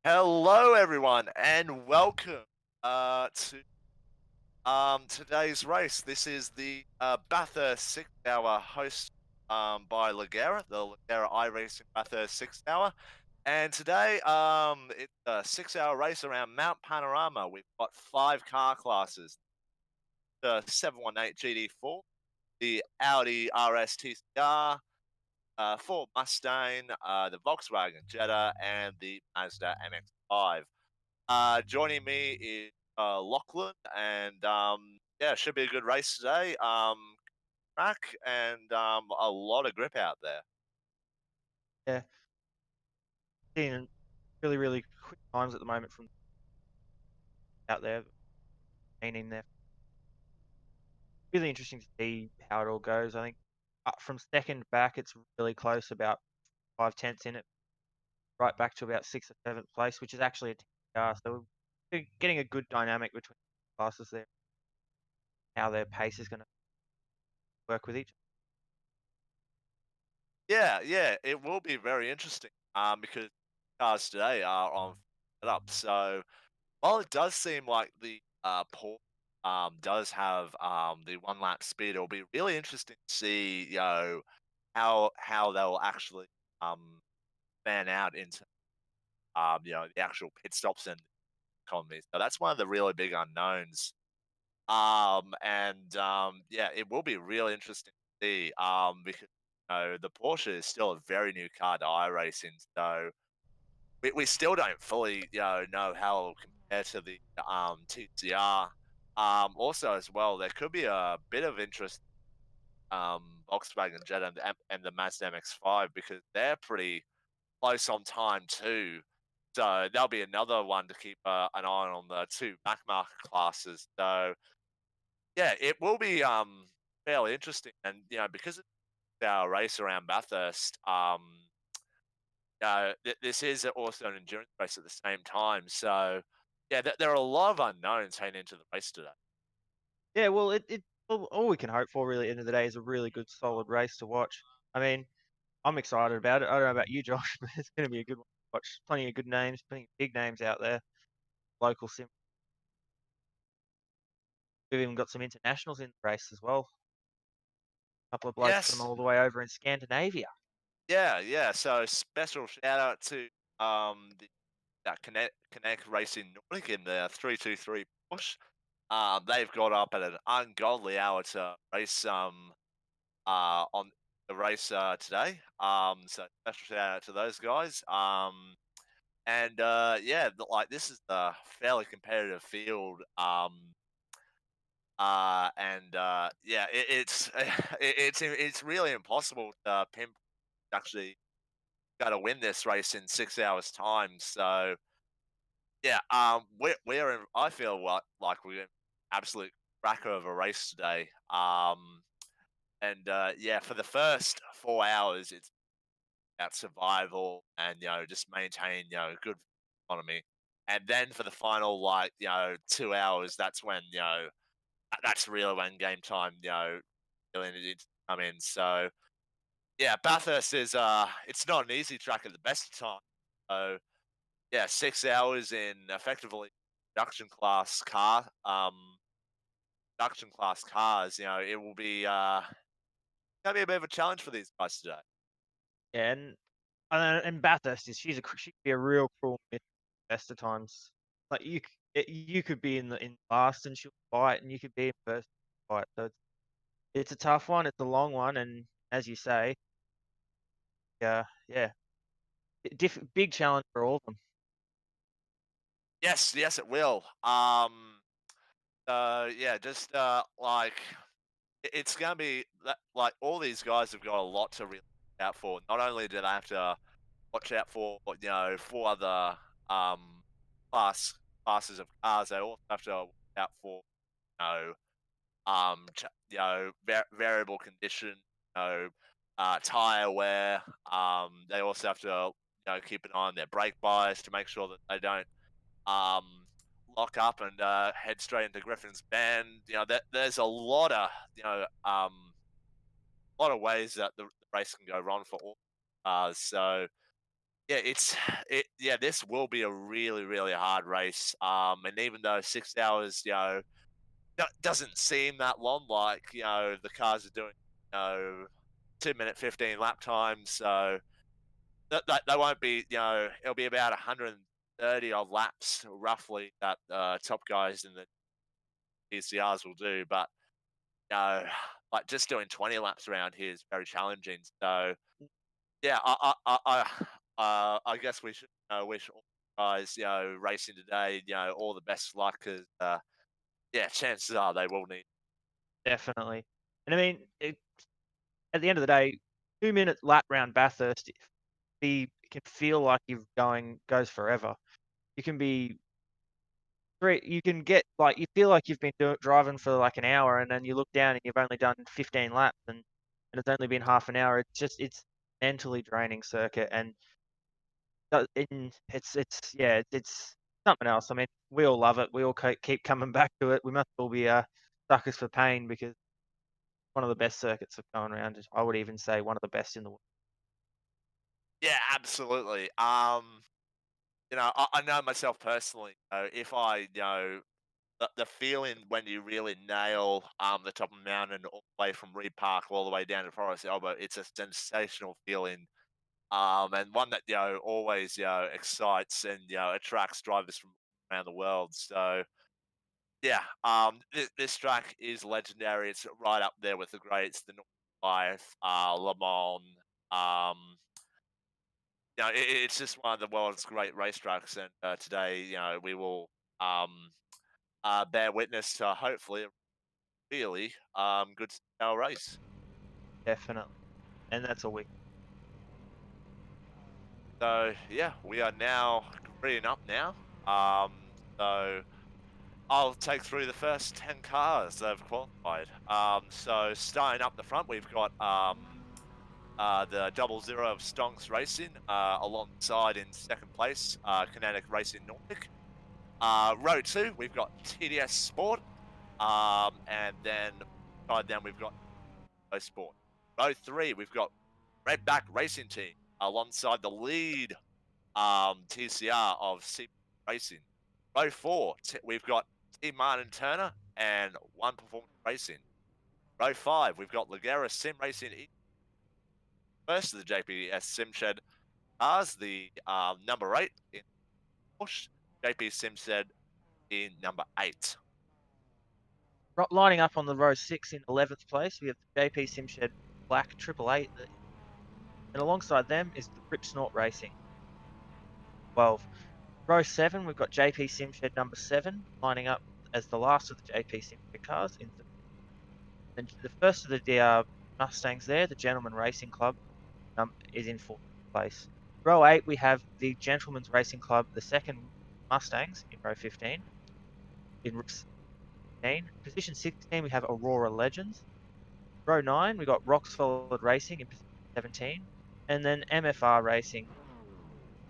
Hello, everyone, and welcome to today's race. This is the Bathurst 6 hour host by LEGGERA, the LEGGERA iRacing Bathurst 6 hour. And today it's a 6 hour race around Mount Panorama. We've got five car classes: the 718 GD4, the Audi RS TCR, Ford Mustang, the Volkswagen Jetta, and the Mazda MX-5. Joining me is Lachlan, and yeah, should be a good race today. Track and a lot of grip out there. Yeah, seeing really, really quick times at the moment from out there, being in there. Really interesting to see how it all goes. I think from second back, it's really close, about 5/10 in it, right back to about sixth or seventh place, which is actually a TR. So we're getting a good dynamic between classes there, how their pace is going to work with each. Yeah, yeah, it will be very interesting. Because cars today are on up. So while it does seem like the port does have the one lap speed, it'll be really interesting to see how they'll actually um fan out into the actual pit stops and economy. So that's one of the really big unknowns. And yeah, it will be really interesting to see. Because the Porsche is still a very new car to iRacing, so we still don't fully know how it'll compare to the TCR. Also as well, there could be a bit of interest Volkswagen Jetta and the Mazda MX-5 because they're pretty close on time too. So that'll be another one to keep an eye on the two back market classes. So yeah, it will be fairly interesting, and because it's our race around Bathurst, this is also an endurance race at the same time. So yeah, there are a lot of unknowns heading into the race today. Yeah, well, all we can hope for really at the end of the day is a really good, solid race to watch. I mean, I'm excited about it. I don't know about you, Josh, but it's going to be a good one to watch. Plenty of good names, plenty of big names out there, local sim. We've even got some internationals in the race as well. A couple of blokes from Yes, all the way over in Scandinavia. yeah. So special shout out to the that Connect Racing Nordic in the 323 Porsche. They've got up at an ungodly hour to race on the race today. So special shout out to those guys. And yeah, like this is a fairly competitive field. And yeah, it's really impossible to pinpoint actually got to win this race in 6 hours time. So yeah, we're in, I feel like we're in absolute cracker of a race today. And yeah, for the first 4 hours, it's about survival and just maintain good economy. And then for the final 2 hours, that's when that's really when game time really needed to come in. So yeah, Bathurst is it's not an easy track at the best of time. So yeah, 6 hours in effectively production class car production class cars. It will be gonna be a bit of a challenge for these guys today. Yeah, and Bathurst is she could be a real cruel miss best of times. Like you could be in last and she'll fight, and you could be in first and fight. So it's a tough one. It's a long one, and as you say, yeah, big challenge for all of them. Yes, yes, it will. Yeah, just it's gonna be like all these guys have got a lot to really look out for. Not only do they have to watch out for four other um class classes of cars, they also have to watch out for you know variable condition, tire wear. They also have to keep an eye on their brake bias to make sure that they don't um, lock up and head straight into Griffin's Bend. There's a lot of ways that the race can go wrong for all cars. So Yeah, yeah, this will be a really, really hard race. And even though 6 hours, doesn't seem that long, like, the cars are doing, 2 minute 15 lap times. So that won't be, it'll be about 130 odd laps roughly that top guys in the PCRs will do. But, you know, like just doing 20 laps around here is very challenging. So, yeah, I guess we should wish all guys racing today all the best luck because yeah, chances are they will need. Definitely. And I mean, at the end of the day, 2 minute lap round Bathurst it can feel like you're going goes forever. You can be you can get like you feel like you've been driving for like an hour, and then you look down and you've only done 15 laps, and it's only been half an hour. It's mentally draining circuit, and it's yeah, it's something else. I mean, we all love it. We all keep coming back to it. We must all be suckers for pain because one of the best circuits of going around. I would even say one of the best in the world. Yeah, absolutely. I know myself personally. If I the feeling when you really nail the top of the mountain all the way from Reed Park all the way down to Forest Elbow, it's a sensational feeling. And one that always excites and attracts drivers from around the world. So yeah, this track is legendary. It's right up there with the greats, the North Life, Le Mans. Um, it's just one of the world's great racetracks, and today, we will um, bear witness to hopefully a really good style race. Definitely, and that's a week. So yeah, we are now green up now. So I'll take through the first 10 cars that have qualified. So starting up the front, we've got the double zero of Stonks Racing alongside in second place, Kinetic Racing Nordic. Row two, we've got TDS Sport, and then beside them we've got No Sport. Row three, we've got Redback Racing Team alongside the lead TCR of C Racing. Row four, we've got Team Martin Turner and One Performance Racing. Row five, we've got LEGGERA Sim Racing first of the JPS Sim Shed cars, the number eight in Porsche, JP Sim Shed in number eight. Lining up on the row six in 11th place, we have the JP Simshed Black Triple Eight, and alongside them is the Rip Snort Racing 12. Row seven, we've got JP Simshed number seven lining up as the last of the JP Simshed cars. And the first of the Mustangs there, the Gentleman Racing Club, is in fourth place. Row eight, we have the Gentleman's Racing Club, the second Mustangs in row 15. In row 16, position 16, we have Aurora Legends. Row 9, we got Rock Solid Racing in position 17, and then MFR Racing,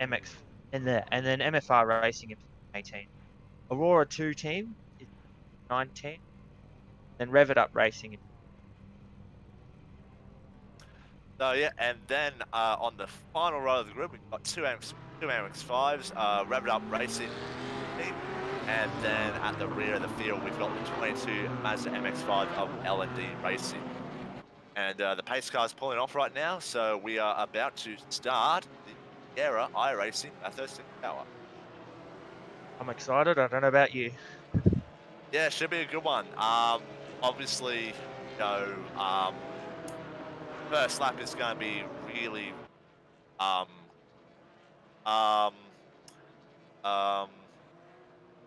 MX, and then MFR Racing in position 18. Aurora 2 team is 19, then Rev It Up Racing. So yeah, and then on the final row of the group, we've got two MX5s, Rev It Up Racing team, and then at the rear of the field, we've got the 22 Mazda MX-5 of L&D Racing. And the pace car is pulling off right now, so we are about to start the LEGGERA iRacing Bathurst 6 Hour. I'm excited. I don't know about you. Yeah, should be a good one. Obviously, first lap is going to be really, um, um, um,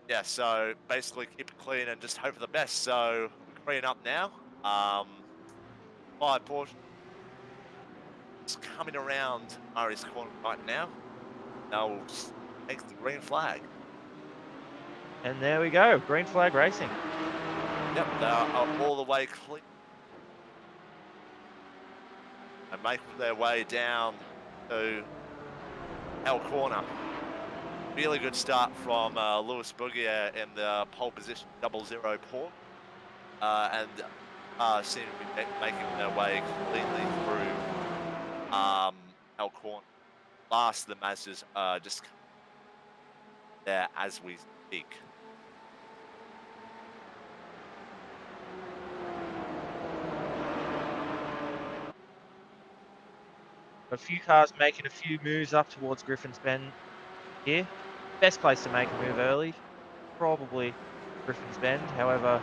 yeah. So basically, keep it clean and just hope for the best. So we're cleaning up now. Five Porsche is coming around Murray's corner right now. Now we'll just take the green flag. And there we go, Green Flag Racing. Yep, they are all the way clean and make their way down to L corner. Really good start from Lewis Boogier in the pole position, double zero Porsche, and seem to be making their way cleanly through L corner. last of the Mazdas just there as we speak. A few cars making a few moves up towards Griffin's Bend here. Best place to make a move early, probably Griffin's Bend. However,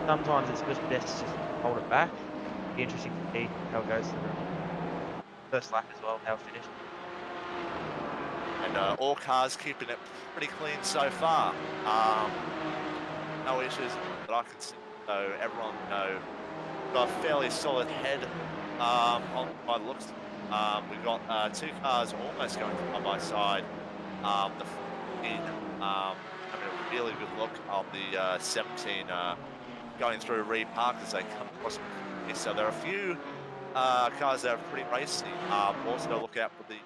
sometimes it's just best just to hold it back. Be interesting to see how it goes to the first lap as well, how it finished. And all cars keeping it pretty clean so far. No issues that I can see. So everyone, got a fairly solid head on by the looks. We've got two cars almost going side by side. The 14 having a really good look on the 17 going through repark as they come across. So there are a few cars that are pretty racy. Also look out for the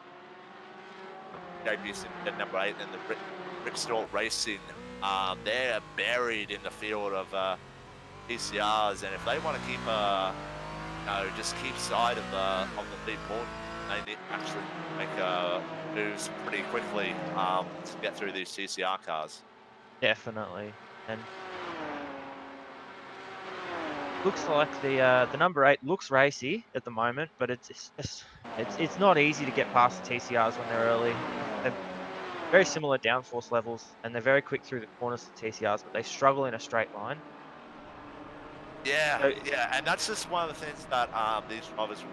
JPS at number 8 and the Ripstort Racing. They're buried in the field of PCRs, and if they want to keep just keep side of the lead board, they need to actually make moves pretty quickly to get through these TCR cars. Definitely. And looks like the number 8 looks racy at the moment, but it's just it's not easy to get past the TCRs when they're early. They're very similar downforce levels, and they're very quick through the corners to TCRs, but they struggle in a straight line. Yeah, So yeah, and that's just one of the things that these drivers will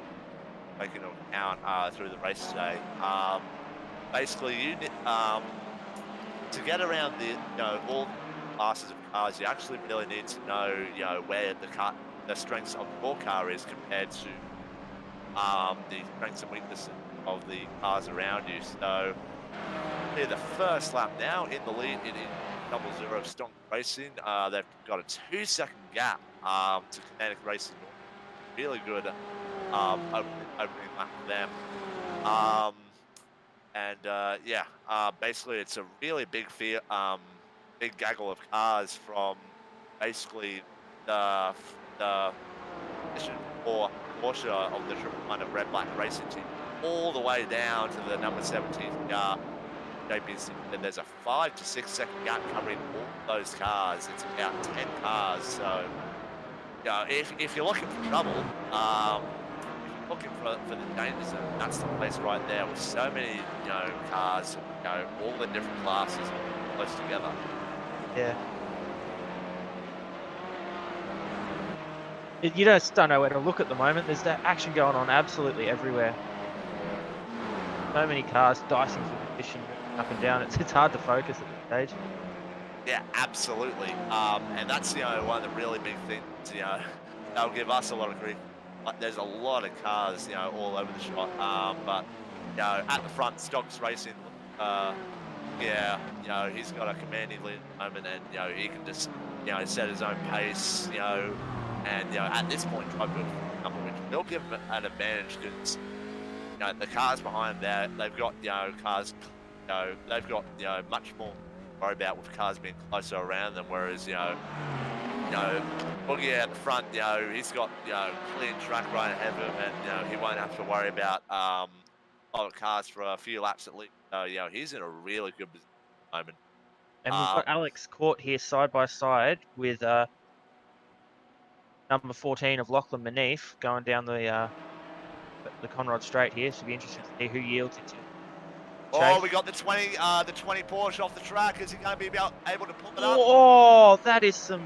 take into account through the race today. Basically, to get around all classes of cars, you actually really need to know where the strengths of your car is compared to the strengths and weaknesses of the cars around you. So here, the first lap now in the lead, it is 00 Stonk Racing. They've got a 2-second gap to Kinetic Racing. Really good opening lap for them. Um, basically, it's a really big gaggle of cars from basically the position for Porsche of the triple line of red black racing team, all the way down to the number 17 car. JP's, and there's a 5 to 6 second gap covering all those cars. It's about 10 cars. So, if you're looking for trouble, looking for the danger zone, that's the place right there with so many, cars, all the different classes close together. yeah, you just don't know where to look at the moment. There's that action going on absolutely everywhere. So many cars dicing for position, up and down. It's hard to focus at this stage. Yeah, absolutely. And that's one of the really big things. They'll give us a lot of grief. Like, there's a lot of cars, all over the shot. But at the front, Stocks Racing. Yeah, he's got a commanding lead at the moment, and he can just set his own pace. And at this point, try to build a number, which will give him an advantage because the cars behind there, they've got cars. They've got much more to worry about with cars being closer around them, whereas Boogie at the front, he's got clean track right ahead of him, and he won't have to worry about other cars for a few laps at least. So he's in a really good position at the moment. And we've Um, got Alex caught here side by side with number 14 of Lachlan Manif going down the Conrod Straight here. Should be interesting to see who yields into oh, chase. we got the 20 Porsche off the track. Is he going to be able to pull it up? Oh, that is some.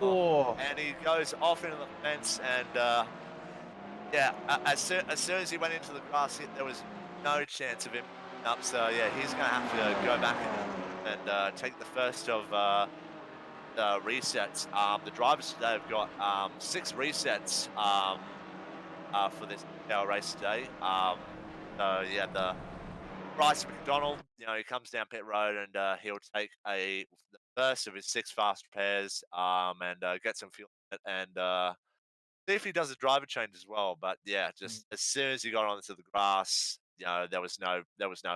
Oh, Oh, and he goes off into the fence, and as soon as he went into the grass, there was no chance of him up. So yeah, he's going to have to go back and take the first of the resets. The drivers today have got 6 resets for this race today. The Bryce McDonald, he comes down pit road and he'll take the first of his 6 fast repairs and get some fuel in it and see if he does a driver change as well. But yeah, mm, just as soon as he got onto the grass, there was no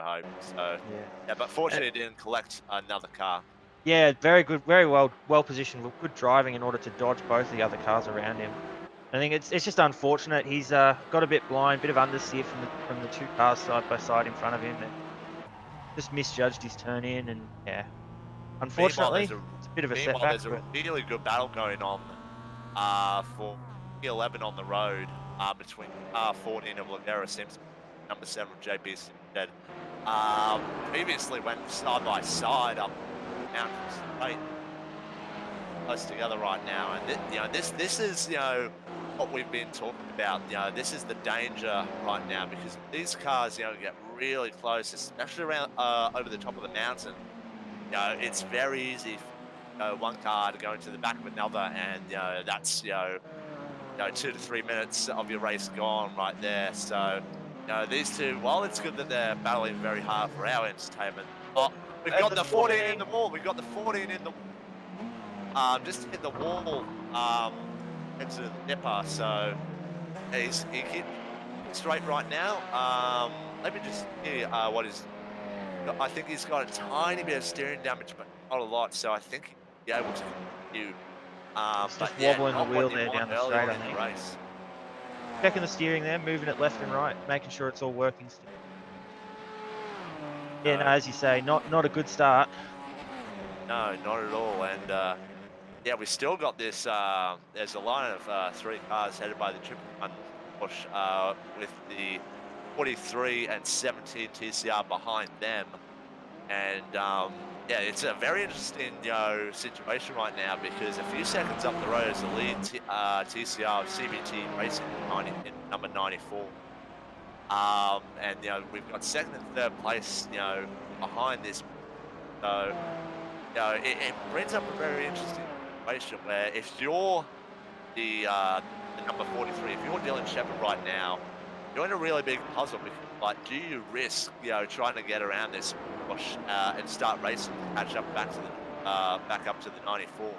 hope. So yeah. yeah, but And fortunately, he didn't collect another car. yeah, very good, very well positioned, with good driving in order to dodge both the other cars around him. I think it's just unfortunate. He's got a bit blind, bit of understeer from the two cars side by side in front of him, and just misjudged his turn in. And yeah, Meanwhile, unfortunately, it's a bit of a meanwhile setback. there's a But really good battle going on for P11 on the road between R14 of LEGGERA Simpson, number 7 of JP Simpson. Previously went side by side up mountain straight close together right now, and this is what we've been talking about. This is the danger right now because if these cars get really close, especially around over the top of the mountain. It's very easy for one car to go into the back of another, and that's 2 to 3 minutes of your race gone right there. So these two, while it's good that they're battling very hard for our entertainment. Oh, we've and got the the 14 in 14, the wall. We've got the 14 in the just hit the wall into the dipper. So he keeps straight right now. Let me just see what is. I think he's got a tiny bit of steering damage, but not a lot. So I think he'll be able to continue. he's But just yeah, wobbling the not what wheel you there want down the early straight. on I in the think race. checking the steering there, moving it left and right, making sure it's all working still. Yeah, no, No, as you say, not a good start. no, not at all. And yeah, we still got this. There's a line of three cars headed by the triple one push with the 43 and 17 TCR behind them. And yeah, it's a very interesting situation right now because a few seconds up the road is the lead TCR of CBT Racing in number 94. And we've got second and third place behind this. So it brings up a very interesting situation where if you're the number 43, if you're Dylan Shepherd right now, you're in a really big puzzle because, like, do you risk, trying to get around this push and start racing to catch up back up to the 94,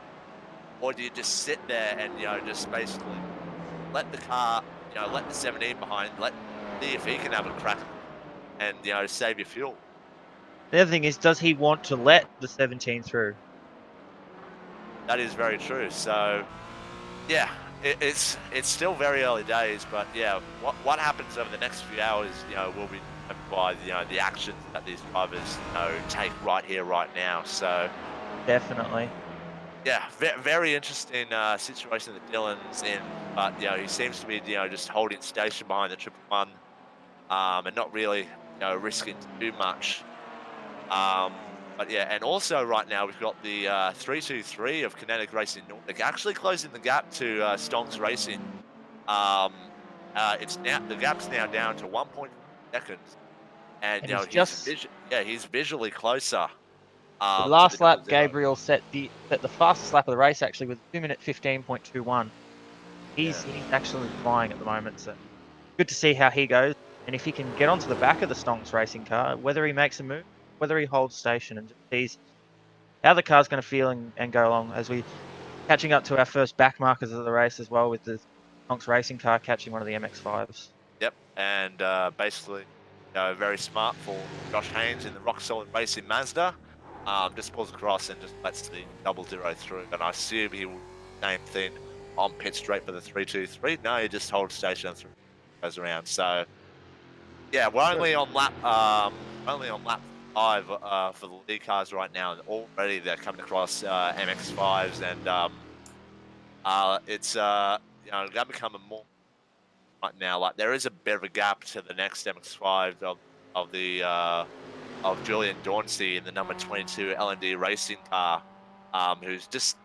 or do you just sit there and just basically let the car, let the 17 behind, let see if he can have a crack and save your fuel. The other thing is, does he want to let the 17 through? That is very true. So yeah, it's still very early days, but yeah, what happens over the next few hours, will be determined by the actions that these drivers take right here, right now. So Definitely. yeah, very interesting situation that Dylan's in, but he seems to be just holding station behind the triple one, and not really risking too much. But yeah, and also right now we've got the 323 of Kinetic Racing Nordic actually closing the gap to Stonks Racing. Um, it's now the gap's now down to 1.4 seconds, and And he's just he's visually closer the to the last lap. double zero. Gabriel set the fastest lap of the race actually with 2 minute 15.21. Yeah. He's actually flying at the moment. So good to see how he goes. And if he can get onto the back of the Stonks racing car, whether he makes a move, whether he holds station and just sees how the car's going to feel and go along as we catching up to our first back markers of the race as well with the Stonks racing car catching one of the MX5s. Yep, and basically, very smart for Josh Haynes in the Rock Solid Racing Mazda. Just pulls across and just lets the double zero through. And I assume he will do the same thing on pit straight for the 323. No, he just holds station and goes around. So yeah, we're only on lap 5 for the lead cars right now, and already they're coming across MX5s, and it's going to become a more right now. Like there is a bit of a gap to the next MX5 of the of Julian Dauncey in the number 22 L&D racing car, who's just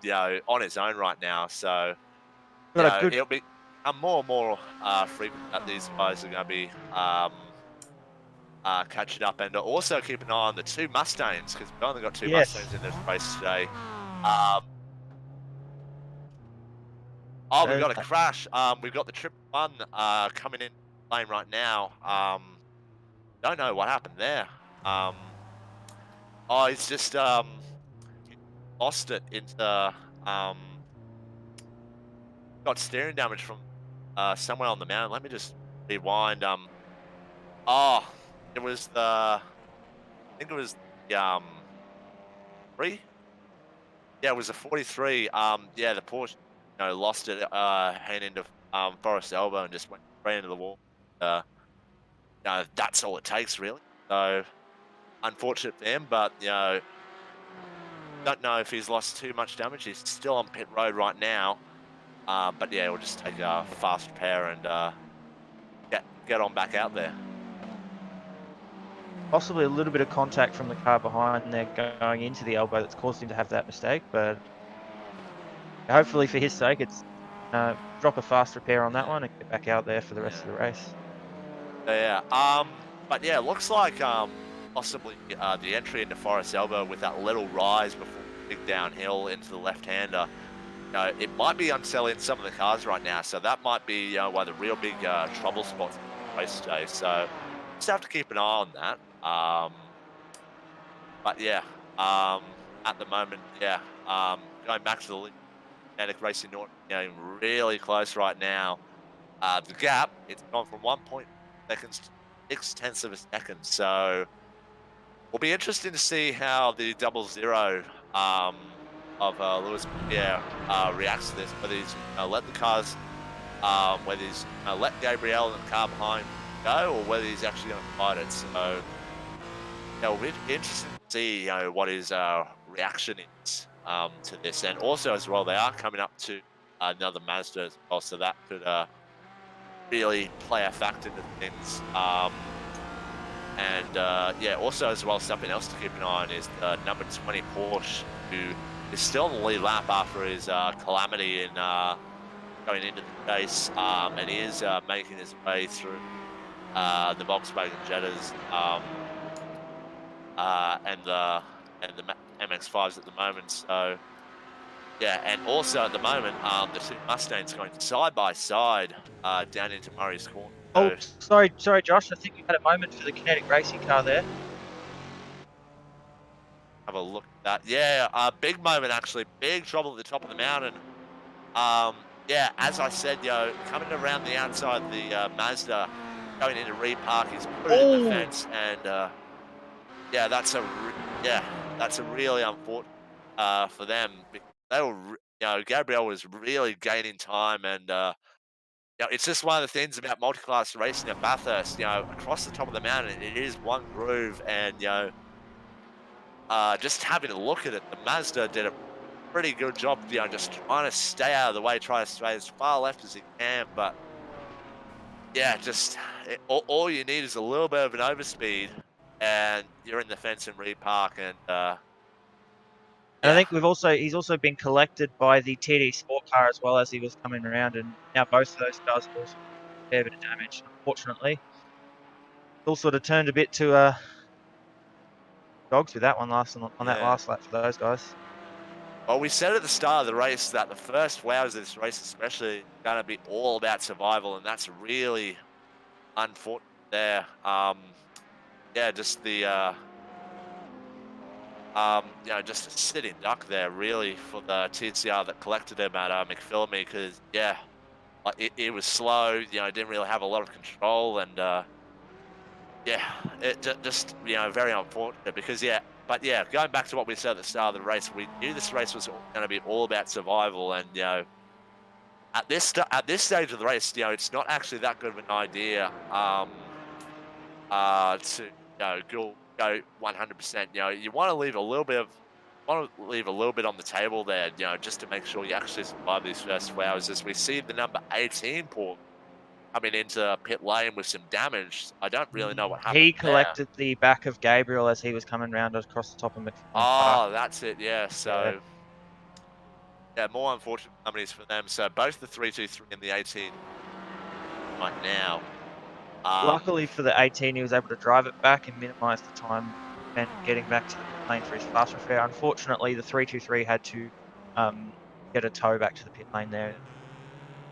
on his own right now. So Got a good it'll be more and more frequent that these guys are going to be catching up, and also keep an eye on the two Mustangs because we've only got two Mustangs yes. in this race today. Um, oh, we've Uh, got a crash. We've got the triple one coming in lane right now. Don't know what happened there. Um, oh, he's just he lost it into got steering damage from somewhere on the mountain. Let me just rewind. Oh, it was I think it was the three. Yeah, it was a 43. Yeah, the Porsche, lost it heading into Forest Elbow and just went straight into the wall. Uh, that's all it takes, really. So unfortunate for him, but don't know if he's lost too much damage. He's still on pit road right now. But yeah, we'll just take a fast repair and get on back out there. Possibly a little bit of contact from the car behind there going into the elbow that's caused him to have that mistake, but hopefully for his sake, it's drop a fast repair on that Yeah, one and get back out there for the rest of the yeah, race. yeah. But yeah, it looks like possibly the entry into Forest Elbow with that little rise before the big downhill into the left-hander. It might be unselling some of the cars right now, so that might be one of the real big trouble spots in the race today. So just have to keep an eye on that. But yeah, at the moment, yeah, going back to the Atlantic Racing Norton, getting really close right now. The gap, it's gone from 1.4 seconds to 6 tenths of a second. So will be interesting to see how the double zero of Lewis Pierre reacts to this. Whether he's let the cars, whether he's let Gabriel and the car behind go, or whether he's actually going to fight it. So yeah, it'll be interesting to see what his reaction is to this, and also as well they are coming up to another Mazda as well, so that could really play a factor into things. And yeah, also as well, something else to keep an eye on is the number 20 Porsche, who is still on the lead lap after his calamity in going into the race, and he is making his way through the Volkswagen Jettas and the MX-5s at the moment. So yeah, and also at the moment, the two Mustangs going side by side down into Murray's Corner. Oh, So sorry, Josh. I think you had a moment for the kinetic racing car there. have a look at that. Yeah, big moment actually. Big trouble at the top of the mountain. Yeah, as I said, coming around the outside, the Mazda going into repark, he's put it in the Oh, fence, and yeah, yeah, that's a really unfortunate for them. They were, Gabriel was really gaining time, and it's just one of the things about multi-class racing at Bathurst. Across the top of the mountain, it is one groove, and just having a look at it, the Mazda did a pretty good job, just trying to stay out of the way, try to stay as far left as he can. But yeah, all you need is a little bit of an overspeed, and you're in the fence and repark, and and I yeah, think he's also been collected by the TD Sport car as well as he was coming around, and now both of those cars have also a fair bit of damage, unfortunately. It's all sort of turned a bit to dogs with that one on that yeah. last lap for those guys. Well, we said at the start of the race that the first few hours of this race, especially, going to be all about survival, and that's really unfortunate there. Yeah, just the just a sitting duck there, really, for the TCR that collected him at McPhillamy, because yeah, like it was slow. Didn't really have a lot of control, and yeah, just very unfortunate because yeah. But yeah, going back to what we said at the start of the race, we knew this race was going to be all about survival, and at this stage of the race, it's not actually that good of an idea to go 100%. You want to leave a little bit of on the table there, just to make sure you actually survive these first few hours. As we see the number 18 Paul coming into pit lane with some damage. I don't really know what happened He there. collected the back of Gabriel as he was coming round across the top of McPhillam's car. Oh, that's it. Yeah. Yeah. So yeah, more unfortunate calamities for them. So both the 323 and the 18 right now. Um, Luckily for the 18, he was able to drive it back and minimise the time spent getting back to the pit lane for his fast repair. Unfortunately, the 323 had to um, get a tow back to the pit lane there.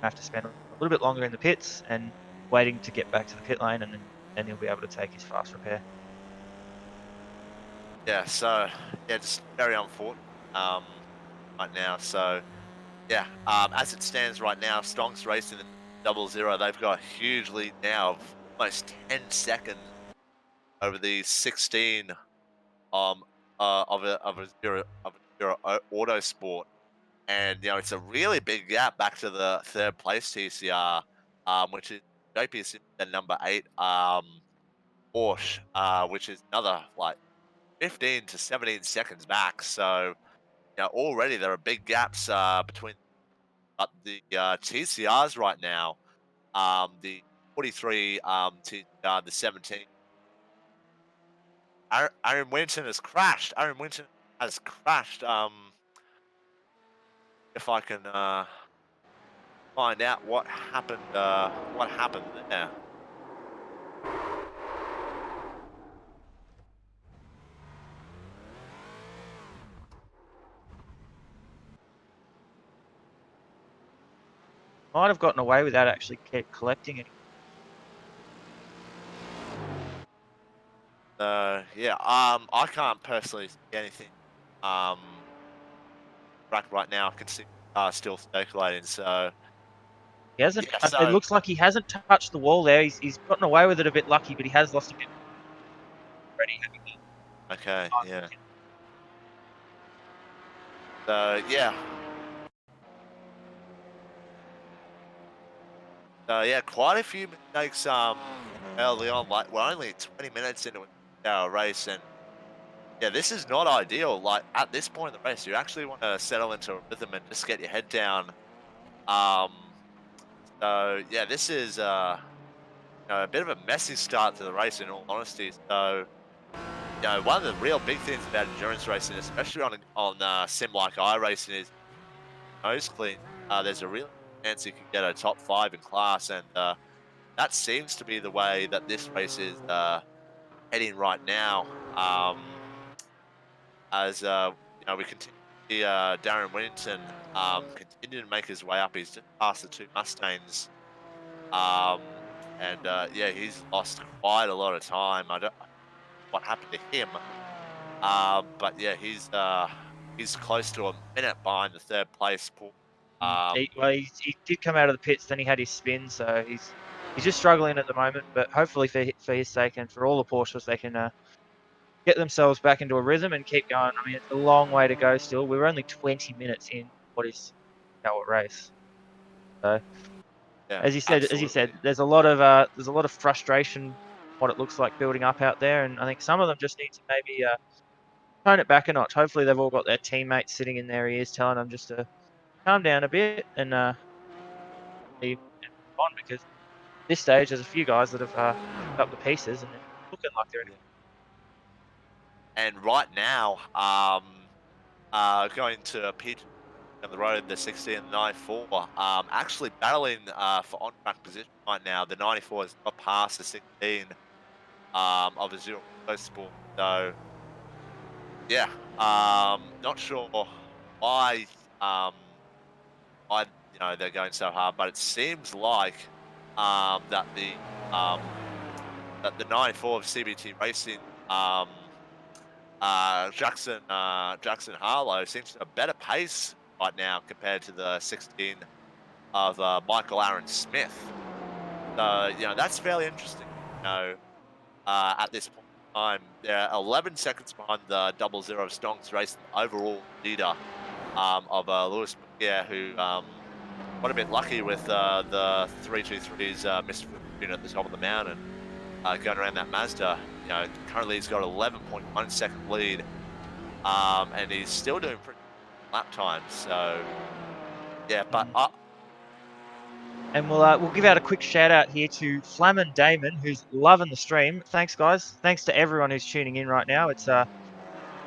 Have to spend a little bit longer in the pits and waiting to get back to the pit lane, and then he'll be able to take his fast repair. yeah. So yeah, just very unfortunate right now. So yeah, as it stands right now, Stonks racing the double zero. They've got a huge lead now of almost 10 seconds over the 16 um of a zero auto sport. and it's a really big gap back to the third place TCR, which is JP Simpson number 8, Porsche, which is another like 15 to 17 seconds back. So already there are big gaps between the TCRs right now. The 43 TCR, the 17. Aaron Winton has crashed. Aaron Winton has crashed. If I can find out what happened there. Might have gotten away without actually keep collecting it. Yeah, I can't personally see anything. Right now, I can see still circulating. So He hasn't. yeah, It so looks like he hasn't touched the wall there. He's gotten away with it a bit lucky, but he has lost a bit already. okay, yeah. So yeah, quite a few mistakes early on. Like we're only 20 minutes into our race, and yeah, this is not ideal. Like at this point in the race, you actually want to settle into a rhythm and just get your head down. Um, so yeah, this is a bit of a messy start to the race, in all honesty. So one of the real big things about endurance racing, especially on sim like iRacing, is nose clean. There's a real chance you can get a top 5 in class, and that seems to be the way that this race is heading right now. As we continue to see Darren Whittington continue to make his way up. He's just past the 2 Mustangs, um, and yeah, he's lost quite a lot of time. I don't what happened to him, but yeah, he's close to a minute behind the third place. Well, he did come out of the pits, then he had his spin, so he's just struggling at the moment. But hopefully for his sake and for all the Porsches, they can get themselves back into a rhythm and keep going. I mean, it's a long way to go still. We're only 20 minutes in what is our race. So Yeah, as you said, absolutely. there's a lot of frustration, what it looks like building up out there, and I think some of them just need to maybe tone it back a notch. Hopefully, they've all got their teammates sitting in their ears telling them just to calm down a bit and move on, because at this stage there's a few guys that have picked up the pieces and they're looking like they're in. Yeah. And right now, going to pitch on the road, the 60 and the 94, actually battling for on-track position right now. The 94 has got past the 16 of Azure Sport. So yeah, not sure why um, why they're going so hard, but it seems like that um, the 94 of CBT Racing, um, Jackson Harlow seems to have a better pace right now compared to the 16 of Michael Aaron Smith. So that's fairly interesting. At this point in time, they're 11 seconds behind the 00 of Stonks Racing overall leader of Lewis McGear, who got a bit lucky with the 323's Mr. Fortune at the top of the mountain, going around that Mazda. Currently he's got 11.1 second lead, and he's still doing pretty lap times. So yeah, but And we'll give out a quick shout out here to Flamin Damon, who's loving the stream. Thanks, guys. Thanks to everyone who's tuning in right now. It's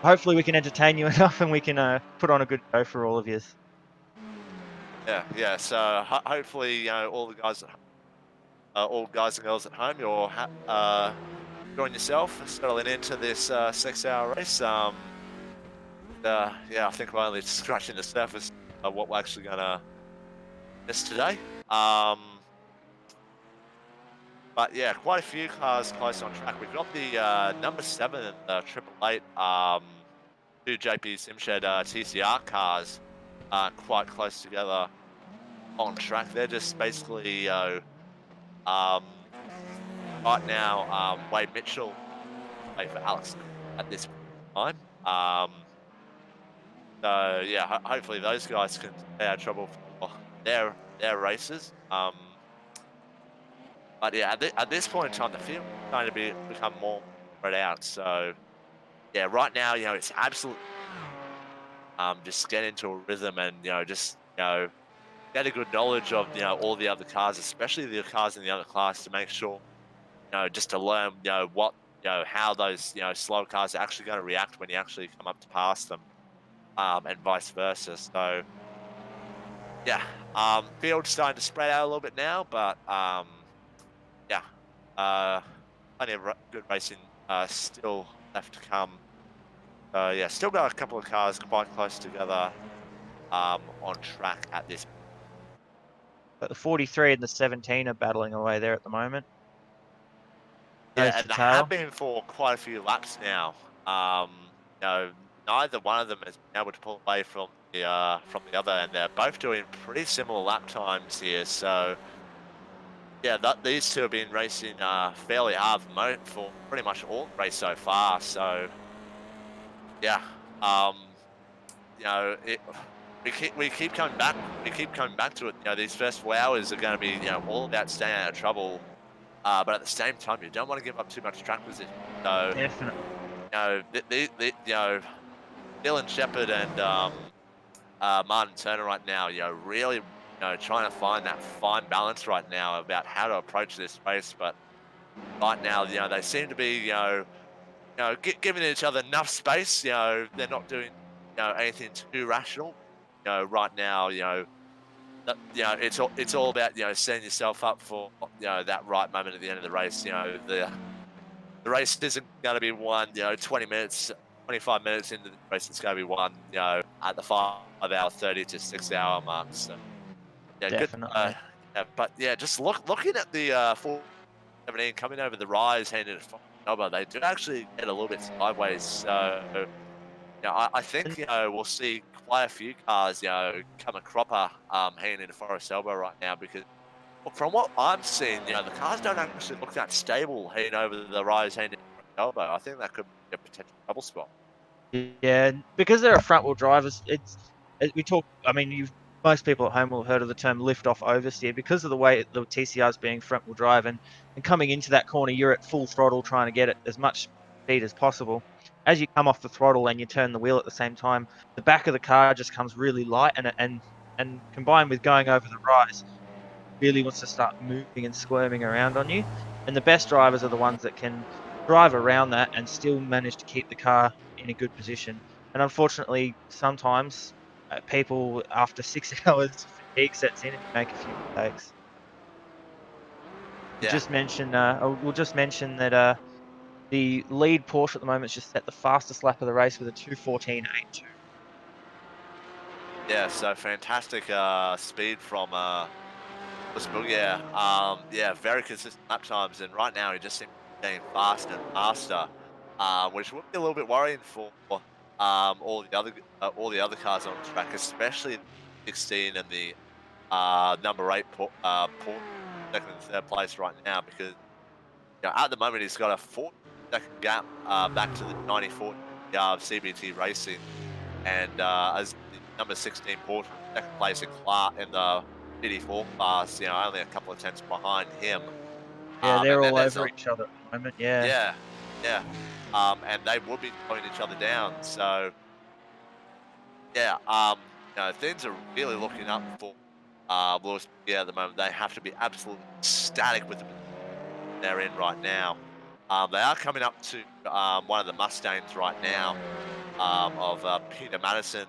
hopefully we can entertain you enough and we can put on a good show for all of you. yeah. So hopefully, all guys and girls at home, you're enjoying yourself, settling into this 6-hour race. Yeah, I think we're only scratching the surface of what we're actually gonna miss today. But yeah, quite a few cars close on track. We've got the number 7 and the 888, 2 JP Simshed TCR cars quite close together on track. They're just basically, um, right now, Wade Mitchell, wait for Alex at this time. So yeah, hopefully those guys can stay out of trouble for their races. But yeah, at this point in time, the field starting to become more spread out. So yeah, right now, it's absolute just get into a rhythm and just get a good knowledge of all the other cars, especially the cars in the other class, to make sure just to learn what how those slow cars are actually going to react when you actually come up to pass them, and vice versa. So yeah, field's starting to spread out a little bit now, but yeah, uh, plenty of good racing still left to come. Yeah, still got a couple of cars quite close together on track at this. But the 43 and the 17 are battling away there at the moment, Yeah, nose and to they have tail. been for quite a few laps now. You know, neither one of them has been able to pull away from the other, and they're both doing pretty similar lap times here. So yeah, these two have been racing fairly hard for pretty much all the race so far. So yeah, um, it, we keep coming back. We keep coming back to it. These first 4 hours are going to be all about staying out of trouble. But at the same time, you don't want to give up too much track position. So Definitely. Dylan Shepherd and Martin Turner right now, really, trying to find that fine balance right now about how to approach this race. But right now, they seem to be, giving each other enough space. They're not doing, anything too rational. Right now, it's all about setting yourself up for that right moment at the end of the race. The race isn't going to be won, 20 minutes, 25 minutes into the race. It's going to be won, at the 5 hour 30 to 6 hour mark. So yeah, good. Definitely. Yeah, but yeah, just looking at the 417 coming over the rise, handing it over, they do actually get a little bit sideways. So yeah, I think And we'll see quite a few cars come a cropper heading into Forest Elbow right now because. Well, from what I'm seeing, the cars don't actually look that stable heading over the rise, heading into elbow. I think that could be a potential trouble spot. yeah, because they're a front wheel drivers, we talk. I mean, most people at home will have heard of the term lift off oversteer because of the way the TCRs being front wheel drive and coming into that corner, you're at full throttle trying to get it as much speed as possible. As you come off the throttle and you turn the wheel at the same time, the back of the car just comes really light and combined with going over the rise, really wants to start moving and squirming around on you. And the best drivers are the ones that can drive around that and still manage to keep the car in a good position. And unfortunately, sometimes people after 6 hours fatigue sets in and you make a few mistakes. Yeah, We'll just mention that the lead Porsche at the moment has just set the fastest lap of the race with a 2:14.82. yeah. So fantastic speed from Westbrook. Yeah, yeah, very consistent lap times, and right now he just seems to be getting faster and faster, which would be a little bit worrying for all the other cars on track, especially 16 and the number 8 Porsche second and third place right now because at the moment he's got a 4-second gap back to the 94 of CBT Racing, and as the number 16 Porsche second place in the GT4 class, only a couple of tenths behind him. Yeah, And they're then all there's over a each other at the moment. Yeah. yeah, yeah, and they would be slowing each other down. So yeah, things are really looking up for Lewis at the moment. They have to be absolutely static with the they're in right now. They are coming up to one of the Mustangs right now of Peter Madison,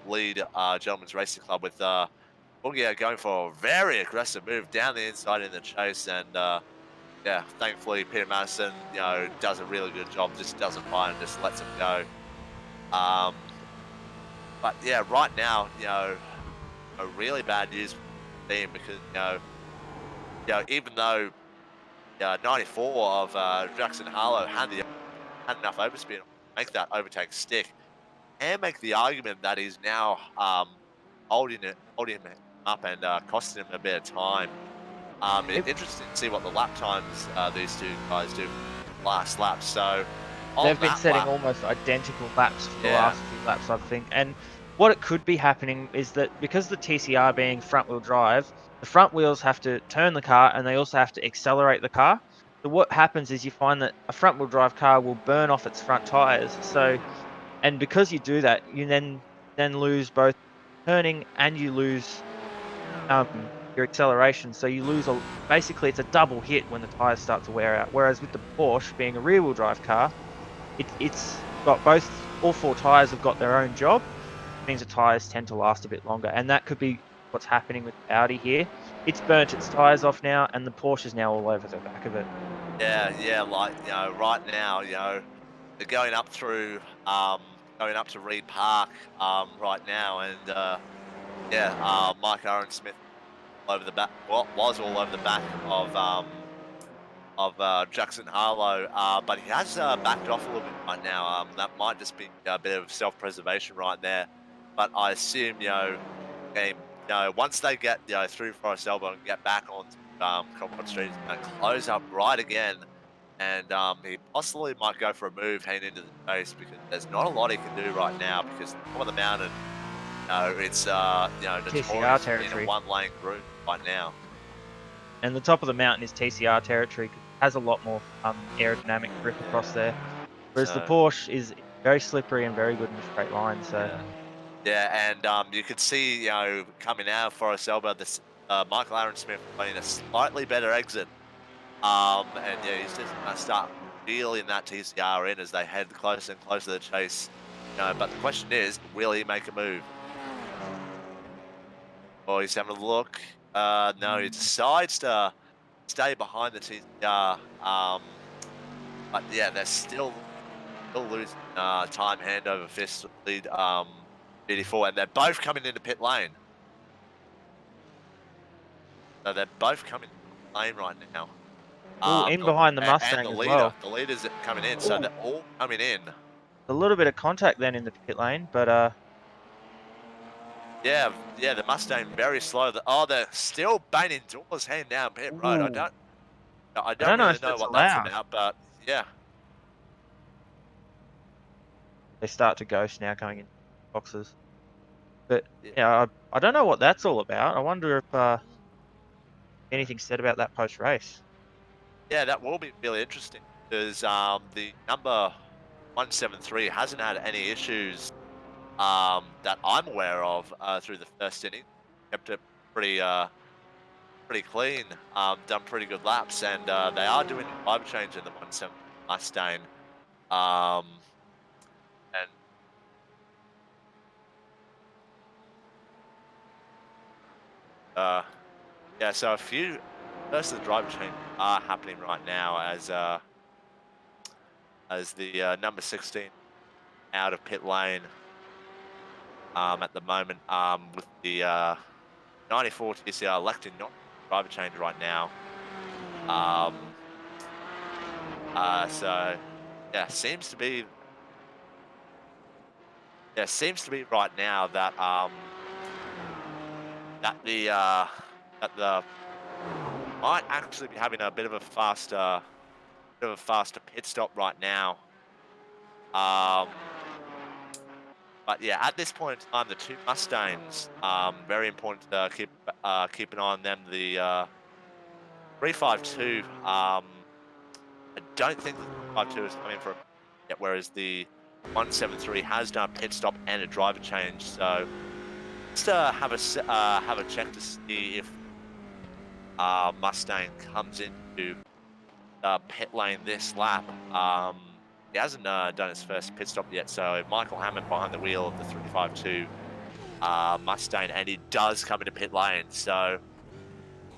lead Gentlemen's Racing Club with Boogie going for a very aggressive move down the inside in the chase. And yeah, thankfully Peter Madison, does a really good job, just doesn't bite and just lets him go. Um, but yeah, right now, a really bad news for the team because, even though 94 of Jackson Harlow had enough overspeed to make that overtake stick and make the argument that he's now holding him up and costing him a bit of time. It, Interesting to see what the lap times these two guys do last lap. So on They've been that setting lap. almost identical laps for the Yeah, last few laps, I think. And what it could be happening is that because the TCR being front wheel drive, the front wheels have to turn the car and they also have to accelerate the car. So what happens is you find that a front wheel drive car will burn off its front tires. So and because you do that, you then lose both turning and you lose your acceleration. So you lose basically it's a double hit when the tires start to wear out. Whereas with the Porsche being a rear wheel drive car, it's got both all four tires have got their own job. Means the tires tend to last a bit longer, and that could be what's happening with Audi here. It's burnt its tires off now, and the Porsche is now all over the back of it. yeah. Like right now, they're going up to Reed Park right now, and Mike Aaron Smith all over the back. Well, was all over the back of Jackson Harlow, but he has backed off a little bit right now. That might just be a bit of self-preservation right there. But I assume game, once they get through Forest Elbow and get back onto Conrad Street, he's going to close up right again, and he possibly might go for a move heading into the chase because there's not a lot he can do right now because top of the mountain, it's TCR notorious for being a territory, one-lane group right now. and the top of the mountain is TCR territory 'cause it has a lot more aerodynamic grip across Yeah. there. Whereas the So Porsche is very slippery and very good in a straight line. So yeah. Yeah, and you could see, coming out of Forest Elba, this Michael Aaron Smith playing a slightly better exit. And yeah, he's just gonna start reeling that TCR in as they head closer and closer to the chase. But the question is, will he make a move? Or he's having a look. No, he decides to stay behind the TCR. But yeah, they're still losing time hand over fist lead 84, and they're both coming into pit lane. So they're both coming into lane right now. oh, in behind the And Mustang as well. the leader's coming in, so they're Oh, all coming in. a little bit of contact then in the pit lane, but Yeah, the Mustang very slow. They're still banging doors, heading down pit road. ooh, I I don't don't know really if know that's what that's allowed. about, but yeah, They start to ghost now coming in boxes. But yeah, yeah, I don't know what that's all about. I wonder if anything said about that post race. yeah, that will be really interesting because the number 173 hasn't had any issues that I'm aware of through the first inning. Kept it pretty pretty clean, done pretty good laps, and they are doing a driver change in the 170 Mustang. Um, and yeah, so a few first of the driver change are happening right now as the number 16 out of pit lane at the moment with the 94 TCR electing not driver change right now. Um, so yeah, seems to be right now that that the uh, that the might actually be having a bit of a faster pit stop right now. Um, but yeah, at this point in time, the two Mustangs, very important to keep an eye on them. The 352, I don't think the 352 is coming for a yet, whereas the 173 has done a pit stop and a driver change. So just have a check to see if Mustang comes into pit lane this lap. He hasn't done his first pit stop yet, so Michael Hammond behind the wheel of the 352 Mustang, and he does come into pit lane. So,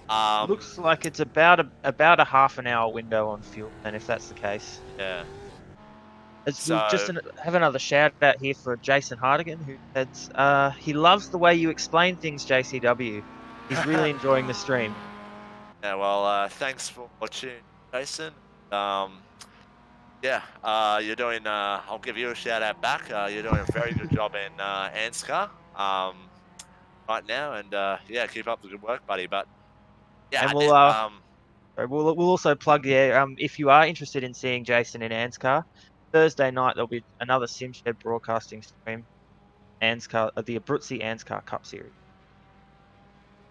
um, Looks like it's about a half an hour window on fuel, then if that's the case. yeah. As we'll just So, have another shout out here for Jason Hardigan, who said he loves the way you explain things, JCW. He's really enjoying the stream. yeah. Well, thanks for watching, Jason. Um, yeah, you're doing. I'll give you a shout out back. You're doing a very good job in Anscar right now, and yeah, keep up the good work, buddy. But yeah, And at this, we'll also plug there. If you are interested in seeing Jason in Anscar, Thursday night there'll be another SimShed broadcasting stream, ANSCAR, the Abruzzi ANSCAR Cup Series.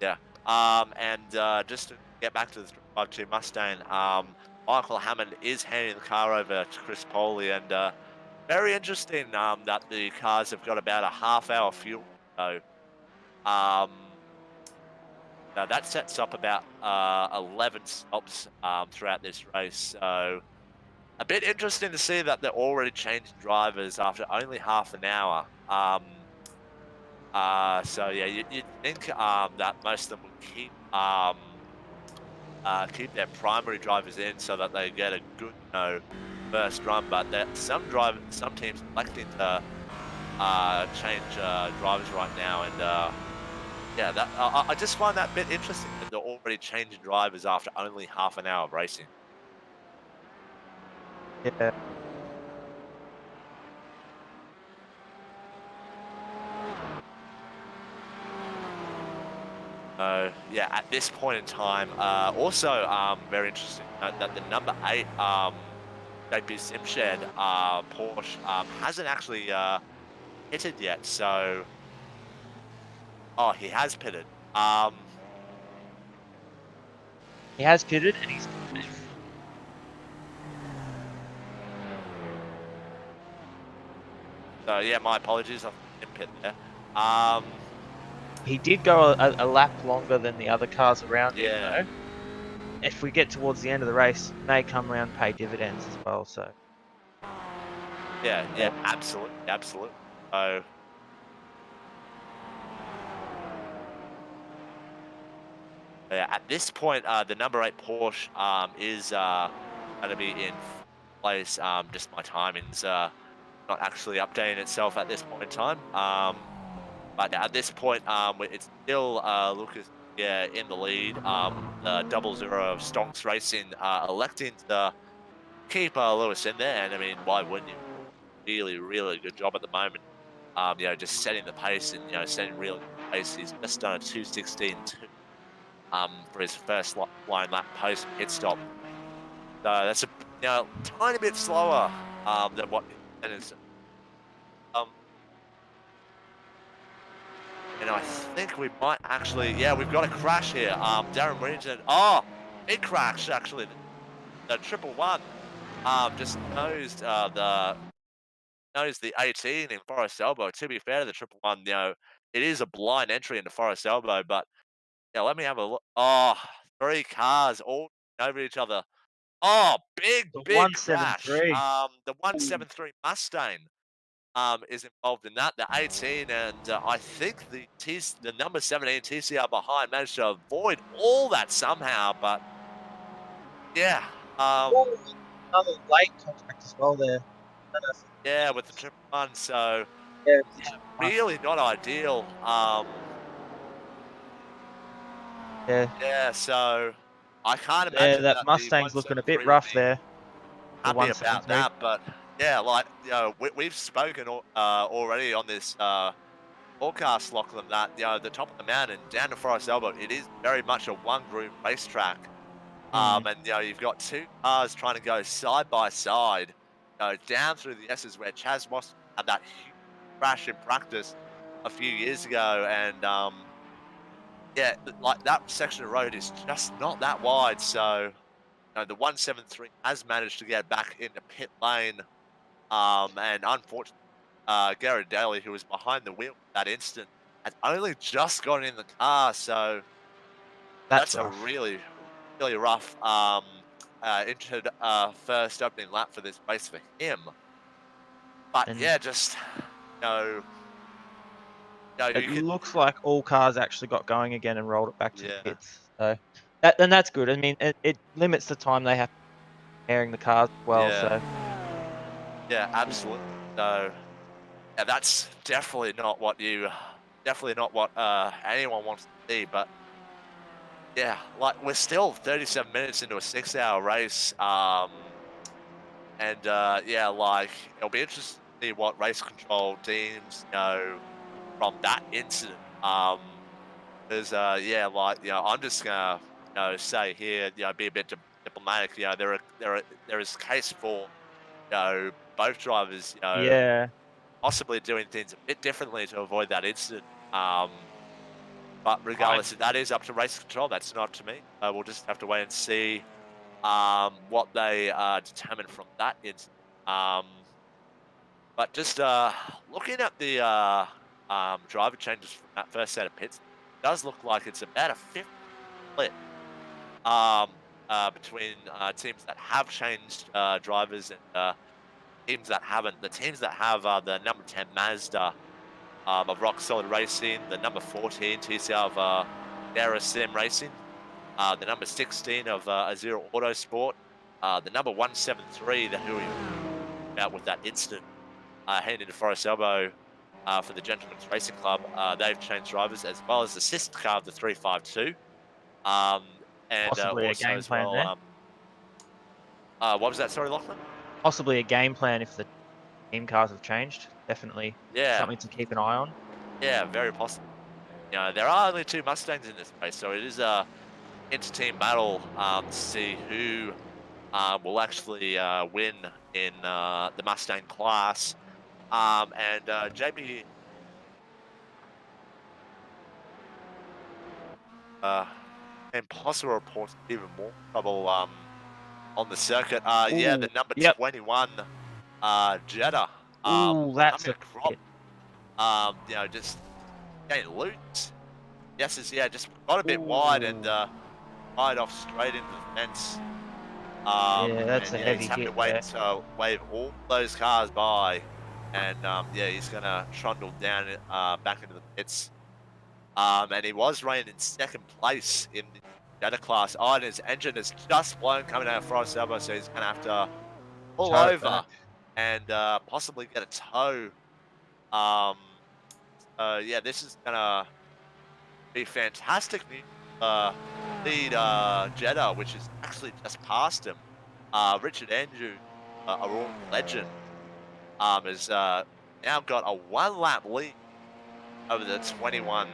Yeah. And just to get back to the 352 Mustang, Michael Hammond is handing the car over to Chris Poley, and very interesting that the cars have got about a half-hour fuel. So um, now that sets up about 11 stops throughout this race. So a bit interesting to see that they're already changing drivers after only half an hour. So yeah, you'd think that most of them would keep their primary drivers in so that they get a good, first run. But that some teams electing to change drivers right now, and yeah, that I just find that bit interesting that they're already changing drivers after only half an hour of racing. Yeah, Yeah, at this point in time, also very interesting to note that the number 8 JP Simshed Porsche hasn't actually pitted yet. So, oh, he has pitted. he has pitted and he's So yeah, my apologies, I didn't pit there. Um, he did go a lap longer than the other cars around him yeah, though. If we get towards the end of the race, may come around pay dividends as well. So yeah, absolutely, absolutely. So yeah, at this point, the number 8 Porsche is going to be in place. Just my timings not actually updating itself at this point in time. But at this point, it's still Lucas, yeah, in the lead. The 00 of Stonks Racing electing to keep Lewis in there, and I mean, why wouldn't you? Really, really good job at the moment. Just setting the pace and setting really good pace. He's just done a 2:16.2 for his first line lap post pit stop. So that's a tiny bit slower than what and it's um and I think we might actually, yeah, we've got a crash here. Darren Williamson, big crash actually. The triple one just knows the 18 in Forest Elbow. To be fair to the triple one, it is a blind entry into Forest Elbow, but yeah, let me have a look. Oh, three cars all over each other. Oh, big, the big crash. 173. The 173 Mustang is involved in that. The 18 and I think the number 17 TCR behind managed to avoid all that somehow, but yeah, Oh, another late contact as well there. Don't know if yeah, with the triple one, so yeah, yeah, really not ideal. yeah, Yeah, so I can't yeah. imagine That that the Mustang's looking a bit 173 will rough be there. The happy about 173. that. But yeah, like we've spoken already on this forecast, Lachlan, that the top of the mountain down to Forest Elbow, it is very much a one group racetrack. Mm, And you've got two cars trying to go side by side, down through the S's where Chaz Moss had that huge crash in practice a few years ago, and yeah, like that section of road is just not that wide. So the 173 has managed to get back into pit lane. And unfortunately, Garrett Daly, who was behind the wheel at that instant, had only just got in the car. So that's that's a rough. really, really rough entered first opening lap for this race for him. But And yeah, just you know, it you could, looks like all cars actually got going again and rolled it back to the yeah, pits. So that's good. I mean, it limits the time they have pairing the cars as well. yeah, So yeah, absolutely. So yeah, that's definitely not what anyone wants to see. But yeah, like we're still 37 minutes into a 6-hour race. And yeah, like it'll be interesting to see what race control deems, from that incident. Because yeah, like I'm just gonna say here, be a bit diplomatic. There is case for both drivers, Yeah. possibly doing things a bit differently to avoid that incident. But I regardless, that is up to race control. That's not up to me. We'll just have to wait and see what they determine from that incident. But just looking at the driver changes from that first set of pits, it does look like it's about a 50 split between teams that have changed drivers and teams that haven't. The teams that have the number 10 Mazda of Rock Solid Racing, the number 14 TCR of LEGGERA Sim Racing, the number 16 of Azura Autosport, the number 173 that who we out with that incident heading into Forest Elbow for the Gentlemen's Racing Club. They've changed drivers as well as the sister car of the 352. Um, and possibly a also game as plan well, there. what was that? Sorry, Lachlan? Possibly a game plan if the team cars have changed. Definitely Yeah, something to keep an eye on. yeah, very possible. There are only two Mustangs in this race, so it is a inter-team battle to see who will actually win in the Mustang class. And JB uh, and possible reports even more trouble on the circuit. Yeah, Ooh, the number yep. 21 Jetta Ooh, that's coming a across, hit. just getting loose. Yes, yeah, just got a bit wide and Ooh, right off straight into the fence. yeah, that's And a yeah, he's heavy having to hit wait there. to wave all those cars by, and yeah, he's gonna trundle down back into the pits. And he was running in second place in the Jetta class. Oh, and his engine is just blown coming out of Forest Elbow, so he's gonna have to pull Tow it over back. and possibly get a tow. Um, yeah, this is gonna be fantastic news. Lead Jetta, which is actually just past him. Richard Andrews, a legend, has now got a 1 lap lead over the 21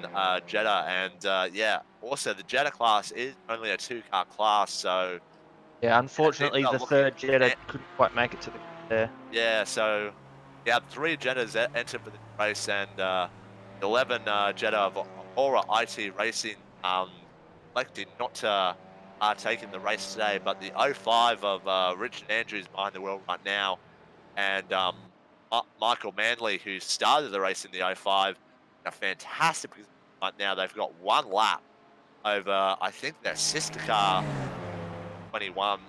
Jetta, and yeah, also the Jetta class is only a two-car class, so Yeah, yeah, things unfortunately, are the looking. third Jetta couldn't quite make it to the there. Yeah, so yeah, three Jettas entered for the race, and 11 Jetta of Aura IT Racing elected not to take in the race today, but the '05 of Richard Andrews behind the wheel right now, and Michael Manley, who started the race in the '05, a fantastic position right now. They've got 1 lap over, I think, their sister car, 21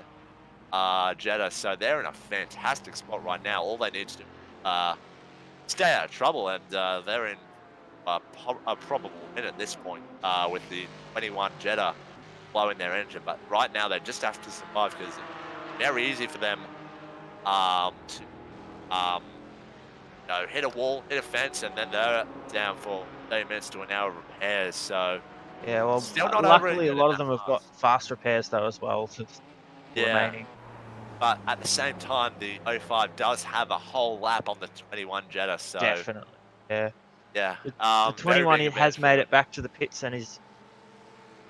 Jetta. So they're in a fantastic spot right now. All they need to do stay out of trouble, and they're in a probable win at this point with the 21 Jetta blowing their engine. But right now they just have to survive because it's very easy for them to um, hit a wall, hit a fence, and then they're down for 30 minutes to an hour of repairs. So Yeah, well, still not over it luckily a yet in lot of that them have got class. fast repairs though as well, so Yeah. remaining. But at the same time, the '05 does have a whole lap on the 21 Jetta, so Definitely. Yeah. yeah, The very 21 big he has advantage for made them. it back to the pits and is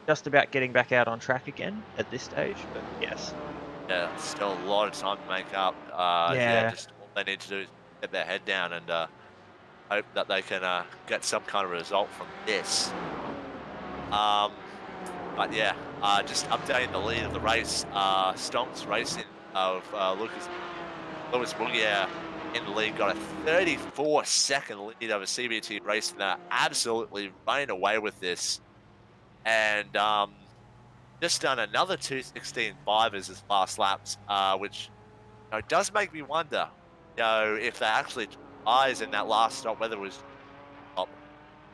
just about getting back out on track again at this stage, but yes. Yeah, still a lot of time to make up. Yeah, Yeah. just all they need to do is get their head down and hope that they can get some kind of result from this. Um, but yeah, just updating the lead of the race. Stonks Racing of Lewis Mugia in the lead got a 34-second lead over CBT Racing. They're absolutely running away with this, and just done another 2:16.5 as his last laps, which does make me wonder, if they actually took eyes in that last stop, whether it was top,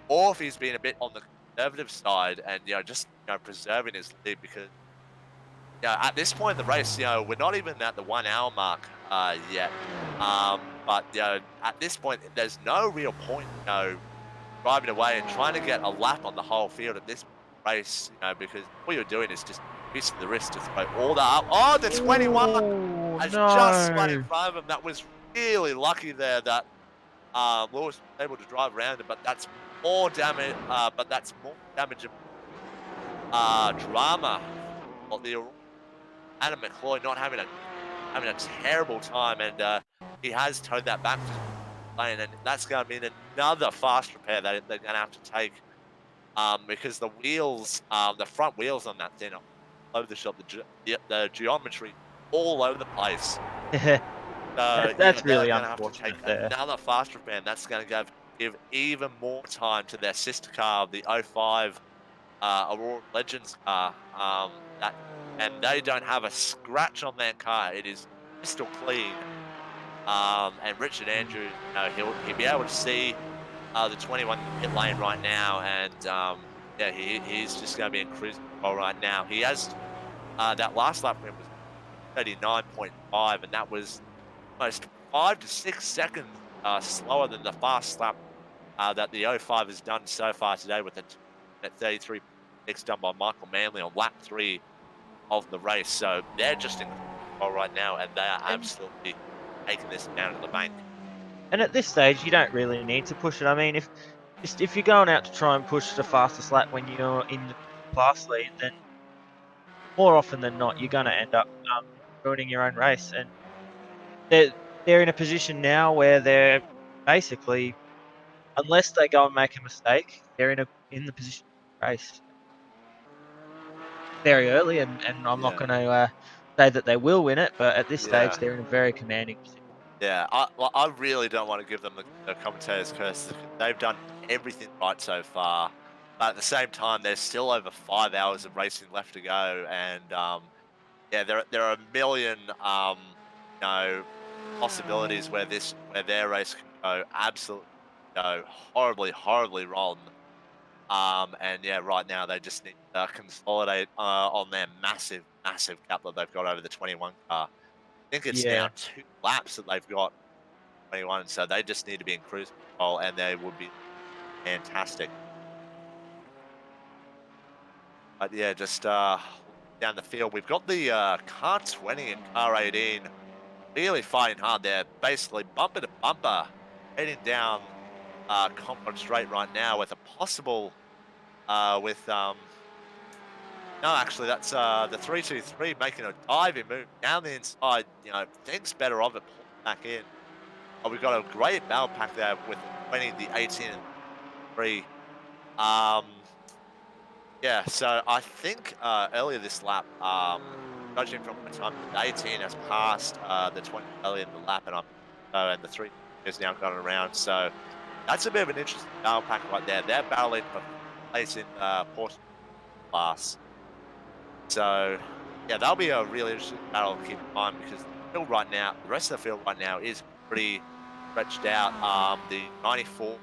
or if he's been a bit on the conservative side and just preserving his lead because at this point in the race, we're not even at the 1 hour mark yet. But at this point, there's no real point, driving away and trying to get a lap on the whole field at this race, because all you're doing is just increasing the risk to throw all that up. Oh, the 21 Oh has just spun in no. front of him. That was really lucky there that Lewis was able to drive around it, but that's more damage. But that's more damage and drama. Well, the Adam McCloy not having a having a terrible time, and he has towed that back to lane, and that's going to mean another fast repair that they're going to have to take, because the front wheels on that thing are all over the shop, the geometry all over the place. Yeah, That's they're really going to have to take unfortunate there. another fast repair, and that's going to give even more time to their sister car, the '05 Aurora Legends car. That and they don't have a scratch on their car. It is crystal clean. And Richard Andrews, he'll be able to see the 21 pit lane right now, and yeah, he's just going to be in cruise control right now. He has that last lap for him was 39.5, and that was almost 5 to 6 seconds slower than the fast lap that the '05 has done so far today with at 33.6 done by Michael Manley on lap 3 of the race. So they're just in control right now, and they are And absolutely taking this down to the bank. and at this stage, you don't really need to push it. I mean, if you're going out to try and push the fastest lap when you're in the class lead, then more often than not, you're going to end up ruining your own race. And they're they're in a position now where they're basically, unless they go and make a mistake, they're in the position to race very early. And I'm not Yeah, going to say that they will win it, but at this yeah, stage, they're in a very commanding position. yeah. I really don't want to give them the commentator's curse. They've done everything right so far, but at the same time, there's still over 5 hours of racing left to go, and yeah, there are a million you know possibilities where their race can go absolutely horribly, horribly wrong. And yeah, right now they just need to consolidate on their massive, massive gap that they've got over the 21 car. I think it's now Yeah, 2 laps that they've got 21, so they just need to be in cruise control, and they would be fantastic. But yeah, just down the field, we've got the car 20 and car 18 really fighting hard. They're basically bumper to bumper heading down Concord Straight right now with a possible with no, actually that's the 323 making a diving move down the inside. Thinks better of it, pull back in. Oh, we've got a great battle pack there with the 20, the 18, and 3. Um, yeah, so I think earlier this lap, judging from my time, the 18 has passed the 20 early in the lap, and the 3 is now gone around. So that's a bit of an interesting battle pack right there. They're battling for place in Porsche class. So yeah, that'll be a really interesting battle to keep in mind because the rest of the field right now is pretty stretched out. The 94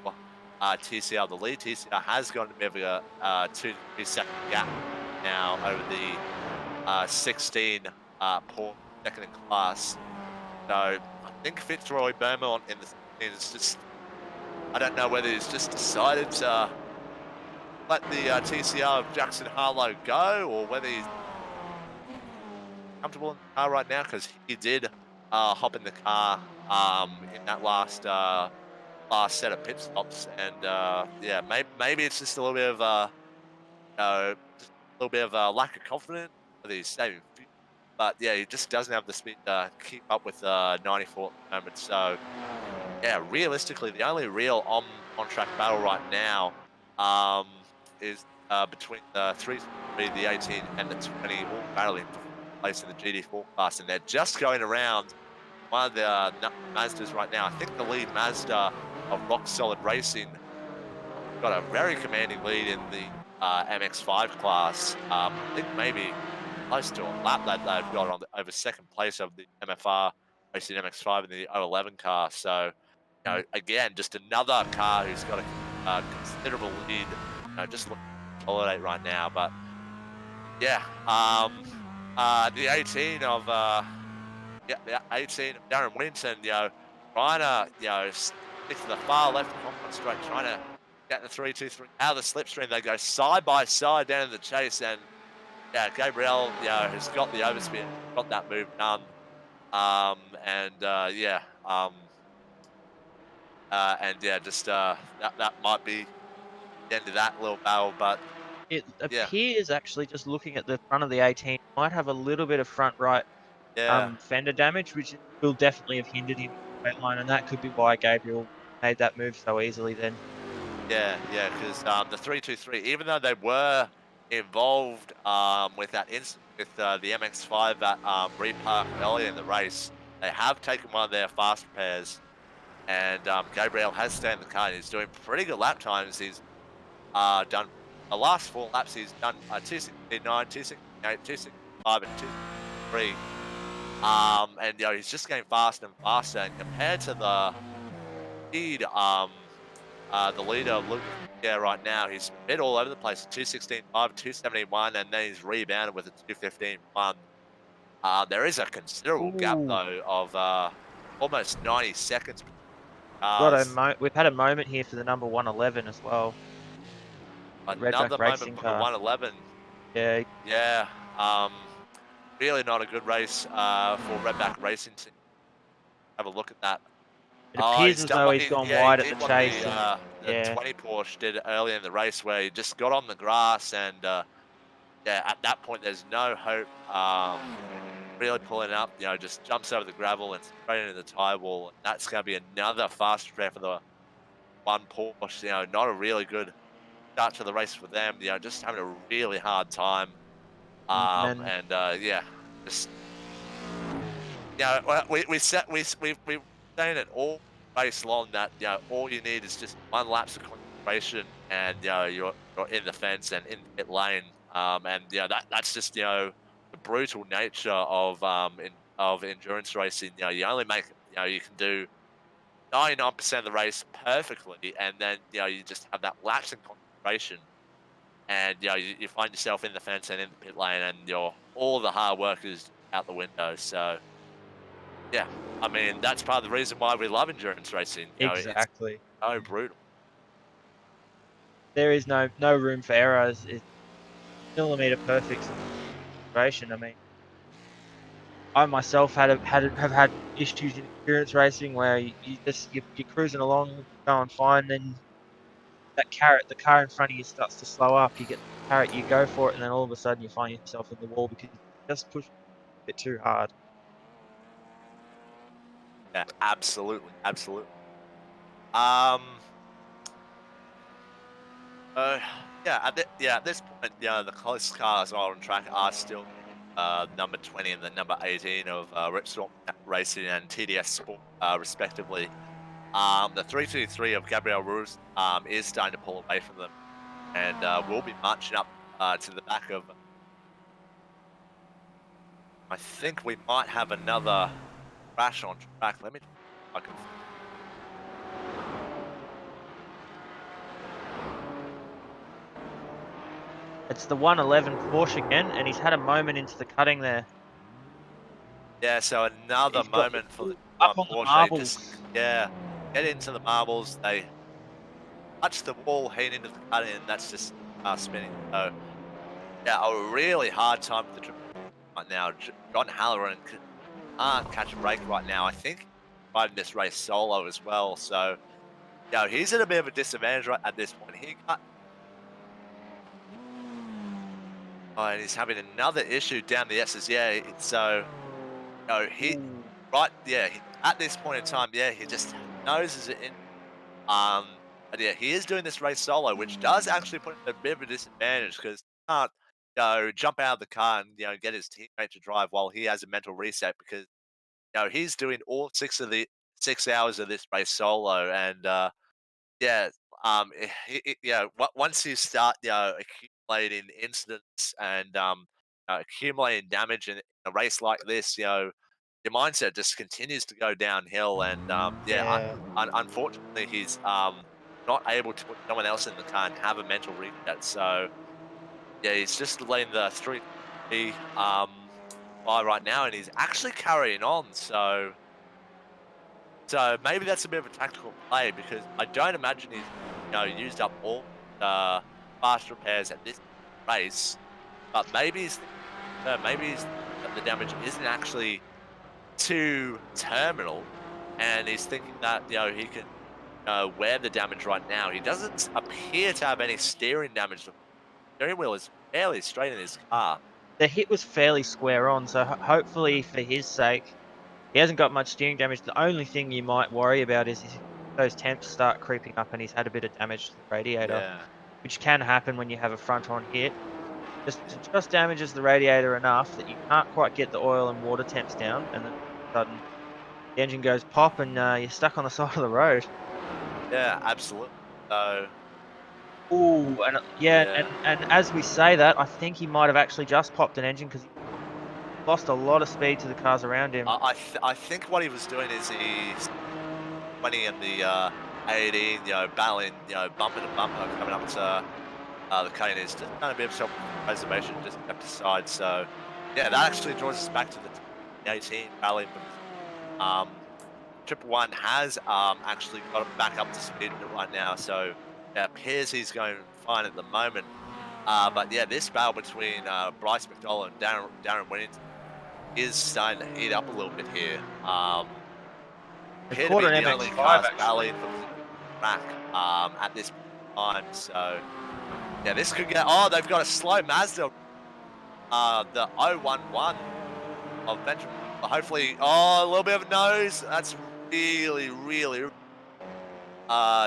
TCR, the lead TCR, has got a bit of a 2 to 3 second gap now over the 16 Porsche second in class. So I think Fitzroy Beaumont in the is just I don't know whether he's just decided to let the TCR of Jackson Harlow go or whether he's comfortable in the car right now because he did hop in the car in that last set of pit stops, and yeah, maybe it's just a little bit of just a little bit of lack of confidence whether he's saving fuel. But yeah, he just doesn't have the speed to keep up with 94 at the moment. So yeah, realistically, the only real on track battle right now is between the 3, the 18, and the 20, all battling for place in the GD4 class, and they're just going around one of the Mazdas right now. I think the lead Mazda of Rock Solid Racing got a very commanding lead in the MX5 class. I think maybe close to a lap that they've got over second place of the MFR racing MX5 in the 011 car. So Mm. again, just another car who's got a considerable lead. Just looking to consolidate right now. But yeah, the 18 of the 18 of Darren Winton, trying to stick to the far left of Concord Straight, trying to get the 3-2-3 out of the slipstream. They go side by side down in the chase, and yeah, Gabriel, has got the overspin, got that move done. And yeah, and yeah, just that might be the end of that little battle. But It yeah, appears actually just looking at the front of the 18 might have a little bit of front right. Yeah, fender damage, which will definitely have hindered him in the straight line, and that could be why Gabriel made that move so easily then. yeah, because the 323, even though they were involved with that incident with the MX-5 at Repark earlier in the race, they have taken one of their fast repairs, and Gabriel has stayed in the car. And he's doing pretty good lap times. He's done the last 4 laps. He's done 269, 268, 265, and 263. And he's just getting faster and faster. And compared to the speed, the leader, Lucas, yeah, right now, he's a bit all over the place. 216.5, 271, and then he's rebounded with a 215.1. There is a considerable gap Ooh, though of almost 90 seconds between got a cars. we've had a moment here for the number 111 as well, the Redback Another moment racing for the car. 111. Yeah, Yeah, really not a good race for Redback Racing to have a look at that. it Oh, appears he's as done though what he's gone he wide at the did what chase and the yeah, 20 Porsche did earlier in the race, where he just got on the grass and yeah, at that point there's no hope. Really pulling up, just jumps over the gravel and straight into the tire wall. And that's going to be another fast repair for the one Porsche. Not a really good start to the race for them. Just having a really hard time. and then And yeah, just well, we set we've saying it all race long that all you need is just one lapse of concentration, and you're in the fence and in the pit lane. And that's just the brutal nature of endurance racing. You only make you can do 99% of the race perfectly, and then you just have that lapse in concentration, and you find yourself in the fence and in the pit lane, and your all the hard work is out the window. So yeah, I mean, that's part of the reason why we love endurance racing. It's exactly. so brutal. There is no room for errors. It's millimeter perfect situation. I mean, I myself have had issues in endurance racing where you're cruising along, going fine, then the car in front of you starts to slow up. You get the carrot, you go for it, and then all of a sudden you find yourself in the wall because you just pushed a bit too hard. Yeah, absolutely, absolutely. Um, uh, yeah, at this point, the closest cars on track are still number 20 and the number 18 of Ripstorm Racing and TDS Sport, respectively. The 323 of Gabriel Ruse is starting to pull away from them, and will be marching up to the back of. I think we might have another crash on track. Let me. I can. It's the 111 Porsche again, and he's had a moment into the cutting there. Yeah, so another He's got moment for the up one on the Porsche. Just marbles. yeah, get into the marbles. They touch the wall, head into the cutting, and that's just spinning. So yeah, a really hard time for the trip right now. John Halloran can't catch a break right now. I think he's riding this race solo as well. So he's at a bit of a disadvantage right at this point. He got oh, and he's having another issue down the S's. Yeah, so he Ooh, right. Yeah, at this point in time, yeah, he just noses it in. But yeah, he is doing this race solo, which does actually put him at a bit of a disadvantage because he can't, jump out of the car and get his teammate to drive while he has a mental reset because he's doing all 6 hours of this race solo, and yeah, once you start, accumulating incidents and accumulating damage in a race like this, your mindset just continues to go downhill. And yeah, yeah. unfortunately, he's not able to put someone else in the car and have a mental reset. So yeah, he's just letting the three by right now, and he's actually carrying on. So maybe that's a bit of a tactical play because I don't imagine he's used up all the fast repairs at this race. But maybe he's thinking that the damage isn't actually too terminal, and he's thinking that he can wear the damage right now. He doesn't appear to have any steering damage. The steering wheel is fairly straight in his car. the hit was fairly square on, so hopefully for his sake, he hasn't got much steering damage. The only thing you might worry about is if those temps start creeping up and he's had a bit of damage to the radiator, Yeah, which can happen when you have a front-on hit. yeah, Just damages the radiator enough that you can't quite get the oil and water temps down, and then sudden the engine goes pop and you're stuck on the side of the road. yeah, absolutely. So Ooh, and yeah, yeah, and as we say that, I think he might have actually just popped an engine because he lost a lot of speed to the cars around him. I think what he was doing is he's 20 and the 18, battling, bumper to bumper coming up to the cutting is just trying to be of self-preservation, just kept aside. So yeah, that actually draws us back to the 18 battling for this. Triple One has actually got him back up to speed right now, so it appears he's going fine at the moment. But yeah, this battle between Bryce McDowell and Darren Winnington is starting to heat up a little bit here. They've Appear to caught be an the only MX-5 cars actually. battling for position on the track at this time. So yeah, this could get. Oh, they've got a slow Mazda. The 011 of Benjamin. Hopefully, oh, a little bit of a nose. That's really, really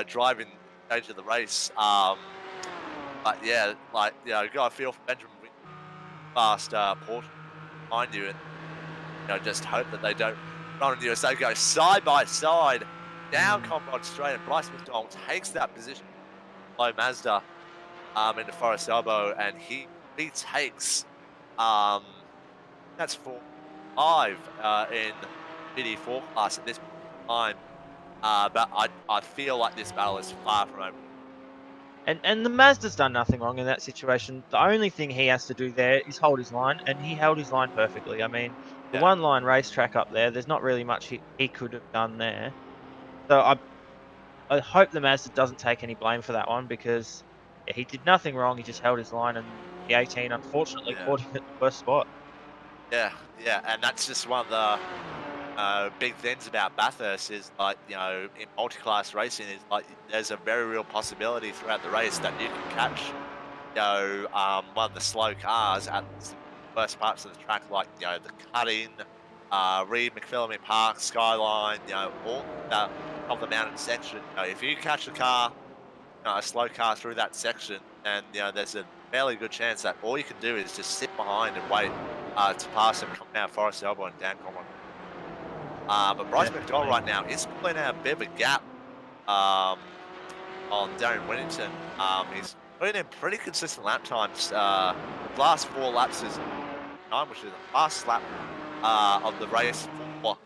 driving the stage of the race. But yeah, like got a feel for Benjamin fast Porsche behind you, and just hope that they don't run on you as they go side by side down Mm. Conrod Straight, and Bryce McDonald takes that position below Mazda into Forest Elbow, and he retakes um that's 4-5 in GD4 class at this time. But I feel like this battle is far from over. And the Mazda's done nothing wrong in that situation. The only thing he has to do there is hold his line, and he held his line perfectly. I mean, the Yeah, one line racetrack up there, there's not really much he could have done there. So I hope the Mazda doesn't take any blame for that one because yeah, he did nothing wrong. He just held his line, and the 18 unfortunately yeah, caught him at the worst spot. yeah, yeah, and that's just one of the big things about Bathurst is like, in multi-class racing is like there's a very real possibility throughout the race that you can catch, one of the slow cars at the worst parts of the track, like, the cutting, Reed McPhillamy Park, Skyline, all the of the mountain section. If you catch a car, a slow car through that section, and there's a fairly good chance that all you can do is just sit behind and wait to pass him coming out Forest Elbow and down Conrod. But Bryce McDowell Definitely. right now is pulling out a bit of a gap um, on Darren Winnington. He's putting in pretty consistent lap times. The last 4 laps is time, which is the fastest lap of the race for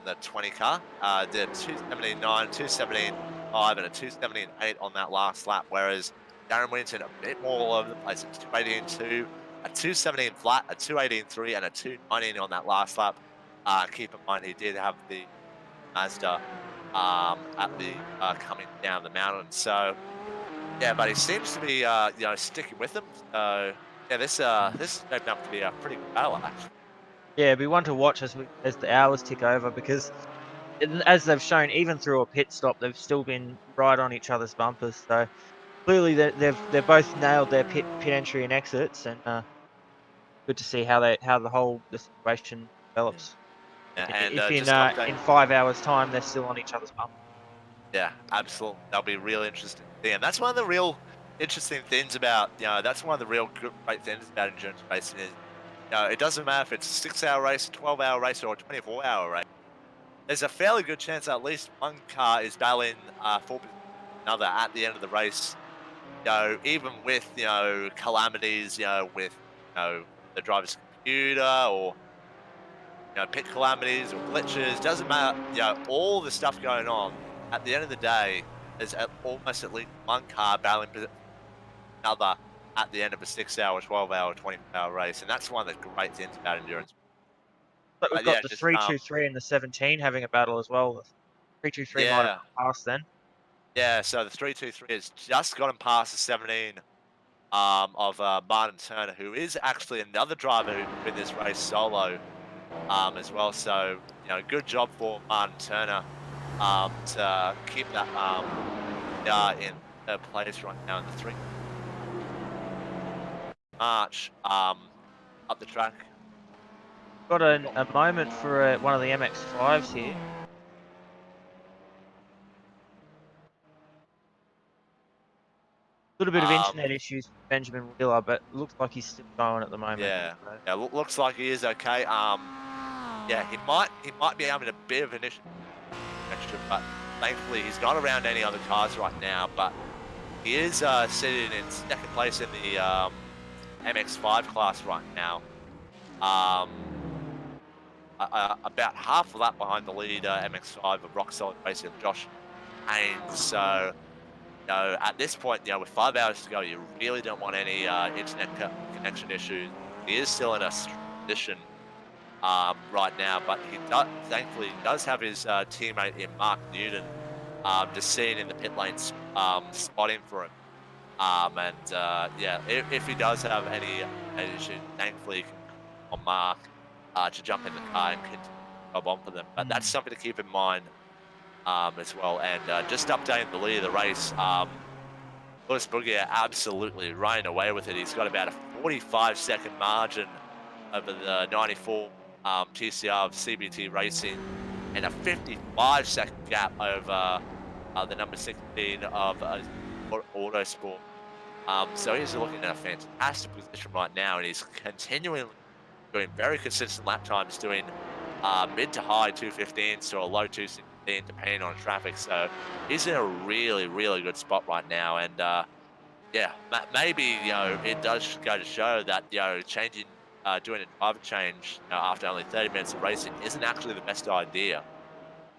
the 20 car. Did 2:17.9, 2:17.5, and a 2:17.8 on that last lap, whereas Darren Winnington a bit more all over the place at 2:18.2, a 2:17 flat, a 2:18.3, and a 2:19 on that last lap. Keep in mind he did have the Mazda at the coming down the mountain. So yeah, but he seems to be sticking with them. So yeah, this is shaping up to be a pretty good battle actually. Yeah, it'd be one to watch as the hours tick over because as they've shown, even through a pit stop, they've still been right on each other's bumpers. So clearly they've both nailed their pit entry and exits, and good to see how the situation Yeah. develops. And If just to update. in 5 hours' time they're still on each other's bumper. Yeah, absolutely. That'll be real interesting to see. And that's one of the real interesting things about, that's one of the real great things about endurance racing is, it doesn't matter if it's a 6-hour race, a 12-hour race, or a 24-hour race. There's a fairly good chance that at least one car is battling for another at the end of the race. Even with, calamities, with, the driver's computer or, pit calamities or glitches, doesn't matter, all the stuff going on. At the end of the day, there's almost at least one car battling for another at the end of a 6-hour, 12-hour, 24-hour race, and that's one of the great things about endurance. But we've But got yeah, the just 323 and the 17 having a battle as well. The 323 might have yeah, passed then. yeah. So the 323 has just gotten past the 17 of Martin Turner, who is actually another driver who win this race solo as well. So good job for Martin Turner to keep that in place right now in the 3 March. up the track. Got a moment for one of the MX-5s here. Little bit of Um, internet issues for Benjamin Wheeler, but looks like he's still going at the moment. yeah, So, yeah, looks like he is okay. Yeah, he might be having a bit of an issue extra, but thankfully he's not around any other cars right now. But he is sitting in second place in the MX5 class right now. Um, about half a lap behind the leader MX5 of Rock Solid Racing of Josh Haynes. So, at this point, with 5 hours to go, you really don't want any internet connection issues. He is still in a position right now, but he does, thankfully, he does have his teammate in Mark Newton just sitting in the pit lane, spotting for him. And yeah, if he does have any issues, thankfully, he can call on Mark to jump in the car and continue to job on for them. But that's something to keep in mind as well. And just updating the lead of the race, Lewis Boogier absolutely running away with it. He's got about a 45-second margin over the 94 TCR of CBT Racing and a 55-second gap over the number 16 of Autosport. So he's looking at a fantastic position right now, and he's continuing doing very consistent lap times, doing mid to high 215s to a low 216, depending on traffic. So he's in a really, really good spot right now. And yeah, maybe it does go to show that changing, doing a driver change after only 30 minutes of racing isn't actually the best idea.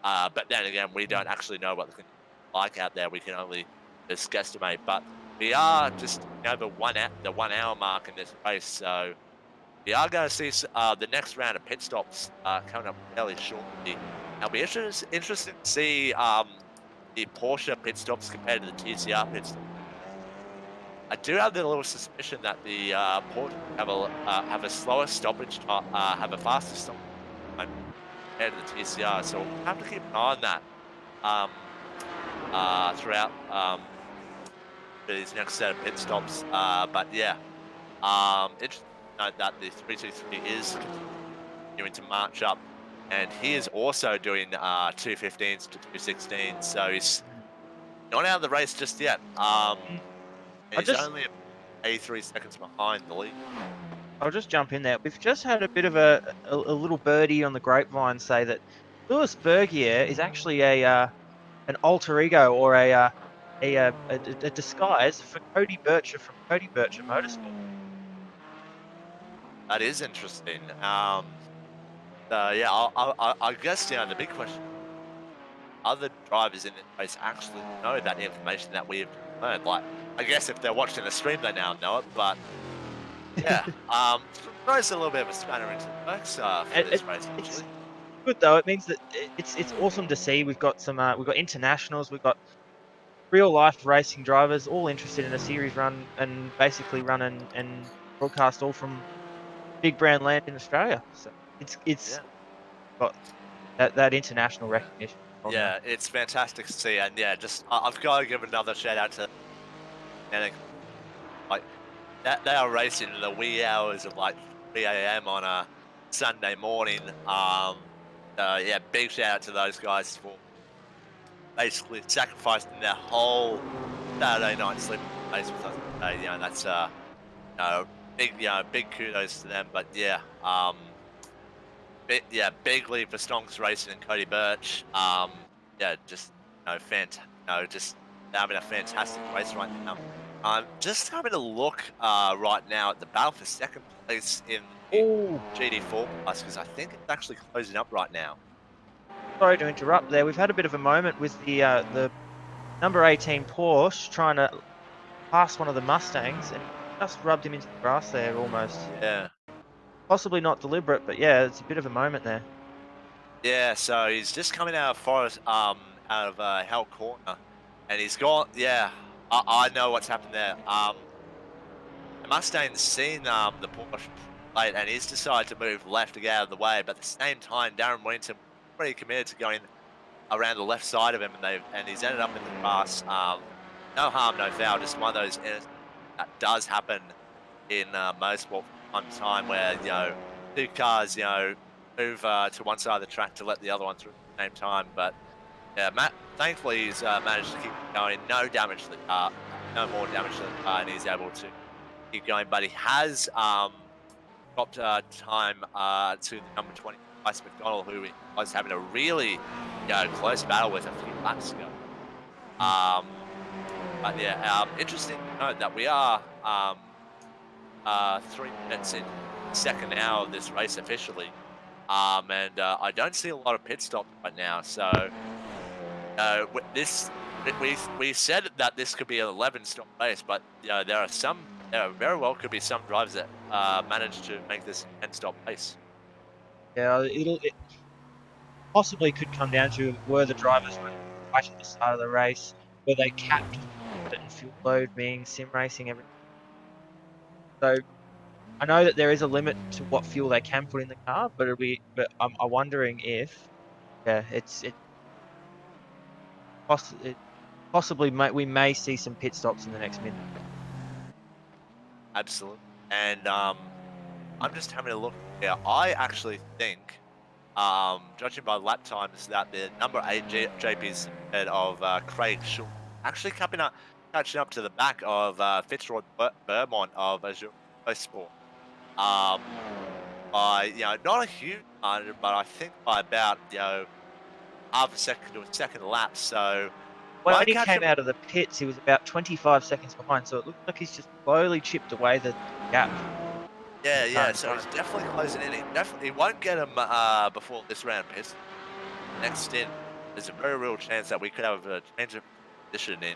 But then again, we don't actually know what the conditions are like out there. We can only just guesstimate. But we are just over the 1 hour mark in this race, so we are going to see the next round of pit stops coming up fairly shortly. It'll be interesting to see the Porsche pit stops compared to the TCR pit stops. I do have the little suspicion that the Porsche have a slower stoppage time, have a faster stoppage time compared to the TCR, so we'll have to keep an eye on that um, throughout these next set of pit stops. But yeah, interesting to note that the 323 is continuing to march up, and he is also doing 215s to 216s, so he's not out of the race just yet. mm, And I he's just only 83 seconds behind the lead. I'll just jump in there. We've just had a bit of a little birdie on the grapevine say that Lewis Bergier is actually an alter ego or a disguise for Cody Bircher from Cody Bircher Motorsport. That is interesting. So yeah, I guess the big question: other drivers in this race actually know that information that we have learned? Like, I guess if they're watching the stream, they now know it. But yeah, throws a little bit of a spanner into the works for It, this it, race it's actually. good though. It means that it's awesome to see. We've got internationals, we've got real life racing drivers, all interested in a series run and basically run and broadcast all from big brand land in Australia. So it's Yeah, got that international recognition on there. yeah, it's fantastic to see, and yeah, just I've got to give another shout out to Yannick. Like that, they are racing in the wee hours of like 3 a.m. on a Sunday morning. So yeah, big shout out to those guys for basically sacrificing their whole Saturday night sleep race with us today. That's big big kudos to them. But yeah, big lead for Stonks Racing and Cody Birch. Yeah, just just having a fantastic race right now. I'm just having a look right now at the battle for second place in the Oh, GD4 class because I think it's actually closing up right now. sorry to interrupt there. We've had a bit of a moment with the number 18 Porsche trying to pass one of the Mustangs and just rubbed him into the grass there almost. Yeah. Possibly not deliberate, but yeah, it's a bit of a moment there. Yeah, so he's just coming out of Forest, out of Hell Corner, and he's gone. Yeah, I know what's happened there. The Mustang's seen the Porsche plate, and he's decided to move left to get out of the way. But at the same time, Darren Winton pretty committed to going around the left side of him, and he's ended up in the grass. No harm, no foul. Just one of those incidents that does happen in motorsport. time where, two cars, move to one side of the track to let the other one through at the same time. But yeah, thankfully he's managed to keep going. No damage to the car, no more damage to the car, and he's able to keep going. But he has dropped time to the number 20, Bryce McDonald, who he was having a really close battle with a few laps ago. Mm. But yeah, interesting to note that we are 3 minutes in the second hour of this race officially. And I don't see a lot of pit stops right now. So this we said that this could be an 11 stop race, but there very well could be some drivers that manage to make this a 10 stop race. Yeah, it possibly could come down to were the drivers running right at the start of the race, were they capped certain fuel load, being sim racing everything. So I know that there is a limit to what fuel they can put in the car, but I'm wondering if it possibly we may see some pit stops in the next minute. Absolutely. And I'm just having a look here. I actually think, judging by lap times, that the number 8 JP's head of Craig should actually catching up to the back of Fitzroy Beaumont of Azure Sport. Um, by not a huge margin, but I think by about half a second to a second lap. So When might he catch came him. out of the pits, he was about 25 seconds behind, so it looks like he's just slowly chipped away the gap from Yeah, the car yeah. in So he's front. definitely closing in. He won't get him before this round pits. Next stint, there's a very real chance that we could have a change of position in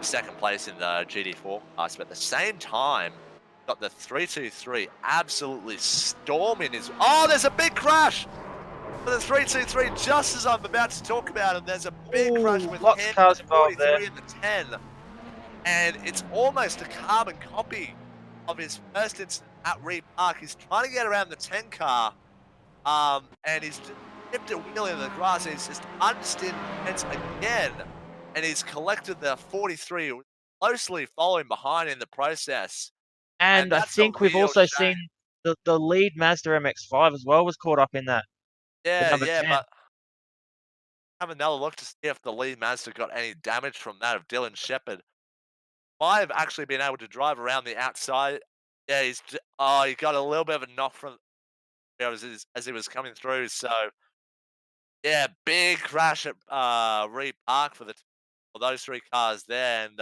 second place in the GD4 class. But at the same time, got the 323 absolutely storming his. Oh, there's a big crash for the 323 just as I'm about to talk about him. There's a big crash Ooh, with lots of him, the cars involved there. 43 and the 10. And it's almost a carbon copy of his first incident at Reed Park. He's trying to get around the 10 car, and he's just tipped it wheeling in the grass. And he's just understeered the fence again, and he's collected the 43, closely following behind in the process. And And I that's a think we've real also shame. seen the lead Mazda MX-5 as well was caught up in that, the Yeah, number yeah, 10. but have another look to see if the lead Mazda got any damage from that of Dylan Shepard. Might have actually been able to drive around the outside. Yeah, he got a little bit of a knock from as he was coming through. So yeah, big crash at Reed Park for those three cars there, and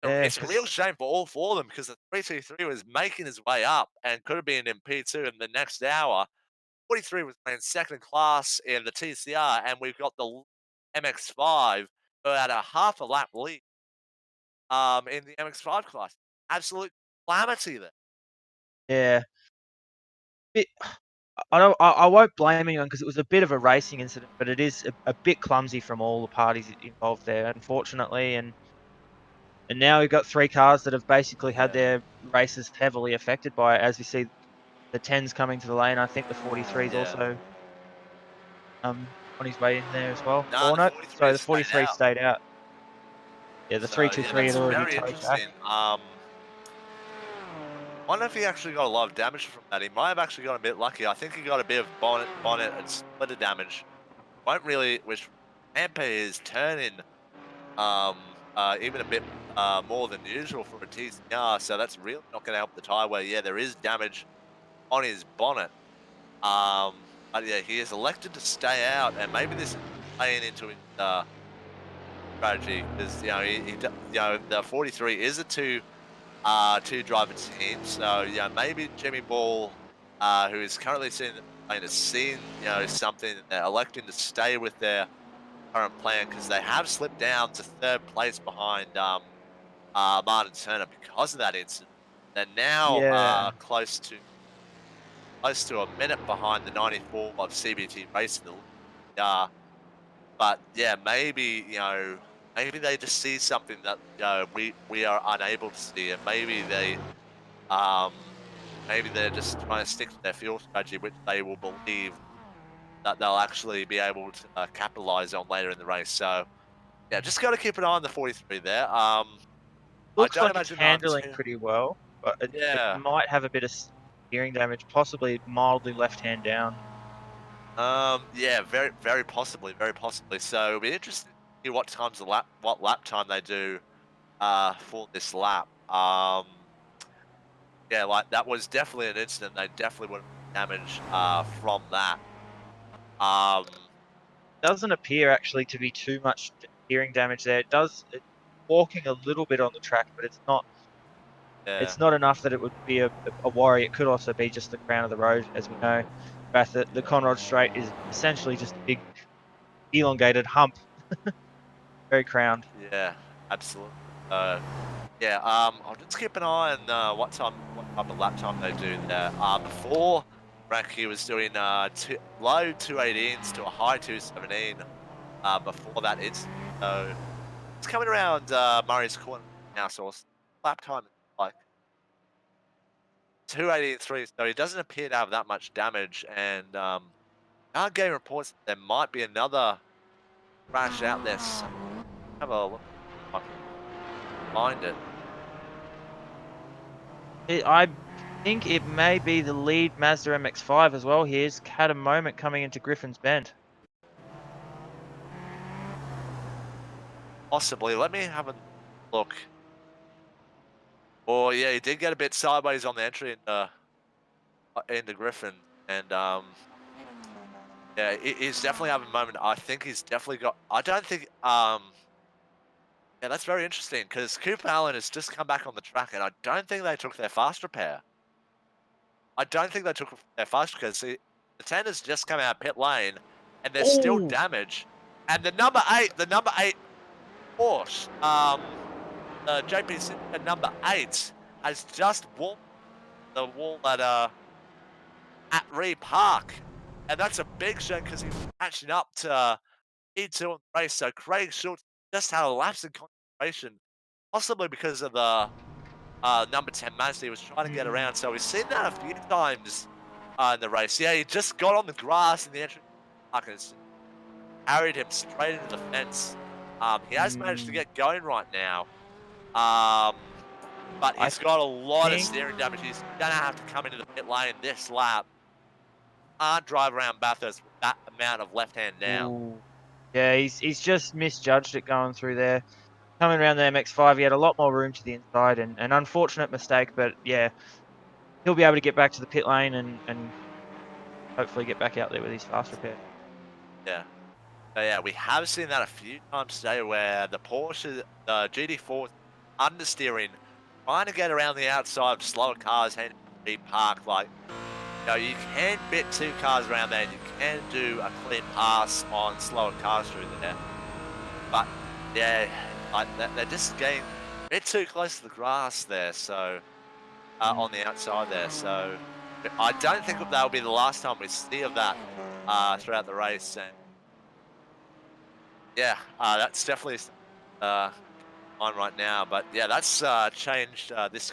Yeah, it's a real 'cause shame for all four of them because the 323 was making his way up and could have been in P2 in the next hour. 43 was playing second class in the TCR, and we've got the MX5 who had a half a lap lead in the MX5 class. Absolute calamity there. yeah, bit I won't blame anyone because it was a bit of a racing incident, but it is a bit clumsy from all the parties involved there, unfortunately, and now we've got 3 cars that have basically had Yeah, their races heavily affected by it, as we see the 10's coming to the lane. I think the 43's yeah. also, on his way in there as well. No, Or the no, 43 sorry, the has stayed 43 out. stayed out. Yeah, the So yeah, 323 had that's already very towed back. interesting. Wonder if he actually got a lot of damage from that. He might have actually got a bit lucky. I think he got a bit of bonnet and splitter damage. Won't really, which hamper his turn even a bit more than usual for a TCR. So that's really not going to help the tire. Where yeah, there is damage on his bonnet. But yeah, he is elected to stay out, and maybe this is playing into his strategy because the 43 is a two driver team. So yeah, maybe Jimmy Ball, who is currently seen something and they're electing to stay with their current plan because they have slipped down to third place behind Martin Turner because of that incident. They're now Yeah. close to a minute behind the 94 of CBT racing the league. Uh, but yeah, maybe they just see something that we are unable to see, and um maybe they're just trying to stick to their fuel strategy, which they will believe that they'll actually be able to capitalize on later in the race. So yeah, just got to keep an eye on the 43 there. I Looks don't like it's imagine they'll have handling too. pretty well, It Yeah. might have a bit of steering damage, possibly mildly left hand down. Yeah, very possibly, very possibly. So it'll be interesting to see what lap time they do for this lap. Yeah, like that was definitely an incident. They definitely would have damage from that. Um, Doesn't appear actually to be too much steering damage there. It's walking a little bit on the track, but yeah, it's not enough that it would be a worry. It could also be just the crown of the road, as we know. The yeah, Conrod Straight is essentially just a big elongated hump, very crowned. yeah, absolutely. Yeah, I'll just keep an eye on what type of lap time they do there. Before Frankie was doing low 218s to a high 217. Before that incident, so it's coming around Murray's corner now. So lap time is like 283. So he doesn't appear to have that much damage. And our game reports there might be another crash out there. So have a look if I can find it. I think it may be the lead Mazda MX-5 as well. Here's had a moment coming into Griffin's Bend. Possibly. Let me have a look. Oh yeah, he did get a bit sideways on the entry into Griffin, and yeah, he's definitely having a moment. I think he's definitely got. I don't think. Yeah, that's very interesting because Cooper Allen has just come back on the track, and I don't think they took their fast repair. I don't think they took their fast because the ten has just come out pit lane, and there's still Oh, damage. And the number eight Porsche, JP Simpson number 8 has just walked the wall at Ree Park, and that's a big shame because he was catching up to E2 in the race. So Craig Schultz just had a lapse in concentration, possibly because of the number 10 Mazda he was trying to get around. So we've seen that a few times in the race. Yeah, he just got on the grass in the entrance park and carried him straight into the fence. He has managed to mm, get going right now, um, but I he's got a lot of think. steering damage. He's going to have to come into the pit lane this lap. Can't drive around Bathurst with that amount of left hand down. Ooh. Yeah, he's just misjudged it going through there. Coming around the MX-5, he had a lot more room to the inside, and an unfortunate mistake, but yeah, he'll be able to get back to the pit lane and hopefully get back out there with his fast repair. Yeah. So yeah, we have seen that a few times today where the GT4 understeering, trying to get around the outside of slower cars and be parked. Like, you can fit two cars around there and you can do a clean pass on slower cars through there. But yeah, like they're just getting a bit too close to the grass there. So Mm. on the outside there. So I don't think that'll be the last time we see of that throughout the race. And yeah, that's definitely uh, on right now. But yeah, that's changed this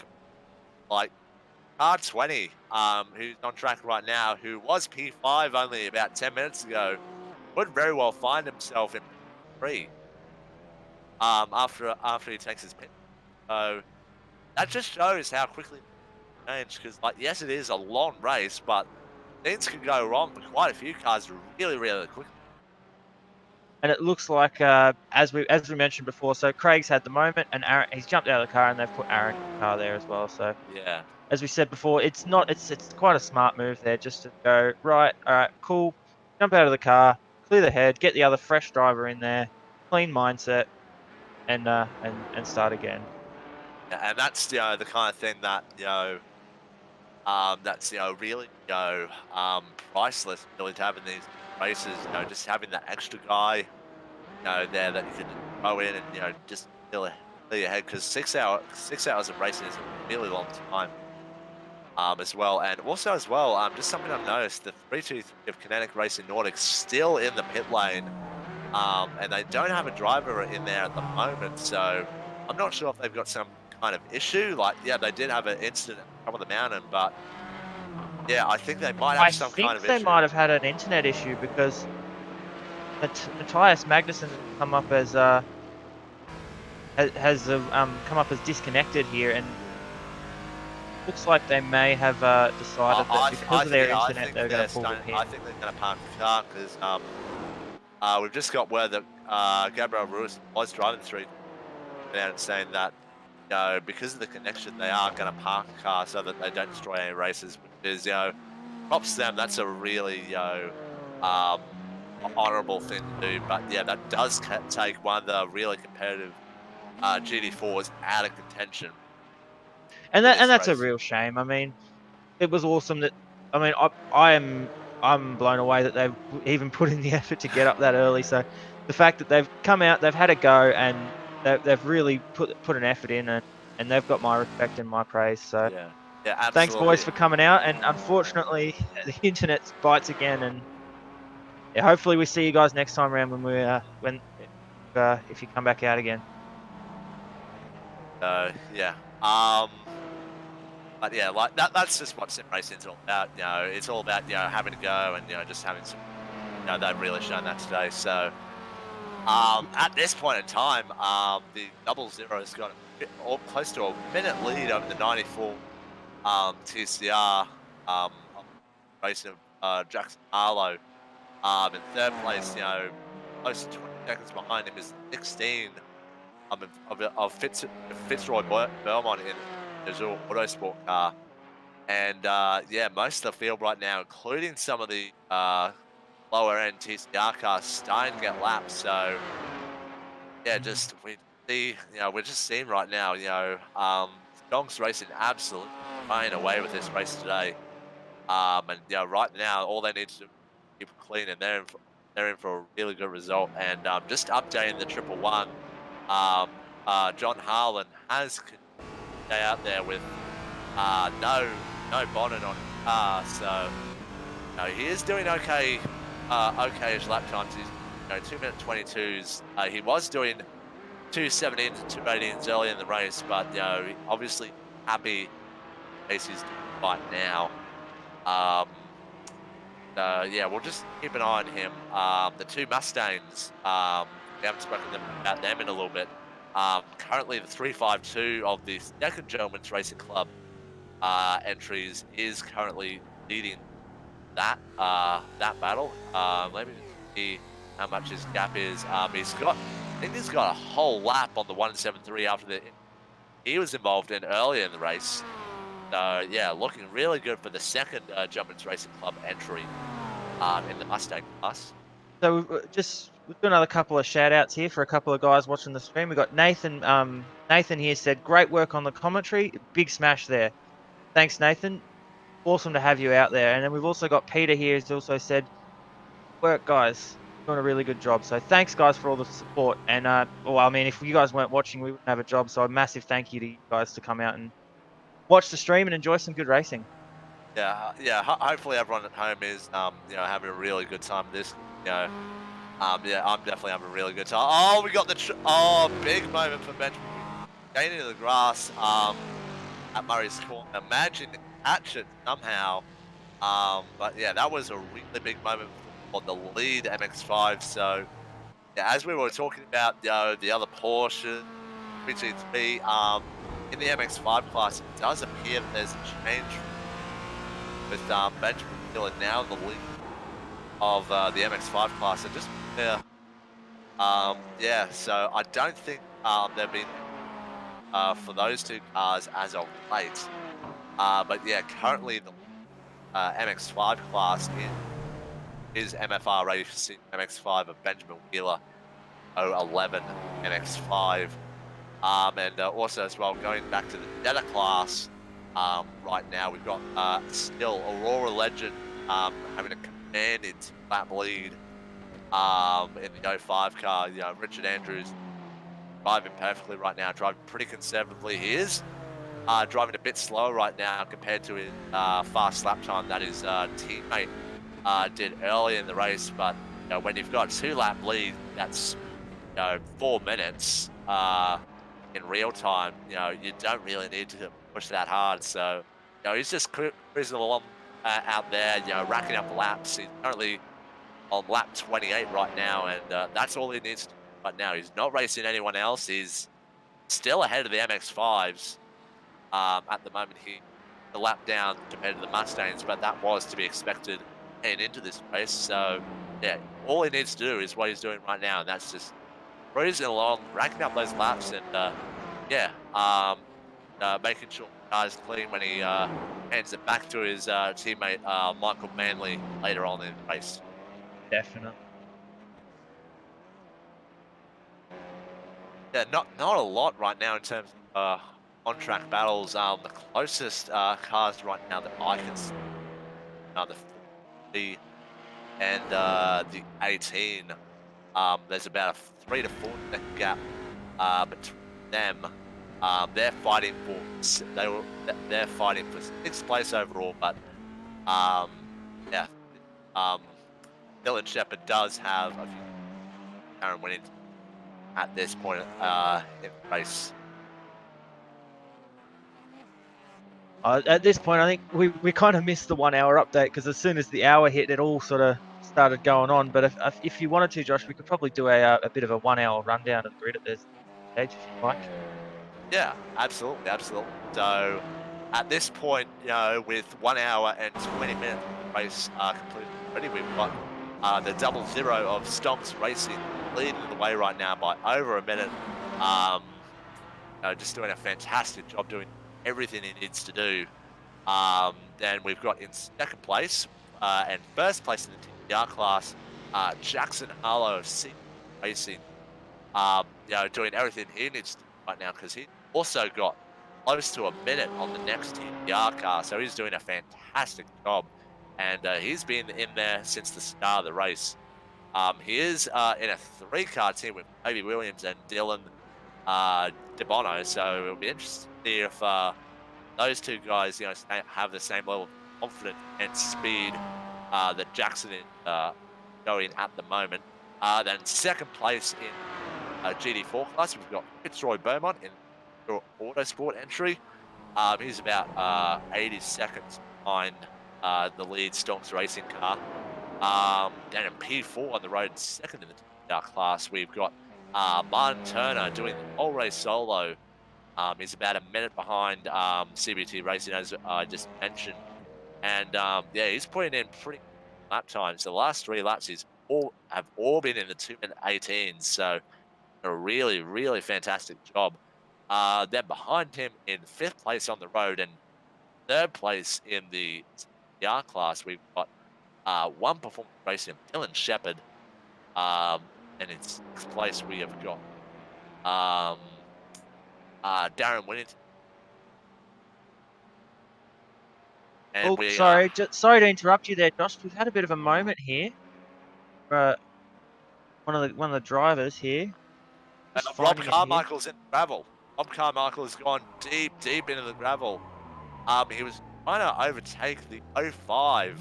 like R20, who's on track right now, who was P5 only about 10 minutes ago, would very well find himself in P3 after he takes his pit. So that just shows how quickly it changed. Because like, yes, it is a long race, but things can go wrong for quite a few cars really, really quickly. And it looks like, as we mentioned before, so Craig's had the moment, and Aaron, he's jumped out of the car, and they've put Aaron's car there as well. So Yeah, as we said before, it's quite a smart move there, just to go right, all right, cool, jump out of the car, clear the head, get the other fresh driver in there, clean mindset, and start again. and that's the kind of thing that that's really priceless really to have in these races. Just having that extra guy there that you could throw in and just clear your head because 6 hours of racing is a really long time. As well, and also as well, just something I've noticed: the 323 of Kinetic Racing Nordic still in the pit lane, and they don't have a driver in there at the moment. So I'm not sure if they've got some kind of issue. Like, yeah, they did have an incident at the top of the mountain, but yeah, I think they might have I some kind think of they issue. might have had an internet issue because Matthias Magnussen has come up as come up as disconnected here, and looks like they may have decided that because of their internet, they're going to pull the pin. I think they're going to park the car because we've just got word that Gabriel Ruiz was driving through and saying that because of the connection, they are going to park the car so that they don't destroy any races. Which is props to them. That's a really um, honourable thing to do. But yeah, that does take one of the really competitive GD4s out of contention And for that and this that's a race. real shame. I mean, it was awesome that I mean, I'm blown away that they've even put in the effort to get up that early. So the fact that they've come out, they've had a go, and they've really put an effort in, and they've got my respect and my praise. So Yeah, yeah, thanks, boys, absolutely. for coming out. And unfortunately, the internet bites again, and yeah, hopefully we see you guys next time around when if you come back out again. Yeah. But yeah, like that's just what sim racing's all about. It's all about having a go and just having some. They've really shown that today. So at this point in time, the double zero has got close to a minute lead over the 94 TCR of racing of Jackson Harlow. In third place, close to 20 seconds behind him is 16 of Fitzroy Belmont in the Azure Autosport car. And yeah, most of the field right now, including some of the lower end TCR cars, starting to get laps. So yeah, just we're just seeing right now, Donks Racing absolutely flying away with this race today. And right now, all they need to do is keep it clean, and they're in for a really good result. And just updating the triple one, John Harlan has stay out there with no bonnet on his car, so he is doing okay. Okay-ish lap times. He's 2 minute 22s. He was doing 2:17s and 2:18s early in the race, but obviously happy pace he's doing right now. Um, yeah, we'll just keep an eye on him. The two Mustangs, we haven't spoken about them in a little bit. Currently, the 352 of the second Gentleman's Racing Club entries is currently leading that battle. Let me just see how much his gap is. I think he's got a whole lap on the 173 after he was involved in earlier in the race. So yeah, looking really good for the second Jumpman's Racing Club entry in the Mustang class. So we've got another couple of shout outs here for a couple of guys watching the stream. We've got Nathan. Nathan here said, "Great work on the commentary. Big smash there. Thanks, Nathan. Awesome to have you out there." And then we've also got Peter here who's also said, "Work, guys. Doing a really good job." So thanks, guys, for all the support. And well, I mean, if you guys weren't watching, we wouldn't have a job. So a massive thank you to you guys to come out and watch the stream and enjoy some good racing. Yeah, yeah. Hopefully everyone at home is having a really good time. Yeah, I'm definitely having a really good time. Oh, we got big moment for Benjamin gaining the grass at Murray's Corner. Imagine to catch it somehow. But yeah, that was a really big moment for the lead MX5. So yeah, as we were talking about the other Porsche, VG3, in the MX5 class, it does appear that there's a change with Benjamin Miller now in the lead of the MX5 class. And just yeah, so I don't think there've been for those two cars as of late. But yeah, currently the MX5 class is MFR Racing MX5 of Benjamin Wheeler 011 MX5. And also as well, going back to the Jetta class, right now we've got still Aurora Legend having a commanding lap lead in the O5 car. Richard Andrews driving perfectly right now, driving pretty conservatively. He is driving a bit slower right now compared to his fast lap time that his teammate did early in the race. But when you've got 2 lap lead, that's 4 minutes in real time. You don't really need to push that hard. So he's just cruising along out there, racking up laps. He's currently on lap 28 right now, and that's all he needs to do right now. He's not racing anyone else. He's still ahead of the MX5s at the moment here. a lap down compared to the Mustangs, but that was to be expected heading into this race. So yeah, all he needs to do is what he's doing right now, and that's just cruising along, racking up those laps, and yeah, making sure the car's clean when he hands it back to his teammate Michael Manley later on in the race. Definitely. Yeah, not a lot right now in terms of on track battles. The closest cars right now that I can see are the 40 and the 18. There's about a 3 to 4 second gap between them. They're fighting for they're fighting for sixth place overall, but um, yeah, um, Dylan Shepard does have a few Aaron winning at this point in the race. At this point, I think we kind of missed the 1 hour update because as soon as the hour hit, it all sort of started going on. But if you wanted to, Josh, we could probably do a bit of a 1 hour rundown of the grid at this stage if you'd like. Yeah, absolutely, absolutely. So at this point, with 1 hour and 20 minutes of the race completed already, we've got the 00 of Stonks Racing leading the way right now by over a minute. Just doing a fantastic job doing everything he needs to do. Then we've got in second place and first place in the TPR class, Jackson Harlow of C Racing. Doing everything he needs to do right now because he also got close to a minute on the next TPR car, so he's doing a fantastic job, and he's been in there since the start of the race. He is in a three-car team with Toby Williams and Dylan DeBono, so it'll be interesting to see if those two guys, have the same level of confidence and speed that Jackson is going at the moment. Then second place in GD4 class, we've got Fitzroy Beaumont in the Autosport entry. He's about 80 seconds behind the lead Stonks Racing car. Then in P4 on the road, second in the TR class, we've got Martin Turner doing the whole race solo. He's about a minute behind CBT Racing, as I just mentioned. And yeah, he's putting in pretty good lap times. The last 3 laps have all been in the 2-minute 18s. So a really, really fantastic job. Then behind him in fifth place on the road and third place in the TR class, we've got one performance racing of Dylan Shepard. And in sixth place, we have got um, Darren Winnington. And Oh, we sorry, sorry to interrupt you there, Josh. We've had a bit of a moment here. One of the drivers here, just Rob finding it here. Carmichael's in the gravel. Rob Carmichael has gone deep, deep into the gravel. He was trying to overtake the 05,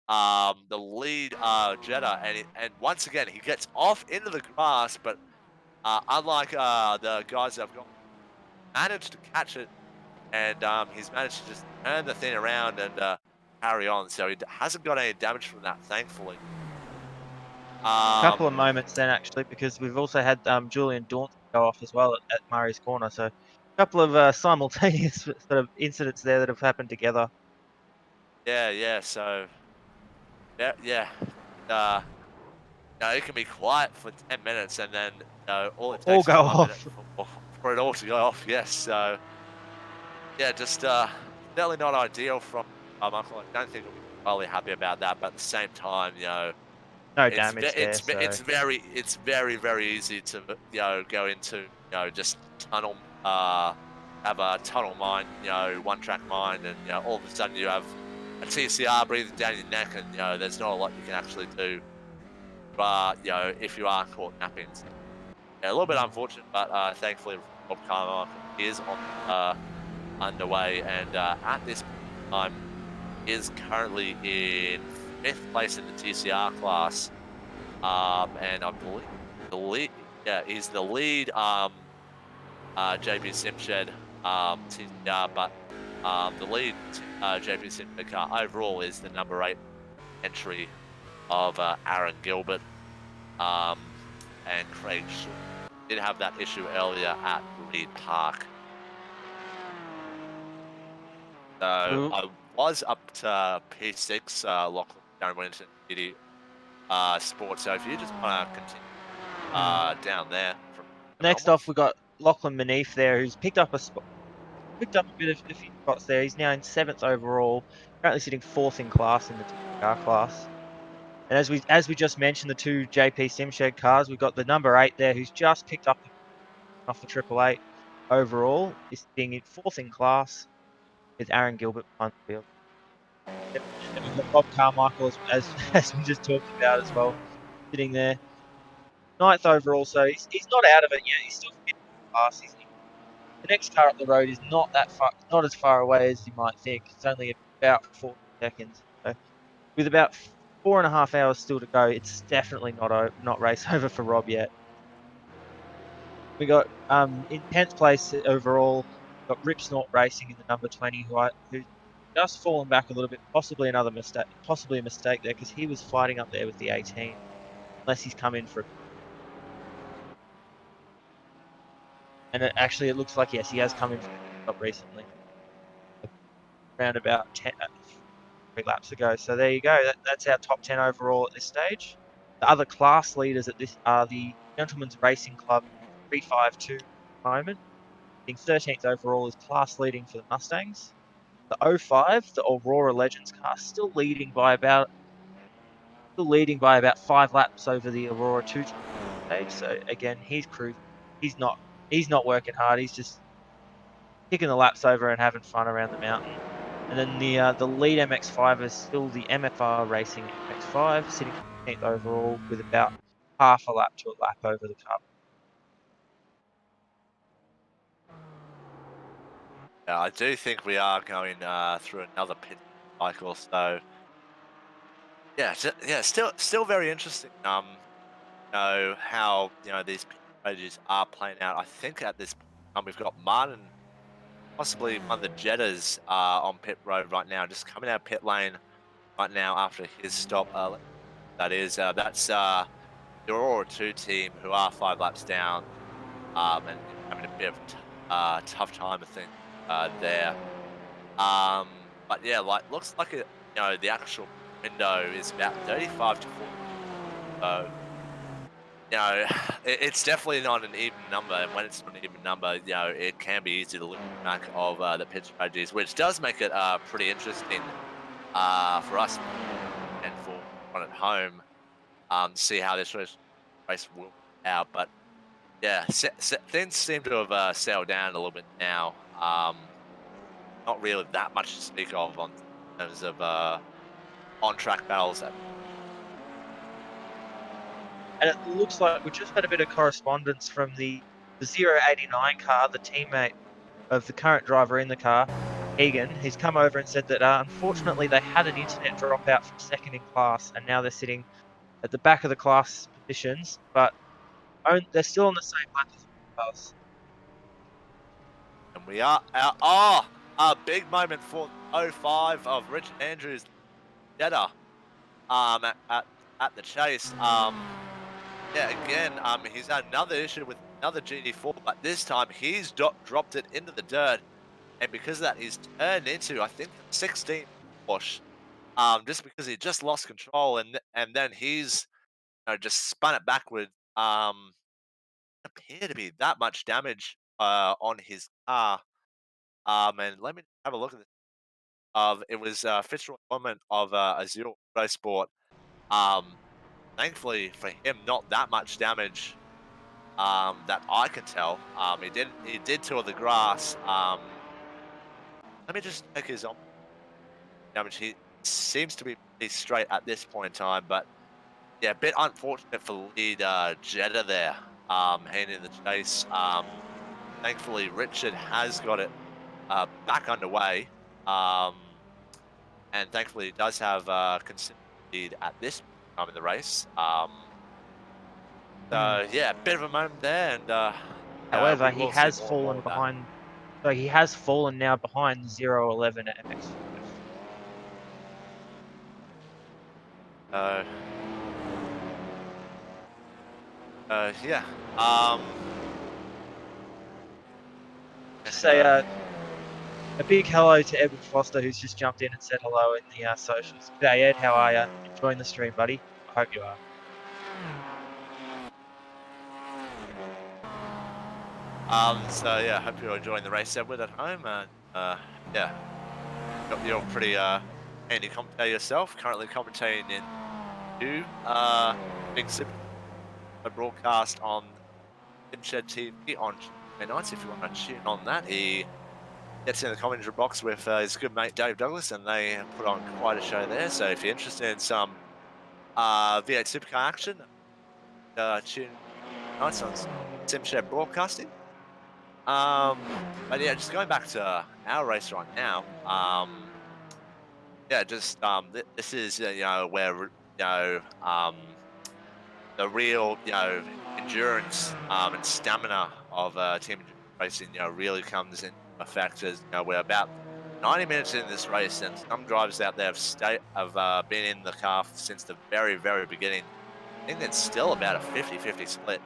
the lead Jetta, and once again he gets off into the grass, but unlike the guys that have gone, managed to catch it, and he's managed to just turn the thing around and carry on. So he hasn't got any damage from that, thankfully. Couple of moments then actually, because we've also had Julian Daunt go off as well at Murray's Corner. So a couple of simultaneous sort of incidents there that have happened together. Yeah. So yeah. Uh, it can be quiet for 10 minutes, and then all it All takes is go 1 minute off. for it all to go off. Yes. So yeah, just certainly not ideal from Michael. I don't think we'll be entirely happy about that, but at the same time, No it's damage there, so it's very very easy to go into just tunnel have a tunnel mine, one track mine, and all of a sudden you have a TCR breathing down your neck, and there's not a lot you can actually do. If you are caught napping, so, yeah, a little bit unfortunate, but thankfully Rob Carmichael is on underway, and at this time is currently in fifth place in the TCR class, and I believe he's the lead JB Simshed TCR, but the lead JB Simshed car overall is the number 8 entry of Aaron Gilbert, and Craig did have that issue earlier at Reed Park. So Ooh, I was up to P6, Lachlan Darren Winton City Sport. So if you just want to continue down there from them next off, onwards. we got Lachlan Manif there, who's picked up a few spots there. He's now in 7th overall, currently sitting 4th in class in the TCR class. And as we just mentioned, the two JP Simshed cars, we've got the number 8 there, who's just picked up off the Triple Eight overall, is sitting in 4th in class with Aaron Gilbert behind the wheel. Yep. And then we've got Bob Carmichael, as as we just talked about as well, sitting there 9th overall. So he's not out of it yet. He's still fifth in class. The next car up the road is not that far, not as far away as you might think. It's only about 40 seconds. So with about 4.5 hours still to go, it's definitely not race over for Rob yet. We got in 10th place overall, got Rip Snort Racing in the number 20, who's just fallen back a little bit, possibly a mistake there because he was fighting up there with the 18, unless he's come in for. And it looks like yes, he has come in for a stop recently, around about 10, 3 laps ago. So there you go. That's our top 10 overall at this stage. The other class leaders at this are the Gentlemen's Racing Club 352 at the moment. Being 13th overall is class leading for the Mustangs. The O5, the Aurora Legends car, still leading by about 5 laps over the Aurora 2 stage. So again, he's cruising. He's not he's not working hard. He's just kicking the laps over and having fun around the mountain. And then the lead MX5 is still the MFR Racing MX5, sitting 15th overall with about half a lap to a lap over the car. Yeah, I do think we are going through another pit cycle. So yeah, yeah, still very interesting. Know how these pit strategies are playing out. I think at this point we've got Martin, possibly one of the Jettas, on pit road right now, just coming out of pit lane right now after his stop. That is that's the Aurora 2 team who are 5 laps down, and having a bit of tough time, I think, there. But yeah, like looks like the actual window is about 35 to 40. So it's definitely not an even number, and when it's not an even number, it can be easy to lose track of the pit strategies, which does make it pretty interesting for us and for one at home, to see how this race will play out. But yeah, things seem to have settled down a little bit now. Not really that much to speak of on terms of on track battles. And it looks like we just had a bit of correspondence from the 089 car, the teammate of the current driver in the car, Egan. He's come over and said that unfortunately they had an internet dropout from second in class, and now they're sitting at the back of the class positions, but they're still on the same lap as us. And we are a big moment for '05 of Richard Andrews Jetta at the chase. Yeah, again, he's had another issue with another GD4, but this time he's dropped it into the dirt, and because of that, he's turned into, I think, the 16th Porsche. Just because he just lost control, and then he's just spun it backwards. Appear to be that much damage on his car. And let me have a look at this. It was Fitzroy Clement of Azure Motorsport. Um, Thankfully for him, not that much damage that I can tell. He did tour the grass. Let me just check his on damage. He seems to be pretty straight at this point in time, but yeah, a bit unfortunate for lead Jetta there. Hand in the chase. Thankfully Richard has got it back underway. And thankfully he does have considerable lead at this time in the race. Hmm. So yeah, bit of a moment there, and However, we he will see has more and more fallen of that. behind. So he has fallen now behind the 011 at MX5. Uh, yeah. Um, Just and say a big hello to Edward Foster, who's just jumped in and said hello in the socials. G'day, Ed. How are you? Enjoying the stream, buddy? I hope you are. So yeah, hope you're enjoying the race, Edward, at home, and yeah, you're pretty handy commentator yourself. Currently commentating in two big super broadcast on Simshed TV on Tuesday nights. If you want to tune on that, he gets in the commentary box with his good mate Dave Douglas, and they put on quite a show there. So if you're interested in some V8 Supercar action, tune nights on Simshed Broadcasting. But yeah, just going back to our race right now. Yeah, just this is where the real endurance and stamina of team racing really comes into effect. As we're about 90 minutes in this race, and some drivers out there have been in the car since the very beginning. I think it's still about a 50-50 split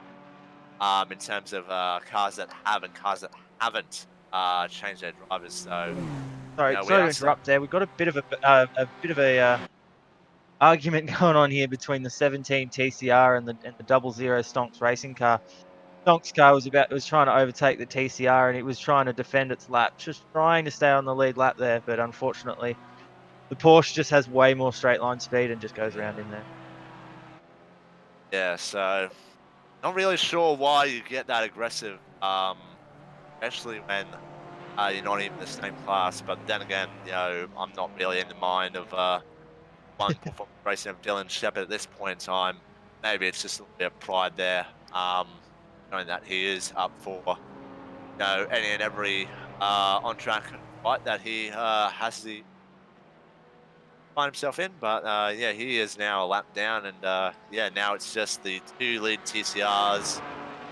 in terms of cars that have and cars that haven't changed their drivers. So Sorry, we sorry are to start. interrupt there. We've got a bit of a argument going on here between the 17 TCR and the 00 Stonks racing car. Stonks car was trying to overtake the TCR, and it was trying to defend its lap, just trying to stay on the lead lap there. But unfortunately, the Porsche just has way more straight line speed and just goes around in there. Yeah, so not really sure why you get that aggressive, especially when you're not even the same class. But then again, I'm not really in the mind of one performance racing of Dylan Shepard at this point in time. Maybe it's just a little bit of pride there, knowing that he is up for any and every on track fight that he has to find himself in. But yeah, he is now a lap down, and yeah, now it's just the two lead TCRs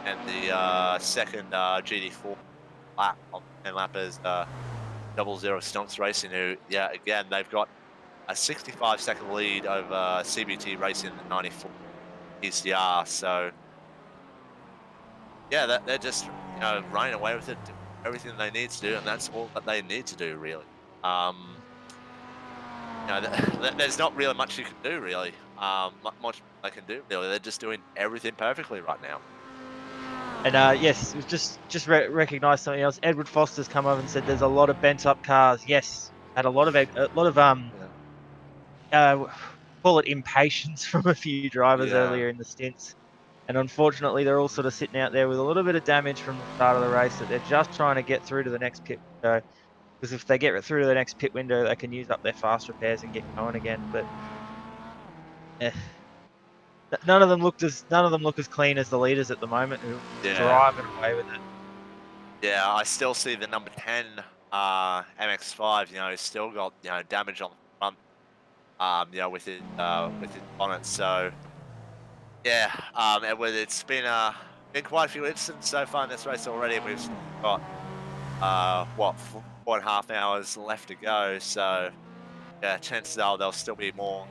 and the second GD4 lap on 10 lappers, 00 Stonks Racing, who, yeah, again, they've got a 65-second lead over CBT Racing, the 94 TCR. So, yeah, they're just, running away with it, doing everything they need to do, and that's all that they need to do, really. There's not really much you can do, really. Much they can do, really. They're just doing everything perfectly right now. And yes, just recognised something else. Edward Foster's come over and said there's a lot of bent up cars. Yes, had a lot of Yeah. uh, call it impatience from a few drivers Yeah. earlier in the stints. And unfortunately, they're all sort of sitting out there with a little bit of damage from the start of the race that they're just trying to get through to the next pit window. Because if they get through to the next pit window, they can use up their fast repairs and get going again. But eh, none of them look as clean as the leaders at the moment, who are just Yeah. driving away with it. Yeah, I still see the number 10 MX5, still got, damage on the front, with his bonnet. So yeah, it's been quite a few incidents so far in this race already. We've got what 4.5 hours left to go. So yeah, chances are there'll still be more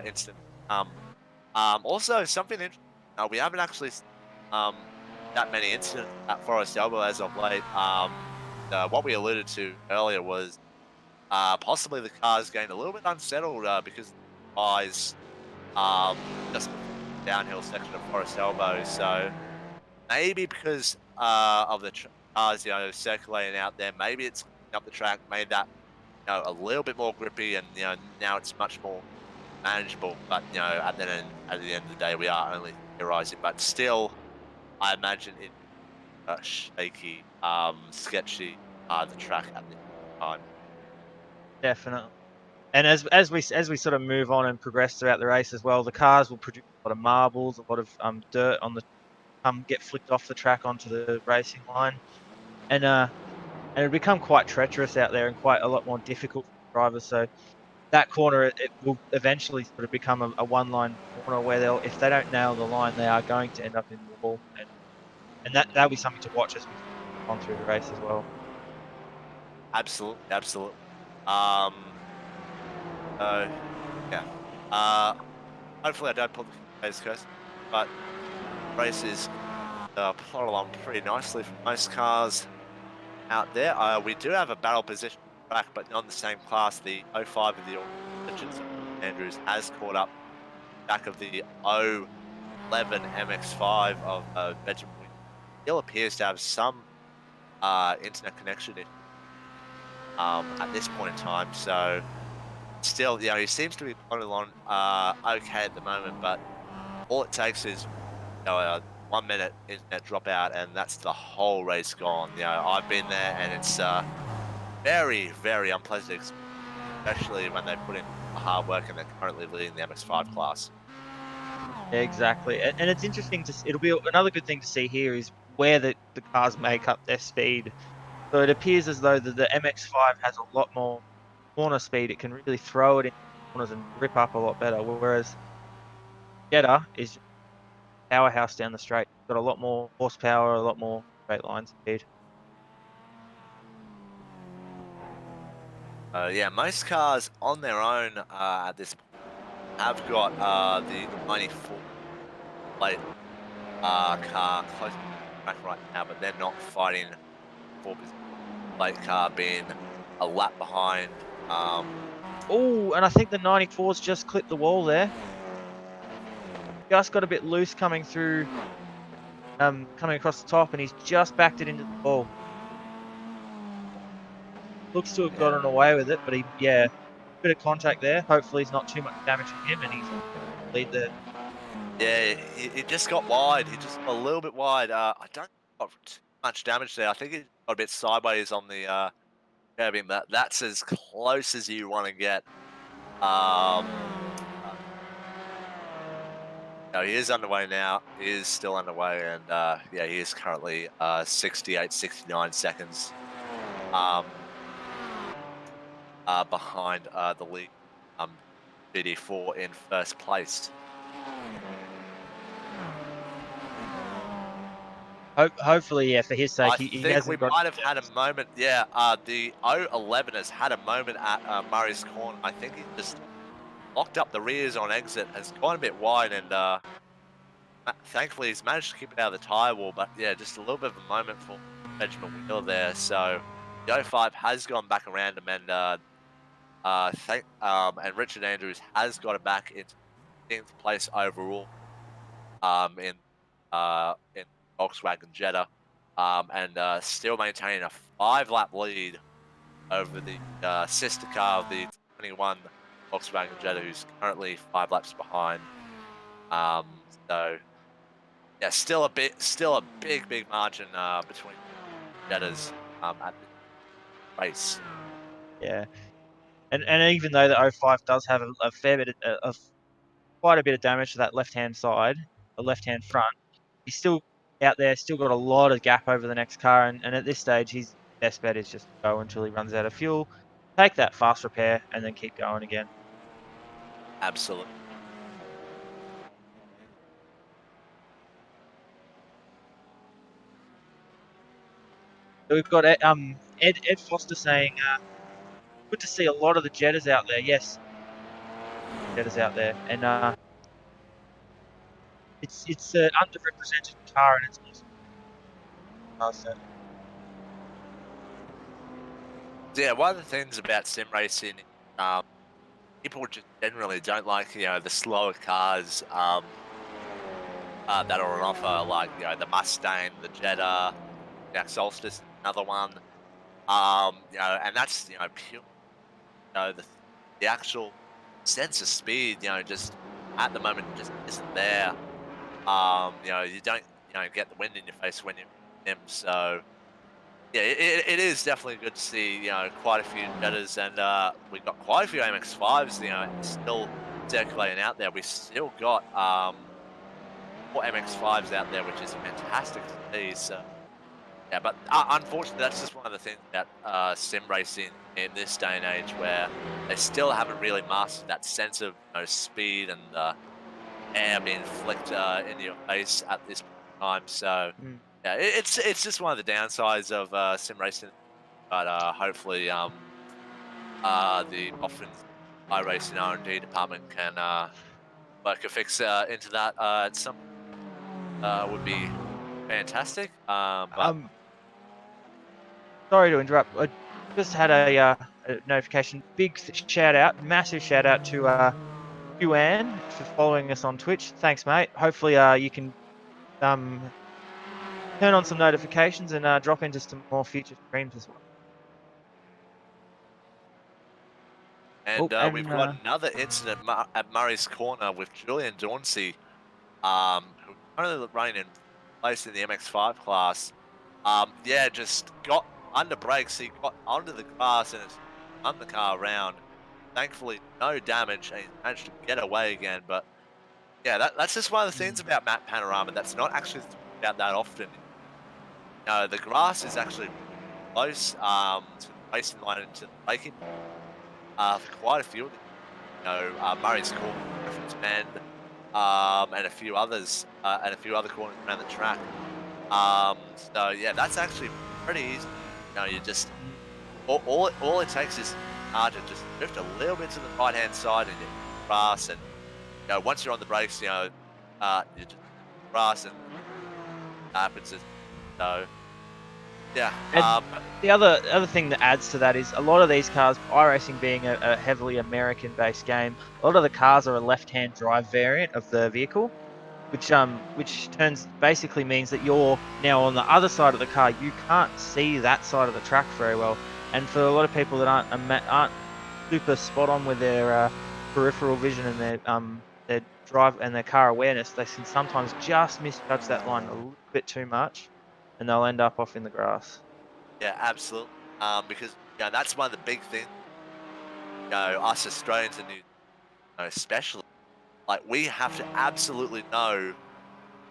incidents to come. Also, something interesting, we haven't actually that many incidents at Forest Elbow as of late. What we alluded to earlier was possibly the cars getting a little bit unsettled because of the eyes just before the downhill section of Forest Elbow. So maybe because of the cars, circulating out there, maybe it's up the track, made that a little bit more grippy, and now it's much more manageable. But at the end of the day, we are only theorizing. But still, I imagine it shaky, sketchy the track at this time. Definitely. And as we sort of move on and progress throughout the race as well, the cars will produce a lot of marbles, a lot of dirt on the get flicked off the track onto the racing line, and it'll become quite treacherous out there and quite a lot more difficult for drivers. So that corner, it will eventually sort of become a one-line corner where if they don't nail the line, they are going to end up in the wall, and that'll be something to watch as we move on through the race as well. Absolutely, absolutely. Um, so yeah. Uh, Hopefully I don't pull the phase curse, but race is plot along pretty nicely for most cars out there. We do have a battle position track, but not in the same class. The '05 of the Legends of Andrews has caught up back of the '11 MX5 of Benjamin Witt. Still appears to have some internet connection at this point in time. So still, he seems to be plodding along okay at the moment, but all it takes is 1 minute internet dropout, and that's the whole race gone. I've been there, and it's very, very unpleasant, especially when they put in the hard work and they're currently leading the MX5 class. Yeah, exactly. And it's interesting it'll be another good thing to see here is where the cars make up their speed. So it appears as though the MX5 has a lot more corner speed. It can really throw it in corners and grip up a lot better, whereas Jetta is just a powerhouse down the straight. Got a lot more horsepower, a lot more straight line speed. Yeah, most cars on their own at this point have got the '94 plate car close to the track right now, but they're not fighting for position. Plate car being a lap behind. Oh, and I think the 94's just clipped the wall there. Just got a bit loose coming across the top, and he's just backed it into the wall. Looks to have Yeah, gotten away with it, but yeah, bit of contact there. Hopefully, it's not too much damage for him, and he's lead there. yeah, he just got wide. He just got a little bit wide. I don't think he got too much damage there. I think he got a bit sideways on the curbing, but that's as close as you want to get. Uh, no, he is underway now. He is still underway, and yeah, he is currently 68, 69 seconds behind the lead. BD4 in first place. Hopefully, yeah, for his sake, I he think we hasn't got. might have had a moment. Yeah, the '11 has had a moment at Murray's Corner. I think he just locked up the rears on exit, has gone a bit wide, and thankfully he's managed to keep it out of the tyre wall. But yeah, just a little bit of a moment for Benjamin Wheeler there. So the '05 has gone back around him, and and Richard Andrews has got it back into 10th place overall in Volkswagen Jetta, and still maintaining a 5-lap lead over the sister car of the 21 Volkswagen Jetta, who's currently 5 laps behind. So yeah, still a big margin between Jettas at the race. Yeah, and even though the '05 does have a fair bit of quite a bit of damage to that left hand side, the left hand front, he's still out there, still got a lot of gap over the next car, and at this stage, his best bet is just to go until he runs out of fuel, take that fast repair, and then keep going again. Absolutely. So we've got Ed Foster saying, good to see a lot of the Jettas out there. Yes, Jettas out there, and it's an underrepresented car, and it's awesome. So, Yeah, one of the things about sim racing, um, people just generally don't like the slower cars that are on offer, like the Mustang, the Jetta, Jack Solstice, another one. And that's pure, the actual sense of speed, just at the moment just isn't there. You don't get the wind in your face when you're in him. So yeah, it is definitely good to see quite a few Jettas, and we've got quite a few MX5s, still circulating out there. We still got 4 MX5s out there, which is fantastic to see. So yeah, but unfortunately, that's just one of the things about sim racing in this day and age, where they still haven't really mastered that sense of speed and air being flicked into your face at this time. So mm. yeah, it's just one of the downsides of sim racing. But hopefully, the Dolphins iRacing R&D department can work a fix into that at some would be fantastic. But Um, sorry to interrupt. I just had a notification. Big shout out, massive shout out to Yuan for following us on Twitch. Thanks, mate. Hopefully, you can um turn on some notifications and drop into some more future streams as well. Oh, And we've and got another incident at Murray's Corner with Julian Dauncey, who's currently running in place in the MX5 class. Yeah, just got under brakes. He got onto the grass and it's spun the car around. Thankfully, no damage, and he managed to get away again. But yeah, that's just one of the things mm, about Map Panorama that's not actually talked about that often. No, the grass is actually close to the racing line and to the braking for quite a few of the Murray's Court, Griffins Bend, and a few others, and a few other corners around the track. So yeah, that's actually pretty easy. You just mm, all it takes is to just drift a little bit to the right hand side and you grass, and once you're on the brakes, you just grass and happens. So yeah, and the other thing that adds to that is a lot of these cars, iRacing being a heavily American-based game, a lot of the cars are a left-hand drive variant of the vehicle, which turns basically means that you're now on the other side of the car. You can't see that side of the track very well, and for a lot of people that aren't super spot on with their peripheral vision and their drive and their car awareness, they can sometimes just misjudge that line a little bit too much, and they'll end up off in the grass. yeah, absolutely. Because that's one of the big things. Us Australians and especially like we have to absolutely know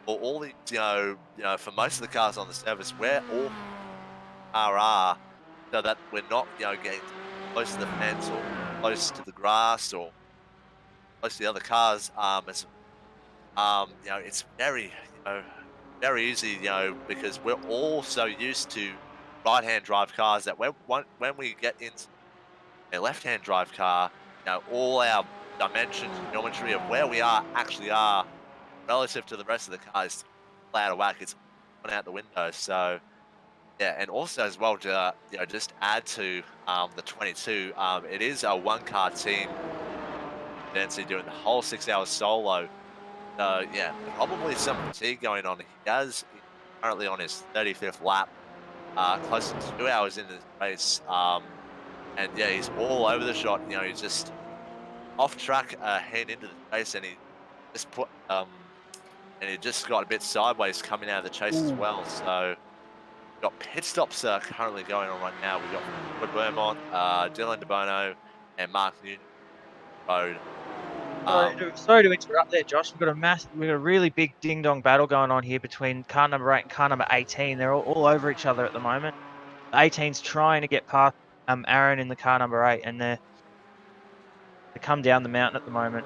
for all these, for most of the cars on the service, where all are, so that we're not, getting close to the fence or close to the grass or close to the other cars. It's very, very easy, because we're all so used to right-hand drive cars that when we get into a left-hand drive car, all our dimensions, geometry of where we actually are relative to the rest of the car is out of whack. It's gone out the window. So yeah, and also as well to just add to the 22, it is a one-car team. Nancy doing the whole 6 hours solo. So yeah, probably some fatigue going on. He's currently on his 35th lap, close to 2 hours into this race. And yeah, he's all over the shot. He's just off track, heading into the chase, and just put and he just got a bit sideways coming out of the chase as Ooh. well. So got pit stops currently going on right now. We've got Wood Vermont, Dylan DeBono, and Mark Newton Road. Sorry to interrupt there, Josh. We've got a really big ding dong battle going on here between car number 8 and car number 18. They're all over each other at the moment. 18's trying to get past Aaron in the car number 8, and they come down the mountain at the moment.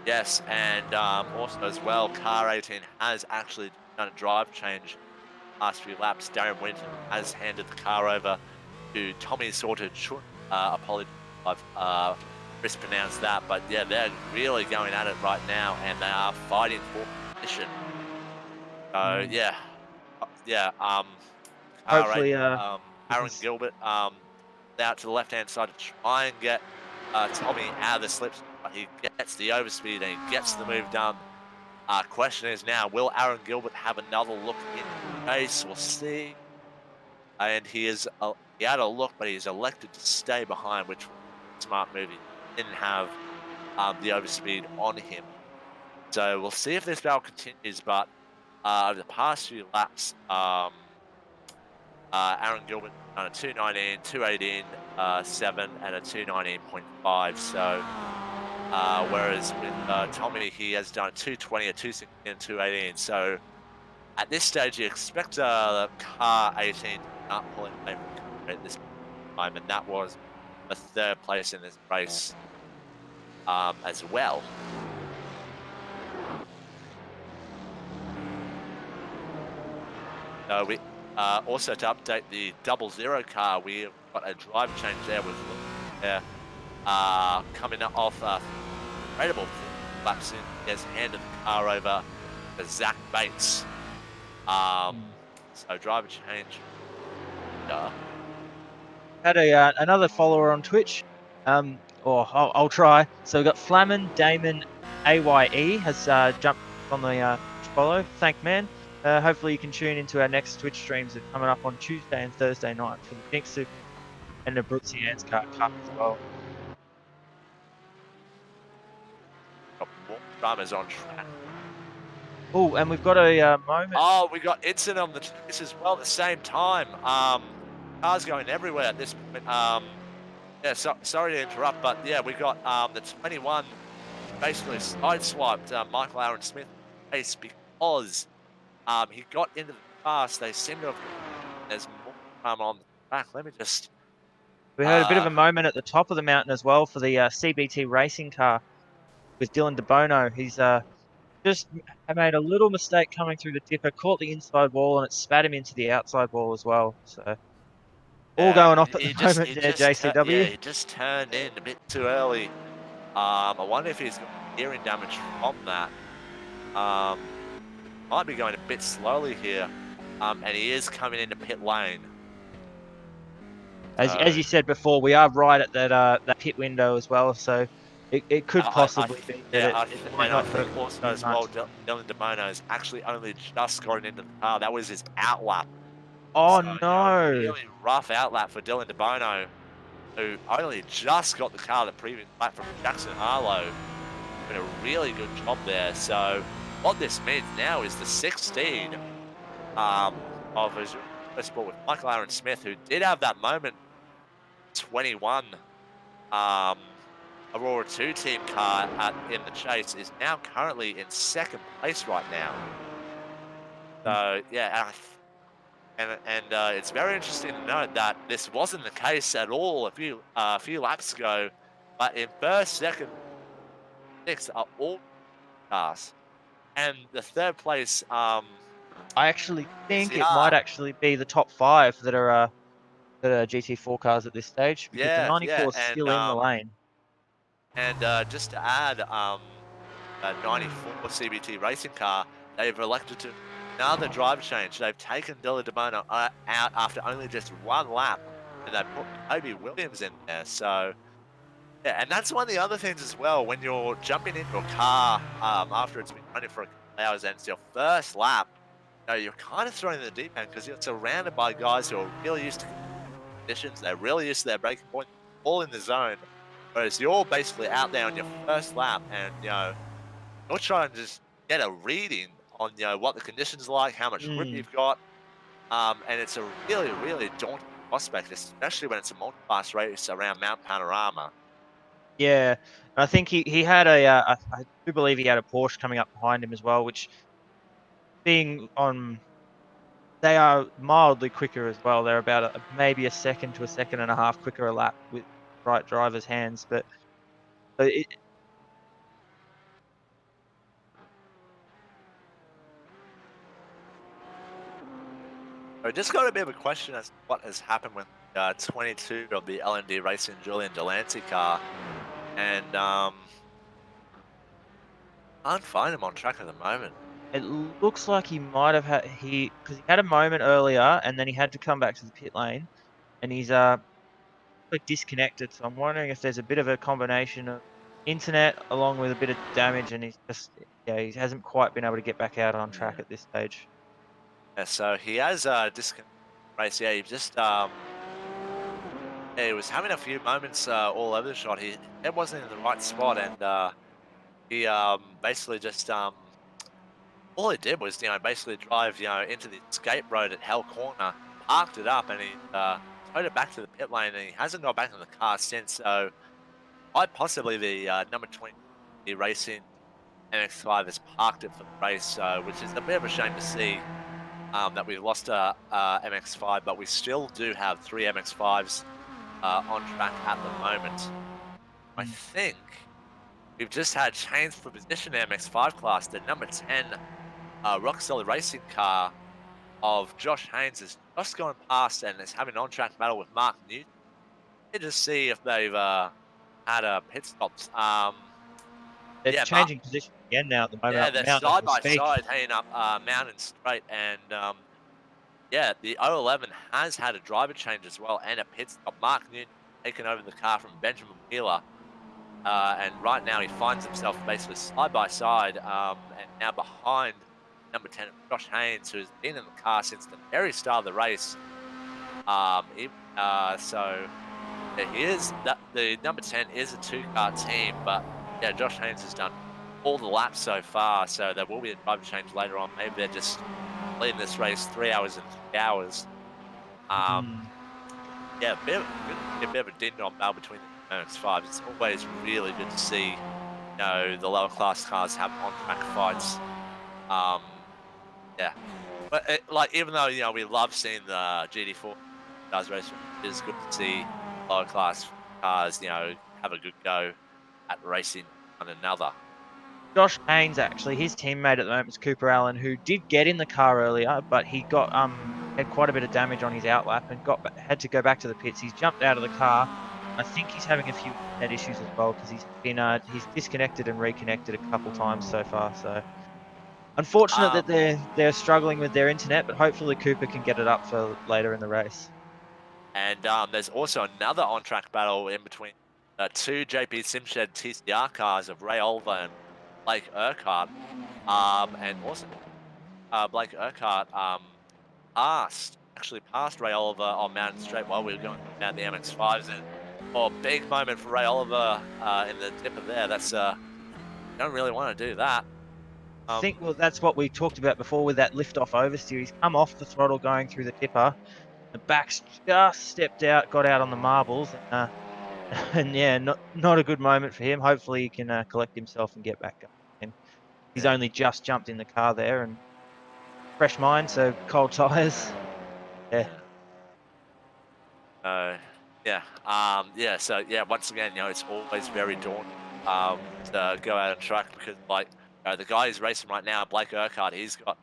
Yes, and also as well, car 18 has actually done a drive change last few laps. Darren Winton has handed the car over to Tommy Sorted. Apologies if I've mispronounced that, but yeah, they're really going at it right now, and they are fighting for position. So Mm. yeah, yeah. Car 8, Hopefully, we can. Aaron Gilbert out to the left-hand side to try and get Tommy out of the slips, but he gets the overspeed and he gets the move done. Question is now, will Aaron Gilbert have another look in the race? We'll see. And he had a look, but he's elected to stay behind, which was a smart move. He didn't have the overspeed on him. So we'll see if this battle continues, but over the past few laps, Aaron Gilbert done a 219, 218, 7, and a 219.5. So, whereas with Tommy, he has done a 220, a 216, and 218. So, at this stage, you expect the car 18 to not pull away at this time, and that was the third place in this race as well. So we also to update the 00 car, we got a drive change there with coming off incredible laps in. He has handed the car over to Zach Bates. So driver change. had another follower on Twitch. Or I'll try. So we've got Flamin Damon AYE has jumped on the Twitch follow. Thank man. Hopefully you can tune into our next Twitch streams that are coming up on Tuesday and Thursday night for the Pink Super and the Brooksy Ann's Cup as well. Got more dramas on track. Oh, and we've got a moment. Oh, we got Itson on the trace as well at the same time. Cars going everywhere at this point. Yeah, sorry to interrupt, but yeah, we got the 21 basically sideswiped Michael Aaron Smith race because he got into the fast. They seem to have. There's more on the track. Let me just. We heard a bit of a moment at the top of the mountain as well for the CBT racing car with Dylan DeBono. He's just made a little mistake coming through the tipper, caught the inside wall, and it spat him into the outside wall as well. So all Yeah, going off at the moment there, yeah, JCW. he just turned in a bit too early. I wonder if he's got hearing damage from that. Might be going a bit slowly here. And he is coming into pit lane. As you said before, we are right at that pit window as well, so it could possibly be that it might I not hurt think also too as well, much. Dylan DeMono's actually only just gotten into the car. That was his outlap. Oh So, no! really rough outlap for Dylan DeBono, who only just got the car the previous lap from Jackson Harlow. Did a really good job there. So what this means now is the 16 of his sport with Michael Aaron Smith, who did have that moment 21 Aurora 2 team car in the chase, is now currently in second place right now. So yeah, and it's very interesting to note that this wasn't the case at all a few laps ago, but in first, second, sixth are all cars, and the third place I actually think it CR. might actually be the top 5 that are GT4 cars at this stage because the Yeah, 94 is still in the lane. And just to add, a 94 CBT racing car, they've elected to another drive change. They've taken Dylan DeBono out after only just one lap, and they put Kobe Williams in there. So, yeah, and that's one of the other things as well. When you're jumping into a car after it's been running for a couple hours and it's your first lap, you're kind of thrown in the deep end because you're surrounded by guys who are really used to conditions. They're really used to their braking point, all in the zone. Whereas you're basically out there on your first lap, and you're trying to just get a reading on what the conditions are like, how much grip you've got, and it's a really, really daunting prospect, especially when it's a multi-class race around Mount Panorama. Yeah, I think he had I do believe he had a Porsche coming up behind him as well, which being on, they are mildly quicker as well. They're about maybe a second to a second and a half quicker a lap with right driver's hands, but it, I just got a bit of a question as to what has happened with 22 of the LND Racing Julian Delancey car, and can't find him on track at the moment. it looks like he might have had because he had a moment earlier and then he had to come back to the pit lane, and he's like disconnected. So I'm wondering if there's a bit of a combination of internet along with a bit of damage, and he's just he hasn't quite been able to get back out on track at this stage. Yeah, so he has disconnected race. Yeah, he just he was having a few moments all over the shot. It wasn't in the right spot, and he basically just all he did was basically drive into the escape road at Hell Corner, parked it up, and he towed it back to the pit lane, and he hasn't got back in the car since. So quite possibly the number 20 Racing MX-5 has parked it for the race, which is a bit of a shame to see. That we lost a MX-5, but we still do have 3 MX-5s on track at the moment. I think we've just had change for position MX-5 class. The number 10 Rock Solid Racing car of Josh Haynes has just gone past and is having an on-track battle with Mark Newton. Let's just see if they've had a pit stops. It's changing position again now at the moment. Yeah, up the they're mountain as side we by speak. side heading up Mountain Straight, and Yeah, the 011 has had a driver change as well, and a pit stop. Mark Newton taken over the car from Benjamin Wheeler, and right now he finds himself basically side by side, and now behind number 10, Josh Haynes, who's been in the car since the very start of the race. So yeah, he is that the number 10 is a two-car team, but yeah, Josh Haynes has done all the laps so far, so there will be a driver change later on. Maybe they're just leading this race 3 hours and 3 hours. Um, Mm. yeah, good to see a bit of a ding-dong battle between the MX-5s. It's always really good to see, the lower class cars have on-track fights. Um, yeah, but like even though we love seeing the GD4 cars race, it is good to see lower class cars, have a good go at racing one another. Josh Haynes, actually, his teammate at the moment is Cooper Allen, who did get in the car earlier, but he got had quite a bit of damage on his outlap and had to go back to the pits. He's jumped out of the car. I think he's having a few internet issues as well because he's disconnected and reconnected a couple times so far. So unfortunate that Um, they're struggling with their internet, but hopefully Cooper can get it up for later in the race. and there's also another on-track battle in between two JP Simshed TCR cars of Ray Oliver and Blake Urquhart. And also Blake Urquhart actually passed Ray Oliver on Mountain Straight while we were going down the MX5s, and big moment for Ray Oliver in the dipper there. That's don't really want to do that. I think, Um, well, that's what we talked about before with that lift off oversteer. He's come off the throttle going through the dipper. The back's just stepped out, got out on the marbles, and yeah, not a good moment for him. Hopefully, he can collect himself and get back going. And he's yeah, only just jumped in the car there, and fresh mind, so cold tires. Yeah, yeah. Uh, yeah. Yeah. So yeah, once again, it's always very daunting to go out on track because like the guy who's racing right now, Blake Urquhart, he's got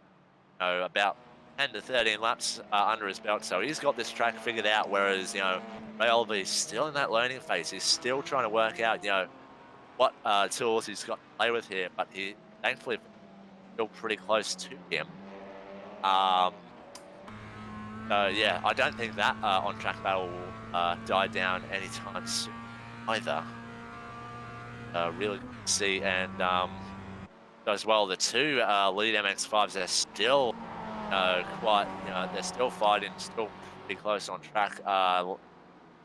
about 10 to 13 laps under his belt, so he's got this track figured out. Whereas Ray Oliver is still in that learning phase. He's still trying to work out what tools he's got to play with here, but he thankfully still pretty close to him. Um, so yeah, I don't think that on track battle will die down anytime soon either. Really good to see, and as well, the two lead MX5s are still quite, they're still fighting, still pretty close on track.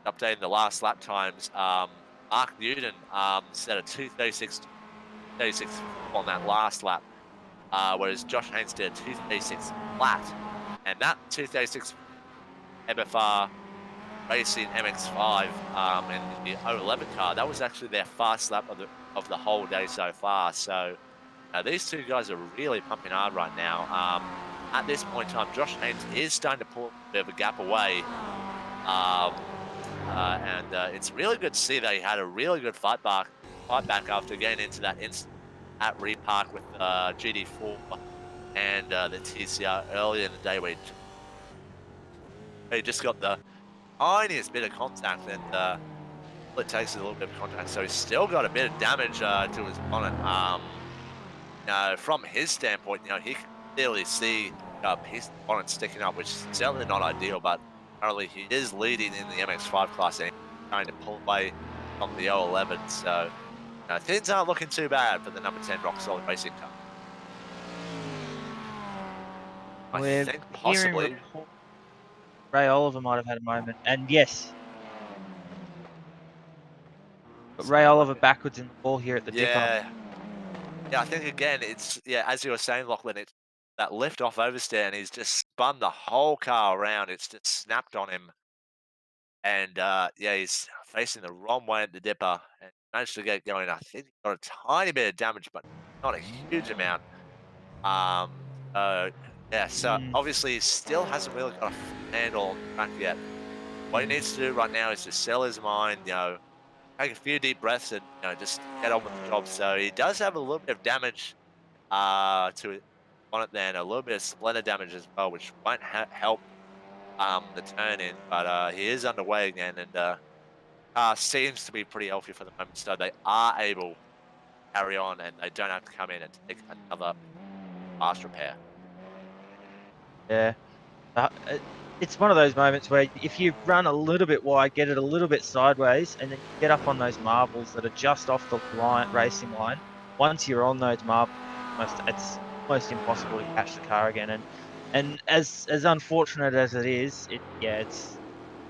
Updating the last lap times, Mark Newton set a 2:36 on that last lap, whereas Josh Haynes did a 2:36 flat, and that 2:36 MFR Racing MX5 and the 011 car, that was actually their fast lap of the whole day so far. So these two guys are really pumping hard right now. At this point in time, Josh Haynes is starting to pull a bit of a gap away. Um, and it's really good to see that he had a really good fight back after getting into that instant at Repark with GD4 and the TCR earlier in the day where he just got the tiniest bit of contact, and all it takes is a little bit of contact. So he's still got a bit of damage to his bonnet. From his standpoint, he can clearly see a piece of the bonnet sticking up, which is certainly not ideal, but currently he is leading in the MX5 class and trying to pull away from the 011. So things aren't looking too bad for the number 10 Rock Solid Racing car. I we're think hearing possibly. reports Ray Oliver might have had a moment, and yes, but Ray Oliver backwards in the wall here at the dipper. Yeah, yeah, I think again, it's as you were saying, Lachlan, it's that lift off oversteer, and he's just spun the whole car around. It's just snapped on him, and he's facing the wrong way at the dipper and managed to get going. I think he got a tiny bit of damage, but not a huge amount. So Mm, obviously he still hasn't really got a handle on the track yet. What he needs to do right now is to sell his mind, take a few deep breaths and just get on with the job. So he does have a little bit of damage to it on it then, a little bit of splendor damage as well, which won't help the turn in, but he is underway again, and seems to be pretty healthy for the moment, so they are able to carry on, and they don't have to come in and take another fast repair. yeah. It's one of those moments where if you run a little bit wide, get it a little bit sideways, and then get up on those marbles that are just off the line, racing line. Once you're on those marbles, it's almost impossible to catch the car again. And as unfortunate as it is, it's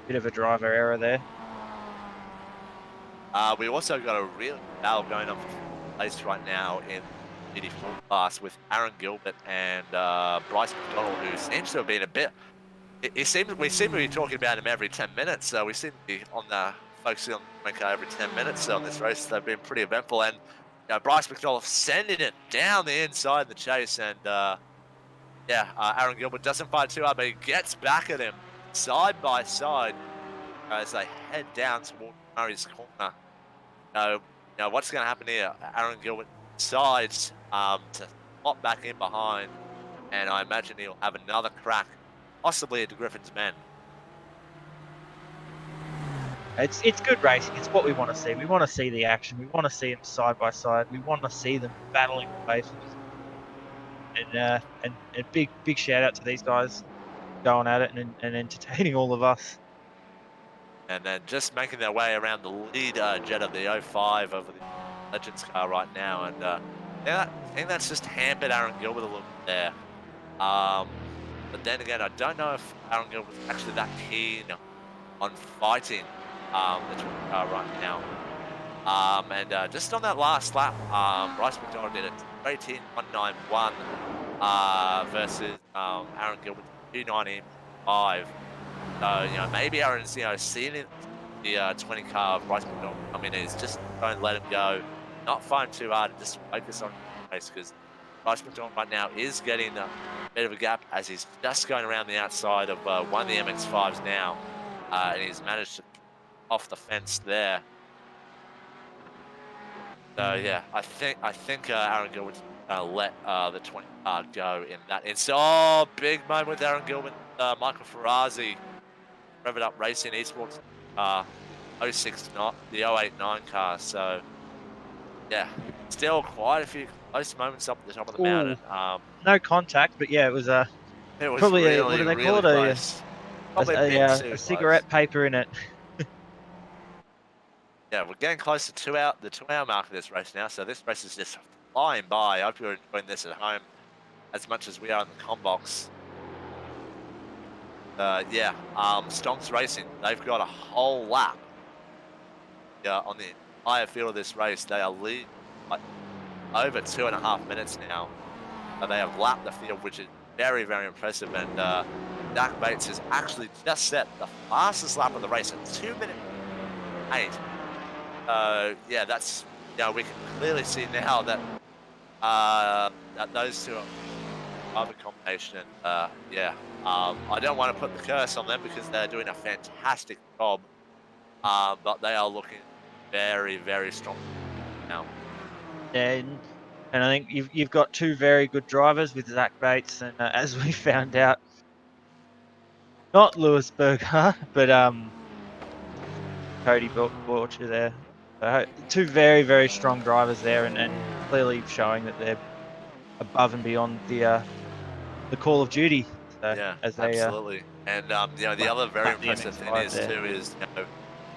a bit of a driver error there. We also got a real battle going on for place right now in GT4 class with Aaron Gilbert and Bryce McDonald, who seems to have been a bit. We seem to be talking about him every 10 minutes. So we seem to be on the focusing on the car every 10 minutes on this race. They've been pretty eventful, and Bryce McDonald sending it down the inside in the chase, and Aaron Gilbert doesn't fight too hard, but he gets back at him side by side as they head down towards Murray's corner. What's going to happen here? Aaron Gilbert decides to pop back in behind, and I imagine he'll have another crack, possibly at Griffin's men. It's good racing. It's what we want to see. We want to see the action. We want to see them side by side. We want to see them battling away for this. And big shout out to these guys going at it and entertaining all of us. And then just making their way around the lead jet of the 05 over the Legends car right now. And I think that's just hampered Aaron Gilbert a little bit there. But then again, I don't know if Aaron Gilbert's actually that keen on fighting the twin car right now. Just on that last lap, Bryce McDonald did a 18.191 versus Aaron Gilbert 2.95. So, maybe Aaron's, seeing the 20 car of Bryce McDonald come in is just don't let him go, not find too hard, and just focus on the race, because Bryce McDonald right now is getting a bit of a gap as he's just going around the outside of one of the MX-5s now, and he's managed to off the fence there. So yeah, I think Aaron Gilbert's gonna let the 20 car go in that instant. Oh, big moment with Aaron Gilbert, Michael Ferrazzi, Rev It Up Racing Esports, 06 not the 089 car. So yeah, still quite a few close moments up at the top of the mountain. No contact, but yeah, it was It was probably really, what do they call really it? close. Probably a bit too A close. cigarette paper in it. Yeah, we're getting close to the 2 hour mark of this race now. So this race is just flying by. I hope you're enjoying this at home as much as we are in the combox. Stonks Racing, they've got a whole lap on the entire field of this race. They are leading by over 2.5 minutes now. They have lapped the field, which is very, very impressive. And Zach Bates has actually just set the fastest lap of the race at 2:08. That's we can clearly see now that that those two are the combination. I don't want to put the curse on them because they're doing a fantastic job, but they are looking very, very strong now. And I think you've got two very good drivers with Zach Bates, and as we found out, not Lewis Berger, but Cody Borcher there. Two very, very strong drivers there, and clearly showing that they're above and beyond the Call of Duty. So Yeah, as they absolutely. And the other very lap the impressive thing MX-5 is there. too is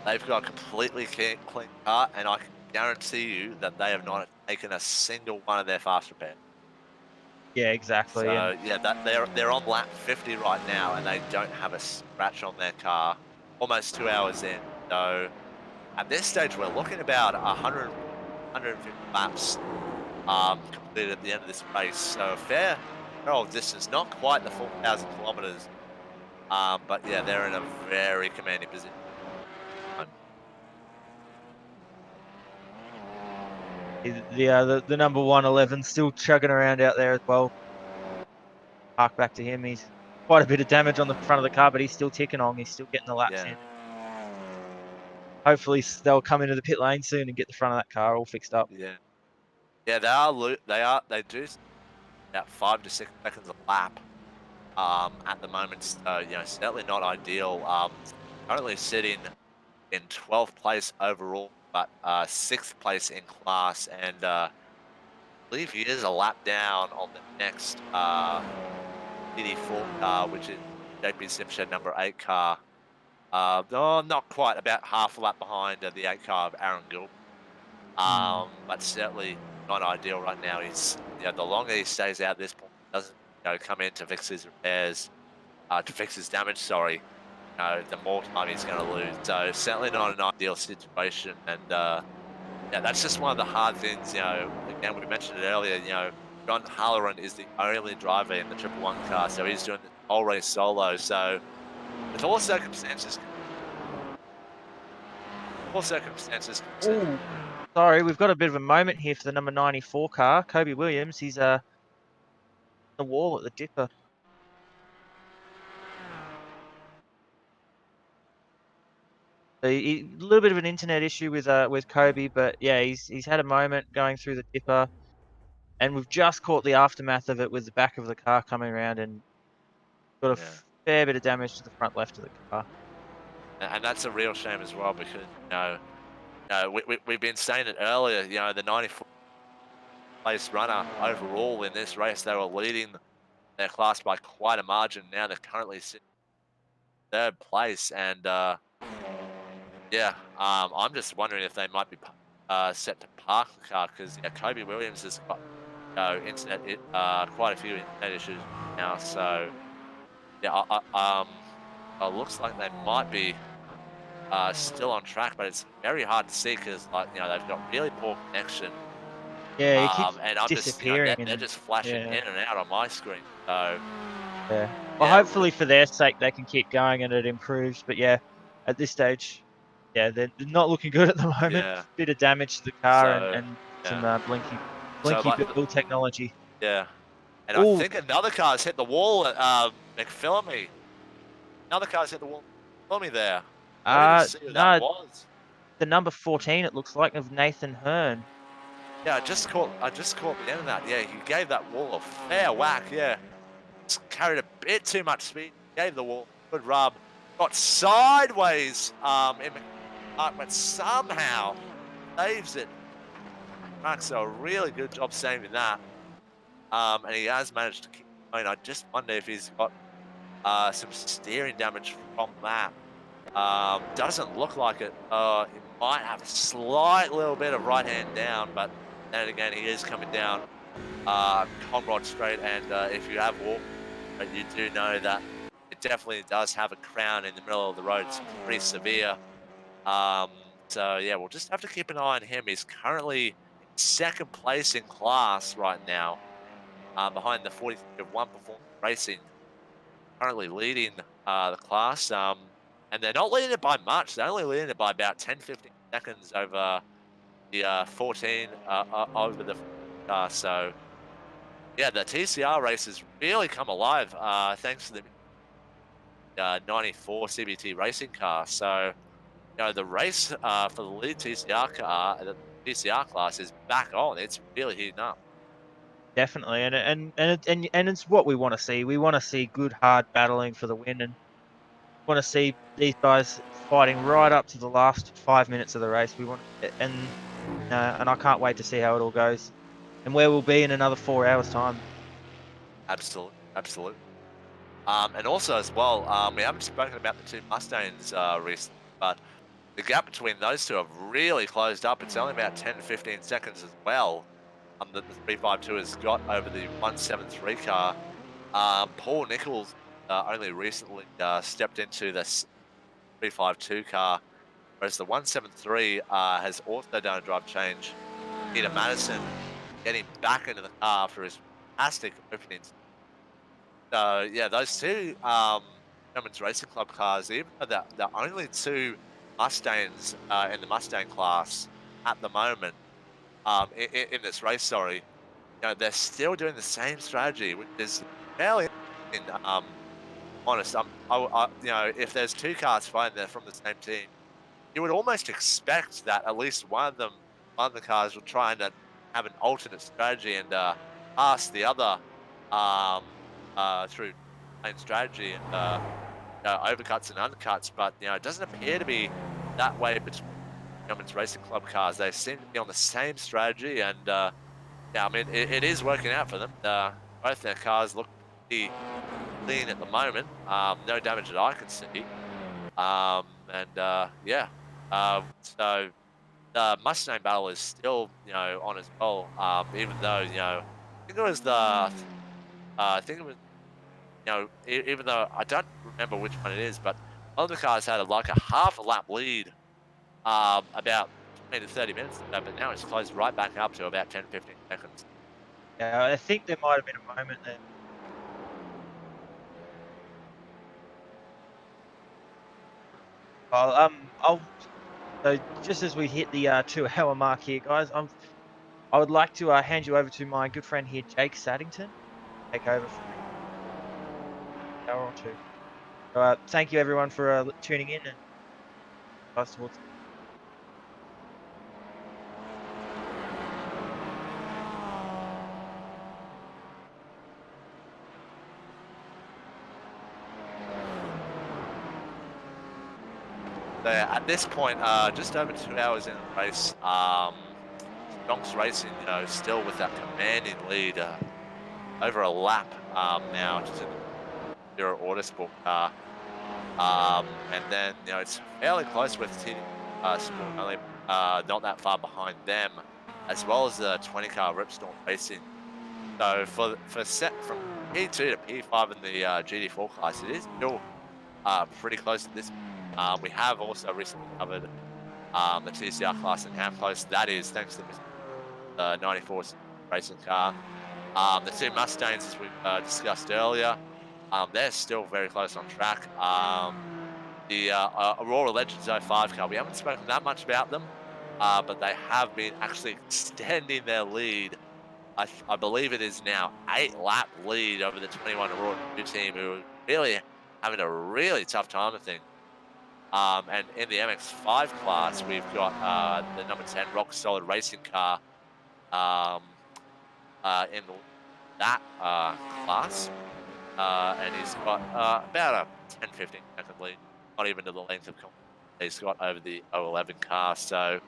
they've got a completely clean car, and I can guarantee you that they have not taken a single one of their fast repairs. Yeah, exactly. And So yeah, that they're on lap 50 right now, and they don't have a scratch on their car. Almost 2 hours in. So at this stage, we're looking about 150 laps completed at the end of this race. So a fair old distance, not quite the 4,000 kilometers. But yeah, they're in a very commanding position. the number 111 still chugging around out there as well. Hark back to him. He's quite a bit of damage on the front of the car, but he's still ticking on. He's still getting the laps Yeah, in. Hopefully they'll come into the pit lane soon and get the front of that car all fixed up. yeah, yeah. They do about 5 to 6 seconds a lap. At the moment, so certainly not ideal. Currently sitting in 12th place overall, but 6th place in class, and I believe he is a lap down on the next PD4 car, which is JP Simshed number 8 car. No, not quite, about half a lap behind the 8 car of Aaron Gilbert. Mm. But certainly not ideal right now. He's, the longer he stays out at this point, doesn't, come in to fix his repairs, to fix his damage, sorry, the more time he's going to lose. So certainly not an ideal situation. And yeah, that's just one of the hard things. Again, we mentioned it earlier. John Halloran is the only driver in the Triple One car, so he's doing the whole race solo. So with all circumstances considered, Oh, sorry, we've got a bit of a moment here for the number 94 car, Kobe Williams. He's the wall at the dipper. A little bit of an internet issue with Kobe, but yeah, he's had a moment going through the dipper, and we've just caught the aftermath of it with the back of the car coming around and got a yeah, fair bit of damage to the front left of the car. and that's a real shame as well because we've been saying it earlier. The 94th place runner overall in this race, they were leading their class by quite a margin. Now they're currently sitting third place, and yeah, I'm just wondering if they might be set to park the car because Kobe Williams has got quite a few internet issues now. So yeah, it looks like they might be still on track, but it's very hard to see because they've got really poor connection. Yeah, he keeps And I'm just disappearing they're and just flashing yeah, in and out on my screen. So yeah. Well, yeah, hopefully for their sake they can keep going and it improves. But yeah, at this stage, yeah, they're not looking good at the moment. yeah. Bit of damage to the car So and some yeah, so blinky like build technology. yeah, and I Oh, think another car's hit the wall at McPhillamy. Another car's hit the wall. At McPhillamy there. I don't even see who that no, was. the number 14 it looks like of Nathan Hearn. Yeah, I just caught the end of that. Yeah, he gave that wall a fair whack. Yeah, just carried a bit too much speed. Gave the wall a good rub. Got sideways in McPark, but somehow saves it. Max, a really good job saving that. And he has managed to keep going. I just wonder if he's got some steering damage from that. Doesn't look like it. He might have a slight little bit of right hand down, but then again, he is coming down Conrod Straight, and if you have walked, you do know that it definitely does have a crown in the middle of the road. It's pretty severe. Um, so yeah, we'll just have to keep an eye on him. He's currently in second place in class right now, behind the 43 of One Performance Racing, currently leading the class. And they're not leading it by much. They're only leading it by about 10, 15 seconds over the 14 over the car. So yeah, the TCR race has really come alive thanks to the 94 CBT racing car. So the race for the lead TCR car, the TCR class is back on. It's really heating up. Definitely, and it's what we want to see. We want to see good hard battling for the win, and want to see these guys fighting right up to the last 5 minutes of the race. We want and I can't wait to see how it all goes, and where we'll be in another 4 hours time. Absolutely, absolutely. And also as well, we haven't spoken about the two Mustangs recently, but the gap between those two have really closed up. It's only about 10 to 15 seconds as well that the 352 has got over the 173 car. Paul Nichols only recently stepped into the 352 car, whereas the 173 has also done a drive change. Peter Madison getting back into the car after his fantastic opening. So yeah, those two Germans Racing Club cars, even though they're only two Mustangs in the Mustang class at the moment, in this race, sorry, they're still doing the same strategy, which is fairly interesting, honest. If there's two cars fighting there from the same team, you would almost expect that at least one of the cars will try and have an alternate strategy and pass the other um, through same strategy and overcuts and undercuts. But it doesn't appear to be that way between Cummins Racing Club cars. They seem to be on the same strategy, and yeah, I mean it is working out for them. Both their cars look pretty clean at the moment. No damage that I can see. Yeah. So the Mustang battle is still, on as well. Even though, I think it was I think it was, even though I don't remember which one it is, but one of the cars had like a half a lap lead, about 20 to 30 minutes ago, but now it's closed right back up to about 10, 15 seconds. Yeah, I think there might have been a moment there. I'll so just as we hit the 2 hour mark here, guys, I would like to hand you over to my good friend here, Jake Saddington, take over for an hour or two. So, thank you everyone for tuning in and guys towards. So yeah, at this point, just over 2 hours in the race, Stonks Racing, still with that commanding lead, over a lap, now, just in the Zero Autosport car. And then, it's fairly close with Sport, only not that far behind them, as well as the 20 car Ripstorm Racing. So for set from P2 to P5 in the GT4 class, it is still pretty close to this. We have also recently covered the TCR class and how close that is, thanks to the 94 racing car. The two Mustangs, as we discussed earlier, they're still very close on track. The Aurora Legends 05 car, we haven't spoken that much about them, but they have been actually extending their lead. I believe it is now 8-lap lead over the 21 Aurora 2 team, who are really having a really tough time of things. And in the MX5 class, we've got the number 10 Rock Solid Racing car, um, in that class. And he's got about a 10, 15-second lead, not even to the length of he's got over the 011 car. So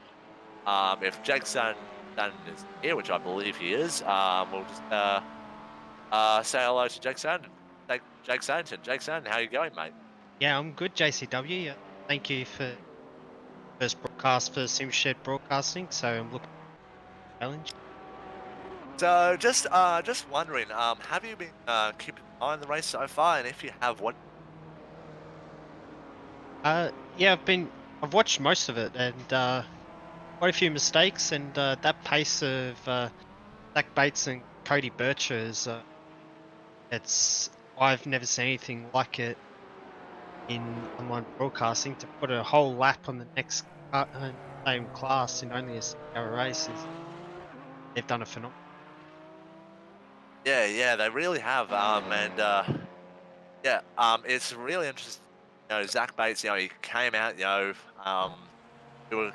if Jake Sun is here, which I believe he is, we'll just say hello to Jake Sun. Jake Santon. Jake Santon, how you going, mate? Yeah, I'm good, JCW. Yeah. Thank you for first broadcast for SimShed Broadcasting. So I'm looking for the challenge. So just wondering, have you been keeping an eye on the race so far? And if you have, what? Yeah, I've watched most of it and quite a few mistakes, and that pace of Zach Bates and Cody Bircher is I've never seen anything like it in online broadcasting. To put a whole lap on the next same class in only a 6-hour race they've done a phenomenal. Yeah, they really have. It's really interesting. Zach Bates, he came out, we were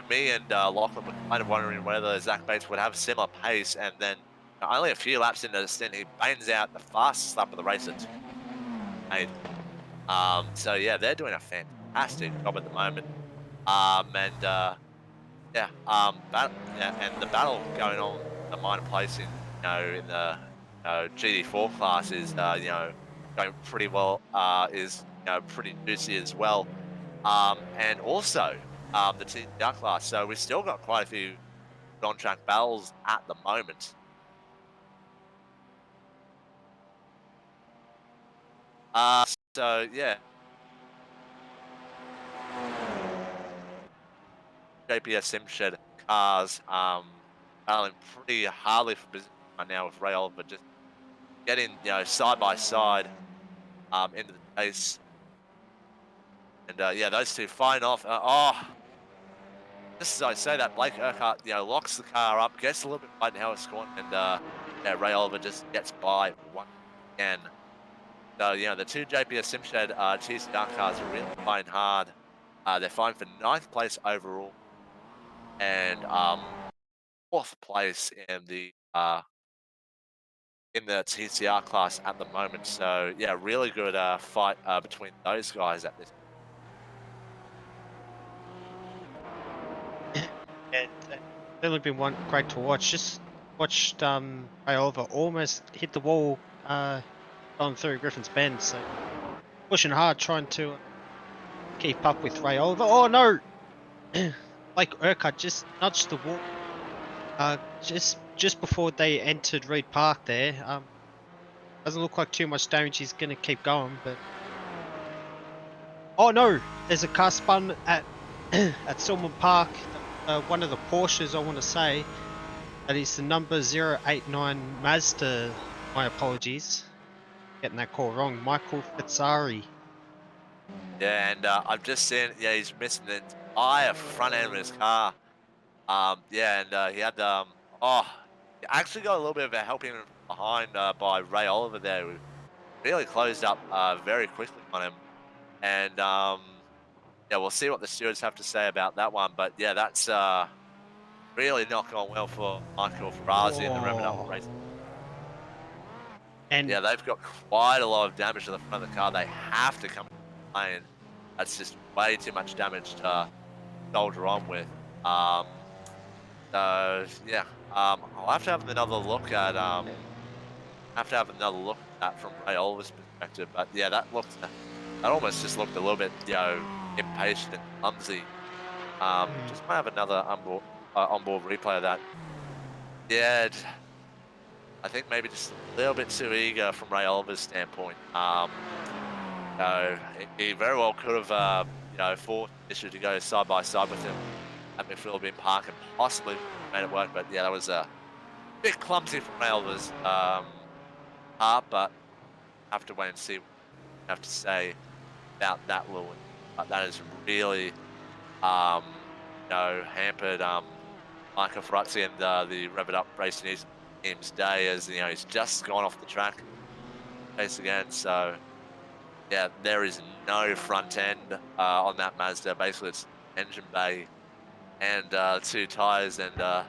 me and Lachlan were kind of wondering whether Zach Bates would have a similar pace, and then only a few laps into the stint, he bangs out the fastest lap of the race at 8. So yeah, they're doing a fantastic job at the moment. And Yeah, and the battle going on the minor placing, in the GD4 class is going pretty well. Is pretty juicy as well. And also the TCR class. So we've still got quite a few on-track battles at the moment. Uh, so yeah, JPS Simshed cars battling pretty hardly for position right now with Ray Oliver just getting side by side into the chase. And yeah, those two flying off. Just as I say that, Blake Urquhart, locks the car up, gets a little bit wide in Howard's corner, and yeah, Ray Oliver just gets by once again. So, the two JPS Simshed TCR cars are really flying hard. They're flying for 9th place overall and 4th place in the TCR class at the moment. So yeah, really good fight between those guys at this. And certainly been one great to watch. Just watched Ray Oliver almost hit the wall going through Griffin's Bend, so pushing hard, trying to keep up with Ray Oliver. Oh no! Like Urquhart just nudged the wall. Just before they entered Reed Park there. Doesn't look like too much damage. He's gonna keep going, but oh no! There's a car spun at at Silman Park. One of the Porsches, I want to say. That is the number 089 Mazda. My apologies, getting that call wrong. Michael Fitzari. Yeah, and I've just seen, yeah, he's missing the entire front end of his car. Yeah, and he had oh, he actually got a little bit of a helping from behind by Ray Oliver there, who really closed up very quickly on him. And yeah, we'll see what the stewards have to say about that one. But yeah, that's really not gone well for Michael Ferrazzi and the Rev It Up Oh, race. and Yeah, they've got quite a lot of damage to the front of the car. They have to come in. That's just way too much damage to soldier on with. So yeah, I'll have to have another look at that from Ray Oliver's perspective. But yeah, that almost just looked a little bit, impatient and clumsy. Just might have another onboard replay of that. Yeah, I think maybe just a little bit too eager from Ray Oliver's standpoint. He very well could have, forced issue to go side by side with him at midfield bin park and possibly made it work. But yeah, that was a bit clumsy from Ray Oliver's part. But have to wait and see what I have to say about that little. But that has really, hampered Michael Ferrazzi and the Rev It Up racing team's day, as he's just gone off the track race again. So yeah, there is no front end on that Mazda. Basically, it's engine bay and 2 tires and the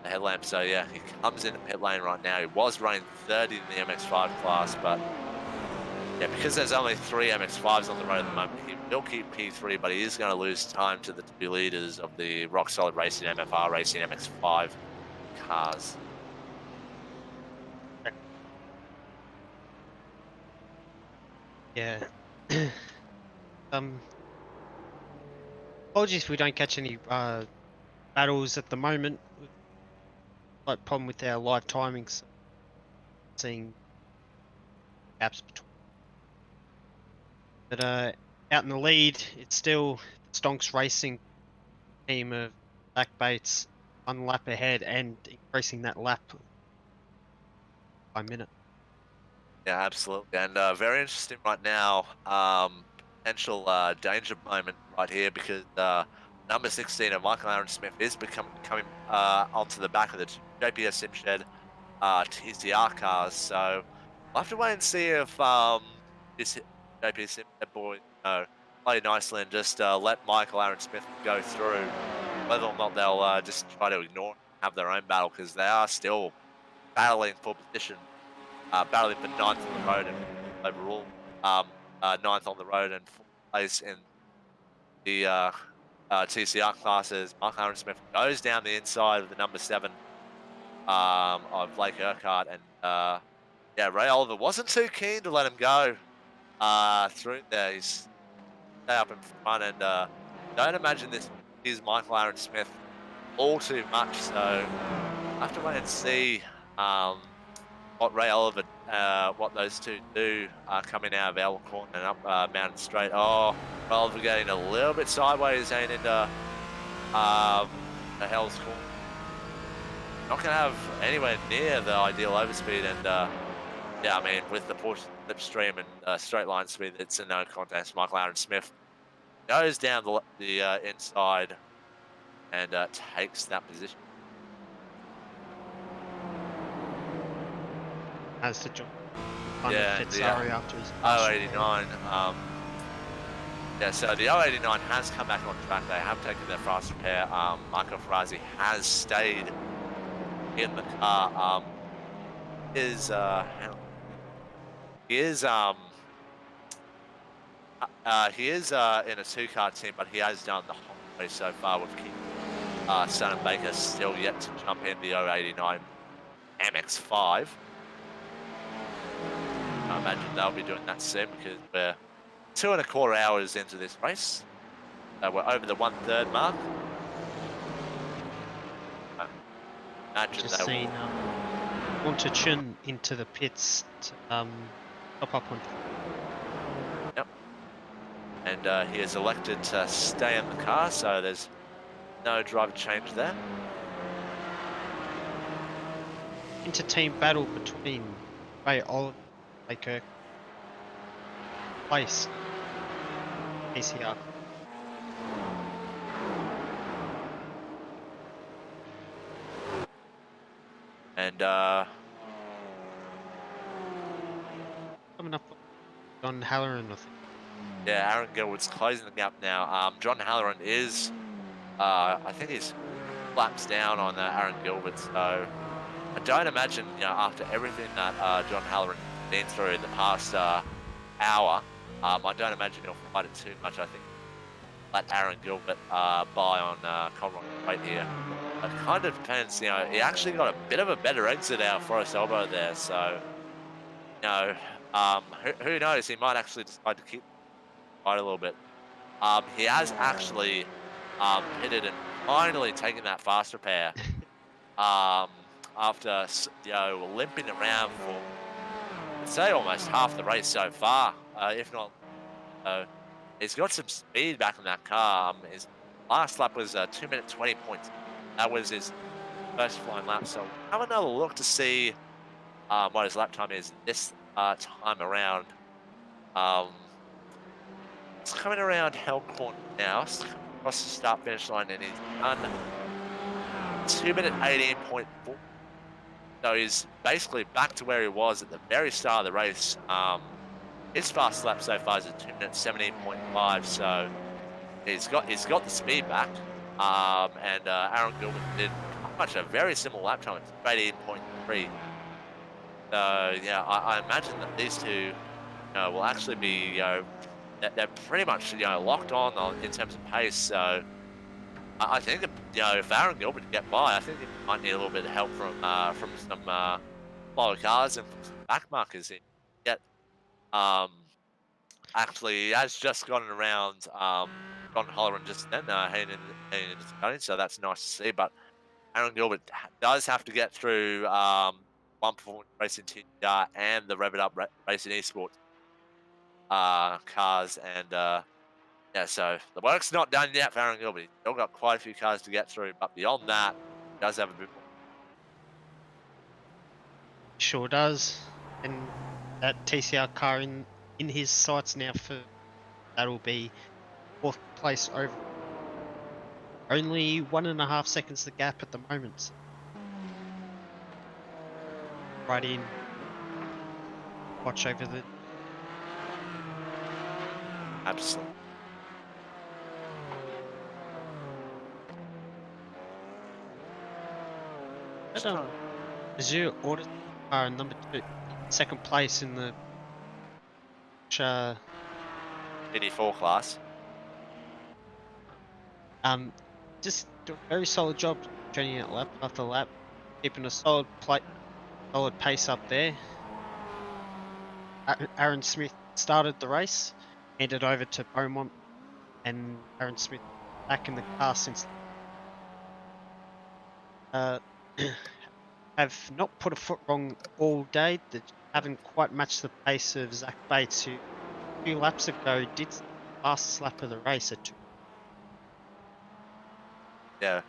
headlamp. So yeah, he comes into pit lane right now. He was running 30 in the MX-5 class, but yeah, because there's only 3 MX-5s on the road at the moment, he will keep P3, but he is going to lose time to the 2 leaders of the Rock Solid Racing MFR Racing MX-5 cars. yeah. Apologies if we don't catch any battles at the moment. Like problem with our live timings, seeing gaps between. But out in the lead, it's still the Stonks Racing team of Zach Bates, 1 lap ahead and increasing that lap by minute. Yeah, absolutely. And very interesting right now, potential danger moment right here, because number 16 of Michael Aaron Smith is coming onto the back of the JPS Simshed TCR cars. So we'll have to wait and see if this JPS Simshed boys play nicely and just let Michael Aaron Smith go through, whether or not they'll just try to ignore and have their own battle, because they are still battling for position. Battling for 9th on the road and overall 9th on the road and 4th place in the TCR classes. Mark Aaron Smith goes down the inside of the number 7 of Blake Urquhart, and yeah, Ray Oliver wasn't too keen to let him go through there. He's stay up in front, and don't imagine this is Michael Aaron Smith all too much. So I have to wait and see what Ray Oliver, what those two do coming out of Elkhorn and up Mountain Straight. Oh, Ray Oliver getting a little bit sideways and into the Hell's Corner. Not going to have anywhere near the ideal overspeed, and yeah, I mean, with the Porsche slipstream and straight line speed, it's a no contest. Michael Aaron Smith goes down the inside and takes that position. As to John. Yeah, Fitzari after his 089. Yeah, so the 089 has come back on track. They have taken their fast repair. Michael Ferrazzi has stayed in the car. He is in a 2-car team, but he has done the whole way so far with Son and Baker still yet to jump in the 089 MX-5. I imagine they'll be doing that soon because we're 2.25 hours into this race. We're over the 1/3 mark. I imagine Just they seen will. want to tune into the pits to top up on. Yep. And he has elected to stay in the car, so there's no driver change there. Inter-team battle between Ray Oliver and Baker place PCR. And Coming up on Halloran, I think. yeah, Aaron Gilbert's closing the gap now. John Halloran is, I think he's laps down on Aaron Gilbert, so I don't imagine, after everything that John Halloran has been through in the past hour, I don't imagine he'll fight it too much. I think let Aaron Gilbert buy on Conroy right here. It kind of depends, he actually got a bit of a better exit out Forest Elbow there, so, who knows, he might actually decide to keep the fight a little bit. He has actually pitted and finally taken that fast repair after, limping around for, I'd say, almost half the race so far, if not. He's got some speed back in that car. His last lap was 2 minute 20 points. That was his first flying lap. So have another look to see what his lap time is this time around. It's coming around Hellcorn now. It's across the start finish line, and he's done 2 minute 18.4. So he's basically back to where he was at the very start of the race. His fast lap so far is at 2 minutes 17.5, so he's got the speed back. And Aaron Gilbert did pretty much a very similar lap time, 18.3. So yeah, I imagine that these two, will actually be, they're pretty much, locked on in terms of pace. So I think, if Aaron Gilbert can get by, I think he might need a little bit of help from some follow cars and from some back markers. Yet, actually, he has just gotten around John Holleran just then, heading into cutting, so that's nice to see. But Aaron Gilbert does have to get through One Performance Racing TGR and the Rev It Up Racing Esports cars, and yeah, so the work's not done yet for Aaron Gilbert. He's still got quite a few cars to get through, but beyond that, he does have a bit more. Sure does. And that TCR car in his sights now for that'll be 4th place over. Only 1.5 seconds the gap at the moment. Right in. Watch over the. Absolutely. Azure Audit car number 2, 2nd place in the 84 class. Just do a very solid job training out lap after lap, keeping a solid pace up there. Aaron Smith started the race, handed over to Beaumont, and Aaron Smith back in the car since. Have not put a foot wrong all day. They haven't quite matched the pace of Zach Bates, who a few laps ago did the fastest lap of the race at 2. Yeah,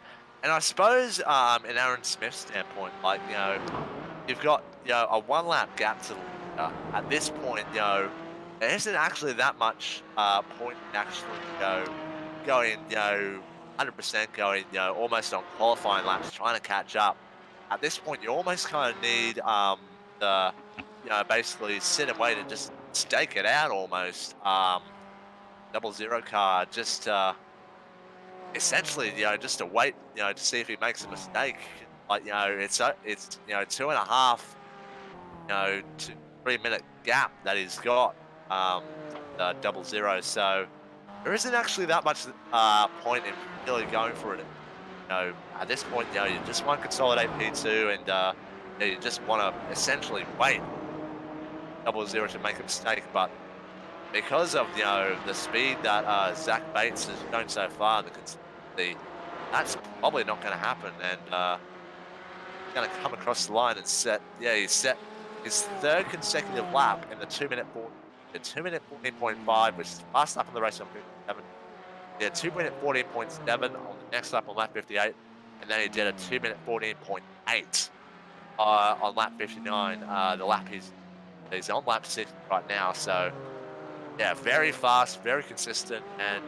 and I suppose in Aaron Smith's standpoint, like, you've got, a 1 lap gap to at this point, there isn't actually that much point in actually, going, 100% going, almost on qualifying laps, trying to catch up. At this point, you almost kind of need the, basically sit and wait and just stake it out almost. 00 car, just essentially, just to wait, to see if he makes a mistake. Like, it's 2.5, to 3 minute gap that he's got, the 00. So there isn't actually that much point in really going for it. At this point, you just want to consolidate P2, and you just want to essentially wait. 00 to make a mistake, but because of the speed that Zach Bates has shown so far, the consistency, that's probably not going to happen, and going to come across the line and he set his third consecutive lap in the 2-minute 40, the 2-minute 14.5, which is fast up on the race on 57. Yeah, 2-minute 14.7 on the next lap on lap 58, and then he did a 2-minute 14.8 on lap 59. The lap he's on lap 60 right now, so yeah, very fast, very consistent, and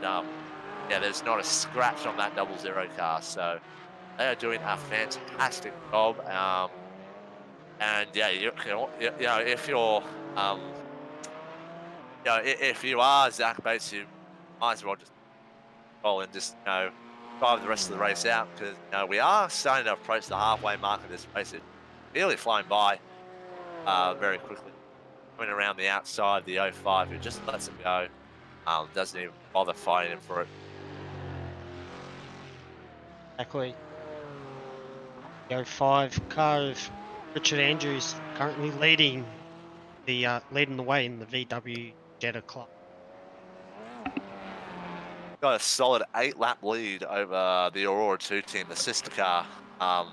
yeah, there's not a scratch on that 00 car, so they are doing a fantastic job. And yeah, if you're if you are Zach Bates, you might as well just roll and just drive the rest of the race out, because we are starting to approach the halfway mark of this race. It's really flying by very quickly. Coming around the outside, the 05, who just lets him go, doesn't even bother fighting him for it. Exactly. The 05 car of Richard Andrews currently leading the way in the VW Jetta Club. Got a solid 8-lap lead over the Aurora 2 team, the sister car.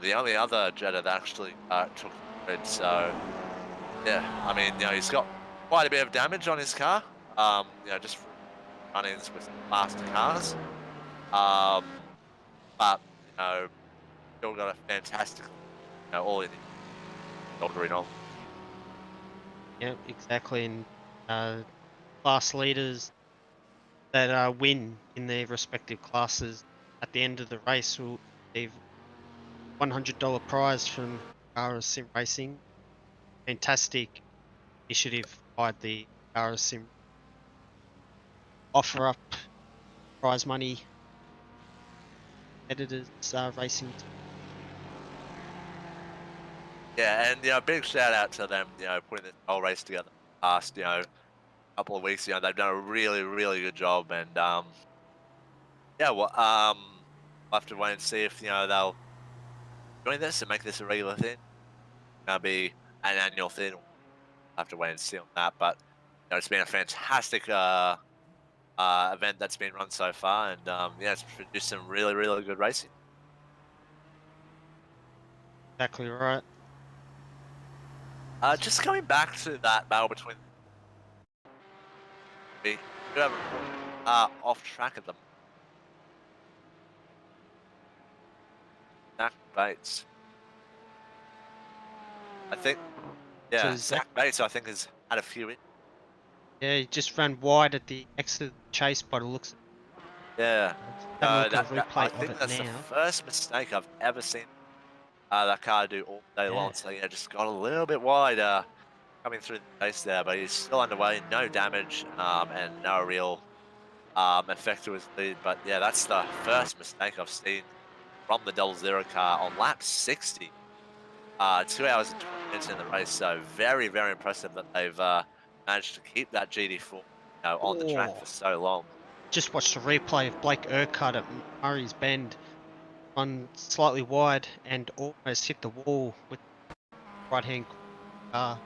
The only other Jetta that actually took the grid. So yeah, I mean, he's got quite a bit of damage on his car. Just from run-ins with faster cars. But still got a fantastic, all in shouldering on. Yeah, exactly. And class leaders that win in their respective classes at the end of the race will receive $100 prize from iRAcing Racing. Fantastic initiative by the iRAcing. Offer up prize money. Editors racing. Yeah, and big shout out to them, putting this whole race together past, couple of weeks. They've done a really, really good job, and yeah, well, we'll have to wait and see if they'll join this and make this a regular thing. Gonna be an annual thing. We'll have to wait and see on that, but it's been a fantastic event that's been run so far, and yeah, it's produced some really, really good racing. Exactly right. Just coming back to that battle between we do have off track at the Zach Bates. I think, yeah, So Zach Bates, I think, has had a few in. Yeah, he just ran wide at the exit of the chase by the looks of it. Yeah. Have a look at a I replay of think it that's the now. first mistake I've ever seen that car do all day long. Yeah. So yeah, just got a little bit wide coming through the chase there, but he's still underway, no damage, and no real effect to his lead. But yeah, that's the first mistake I've seen from the 00 car on lap 60. 2 hours and 20 minutes in the race, so very, very impressive that they've managed to keep that GD4 on the track for so long. Just watched a replay of Blake Urquhart at Murray's Bend, run slightly wide and almost hit the wall with the right-hand car.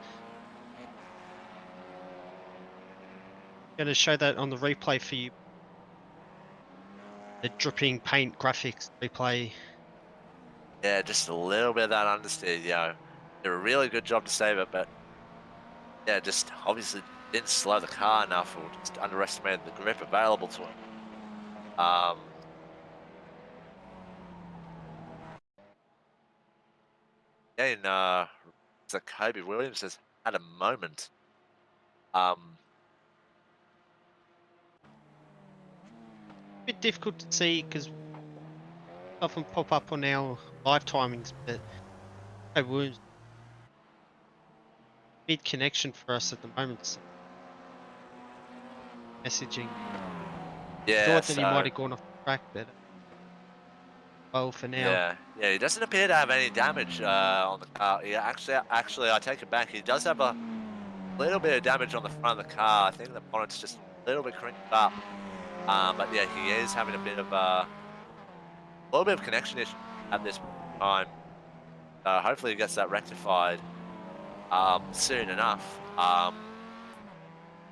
Going to show that on the replay for you. The dripping paint graphics replay. Yeah, just a little bit of that understeer. Did a really good job to save it, but yeah, just obviously didn't slow the car enough, or just underestimated the grip available to him. Yeah, so Kobe Williams has had a moment. Bit difficult to see because often pop up on our live timings, but Kobe Williams mid connection for us at the moment. So messaging. Yeah, Thought that he might have gone off the track, but well for now. Yeah, he doesn't appear to have any damage on the car. Yeah, actually, I take it back. He does have a little bit of damage on the front of the car. I think the bonnet's just a little bit crinked up. But yeah, he is having a little bit of connection issue at this time. Hopefully he gets that rectified soon enough.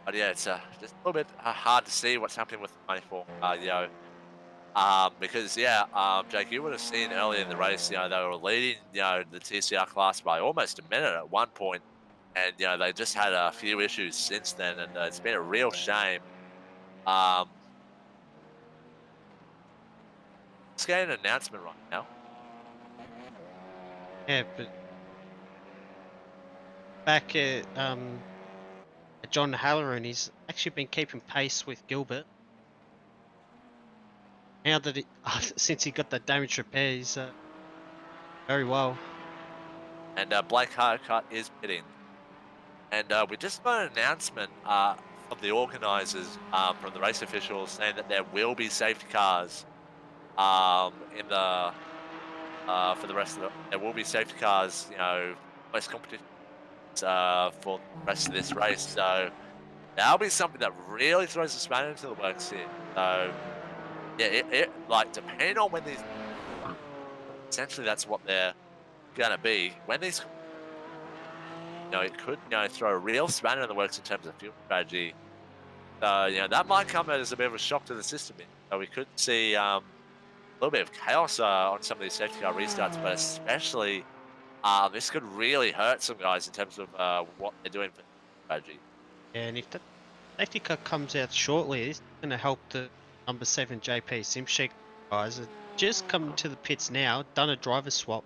But yeah, it's just a little bit hard to see what's happening with the 94 car, because Jake, you would have seen earlier in the race, they were leading, the TCR class by almost a minute at one point, and they just had a few issues since then, and it's been a real shame. Um, let's get an announcement right now. Yeah, but back at John Halloran, he's actually been keeping pace with Gilbert. Now that since he got that damage repair, he's very well. And Blake Harcutt is pitting. And we just got an announcement from the organisers, from the race officials, saying that there will be safety cars in the for the rest of there will be safety cars, most competitions for the rest of this race. So that'll be something that really throws a spanner into the works here. So yeah, it like depending on when these, essentially that's what they're gonna be when these, it could throw a real spanner in the works in terms of fuel strategy. So that might come as a bit of a shock to the system. So we could see a little bit of chaos on some of these safety car restarts, but especially this could really hurt some guys in terms of what they're doing for strategy. Yeah, and if that safety car comes out shortly, it's going to help the number 7 JP Simshek guys. Just come to the pits now, done a driver swap.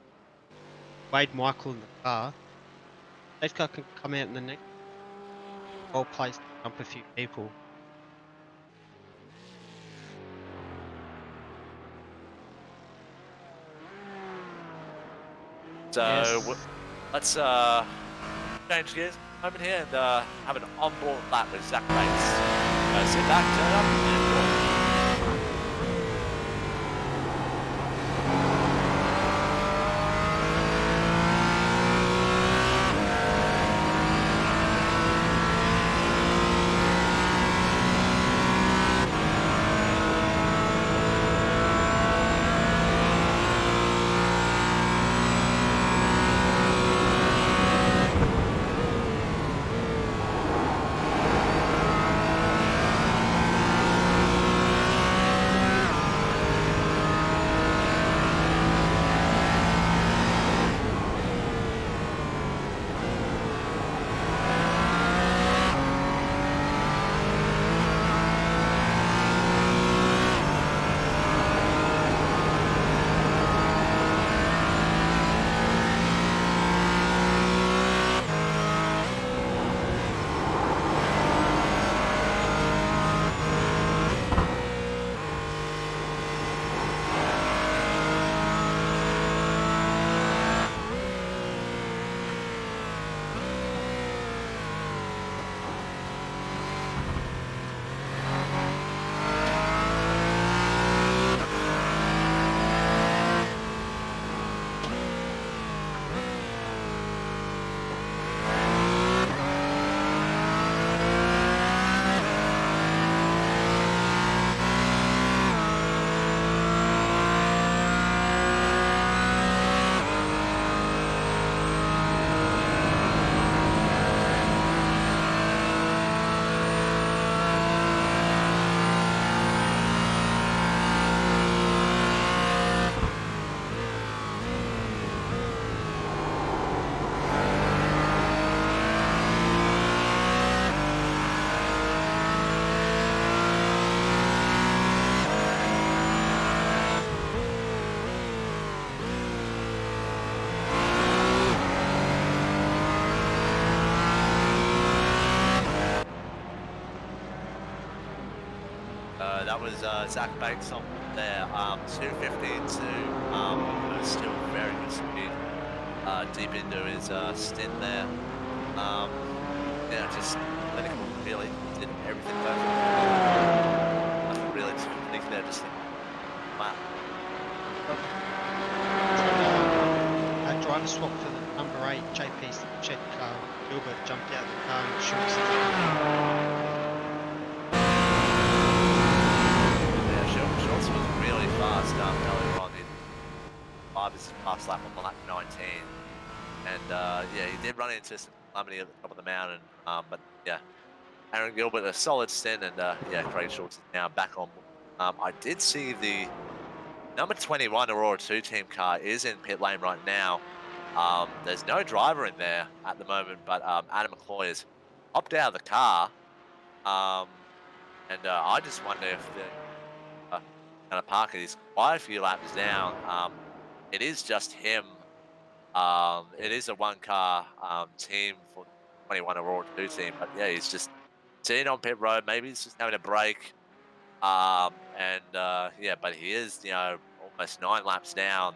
Wade Michael in the car. Safety car can come out in the next whole place, jump a few people. So Yes. let's change gears a moment here and have an onboard lap with Zach Bates. Sit back, turn up, and enjoy. That was Zach Bates on there, 252. Still very good speed. Deep into his stint there. Just I think really did everything perfect. Nothing really to think there. Just wow. A driver swap for the number 8 JP Simshek car. Gilbert jumped out of the car and shoots. Schultz was really fast earlier on. His last lap on lap 19, and he did run into some calamity at the top of the mountain. But yeah, Aaron Gilbert a solid stint, and yeah, Craig Schultz is now back on board. I did see the number 21 Aurora 2 team car is in pit lane right now. There's no driver in there at the moment, but Adam McCloy has hopped out of the car. And I just wonder if they're going to park it. He's quite a few laps down. It is just him. It is a one-car team for the 21 Aurora 2 team, but yeah, he's just sitting on pit road. Maybe he's just having a break. Yeah, but he is, almost 9 laps down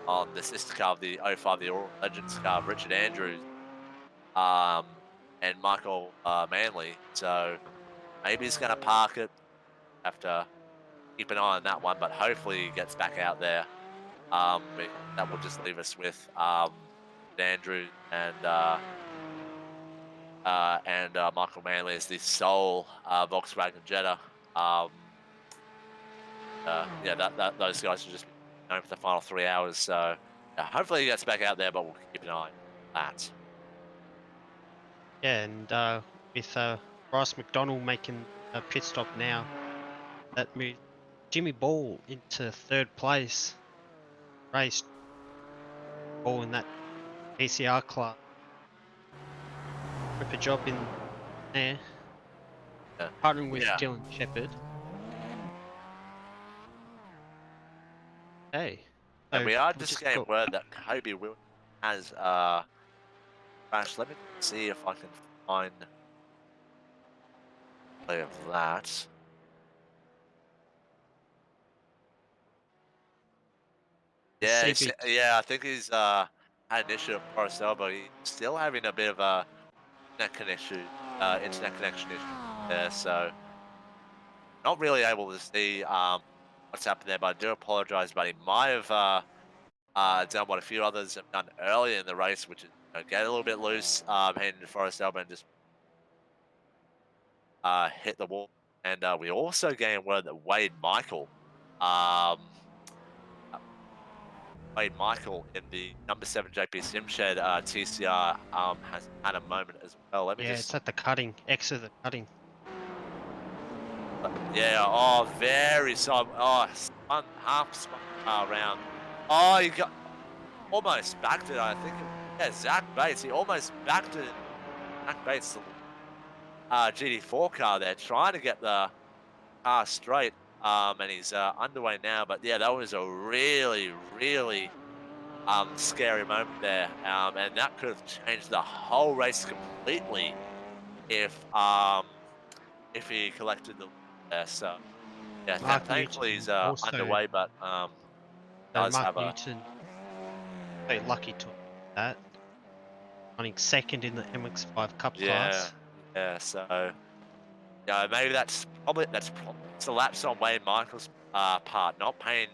on the sister car of the 05, the Aurora Legends car of Richard Andrews and Michael Manley. So maybe he's going to park it. Have to keep an eye on that one, but hopefully he gets back out there. That will just leave us with Andrews and Michael Manley as the sole Volkswagen Jetta. Yeah, those guys will just be known for the final 3 hours. So yeah, hopefully he gets back out there, but we'll keep an eye on that. Yeah, and with Bryce McDonald making a pit stop now, that moved Jimmy Ball into 3rd place. Raced Ball in that PCR class. Rip a job in there, Yeah. partnering with Yeah. Dylan Shepherd. Hey. And we are we just just getting got- word that Kobe Williams has crashed. Let me see if I can find play of that. Yeah, CB yeah, I think he's had an issue at Forest Elbow. He's still having a bit of a internet connection issue there, so not really able to see what's happened there. But I do apologize. But he might have done what a few others have done earlier in the race, which is get a little bit loose, heading to Forest Elbow and just hit the wall. And we also gained word that um, Wade Michael in the number 7 JP Simshed TCR has had a moment as well. Let me Yeah, just it's at the cutting, exit the cutting. yeah, oh very soft. Oh, half spun around. Oh, he got almost backed it. I think yeah, Zach Bates. He almost backed it. Zach Bates, GD4 car there, trying to get the car straight. And he's underway now. But yeah, that was a really, really scary moment there. And that could have changed the whole race completely if he collected the there. So yeah, Mark thankfully Newton he's also. underway, but does Mark have a Newton, so lucky to that. Running 2nd in the MX5 Cup yeah, class. yeah. So yeah, maybe that's a lapse on Wayne Michael's part, not paying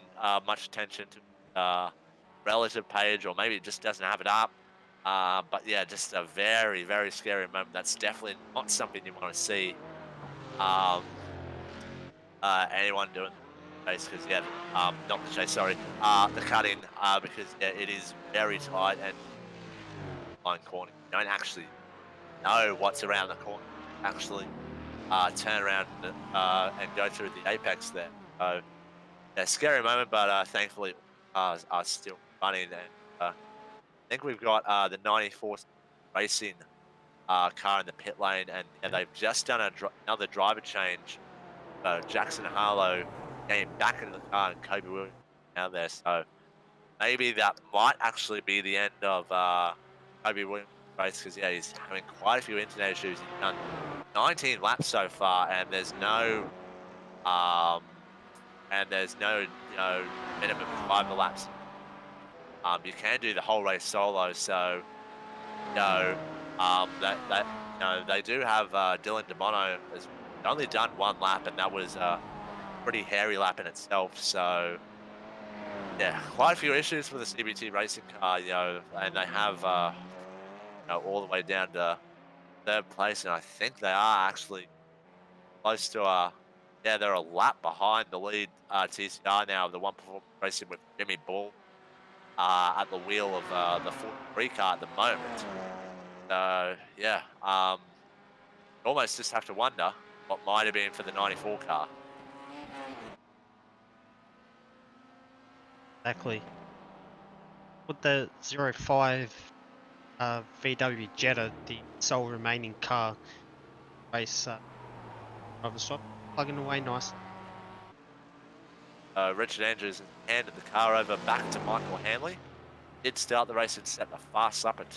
much attention to relative page, or maybe it just doesn't have it up. But yeah, just a very, very scary moment. That's definitely not something you want to see anyone doing the chase, because yeah, not the chase, sorry, the cutting, because yeah, it is very tight and line corner. You don't actually know what's around the corner. Actually, turn around and go through the apex there. So yeah, scary moment, but thankfully cars are still running, and I think we've got the 94 racing car in the pit lane, and yeah, they've just done another driver change. Jackson Harlow came back into the car, and Kobe Williams now there. So maybe that might actually be the end of Kobe Williams' race, because yeah, he's having quite a few internet issues. He's done 19 laps so far, and there's no minimum driver laps. You can do the whole race solo, so they do have Dylan DeMono has only done 1 lap, and that was a pretty hairy lap in itself. So yeah, quite a few issues for the CBT racing car, and they have all the way down to 3rd place, and I think they are actually close to they're a lap behind the lead TCR now, the one performance racing with Jimmy Ball at the wheel of the 43 car at the moment. So yeah, almost just have to wonder what might have been for the 94 car. Exactly. With the 05 VW Jetta, the sole remaining car race driver stop, plugging away nicely. Richard Andrews has handed the car over back to Michael Hanley. Did start the race and set a fast lap at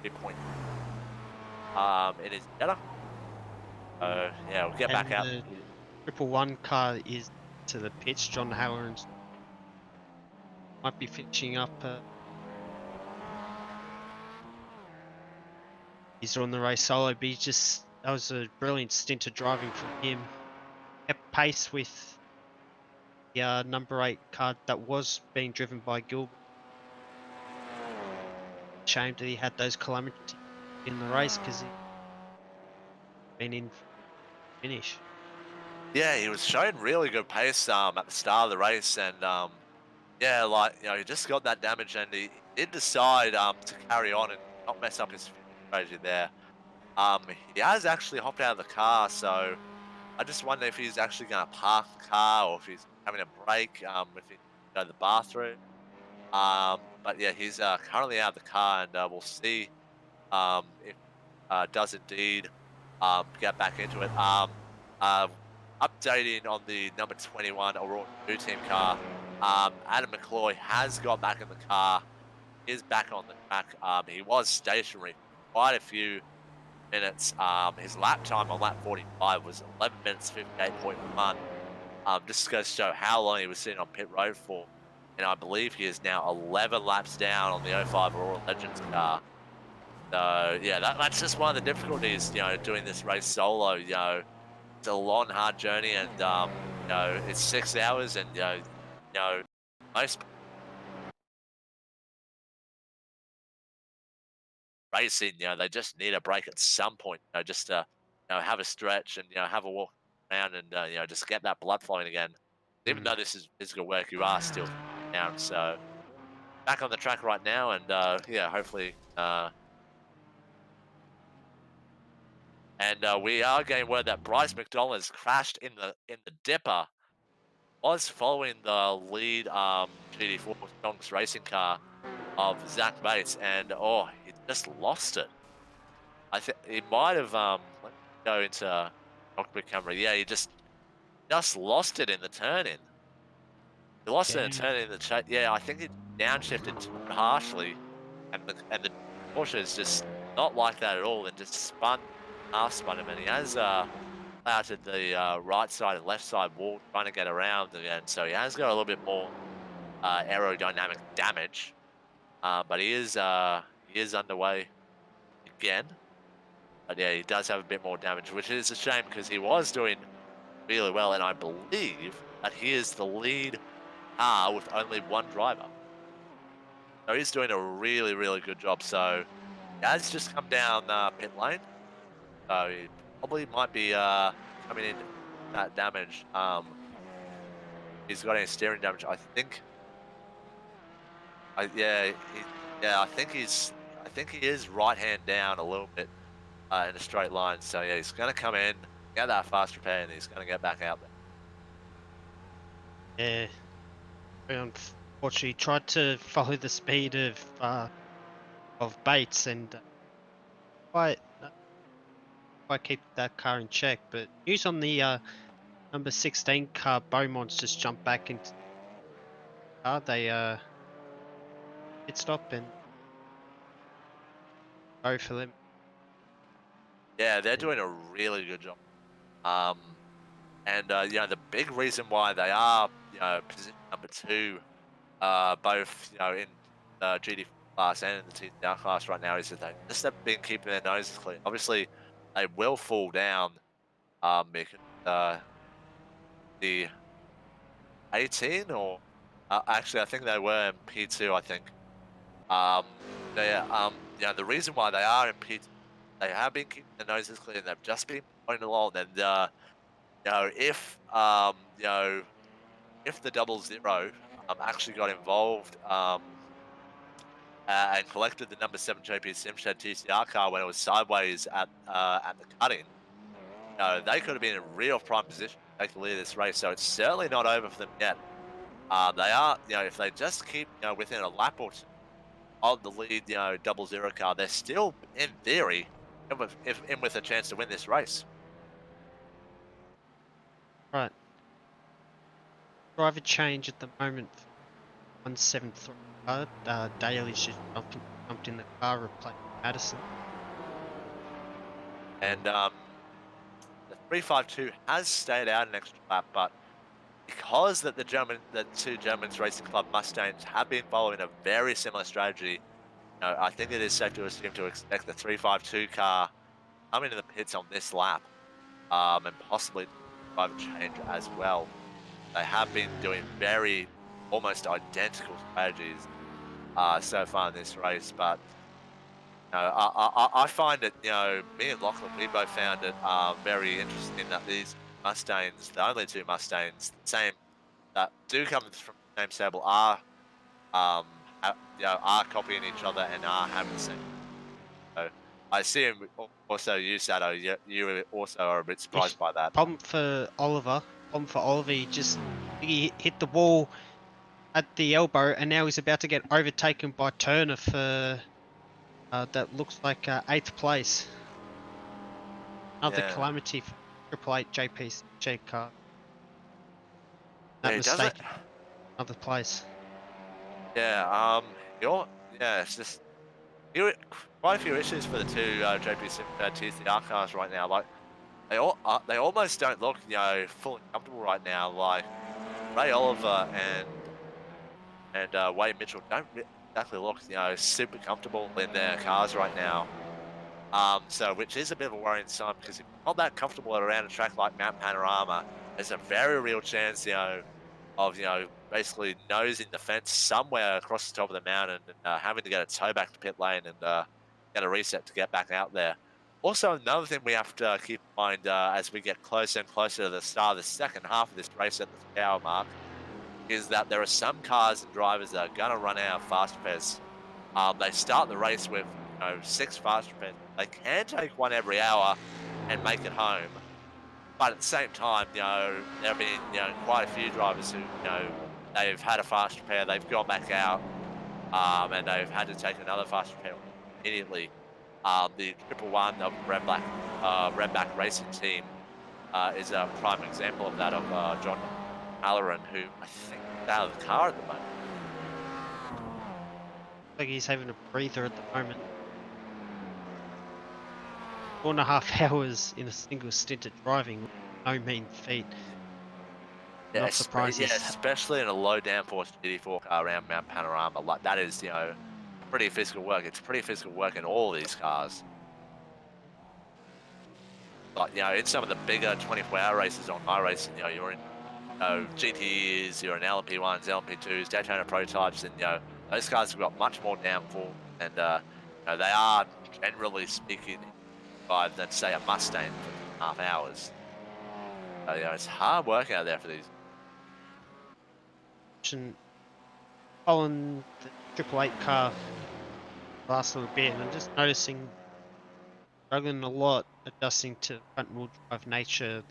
2.2 in his Jetta. Yeah, we'll get back And out. the 111 car is to the pits. John Halloran might be finishing up. He's on the race solo, but that was a brilliant stint of driving from him. Kept pace with the number 8 car that was being driven by Gilbert. Shame that he had those calamities in the race because he been in finish. Yeah, he was showing really good pace at the start of the race, and yeah, like he just got that damage, and he did decide to carry on and not mess up his strategy there. He has actually hopped out of the car, so I just wonder if he's actually going to park the car or if he's having a break, if he go to the bathroom. But yeah, he's currently out of the car, and we'll see if does indeed get back into it. Uh, Updating on the number 21 Aurora 2 team car, Adam McCloy has got back in the car, is back on the track. He was stationary for quite a few minutes. His lap time on lap 45 was 11 minutes 58.1. Just goes to show how long he was sitting on pit road for. And I believe he is now 11 laps down on the 05 Aurora Legends car. So yeah, that's just one of the difficulties, doing this race solo. It's a long, hard journey, and it's 6 hours, and most racing, they just need a break at some point, just to have a stretch and have a walk around and just get that blood flowing again. Even though this is physical work, you are still down. So back on the track right now, and yeah, hopefully. And we are getting word that Bryce McDonald has crashed in the dipper. Was following the lead GD4 Stonks racing car of Zach Bates, and he just lost it. I think he might have let me go into cockpit camera. Yeah, he just lost it in the turn in. He lost it in the turn in the chat. Yeah, I think he downshifted too harshly, and the Porsche is just not like that at all, and just half spun him, and he has clouted the right side and left side wall trying to get around again. So he has got a little bit more aerodynamic damage, but he is underway again. But yeah, he does have a bit more damage, which is a shame because he was doing really well, and I believe that he is the lead car with only one driver. So he's doing a really, really good job. So he has just come down pit lane. So he probably might be coming in that damage. He's got any steering damage, I think. I think he is right hand down a little bit in a straight line. So yeah, he's going to come in, get that fast repair, and he's going to get back out there. Yeah, unfortunately, tried to follow the speed of Bates and quite keep that car in check. But news on the number 16 car, Beaumont's just jumped back into the car. They pit stop and go for them. Yeah, they're doing a really good job. And the big reason why they are position number 2, both in the GD class and in the TCR class right now, is that they just have been keeping their noses clean. Obviously, they will fall down because the 18 or actually I think they were in P2. I think the reason why they are in P2, they have been keeping their noses clean. They've just been going along, and if if the 00 actually got involved and collected the number 7 JP Simshed TCR car when it was sideways at the cutting, they could have been in real prime position to take the lead of this race. So it's certainly not over for them yet. They are, if they just keep, within a lap or two of the lead, 00 car, they're still, in theory, in with a chance to win this race. Right. Driver change at the moment. 173 car. Daly's just jumped in the car, replacing Madison. And the 352 has stayed out an extra lap, but because that the two Germans Racing Club Mustangs have been following a very similar strategy, I think it is safe to assume to expect the 352 car coming to the pits on this lap, and possibly driver change as well. They have been doing almost identical strategies so far in this race, but I find it, me and Lachlan, we both found it very interesting that these Mustangs, the only two Mustangs, that do come from the same stable, are copying each other and are having the same. So I assume also you, Sato, you also are a bit surprised by that. Problem for Oliver. He hit the wall at the elbow, and now he's about to get overtaken by Turner for that looks like 8th place. Another calamity for Triple Eight JPC car. That mistake, another place. Yeah, it's just quite a few issues for the two JPC TCR cars right now. Like they almost don't look, fully comfortable right now. Like Ray Oliver and Wade Mitchell don't exactly look, super comfortable in their cars right now. So which is a bit of a worrying sign, because if you're not that comfortable around a track like Mount Panorama, there's a very real chance, of basically nosing the fence somewhere across the top of the mountain and having to get a tow back to pit lane and get a reset to get back out there. Also, another thing we have to keep in mind as we get closer and closer to the start of the second half of this race at the 3 hour mark is that there are some cars and drivers that are going to run out of fast repairs. They start the race with 6 fast repairs. They can take one every hour and make it home. But at the same time, there have been, quite a few drivers who, they've had a fast repair, they've gone back out, and they've had to take another fast repair immediately. The 111 of Redback Racing Team is a prime example of that, of John Halloran, who I think is out of the car at the moment. I think he's having a breather at the moment. 4.5 hours in a single stint at driving, no mean feat. Yeah, Not surprised. Yeah, especially in a low downforce GT4 car around Mount Panorama, like that is, pretty physical work. It's pretty physical work in all these cars. Like, in some of the bigger 24-hour races on iRacing, you're in, GTs, you're in LMP1s, LMP2s, Daytona prototypes, and those cars have got much more downforce, and they are, generally speaking, than say a Mustang for 2.5 hours. So, it's hard work out there for these. Following the Triple Eight car last little bit, and I'm just noticing struggling a lot adjusting to front wheel drive nature.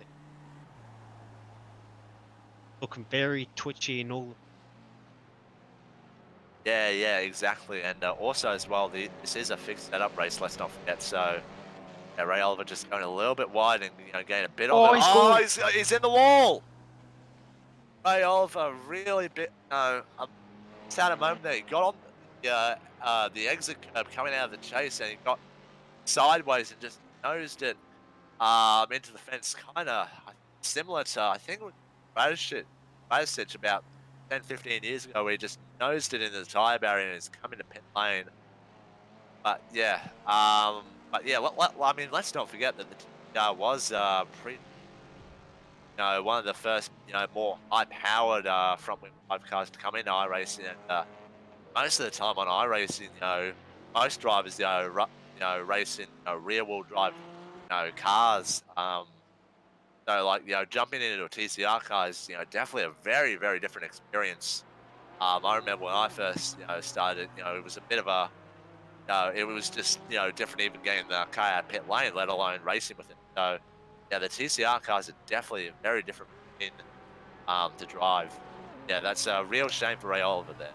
Looking very twitchy and all. Yeah, exactly. And also as well, this is a fixed setup race, let's not forget. So Ray Oliver just going a little bit wide and getting a bit on it. He's in the wall. Ray Oliver really just had a moment there. He got on the exit curb coming out of the chase, and he got sideways and just nosed it into the fence, kind of similar to, I think, Radicic about 10-15 years ago, where he just nosed it into the tyre barrier and is coming to pit lane. But yeah, I mean, let's not forget that the TR was one of the first, more high-powered front-wheel drive cars to come into iRacing, and most of the time on iRacing, most drivers, racing rear-wheel drive, cars. So like, jumping into a TCR car is, definitely a very, very different experience. I remember when I first, started, it was a bit of a, it was just, different even getting the car out pit lane, let alone racing with it. So Yeah, the TCR cars are definitely a very different machine to drive. Yeah, that's a real shame for Ray Oliver there.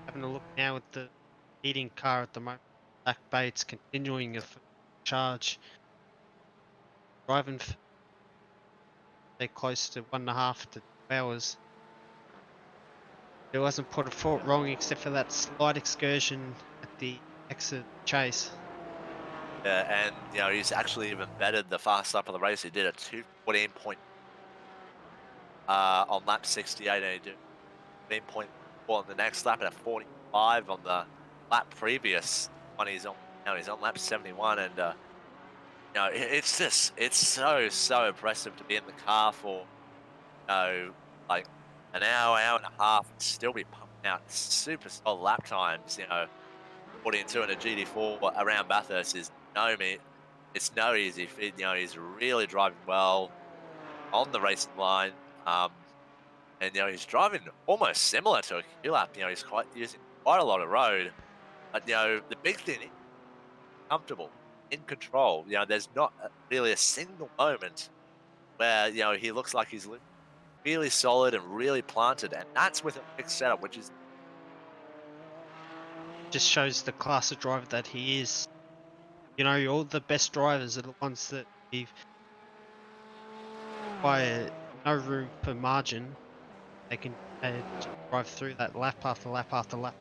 Having a look now at the leading car at the moment, Black Bates continuing a charge, driving they close to 1.5 to 2 hours. It wasn't put a fault wrong except for that slight excursion at the exit chase. Yeah, and he's actually even bettered the fast lap of the race. He did a 2:14 point on lap 68, and he did 14.4 on the next lap, and a 45 on the lap previous one. He's on now. He's on lap 71, and it's so impressive to be in the car for like an hour and a half, and still be pumping out super solid lap times. 42 in a GT4 around Bathurst is it's no easy feat. He's really driving well on the racing line. And he's driving almost similar to a Q-Lap. He's quite using quite a lot of road. But the big thing is comfortable, in control. There's not really a single moment where he looks like he's really solid and really planted, and that's with a fixed setup, which is Just shows the class of driver that he is. All the best drivers are the ones that leave by no room for margin. They can just drive through that lap after lap after lap.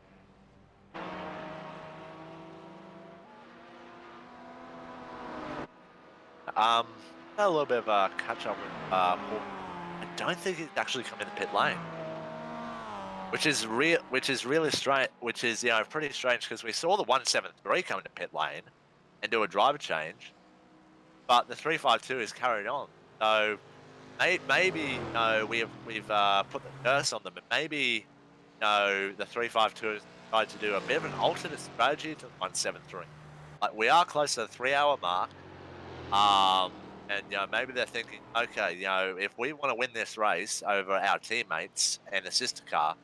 a little bit of a catch up with Paul. I don't think he's actually come in the pit lane, which is really strange. Which is pretty strange because we saw the 173 come into pit lane and do a driver change, but the 352 is carried on. So maybe we've put the curse on them, and maybe the 352 has tried to do a bit of an alternate strategy to the 173. Like, we are close to the 3-hour mark. And maybe they're thinking, okay, if we want to win this race over our teammates and the sister car,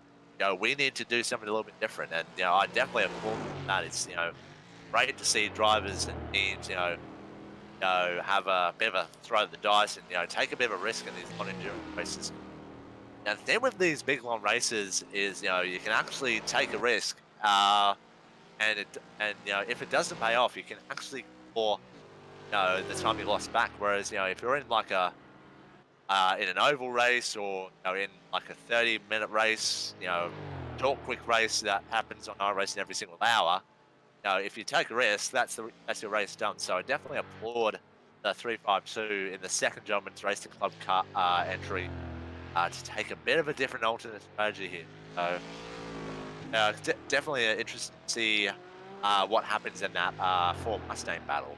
we need to do something a little bit different. And I definitely applaud that. It's great to see drivers and teams, have a bit of a throw of the dice and take a bit of a risk in these non-endurance races. Now, the thing with these big long races is you can actually take a risk, and if it doesn't pay off, you can actually score the time you lost back. Whereas, if you're in like in an oval race or in like a 30-minute race, short, quick race that happens on iRacing every single hour, if you take a risk, that's your race done. So I definitely applaud the 352 in the second Gentleman's Racing Club car entry to take a bit of a different alternate strategy here. So definitely interesting to see what happens in that Ford Mustang battle.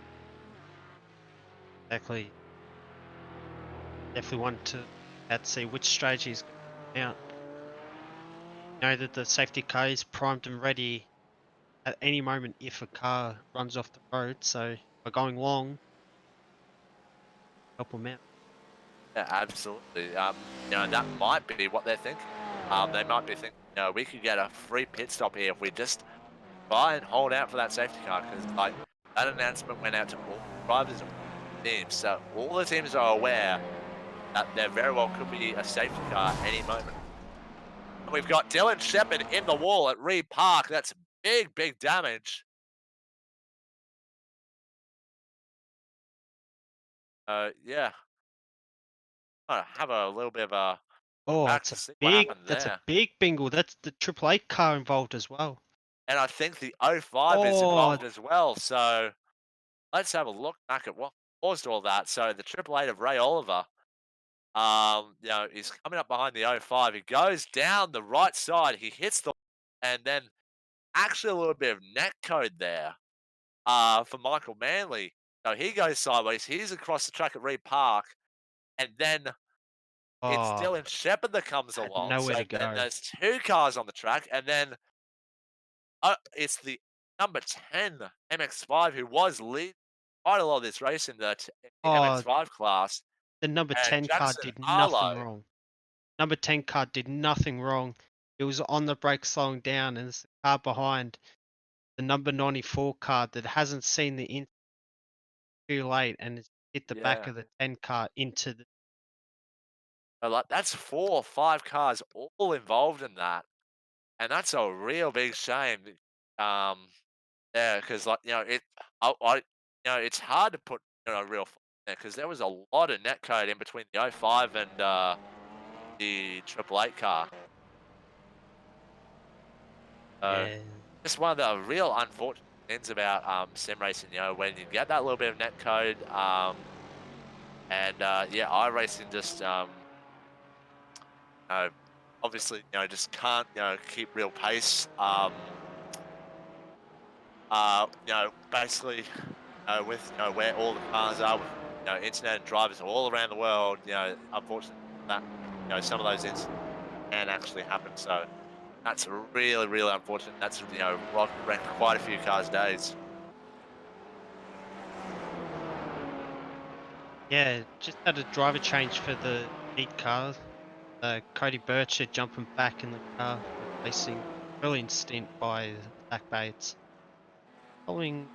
Exactly. Definitely want to see which strategy is going out. Know that the safety car is primed and ready at any moment if a car runs off the road. So by going long, help them out. Yeah, absolutely. That might be what they're thinking. They might be thinking, we could get a free pit stop here if we just try and hold out for that safety car, because like that announcement went out to all drivers and teams, so all the teams are aware that there very well could be a safety car at any moment. And we've got Dylan Shepard in the wall at Reed Park. That's big damage. Yeah. Have a little bit of a Oh, back it's to a see what big. happened That's a there. big bingle. That's the Triple Eight car involved as well. And I think the 05 is Oh, involved as well. So let's have a look back at what caused all that. So the Triple Eight of Ray Oliver, he's coming up behind the 05. He goes down the right side. He hits the, and then actually a little bit of net code there for Michael Manley. So he goes sideways. He's across the track at Reed Park, and then it's oh, Dylan Shepard that comes had along. nowhere So to then go. there's two cars on the track, and then it's the number 10 MX5 who was leading quite a lot of this race in the Oh, MX5 class, the number and 10 car Jackson did nothing Arlo. wrong. Number 10 car did nothing wrong. It was on the brake slowing down, and it's the car behind the number 94 car that hasn't seen the in too late and it's hit the back Yeah. of the 10 car into the. But, like, that's 4 or 5 cars all involved in that, and that's a real big shame. Um, yeah, because like, it's hard to put, a real there because there was a lot of netcode in between the '05 and, the Triple Eight car. So, Yeah. just one of the real unfortunate things about, sim racing, when you get that little bit of netcode, and, yeah, iRacing just, know, obviously, just can't, keep real pace. Basically, with, where all the cars are, with, internet and drivers all around the world, unfortunately, that, some of those incidents can actually happen. So that's really, really unfortunate. That's, wrecked quite a few cars' days. Yeah, just had a driver change for the lead car. Cody Bircher jumping back in the car, replacing brilliant stint by Zach Bates. Following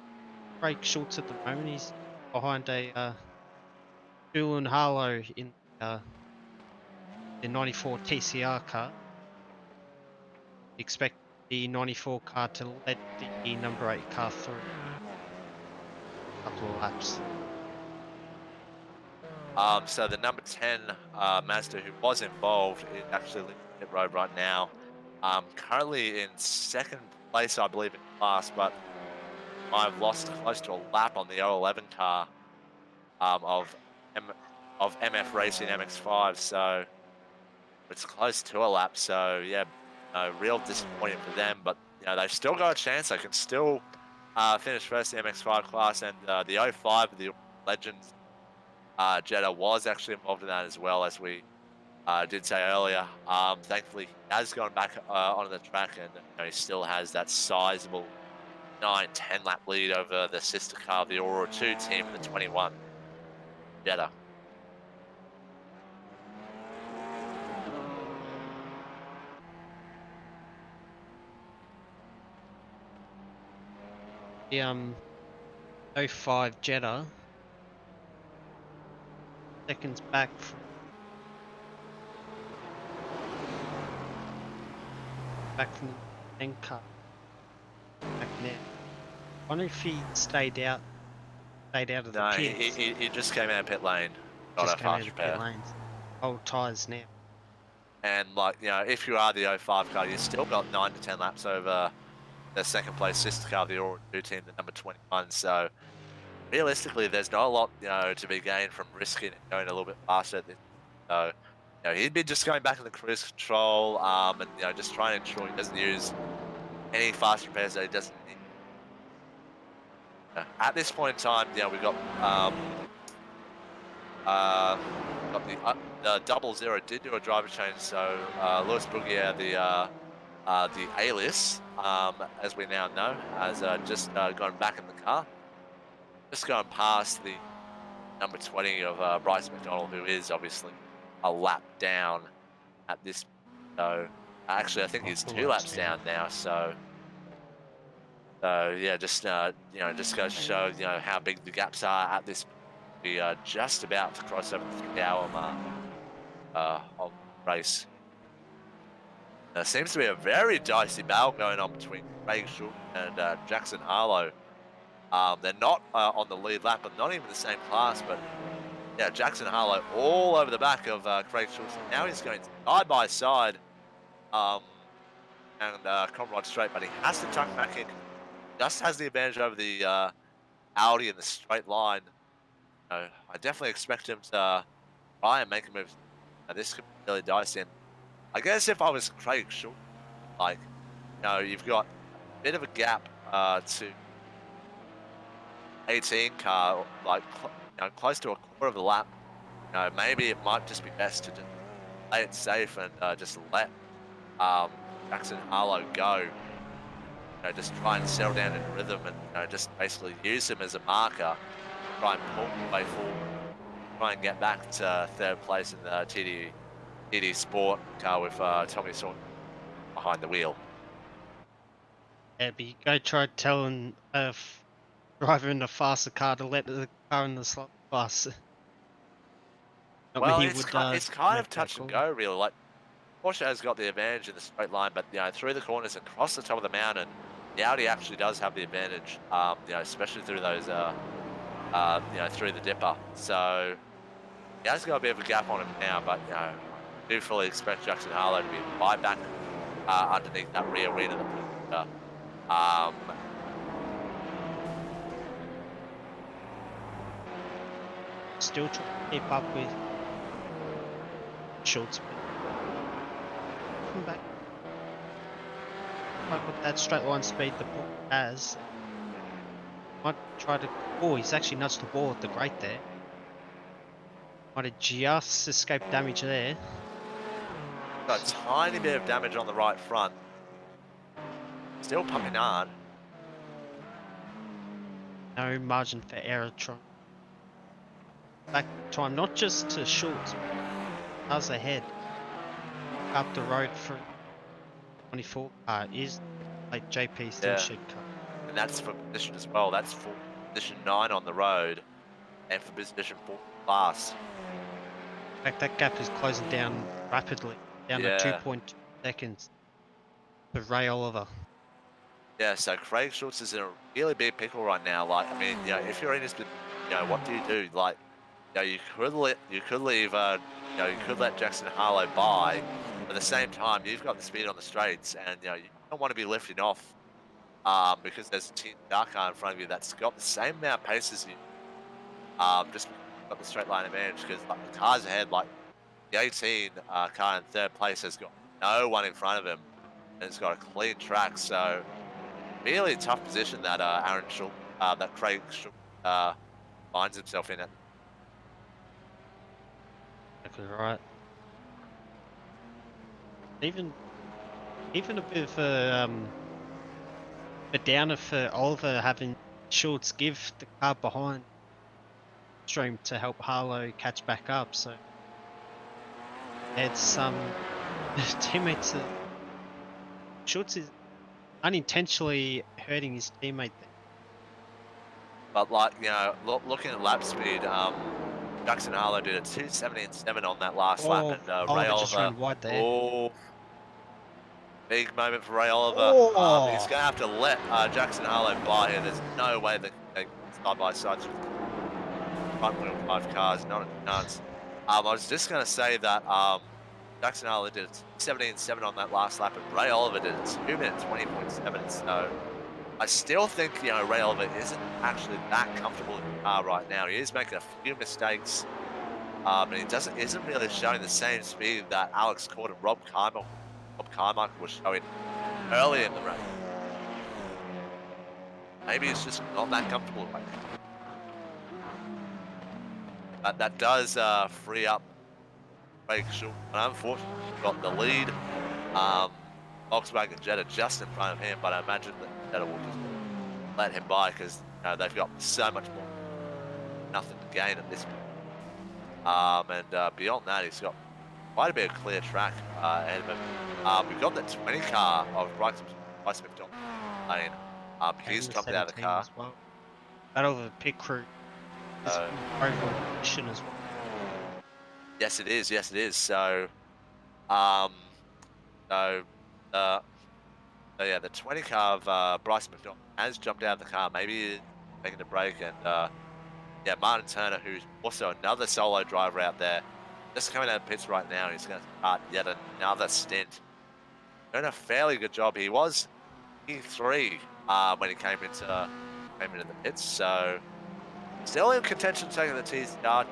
Craig Schultz at the moment, he's behind a Julian Harlow in the 94 TCR car. Expect the 94 car to let the number 8 car through a couple of laps. So the number 10 Mazda who was involved is actually leading pit road right now. Currently in second place, I believe, in class, but I've lost close to a lap on the 011 car of MF Racing MX-5, so it's close to a lap. So yeah, real disappointing for them, but they've still got a chance. They can still finish first in the MX-5 class, and the '05, the Legends Jetta was actually involved in that as well, as we did say earlier. Thankfully, he has gone back onto the track, and he still has that sizable 9-10 lap lead over the sister car, the Aurora 2 team in the 21 Jetta. The 05 Jetta, seconds back from the 10 car back now. I wonder if he stayed out of the No, pits. he just came out of pit lane, got Just a came out fast of the pit repair. lanes. Old tyres now. And like, if you are the '05 car, you still got 9 to 10 laps over the second place sister car, the Aurora 2 team, the number 21. So realistically, there's not a lot, to be gained from risking it going a little bit faster at this. So, he'd be just going back in the cruise control, and just trying to ensure he doesn't use any fast repairs that he doesn't need. At this point in time, we've got uh, the 00 did do a driver change, so Lewis Brugier, the A-list, as we now know, has just gone back in the car, just gone past the number 20 of Bryce McDonald, who is obviously a lap down at this. So actually, I think he's 2 laps down now. So yeah, just just goes to show how big the gaps are at this. We are just about to cross over the 3-hour mark of the race. There seems to be a very dicey battle going on between Craig Schultz and Jackson Harlow. They're not on the lead lap, and not even the same class, but yeah, Jackson Harlow all over the back of Craig Schultz. Now he's going side by side, and Conrad straight, but he has to tuck back in. Just has the advantage over the Audi in the straight line. I definitely expect him to try and make a move. This could be really dicey. And I guess if I was Craig Schultz, like, you've got a bit of a gap to 18 car, like, close to a quarter of the lap. Maybe it might just be best to just play it safe and just let Jackson Harlow go. Just try and settle down in rhythm and just basically use him as a marker, try and pull the way forward, try and get back to third place in the TD Sport car with Tommy Saunders behind the wheel. Yeah, but you go try telling a driver in a faster car to let the car in the slow class. Not Well, many would it's kind make of that touch and call. go, really. Like Porsche has got the advantage in the straight line, but through the corners and across the top of the mountain, the Audi actually does have the advantage. Especially through those through the dipper. So he has got a bit of a gap on him now, but I do fully expect Jackson Harlow to be right back underneath that rear wing of the Porsche. Um, Still trying to keep up with Schultz, but come back with that straight line speed the Porsche has. Might try to. Oh, he's actually nudged the ball at the grate there. Might have just escaped damage there. got a tiny bit of damage on the right front. Still pumping hard. No margin for error. Trying back time, not just to Schultz, cars ahead. Up the road for 24 car is like JP still Yeah, shed car. and that's for position as well. That's for position 9 on the road, and for position 4 last. In fact, that gap is closing down rapidly, down to Yeah. 2.2 seconds for Ray Oliver. Yeah, so Craig Schultz is in a really big pickle right now. Like, I mean, if you're in this, what do you do? Like, you could leave, you could let Jackson Harlow by, but at the same time, you've got the speed on the straights, and you don't want to be lifting off, because there's a team dark car in front of you that's got the same amount of pace as you, just because you've got the straight line advantage. Because like the cars ahead, like the 18 car in third place has got no one in front of him, and it's got a clean track, so. Really tough position that that Craig Schultz finds himself in. It. Exactly right. Even a bit of a downer for Oliver having Schultz give the car behind stream to help Harlow catch back up. So it's some teammates. Schultz is unintentionally hurting his teammate there. But like looking at lap speed, Jackson Harlow did a 2:70.7 on that last lap, Oh, and Ray Oliver just Oliver. ran wide there. Oh, big moment for Ray Oliver. He's Oh, going to have to let Jackson Harlow by here. There's no way that they side by side front wheel drive cars. Not a chance. I was just going to say that Jackson Harlow did a 17.7 on that last lap, and Ray Oliver did a 2-minute 20.7. So I still think Ray Oliver isn't actually that comfortable in the car right now. He is making a few mistakes, and he isn't really showing the same speed that Alex Cord and Rob Carmichael was showing early in the race. Maybe he's just not that comfortable right now. That does free up Craig Schultz, and unfortunately got the lead. Volkswagen Jetta just in front of him, but I imagine that Jetta will just let him by because they've got so much more, nothing to gain at this point. And beyond that, he's got quite a bit of clear track ahead of him. We've got the 20 car of Bryce McDonald lane. He's and the jumped out of the 17 car. as well. Battle of the pit crew is overall mission as well. Yes, it is. Yes, it is. So, um, so, uh, so yeah, the 20 car of Bryce McDonald has jumped out of the car. Maybe he's making a break, and yeah, Martin Turner, who's also another solo driver out there, just coming out of pits right now. He's going to start yet another stint. Doing a fairly good job. He was P3 when he came into the pits, so still in contention, taking the T start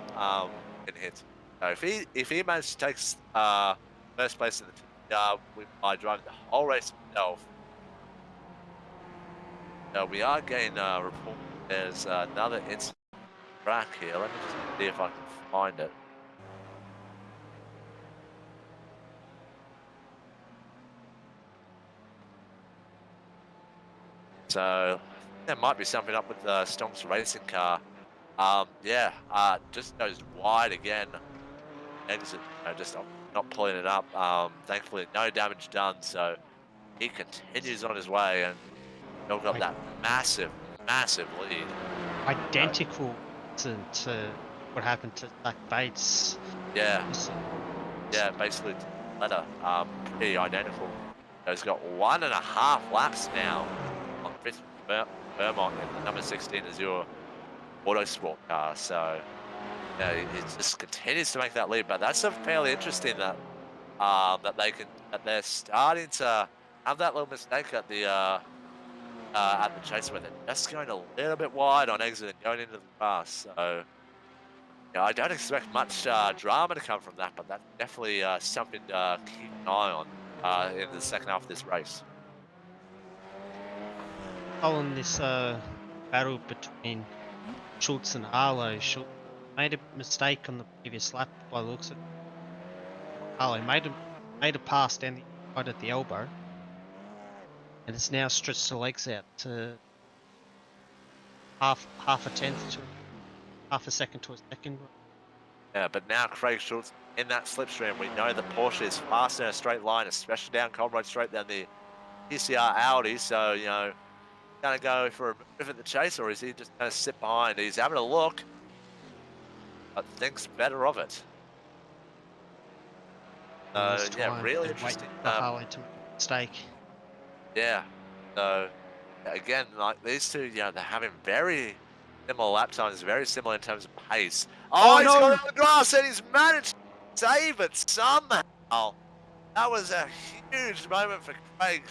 in hits. So if he manages to take first place in the T start by driving the whole race himself, we are getting a report. There's another incident track here. Let me just see if I can find it. So there might be something up with the Stonks racing car. Yeah, just goes wide again. Exit, just not pulling it up. Thankfully, no damage done. So he continues on his way, and built up Like that massive, massive lead. identical to what happened to Zach Bates. Yeah, Just, yeah, basically letter, pretty identical. He's got 1.5 laps now on fifth Vermont in the number 16 Azure Autosport car. So yeah, he just continues to make that lead. But that's a fairly interesting that they're starting to have that little mistake at the chase where they're just going a little bit wide on exit and going into the grass. So yeah, I don't expect much drama to come from that, but that's definitely something to keep an eye on in the second half of this race. following this battle between Schultz and Harlow. Schultz made a mistake on the previous lap by the looks of it. Harlow made a pass down the right at the elbow, and it's now stretched the legs out to half a tenth to half a second to a second. Yeah, but now Craig Schultz in that slipstream, we know that Porsche is fast in a straight line, especially down Conroy Straight down the PCR Audi. So, you know, going to go for a move at the chase, or is he just going to sit behind? He's having a look, but thinks better of it. All this Yeah, time really and wait interesting. for Harlow to make a mistake. Yeah. So again, like these two, you know, they're having very similar lap times, very similar in terms of pace. Oh, Oh he's got no! it on the grass and he's managed to save it somehow. That was a huge moment for Craig.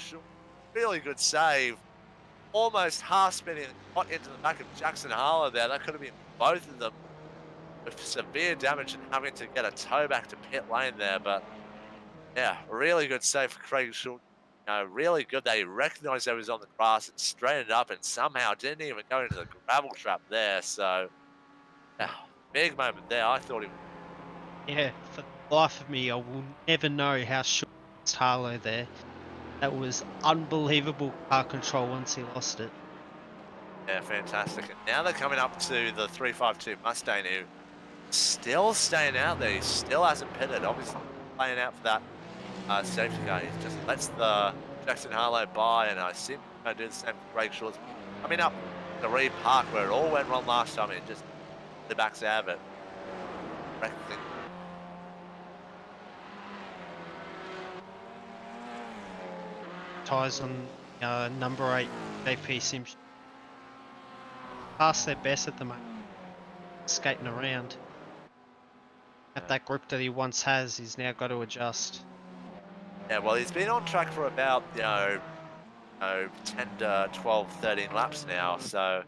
Really good save. Almost half spinning and got into the back of Jackson Harlow there. That could have been both of them with severe damage and having to get a tow back to pit lane there. But yeah, really good save for Craig Schultz. You know, really good that he recognized that he was on the grass and straightened up and somehow didn't even go into the gravel trap there. So, yeah, big moment there. I thought he was. Yeah, for the life of me, I will never know how Schultz lost Harlow there. That was unbelievable car control once he lost it. Yeah, fantastic. And now they're coming up to the 352 Mustang, who still staying out there. He still hasn't pitted. Obviously, playing out for that safety car. He just lets the Jackson Harlow by, and I seem to do the same for Craig Schultz. Coming up the Park where it all went wrong last time, and it just the backs out of it. Tyres on number 8 JP seems past their best at the moment. Skating around. At that grip that he once has, he's now got to adjust. Yeah, well, he's been on track for about, 10 to 12, 13 laps now. So,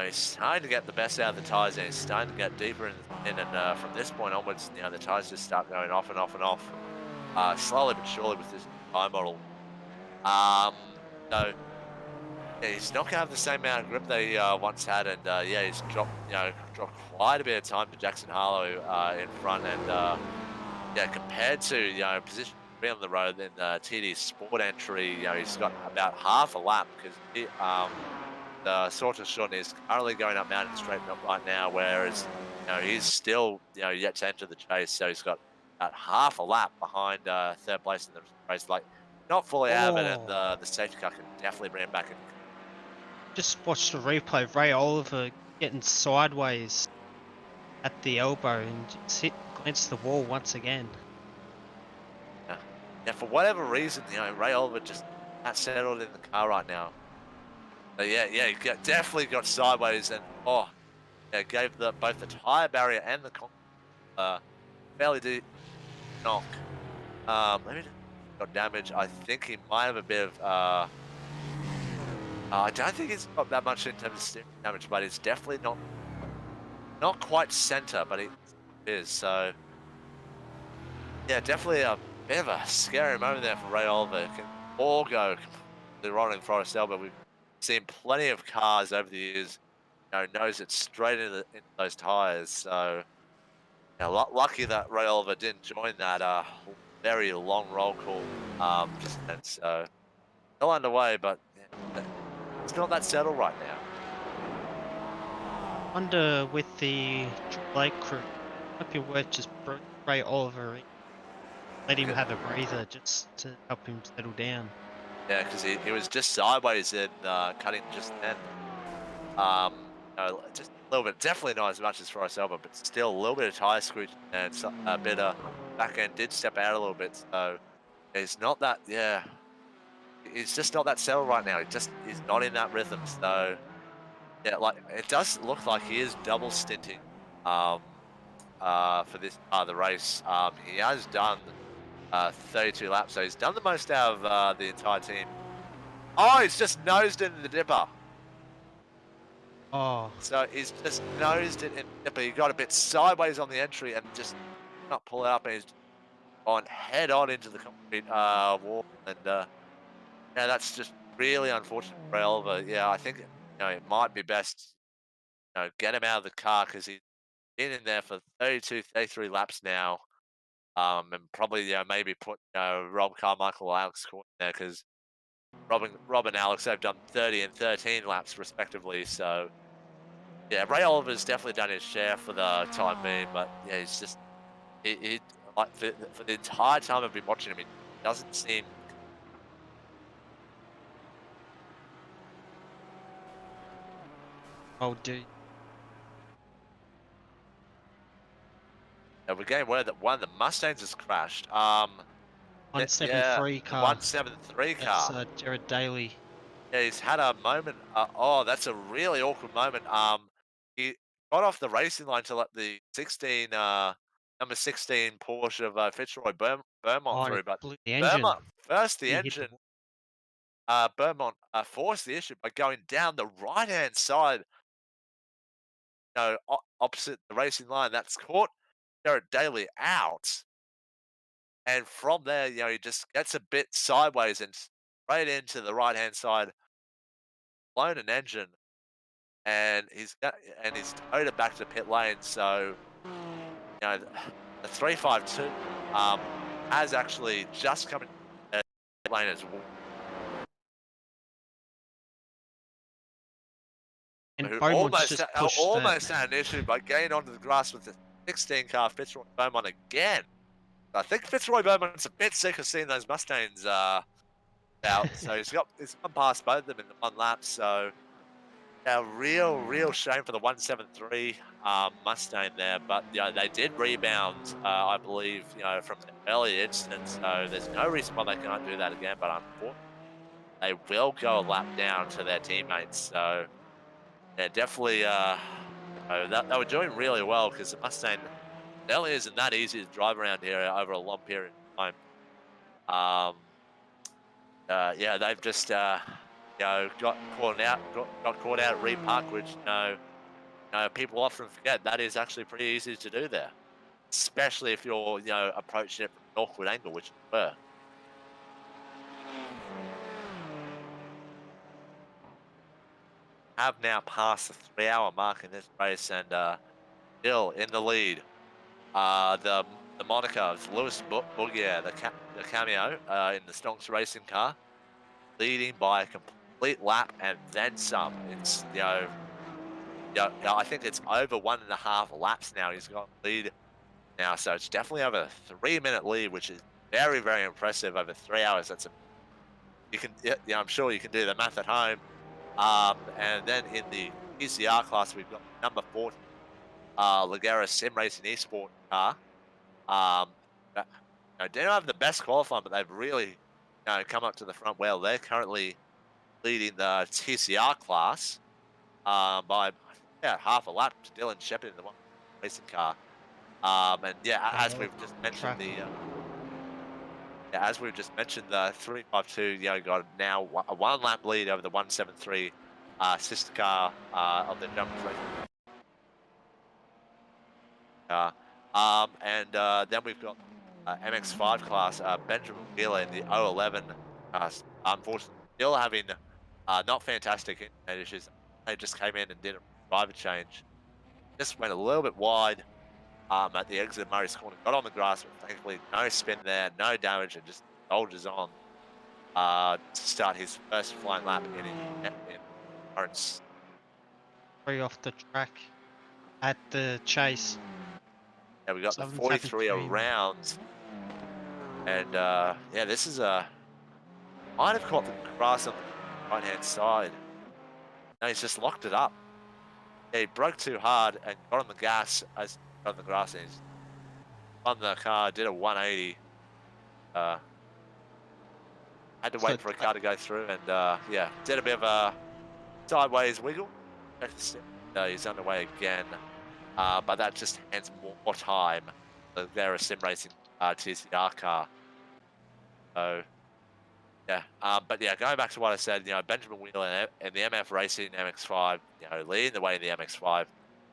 he's starting to get the best out of the tyres, and he's starting to get deeper in. And from this point onwards, the tyres just start going off and off and off, slowly but surely with this tyre model. So, yeah, he's not going to have the same amount of grip that he once had, and yeah, he's dropped quite a bit of time to Jackson Harlow in front, and yeah, compared to position 3 on the road in the TD Sport entry, he's got about half a lap because the Sorter Short is currently going up Mountain Straight right now, whereas he's still yet to enter the chase, so he's got about half a lap behind third place in the race, like not fully out of it, and the safety car can definitely bring him back in. Just watched the replay of Ray Oliver getting sideways at the elbow and just hit against the wall once again. Yeah, for whatever reason, Ray Oliver just not settled in the car right now. But yeah, he definitely got sideways and gave both the tire barrier and the fairly deep knock. Let me just got damage. I think he might have a bit of I don't think he's got that much in terms of steering damage, but it's definitely not quite center, but it is. So yeah, definitely a bit of a scary moment there for Ray Oliver. It can all go completely wrong in Forest Hill, but we've seen plenty of cars over the years, nose it straight into those tires. So lucky that Ray Oliver didn't join that very long roll call just then. So still underway, but it's not that settled right now. Wonder with the Triple A crew, might be worth just Ray Oliver in. Let him have a breather just to help him settle down. Yeah, because he was just sideways in cutting just then. Just a little bit, definitely not as much as Forest Elba, but still a little bit of tire screech and a bit of back end did step out a little bit. So he's not that, yeah, he's just not that settled right now. He just is not in that rhythm. So yeah, like it does look like he is double stinting um, for this part of the race. He has done 32 laps, so he's done the most out of the entire team. Oh, he's just nosed into the dipper. Oh, So he's just nosed it in the dipper. He got a bit sideways on the entry and just not pull it up, and he's on head on into the concrete wall. And yeah, that's just really unfortunate for Elva. Yeah, I think it might be best get him out of the car because he's been in there for 32, 33 laps now. And probably maybe put Rob Carmichael or Alex Court in there because Rob and Alex have done 30 and 13 laps respectively. So yeah, Ray Oliver's definitely done his share for the time being, but yeah, he's just it like for the entire time I've been watching him, it doesn't seem. oh, dude. We're getting word that one of the Mustangs has crashed. Yeah, 173 the car. 173 That's car. Jared Daly. Yeah, he's had a moment. Oh, that's a really awkward moment. He got off the racing line to let the number 16 Porsche of Fitzroy Beaumont Oh, and through, it but blew the engine. Beaumont first the He hit the engine. Beaumont forced the issue by going down the right hand side, opposite the racing line. That's caught Jared Daly out, and from there, he just gets a bit sideways and straight into the right hand side, blown an engine, and he's towed it back to pit lane. So the 352 um, has actually just come in pit lane as well. And Who Beaumont's just pushed that. almost had an issue by getting onto the grass with the 16 car Fitzroy Beaumont again. I think Fitzroy Beaumont's a bit sick of seeing those Mustangs out, so he's gone past both of them in the one lap. So a real shame for the 173 Mustang there, but they did rebound, I believe, from an earlier incident. So there's no reason why they can't do that again. But unfortunately, they will go a lap down to their teammates. So yeah, definitely. They were doing really well because the Mustang really isn't that easy to drive around here over a long period of time. Yeah, they've just got caught out at Reed Park, which people often forget that is actually pretty easy to do there, especially if you're approaching it from an awkward angle, which we were. Have now passed the 3-hour mark in this race and still in the lead. The moniker of Lewis Boogier, the cameo in the Stonks racing car, leading by a complete lap and then some. It's I think it's over 1.5 laps now. He's got lead now, so it's definitely over a 3-minute lead, which is very, very impressive over 3 hours. I'm sure you can do the math at home. And then in the PCR class, we've got number 40, LEGGERA Sim Racing Esport car. They don't have the best qualifying, but they've really come up to the front well. They're currently leading the TCR class by half a lap to Dylan Shepard in the one racing car. And as we've just mentioned, the 352 got now a 1 lap lead over the 173 sister car of the jump racing car. And then we've got MX5 class, Benjamin Wheeler in the 011 unfortunately still having not fantastic internet issues. They just came in and did a driver change. Just went a little bit wide at the exit of Murray's Corner. Got on the grass, but thankfully no spin there, no damage, and just soldiers on to start his first flying lap in Lawrence. Free off the track at the chase. Yeah, we got the 43 around. And this is might have caught the grass on the right hand side. No, he's just locked it up. Yeah, he broke too hard and got on the gas as he got on the grass, and he's on the car, did a 180. Had to So wait for a car to go through, and yeah, did a bit of a sideways wiggle. Check the step. He's underway again, but that just hands more time. The LEGGERA Sim Racing TCR car. So yeah, but yeah, going back to what I said, Benjamin Wheeler and the MF Racing MX-5, leading the way in the MX-5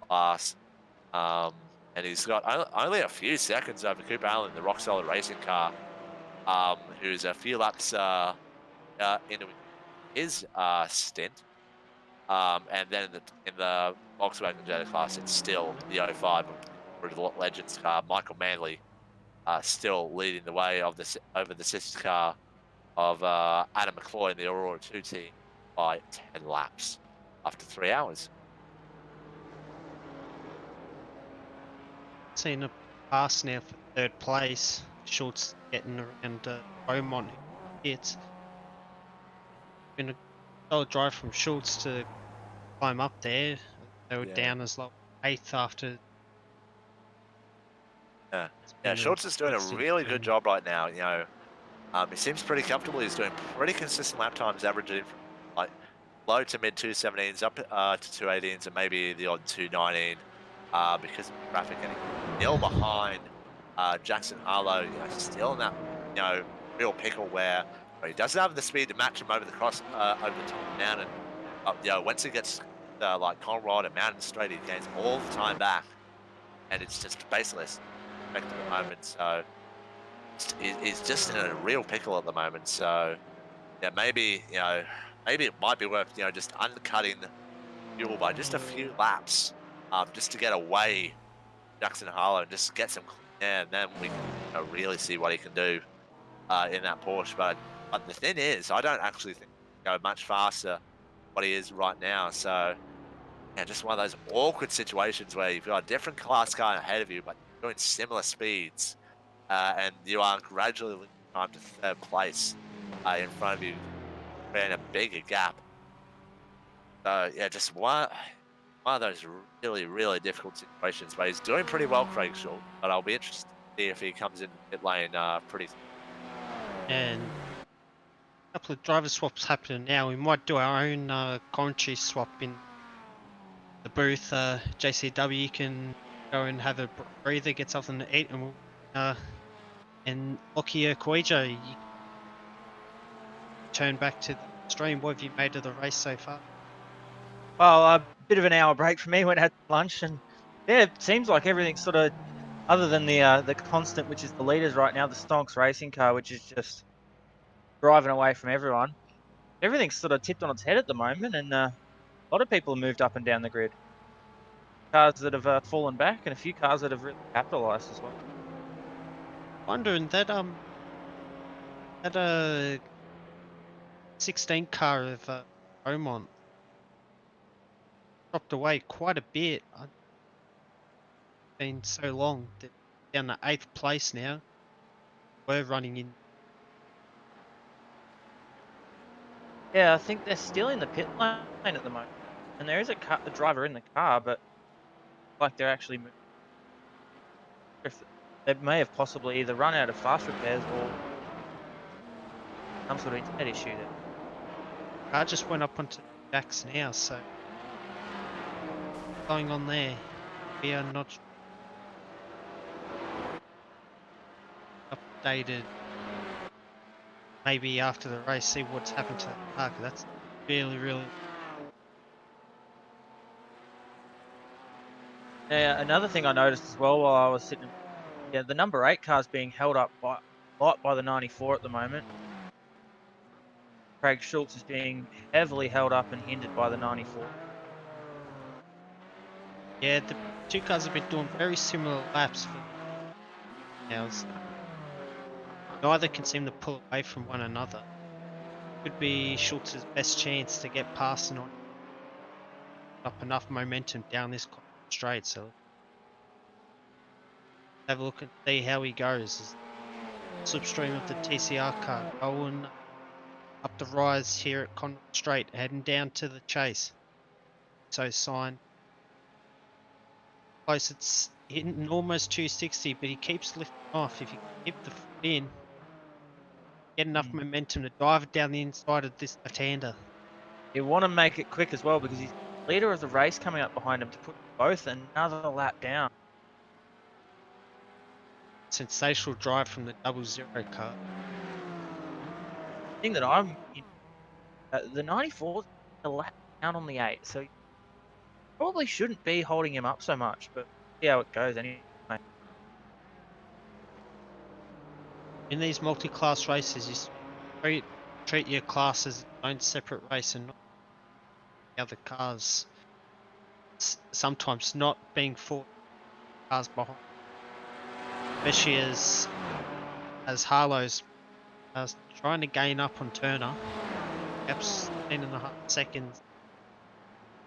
class. And he's got only a few seconds over Cooper Allen, the rock solid racing car, who's a few laps into his stint. And then in the Volkswagen Jetta class, it's still the '05 of the Legends car, Michael Manley, still leading the way over the sister car of Adam McCloy in the Aurora 2 team by 10 laps after 3 hours. seen a pass now for third place. Schultz getting around Beaumont. It's been a solid drive from Schultz to climb up there. They were Yeah. down as low eighth after. Yeah, It's yeah. been Schultz is doing a constant really good journey. job right now. He seems pretty comfortable. He's doing pretty consistent lap times, averaging from like low to mid 217s up to 218s and maybe the odd 219 because of traffic. And he's still behind Jackson Harlow, still in that real pickle where he doesn't have the speed to match him over the over the top of the mountain. Once he gets like Conrod and Mountain Straight, he gains all the time back, and it's just baseless at the moment. So he's just in a real pickle at the moment. So yeah, maybe it might be worth just undercutting fuel by just a few laps, just to get away Jackson Harlow and just get some clean air, and then we can really see what he can do in that Porsche. But the thing is, I don't actually think he can go much faster what he is right now. So yeah, just one of those awkward situations where you've got a different class car ahead of you, but you're doing similar speeds, and you are gradually losing time to third place in front of you, creating a bigger gap. So yeah, just one of those really, really difficult situations where he's doing pretty well, Craig Schultz, but I'll be interested to see if he comes in pit lane pretty soon. And a couple of driver swaps happening now. We might do our own commentary swap in the booth. JCW can go and have a breather, get something to eat, and and Lokia Koijo, you turn back to the stream. What have you made of the race so far? Well, a bit of an hour break for me. Went had lunch, and yeah, it seems like everything's sort of, other than the constant, which is the leaders right now, the Stonks racing car, which is just driving away from everyone. Everything's sort of tipped on its head at the moment, and a lot of people have moved up and down the grid. Cars that have fallen back, and a few cars that have really capitalised as well. Wondering that 16 car of Beaumont dropped away quite a bit. It's been so long. They're down to 8th place now. We're running in. Yeah, I think they're still in the pit lane at the moment, and there is a driver in the car, but like they're actually moving. They may have possibly either run out of fast repairs or some sort of internet issue there. I just went up onto Dax now, so going on there. We are not updated. Maybe after the race, see what's happened to that car. 'Cause that's really, really. Yeah, another thing I noticed as well while I was sitting, yeah, the number 8 car's being held up by a lot by the 94 at the moment. Craig Schultz is being heavily held up and hindered by the 94. Yeah, the two cars have been doing very similar laps for hours. Neither can seem to pull away from one another. Could be Schultz's best chance to get past and on up enough momentum down this straight. So have a look and see how he goes. Slipstream of the TCR car going up the rise here at Conroy Straight, heading down to the chase. So sign. Close, it's hitting almost 260, but he keeps lifting off. If you keep the foot in, get enough momentum to dive it down the inside of this left-hander. You want to make it quick as well because he's leader of the race coming up behind him to put both another lap down. Sensational drive from the 00 car. The thing that I'm in, the 94's a lap down on the 8, so probably shouldn't be holding him up so much, but see how it goes anyway. In these multi-class races, you treat your class as its own separate race and not the other cars. Sometimes not being fought cars behind, especially as Harlow's trying to gain up on Turner, perhaps 10.5 seconds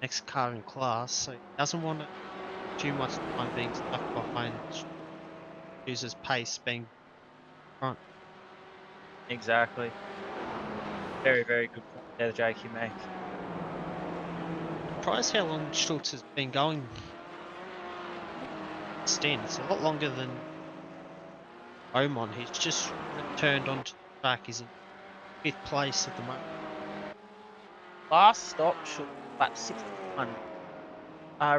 next car in class, so he doesn't want to too much time being stuck behind users' pace being front. Exactly. Very, very good point there, Jake, you make. Surprised how long Schultz has been going. Stint. It's a lot longer than Omon. He's just returned onto the track. He's in 5th place at the moment. Last stop should lap 61.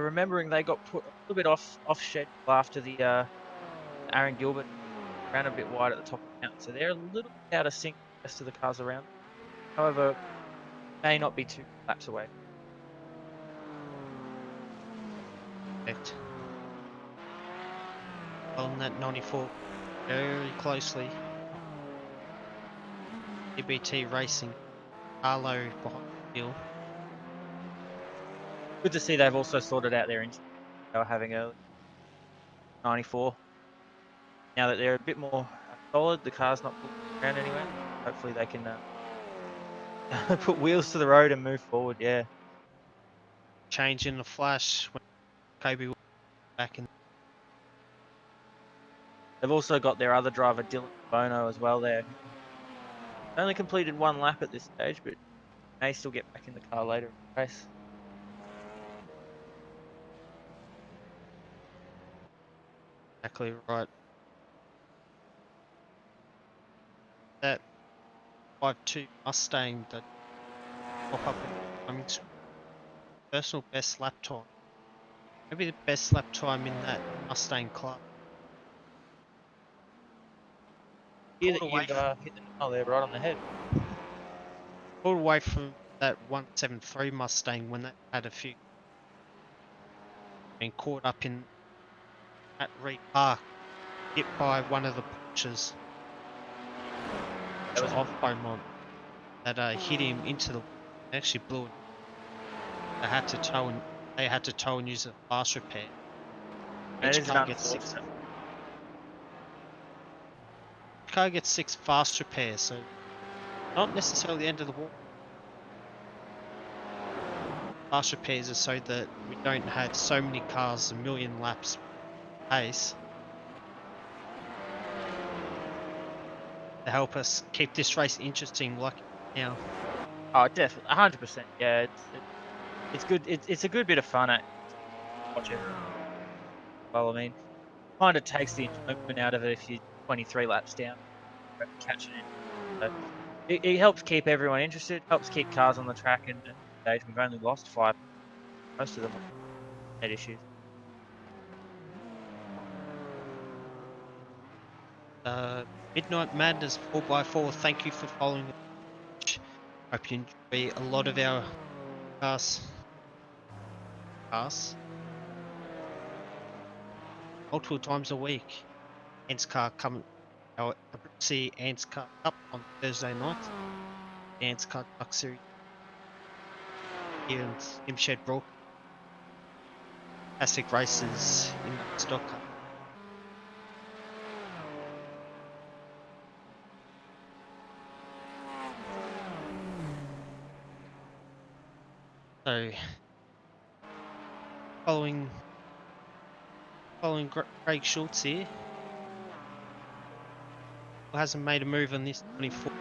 Remembering they got put a little bit off schedule after the Aaron Gilbert ran a bit wide at the top of the mountain, so they're a little bit out of sync with the rest of the cars around. However, may not be 2 laps away. Correct. On that 94 very closely. EBT Racing. Arlo behind the wheel. Good to see they've also sorted out their engine they were having early. 94. Now that they're a bit more solid, the car's not pulling around anywhere. Hopefully they can put wheels to the road and move forward. Yeah. Change in the flash when Kobe was back in. They've also got their other driver, Dylan Bono, as well there. Only completed 1 lap at this stage, but may still get back in the car later in the race. Exactly right. That 5.2 Mustang that pop up in the timing screen. Personal best lap time. Maybe the best lap time in that Mustang class. Here that Pulled you've away, hit the nail there right on the head. pulled away from that 173 Mustang when that had a few been caught up in at Reed Park, hit by one of the Porsches. That was Off Beaumont that hit him into the. Actually blew it. They had to tow and use a fast repair. That Each is car gets 6. unfortunate. Each car gets 6 fast repairs, so not necessarily the end of the world. Fast repairs are so that we don't have so many cars a million laps pace to help us keep this race interesting like now. Oh, definitely, 100%. Yeah, it's good. It's a good bit of fun at watch it. Well, I mean, kind of takes the enjoyment out of it if you're 23 laps down, catching it. So it helps keep everyone interested, helps keep cars on the track, and stage we've only lost 5. Most of them had issues. Midnight Madness 4x4, thank you for following. Hope you enjoy a lot of our cars multiple times a week. Ants car coming, our see Ants car up on Thursday night. Ants car truck series here in Simshed Brook. Classic races in the stock car. So following Craig Schultz here, who hasn't made a move on this 24.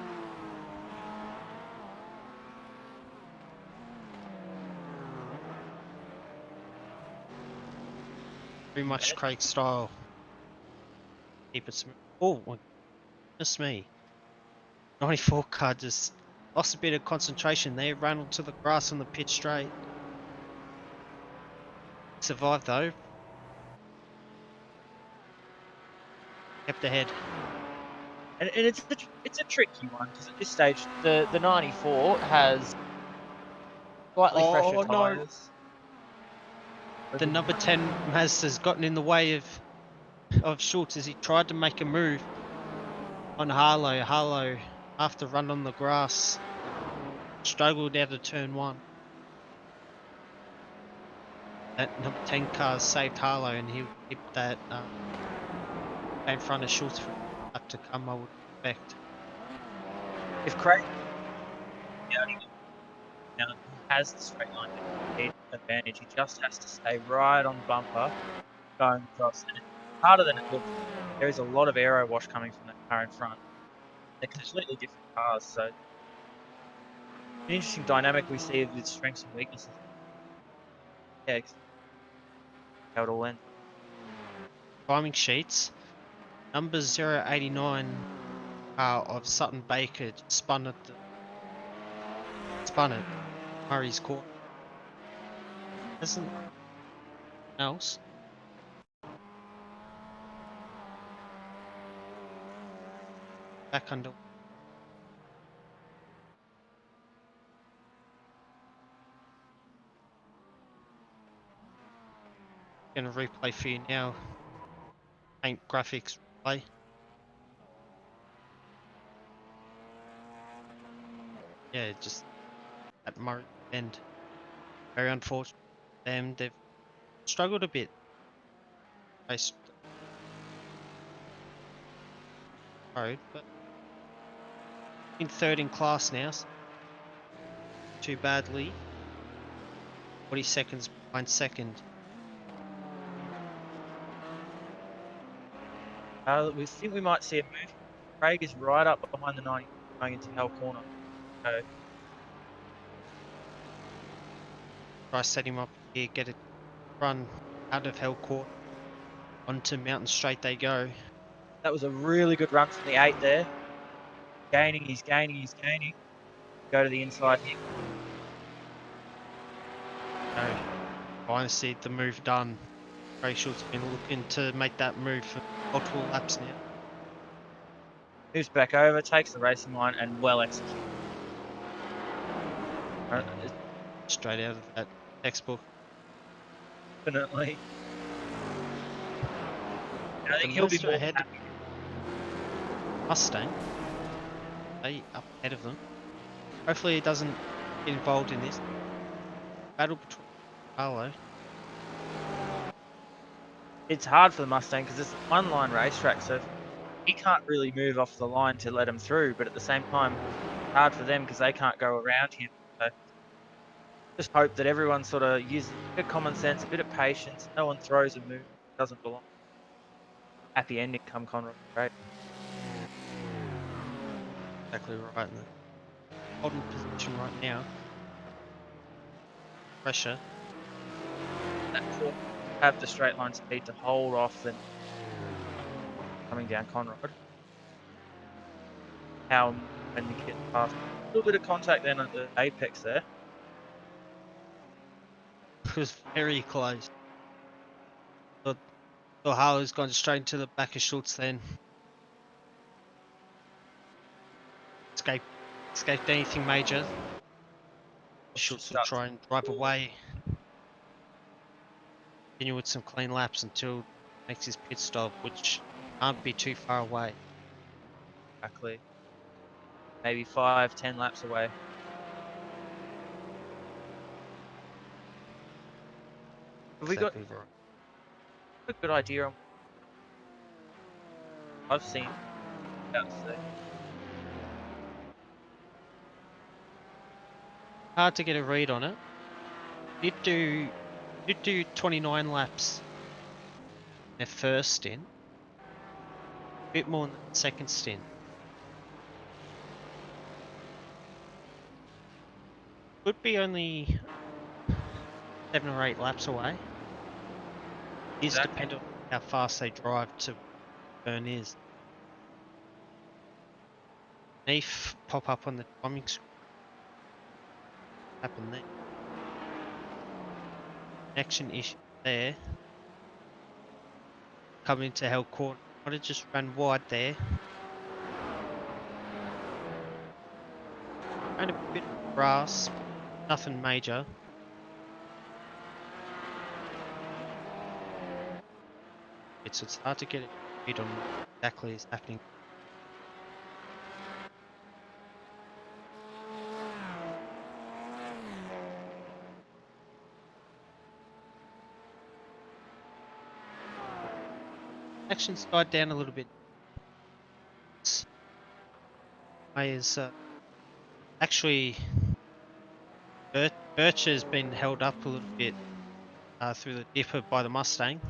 Very much Craig style. Keep it smooth. Oh my goodness me. 94 car just lost a bit of concentration there, ran onto the grass on the pit straight. Survived though. Kept ahead. And it's a tricky one because at this stage the 94 has slightly fresher Oh no! tyres. The number 10 Mazda's gotten in the way of Schultz as he tried to make a move on Harlow. Harlow, after run on the grass, struggled out of turn 1. That number 10 car saved Harlow and he'll keep that in front of Schultz for up to come, I would expect. If Craig now he has the straight line speed advantage, he just has to stay right on the bumper going across. And it's harder than it looks. There is a lot of aero wash coming from that car in front. They're completely different cars, so an interesting dynamic we see with strengths and weaknesses. Yeah, how it all ends. Timing sheets. Number 089 of Sutton Baker spun it Murray's corner. Isn't else? Back under. Gonna replay for you now. Paint graphics replay. Yeah, just at Murray end. Very unfortunate for them. They've struggled a bit. Faced road, but in third in class now. So too badly. 40 seconds behind second. We think we might see a move. Craig is right up behind the 90 going into Hell Corner. So Try set him up here, get it run out of Hell Court. Onto Mountain Straight they go. that was a really good run from the 8 there. He's gaining. Go to the inside here. No. Finally see the move done. Rachel's been looking to make that move for multiple laps now. Moves back over, takes the racing line, and well executed. Straight out of that textbook. Definitely. I think The he'll be Mazda more ahead. happy. Mustang. They up ahead of them. Hopefully he doesn't get involved in this battle between Harlow. It's hard for the Mustang because it's a one-line racetrack, so he can't really move off the line to let him through. But at the same time, it's hard for them because they can't go around him. So just hope that everyone sort of uses a bit of common sense, a bit of patience. No one throws a move that doesn't belong. Happy ending come Conroy. Great. Exactly right. In the holding position right now. Pressure. That court have the straight line speed to hold off then coming down Conrod. How when you get past a little bit of contact then at the apex there. It was very close. Thought Harlow's gone straight into the back of Schultz then. Escaped anything major. Schultz will try and drive away. Continue with some clean laps until he makes his pit stop, which can't be too far away. Exactly. Maybe 5-10 laps away. Have we got Exactly right. a good idea on I've seen about to say. Hard to get a read on it. Did do 29 laps in their first stint. A bit more in the second stint. Could be only 7 or 8 laps away. is Exactly. dependent on how fast they drive to burn is. If pop up on the timing screen, happen there. Connection issue there. Coming into hell corner. Might have just ran wide there. And a bit of grass, nothing major. It's hard to get a read on what exactly is happening. Action's died down a little bit. Is actually Birch has been held up a little bit through the dipper by the Mustang.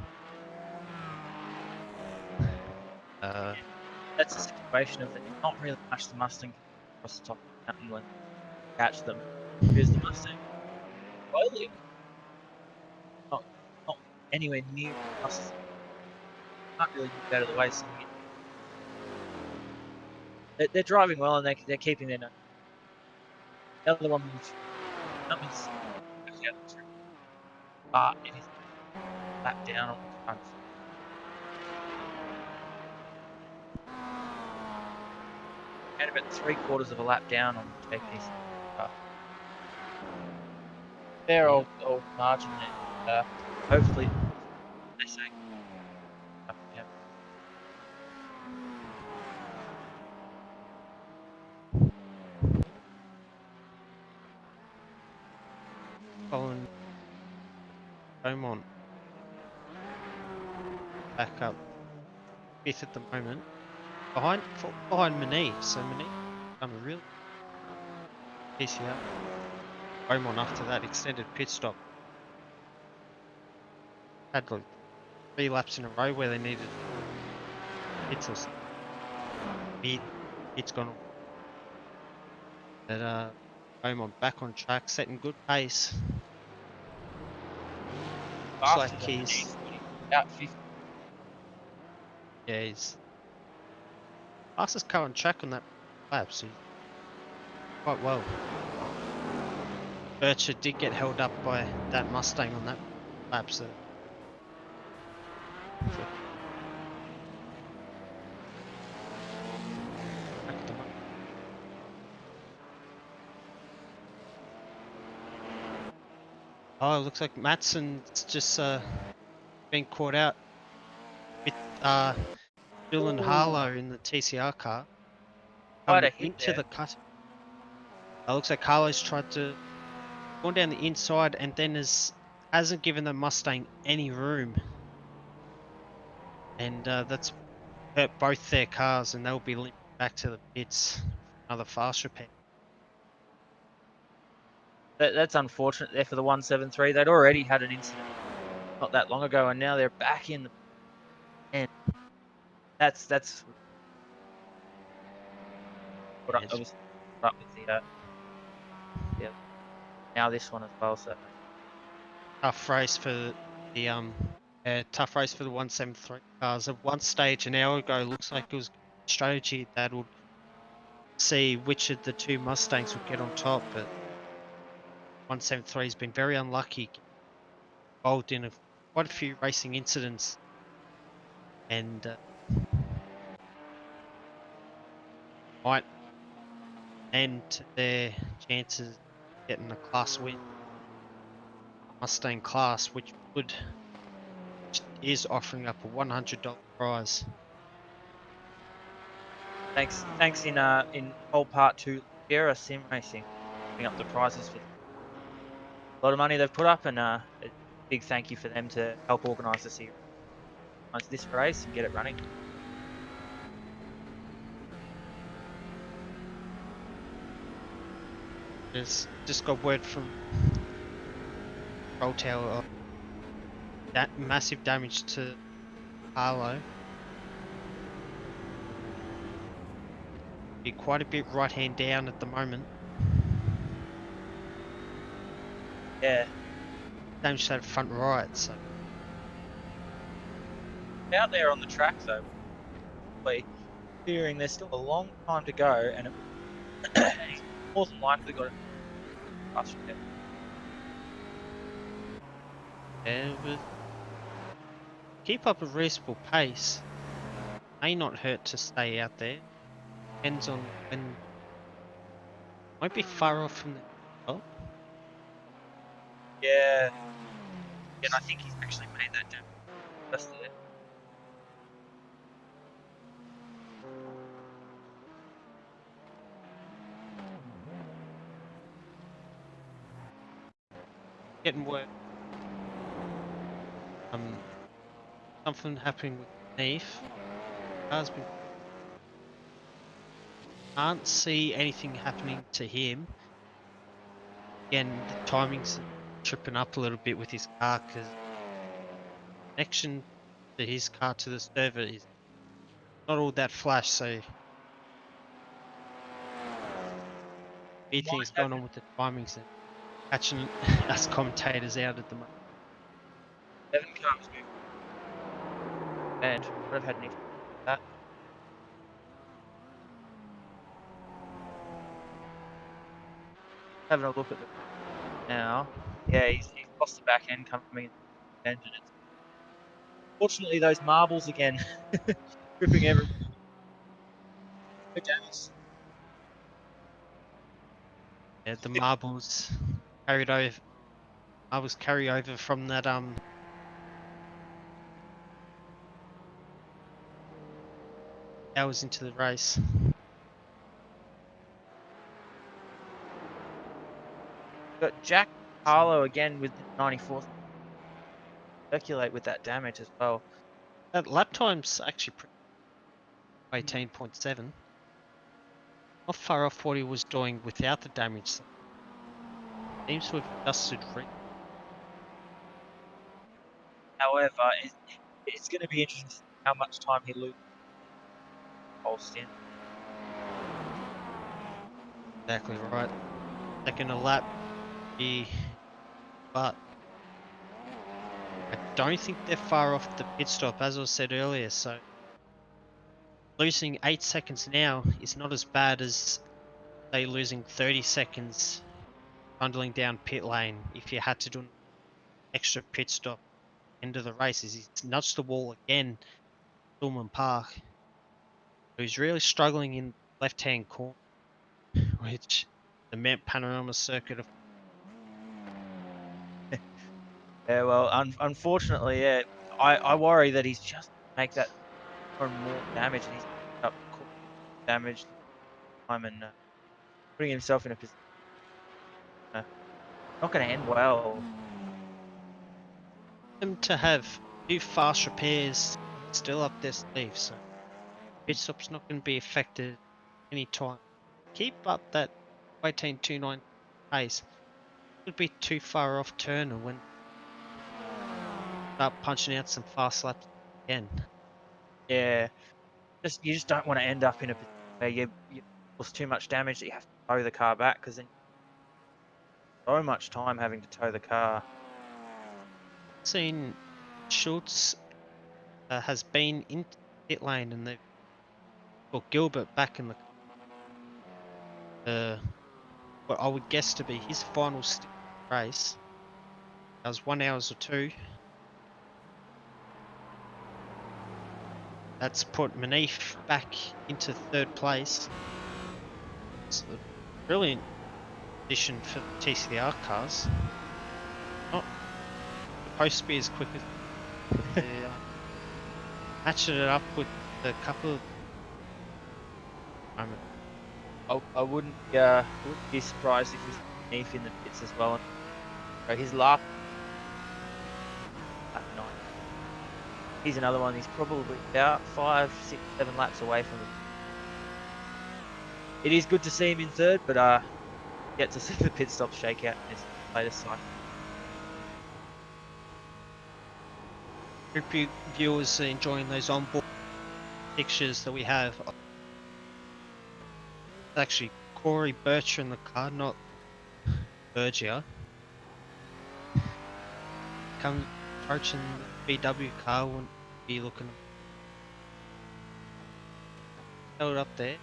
That's the situation of there's not really much the Mustang can do across the top of the mountain when you catch them. Because the Mustang slowly, not anywhere near us. Can't really move out of the way. So they're driving well and they're keeping their nose. The other one moves. Numbers actually out of the trip, but it is lap down on the front. And about 3/4 of a lap down on the JPC. Fair old margin there. Hopefully, they say. Yeah. Following Beaumont back up fifth at the moment. Behind Mani. So Mani done a real PCR. Beaumont after that extended pit stop. Had like 3 laps in a row where they needed pits or something. It's gone off. But Beaumont back on track, setting good pace. Looks like he's About 50. yeah, he's fastest car on track on that lap, so he's quite well. Bircher did get held up by that Mustang on that lap, so oh, it looks like Matson's just been caught out with Bill and Harlow in the TCR car. Quite a hit into there. the cut. It looks like Harlow's tried to go down the inside and then hasn't given the Mustang any room. And that's hurt both their cars, and they'll be limping back to the pits for another fast repair. That's unfortunate there for the 173. They'd already had an incident not that long ago, and now they're back in the end. That's what I was up with the yeah. Now this one as well. So Tough race for the tough race for the 173 cars. At one stage an hour ago, looks like it was strategy that would see which of the 2 Mustangs would get on top, but 173 has been very unlucky, involved in quite a few racing incidents, and might end their chances of getting a class win. Mustang class, which is offering up a $100 prize. thanks in whole part to LEGGERA Sim Racing, putting up the prizes for a lot of money they've put up, and a big thank you for them to help organise the series, this race and get it running. There's just got word from Control Tower of that massive damage to Harlow. Be quite a bit right hand down at the moment. Yeah. Damage to that front right, so out there on the track though, probably fearing there's still a long time to go, and, and he's more than likely got a fast repair. Yeah, with keep up a reasonable pace. May not hurt to stay out there. Depends on when. Won't be far off from the top. Yeah, and I think he's actually made that damage just there. Getting worse. Something happening with Neef. Car's been. Can't see anything happening to him. Again, the timing's tripping up a little bit with his car because connection to his car to the server is not all that flash, so weird things going on with the timings and catching us commentators out at the moment. 7 cars moving. And would have had an issue with that. Having a look at the now. Yeah, he's lost the back end coming in the engine. Fortunately, those marbles again, tripping everything. Yeah, the marbles carried over. Marbles carry over from that hours into the race. Got Jack Harlow again with the 94th. Circulate with that damage as well. That lap time's actually pretty 18.7. Not far off what he was doing without the damage. So seems to have adjusted. However, it's going to be interesting to see how much time he loses. Pulsed in. Exactly right. Second a lap, but I don't think they're far off the pit stop, as I said earlier. So losing 8 seconds now is not as bad as say losing 30 seconds bundling down pit lane if you had to do an extra pit stop end of the race. He's nudged the wall again, Stillman Park. So he's really struggling in left-hand corner, which the Mount Panorama circuit of. Yeah, well, unfortunately, yeah, I worry that he's just make that more and more damage, and he's up damage time and putting himself in a position not going to end well. Them to have 2 fast repairs still up their sleeve, so pit stop's not going to be affected any time. Keep up that 18.29 pace. Could be too far off Turner when start punching out some fast laps again. Yeah, you just don't want to end up in a position where you cause too much damage that you have to tow the car back, because then so much time having to tow the car. Seen Schultz has been in pit lane and they've got Gilbert back in the what I would guess to be his final race. That was 1 hour or 2. That's put Manif back into 3rd place. It's a brilliant addition for the TCR cars. Not supposed to be as quick as matching it up with a couple of I wouldn't be surprised if he's beneath in the pits as well. His lap 9. He's another one. He's probably about 5, 6, 7 laps away from it. It is good to see him in 3rd, but yet to see the pit stop shake out in this latest cycle. Group viewers are enjoying those onboard pictures that we have. Actually, Corey Bircher in the car, not Berger. Come approaching the VW car, wouldn't be looking held up there.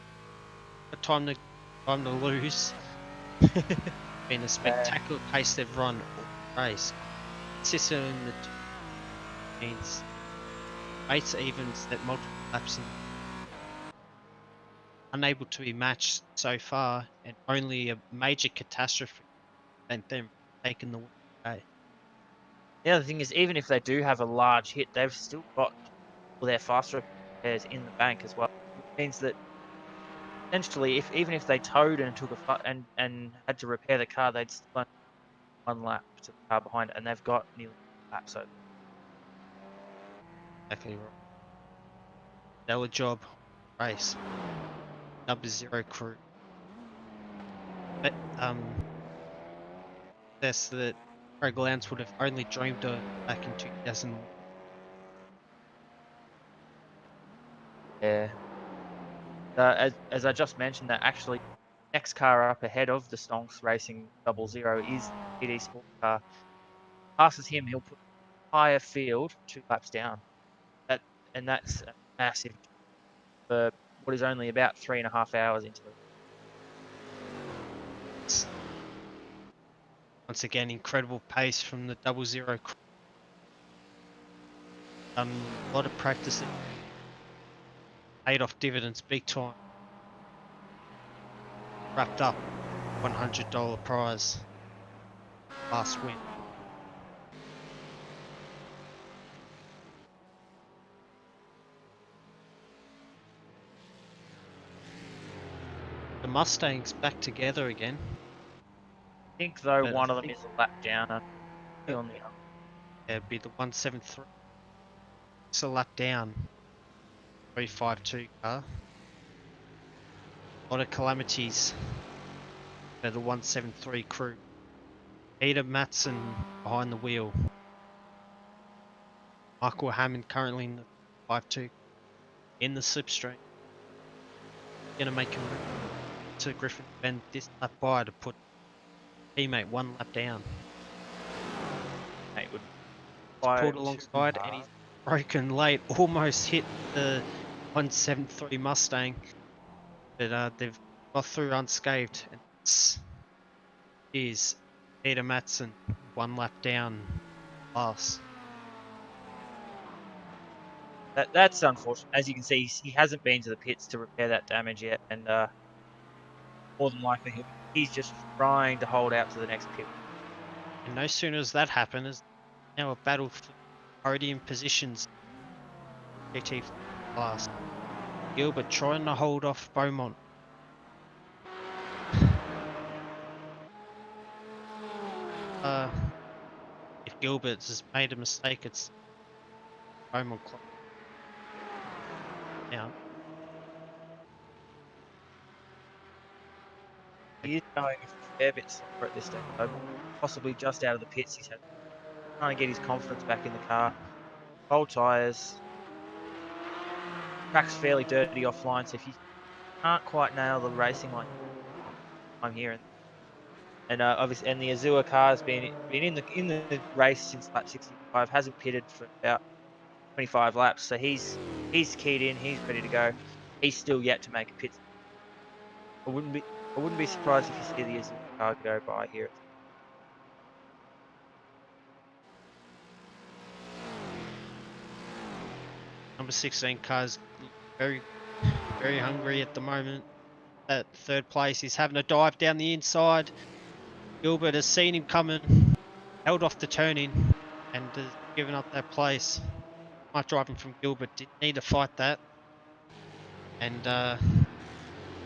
But time to lose. Been a spectacular pace they've run all race. System that means race evens that multiple laps and unable to be matched so far, and only a major catastrophe than them taking the win today. The other thing is, even if they do have a large hit, they've still got all their faster repairs in the bank as well, which means that essentially, even if they towed and took and had to repair the car, they'd still only one lap to the car behind it, and they've got nearly a lap. So Exactly right. Stellar job race. Number 0 crew. But that's that Craig Lowndes would have only dreamed of back in 2001. yeah, as I just mentioned, that actually next car up ahead of the Stonks Racing 00 is the PD Sport car. Passes him, he'll put the entire field 2 laps down. That's a massive for what is only about 3.5 hours into the. Once again, incredible pace from the 00 crew. Done a lot of practicing. Paid off dividends big time. Wrapped up $100 prize. Last win. The Mustangs back together again. I think though But one of them is a lap down on the other. it'd be the 173. It's a lap down. 352 car. A lot of calamities for the 173 crew. Peter Matson behind the wheel. Michael Hammond currently in the 52 in the slipstream. Gonna make a move to Griffin Bend this lap by to put teammate 1 lap down. Mate would Pulled alongside and he's broken late, almost hit the 173 Mustang, but they've got through unscathed, and this is Peter Matson 1 lap down last. That's unfortunate. As you can see, he hasn't been to the pits to repair that damage yet, and more than likely he's just trying to hold out to the next pit. And no sooner does that happen as now a battle for podium positions. GT class. Gilbert trying to hold off Beaumont. If Gilbert has made a mistake, it's Beaumont clock down. He is going a fair bit slower at this stage, though, possibly just out of the pits. He's trying to get his confidence back in the car. Cold tyres. Track's fairly dirty offline, so if you can't quite nail the racing like I'm here, and obviously, and the Azure car has been in the race since lap 65, hasn't pitted for about 25 laps, so he's keyed in, he's ready to go. He's still yet to make a pit. I wouldn't be surprised if you see the Azure car go by here. Number 16 car's very, very hungry at the moment. At 3rd place, he's having a dive down the inside. Gilbert has seen him coming, held off the turn-in, and has given up that place. Smart driving from Gilbert, didn't need to fight that. And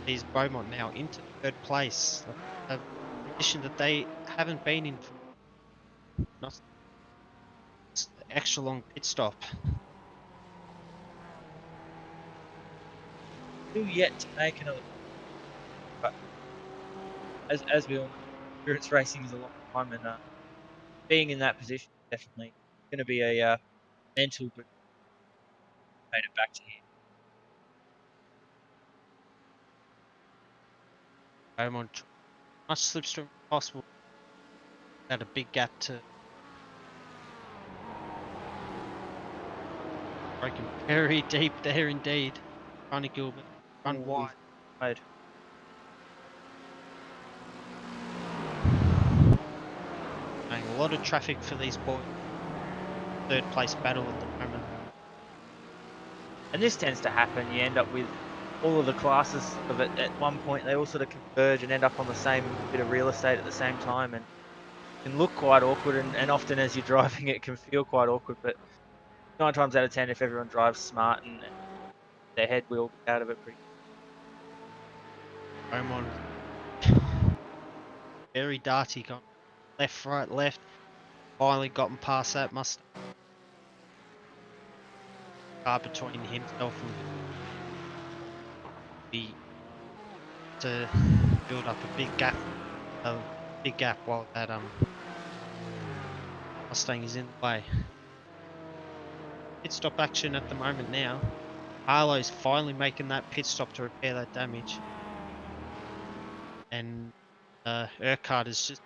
he's Beaumont now into 3rd place. A position that they haven't been in for not extra long pit stop. Still yet to make another. But as we all know, endurance racing is a long time, and being in that position is definitely going to be a mental boost. Made it back to here. Beaumont, much slipstream as possible. Had a big gap to broken very deep there indeed. Ronnie Gilbert. run Ooh, wide. wide. A lot of traffic for these boys. Third place battle at the moment. And this tends to happen. You end up with all of the classes sort of at one point, they all sort of converge and end up on the same bit of real estate at the same time, and can look quite awkward. And often as you're driving, it can feel quite awkward. But 9 times out of 10, if everyone drives smart and their head will get out of it pretty. Beaumont. Very darty, gone left, right, left. Finally gotten past that Mustang. Car between himself and the to build up a big gap while that Mustang is in the way. Pit stop action at the moment now. Harlow's finally making that pit stop to repair that damage. And Urquhart has just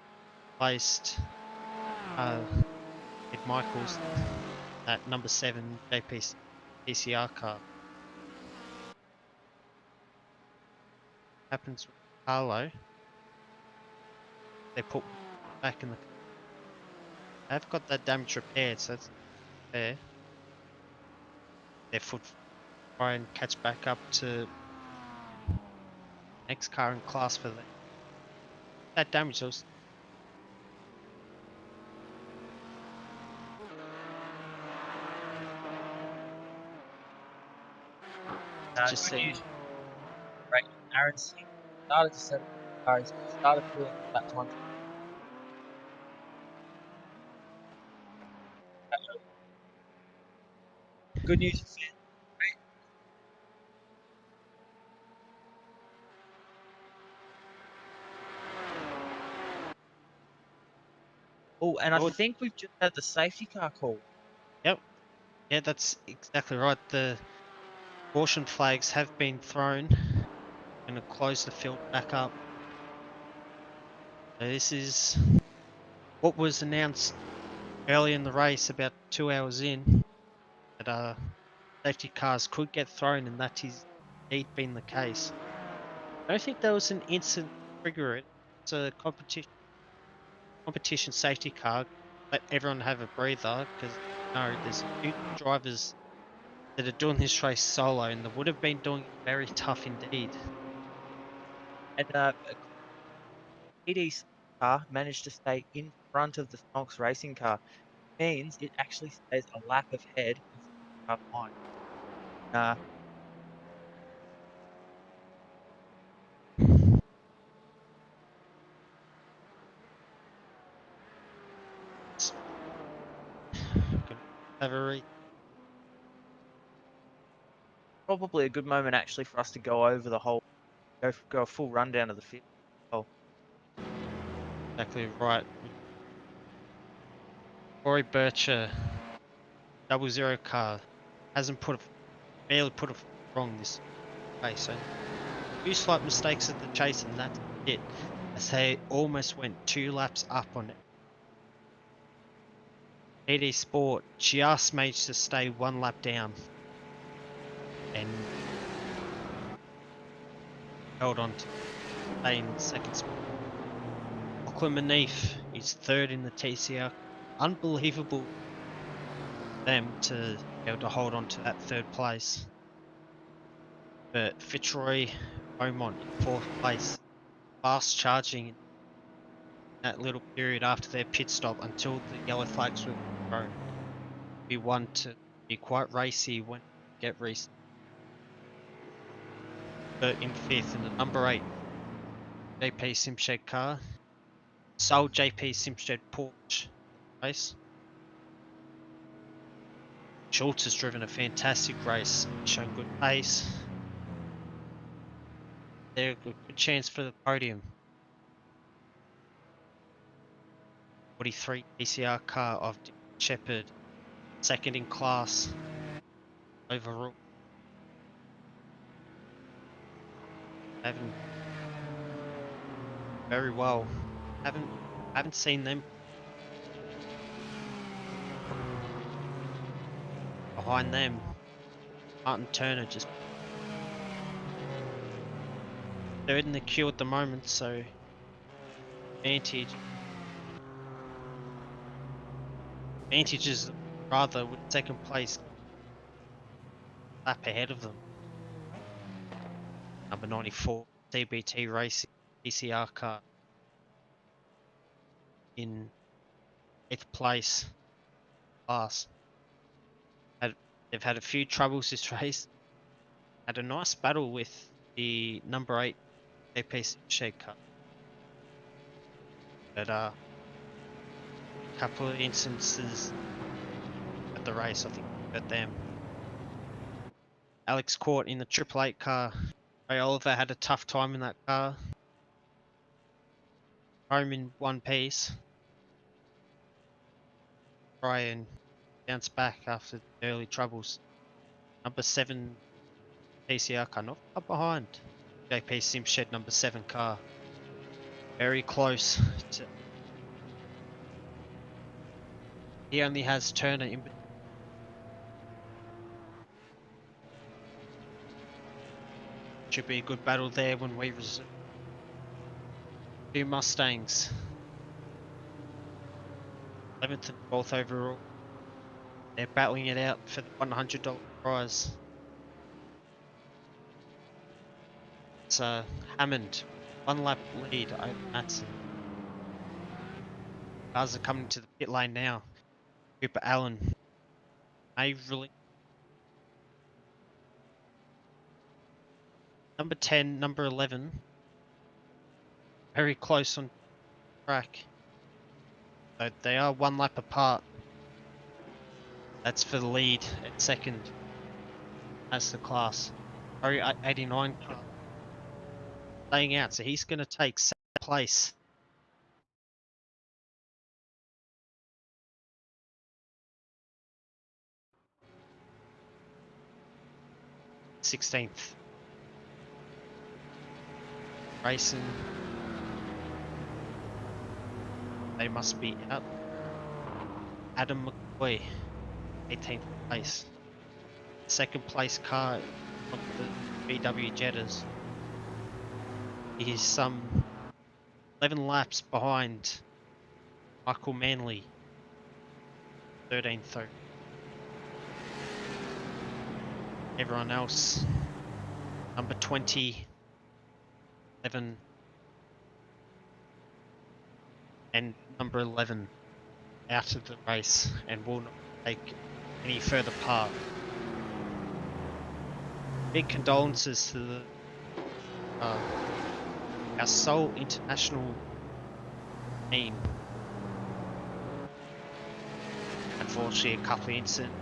placed Ed Michaels at number 7 JP PCR car. Happens with Harlow. They put back in the. They've got that damage repaired, so that's fair. Their foot try and catch back up to next car in class for them. That damage was just Good saying. news. Right, Aaron Singh started to settle cars, started pulling that time. Good news is oh, and I Good. think we've just had the safety car call. Yep. Yeah, that's exactly right. The caution flags have been thrown. Going to close the field back up. So this is what was announced early in the race, about 2 hours in, that safety cars could get thrown, and that is indeed been the case. I don't think there was an instant trigger it. It's a competition safety car. Let everyone have a breather, because no, there's a few drivers that are doing this race solo, and they would have been doing it very tough indeed. And PD's car managed to stay in front of the Stonks racing car. Means it actually stays a lap ahead of the car behind. Gonna have a read. Probably a good moment actually for us to go over the whole, go a full rundown of the field. Oh, Exactly right. Corey Bircher, 00 car, hasn't barely put a foot wrong this race. So a few slight mistakes at the chase, and that's it. As they almost went 2 laps up on it. PD Sport just managed to stay 1 lap down and held on to stay in second spot. Lachlan Manif is third in the TCR. Unbelievable them to be able to hold on to that third place. But Fitzroy Beaumont in fourth place, fast charging in that little period after their pit stop until the yellow flags were thrown. Be one to be quite racy when get raced. But in fifth in the number 8 JP Simpshed car. Sold JP Simpshed Porsche race. Schultz has driven a fantastic race, shown good pace. They're a good chance for the podium. 43 PCR car of Shepherd, second in class overall. Having very well. Haven't seen them behind them. Martin Turner just third in the queue at the moment, so advantages rather with second place lap ahead of them. Number 94 CBT Racing PCR car in 8th place class. They've had a few troubles this race. Had a nice battle with the number 8 APC shed car. But a couple of instances at the race, I think, hurt them. Alex Court in the Triple Eight car. Ray Oliver had a tough time in that car. Home in one piece. Try and bounce back after the early troubles. Number 7 PCR car, not far behind. JP Simshed number 7 car. Very close to... He only has Turner in between. Should be a good battle there when we resume. Two Mustangs. 11th and 12th overall. They're battling it out for the $100 prize. It's Hammond, 1 lap lead over Matson. Cars are coming to the pit lane now. Cooper Allen may release. Number 10, number 11. Very close on track. So they are 1 lap apart. That's for the lead at second. That's the class. Sorry, 89 car. Staying out, so he's going to take 2nd place. Sixteenth. Racing. They must be out. Adam McCoy, 18th place. 2nd place car on the VW Jettas. He is some 11 laps behind Michael Manley, 13th though. Everyone else, number 20, 11, and number 11 out of the race and will not take any further part. Big condolences to the our sole international team. Unfortunately, a couple of incidents.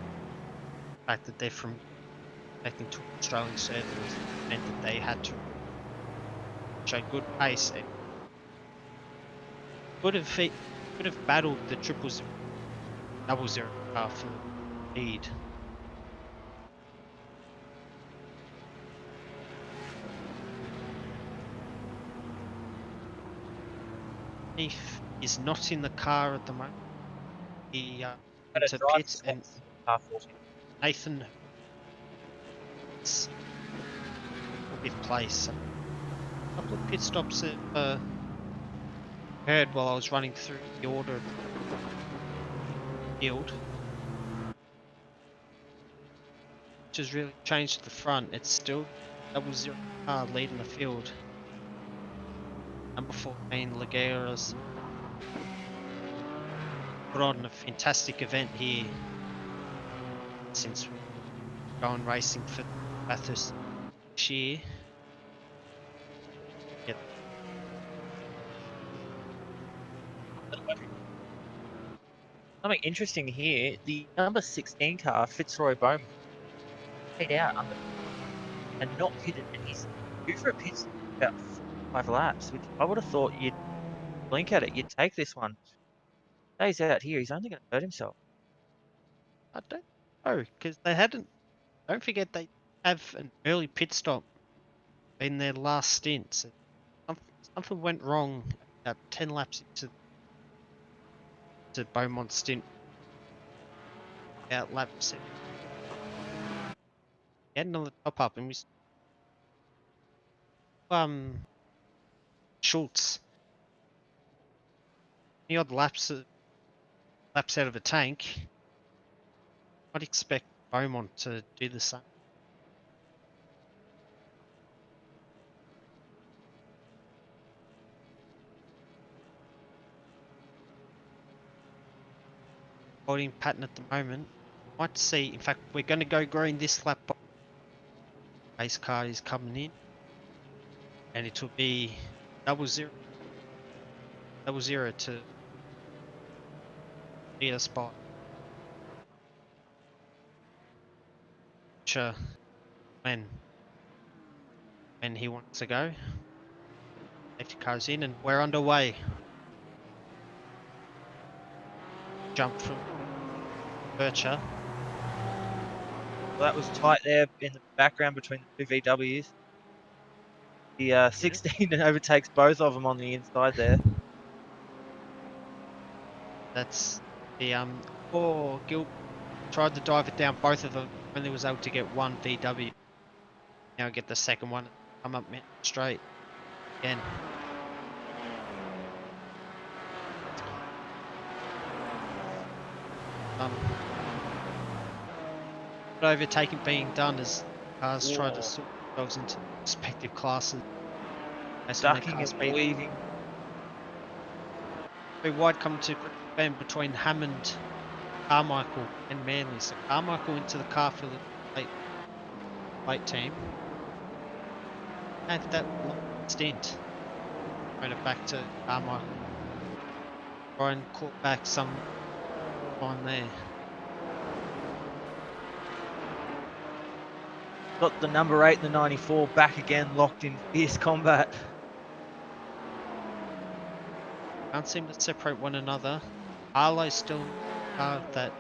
The fact that they're from taking to Australian service meant that they had to show good pace and could have battled the 000 car for the lead. Heath is not in the car at the moment. He But into it the drives pit and car 14. Nathan is 5th place. A couple of pit stops have heard while I was running through the order of the field, which has really changed the front. It's still 000 car leading the field. Number 14, LEGGERA's put on a fantastic event here since we've gone racing for Bathurst this year. Yep. Something interesting here, the number 16 car, Fitzroy Bowman, paid out under and not pitted, and he's due for a pit stop about 5 laps, which I would have thought you'd blink at it, you'd take this one. Stays out here, he's only going to hurt himself. I don't know, because they hadn't. Don't forget they have an early pit stop in their last stint. So something went wrong about 10 laps into Beaumont's stint. About lap 7. Getting on the top up, and we Schultz. Any odd laps out of the tank. I'd expect Beaumont to do the same. Holding pattern at the moment. Might see. In fact, we're going to go green this lap. Race car is coming in, and it will be 00 to lead a spot. Sure, when he wants to go. Safety car's in, and we're underway. Jump from Bircher. Well, that was tight there in the background between the two VWs. The 16 overtakes both of them on the inside there. That's the Gil tried to dive it down both of them. Only was able to get one VW. Now get the second one. Come up straight again. Overtaking being done as cars try to sort themselves into respective classes. Ducking and weaving. Very wide come to bend between Hammond, Carmichael and Manley. So Carmichael into the car for the late team. And that long stint. Right it back to Carmichael. Brian caught back some on there. Got the number 8 and the 94 back again, locked in fierce combat. Can't seem to separate one another. Arlo's still that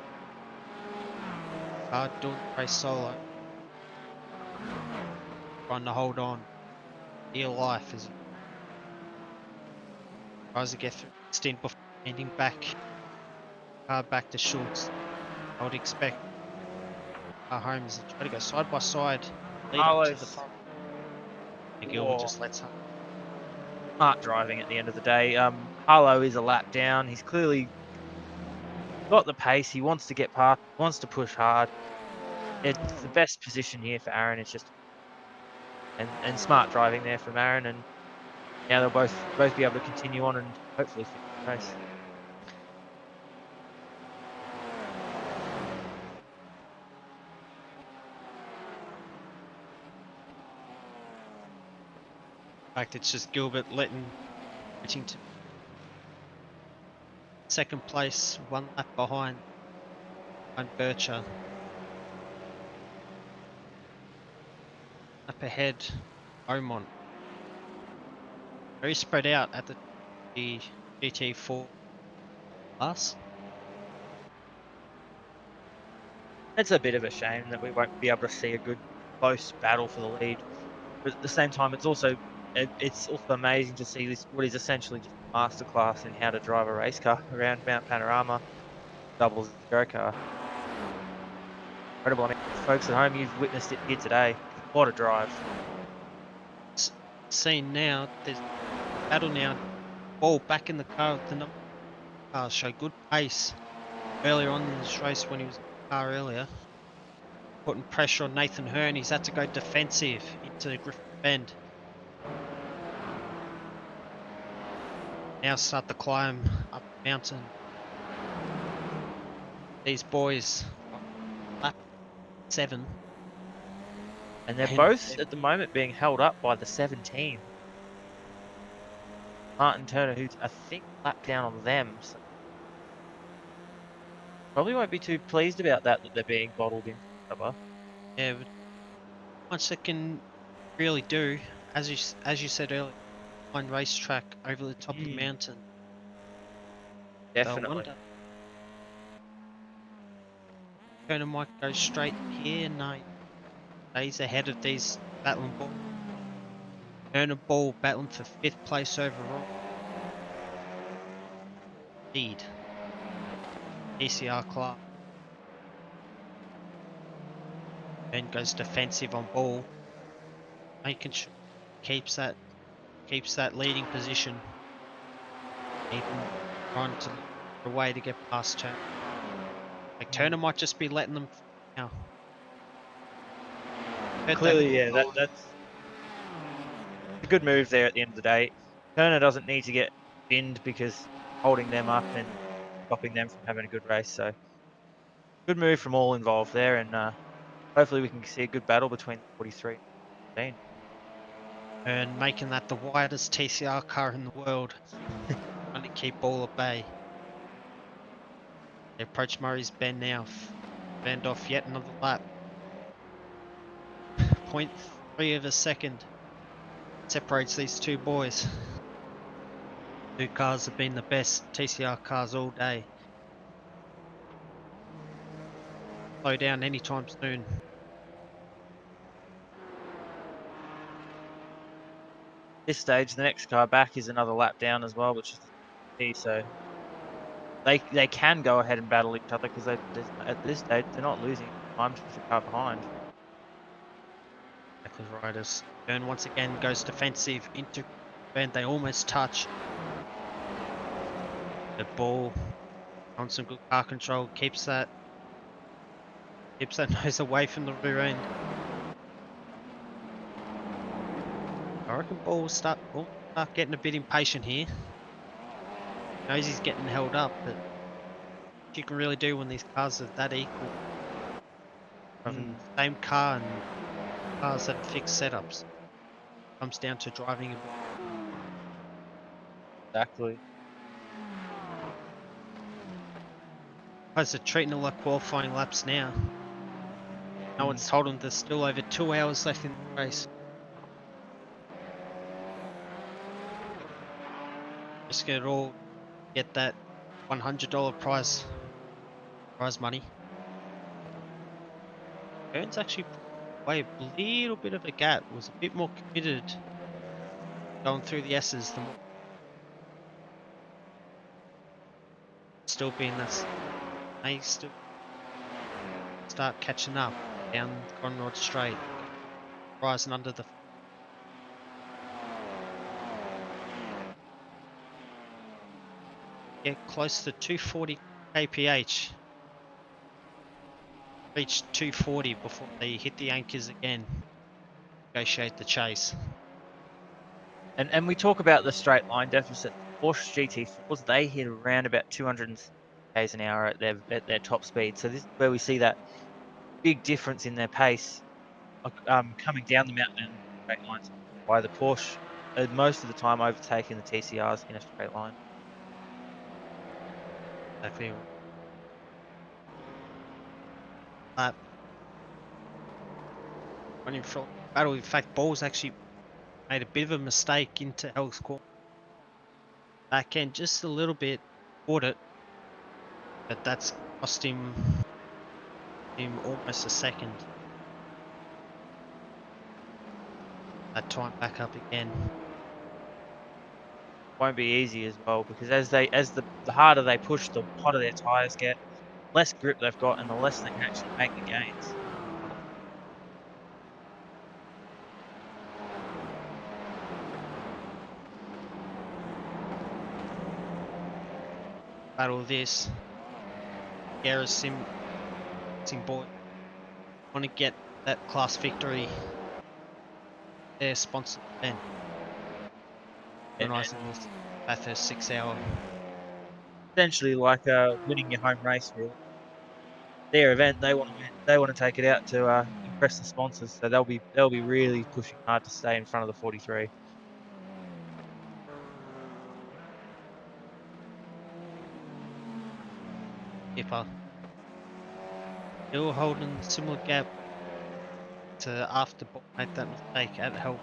doing the race solo. Trying to hold on. Dear life as he tries to get through the stint before ending back. Back to Schultz. I would expect our home as they try to go side by side. Lead up to the front. McGill just lets her. Smart driving at the end of the day. Harlow is a lap down. He's clearly got the pace. He wants to get past. Wants to push hard. It's the best position here for Aaron. It's just and smart driving there from Aaron, and now they'll both be able to continue on and hopefully finish the race. In fact, it's just Gilbert letting to second place, one lap behind Bircher. Up ahead, Beaumont. Very spread out at the GT4 class. It's a bit of a shame that we won't be able to see a good close battle for the lead, but at the same time, it's also amazing to see this what is essentially just a masterclass in how to drive a race car around Mount Panorama, 00 car. Incredible. I mean, folks at home, you've witnessed it here today. What a drive! Seen now, there's battle now. Ball back in the car with the number cars show good pace earlier on in this race when he was in the car earlier. Putting pressure on Nathan Hearn, he's had to go defensive into Griffin Bend. Now start the climb up the mountain. These boys, lap 7. And they're both at the moment being held up by the 17. Martin Turner, who's I think lapped down on them. So probably won't be too pleased about that they're being bottled in. Yeah, but much they can really do, as you said earlier, on racetrack over the top of the mountain. Definitely. So Turner might go straight here. No, he's ahead of these battling ball. Turner Ball battling for 5th place overall. Lead. ECR Clark. Then goes defensive on Ball. Making sure he keeps that keeps that leading position. Even trying to look for a way to get past Turner. Like Turner might just be letting them now. Clearly, yeah, that's a good move there at the end of the day. Turner doesn't need to get binned because holding them up and stopping them from having a good race. So good move from all involved there, and hopefully we can see a good battle between the 43 and 15. And making that the widest TCR car in the world. Trying to keep all at bay. They approach Murray's Bend now. Bend off yet another lap. 0.3 of a second separates these two boys. Two cars have been the best TCR cars all day. Slow down anytime soon. This stage, the next car back is another lap down as well, which is key. So they can go ahead and battle each other because at this stage they're not losing time to the car behind. Exactly right. As Byrne once again goes defensive into Bend, they almost touch. The ball on some good car control keeps that nose away from the rear end. I reckon Ball will start getting a bit impatient here. Knows he's getting held up, but what you can really do when these cars are that equal. Driving the same car and cars have fixed setups. Comes down to driving a Exactly. Guys are treating it like qualifying laps now. No one's told them there's still over 2 hours left in the race. Just get it all, get that $100 prize money. Burns actually put away a little bit of a gap, was a bit more committed going through the S's. The more still being that, may still start catching up down Conrod Straight, rising under the. Get close to 240 kph. Reach 240 before they hit the anchors again. Negotiate the chase. And we talk about the straight line deficit. Porsche GT4s, they hit around about 200 k's an hour at their top speed. So this is where we see that big difference in their pace coming down the mountain and straight lines. By the Porsche, most of the time overtaking the TCRs in a straight line. Exactly. Lap. Running from battle. In fact, Ball's actually made a bit of a mistake into Hell's Corner. Back end just a little bit, caught it, but that's cost him almost a second. That time back up again. Won't be easy as well because as the harder they push, the hotter their tires get, less grip they've got, and the less they can actually make the gains. Battle this. LEGGERA Sim boy. Want to get that class victory. Their sponsor event. Organising this Bathurst 6 hour. Essentially like winning your home race, really. Their event, they want to win. They want to take it out to impress the sponsors, so they'll be really pushing hard to stay in front of the 43. Skipper. Still holding similar gap to after Ball made that mistake at Hell.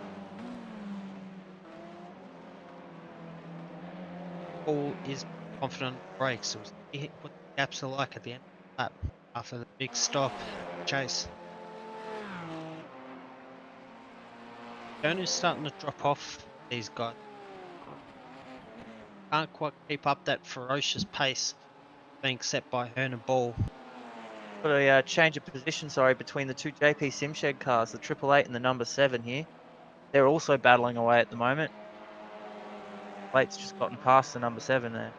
Ball is confident on the brakes, so we'll see what the gaps are like at the end of the lap after the big stop chase. Turner's starting to drop off these guys. Can't quite keep up that ferocious pace being set by Hearn and Ball. Got a change of position, between the two JP Simshed cars, the 888 and the number 7 here. They're also battling away at the moment. plate's just gotten past the number 7 there.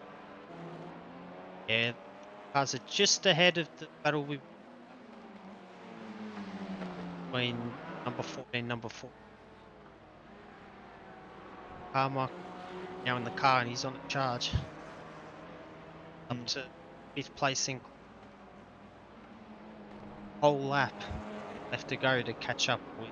Yeah, cars are just ahead of the battle between number 14, number 4. Carmichael now in the car and he's on a charge. Up Mm. to 5th placing. Whole lap left to go to catch up with.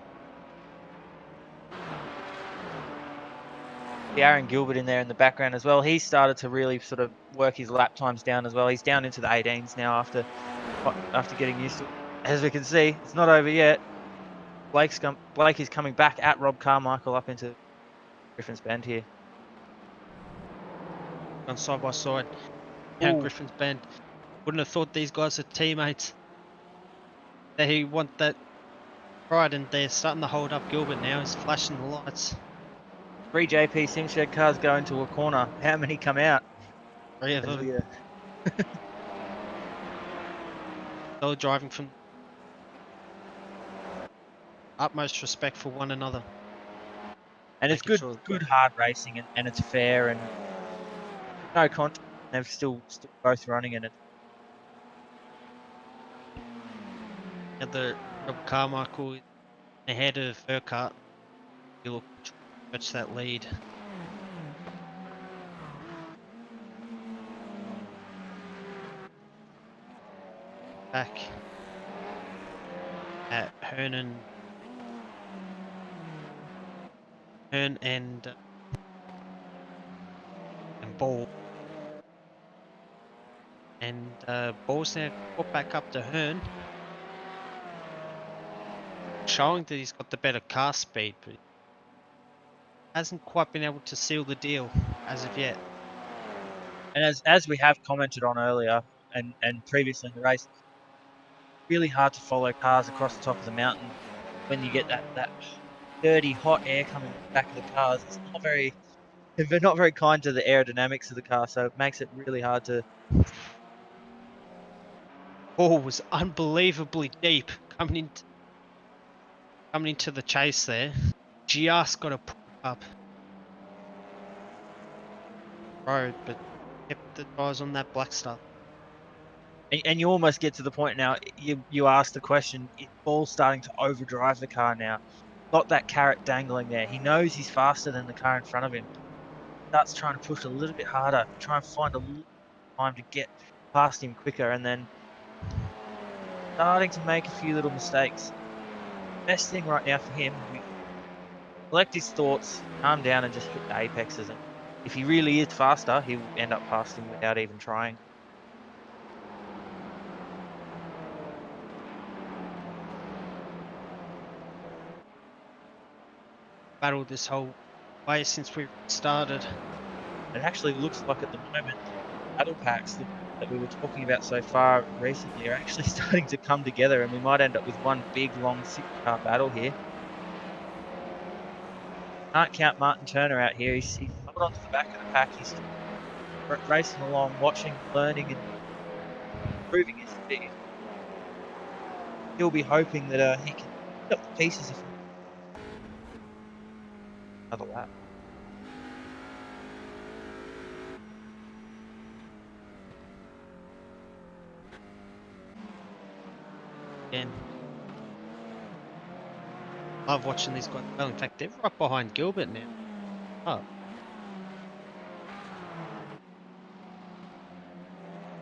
Aaron Gilbert in there in the background as well. He started to really sort of work his lap times down as well. He's down into the 18s now after getting used to it. As we can see, it's not over yet. Blake is coming back at Rob Carmichael up into Griffin's Bend here. On side by side. Down Ooh. Griffin's Bend. Wouldn't have thought these guys are teammates. They want that pride and they're starting to hold up Gilbert now. He's flashing the lights. 3 JP Simshed cars go into a corner. How many come out? 3 of them. They're driving from utmost respect for one another. And it's Making good, sure hard racing, and it's fair and no contact. They're still both running in it. the Rob Carmichael ahead of Urquhart. He'll look to stretch that lead. Back at Hearn and Ball. And Ball's now got back up to Hearn. Showing that he's got the better car speed, but hasn't quite been able to seal the deal as of yet. And as we have commented on earlier and previously in the race, really hard to follow cars across the top of the mountain when you get that dirty hot air coming off the back of the cars. It's they're not very kind to the aerodynamics of the car, so it makes it really hard to. Ball was unbelievably deep coming into the chase there. Just got to pull up road, but kept the guys on that black stuff. And you almost get to the point now. You ask the question: is Ball starting to overdrive the car now? Got that carrot dangling there. He knows he's faster than the car in front of him. Starts trying to push a little bit harder, try and find a little time to get past him quicker, and then starting to make a few little mistakes. Best thing right now for him, collect his thoughts, calm down, and just hit the apexes. And if he really is faster, he'll end up past him without even trying. Battled this whole way since we started. It actually looks like at the moment, battle packs that we were talking about so far recently are actually starting to come together, and we might end up with one big, long, 6-car battle here. Can't count Martin Turner out here. He's held on to the back of the pack. He's racing along, watching, learning, and improving his speed. He'll be hoping that he can pick up the pieces of another lap. Again. Love watching these guys. Well, in fact, they're right behind Gilbert now. Oh.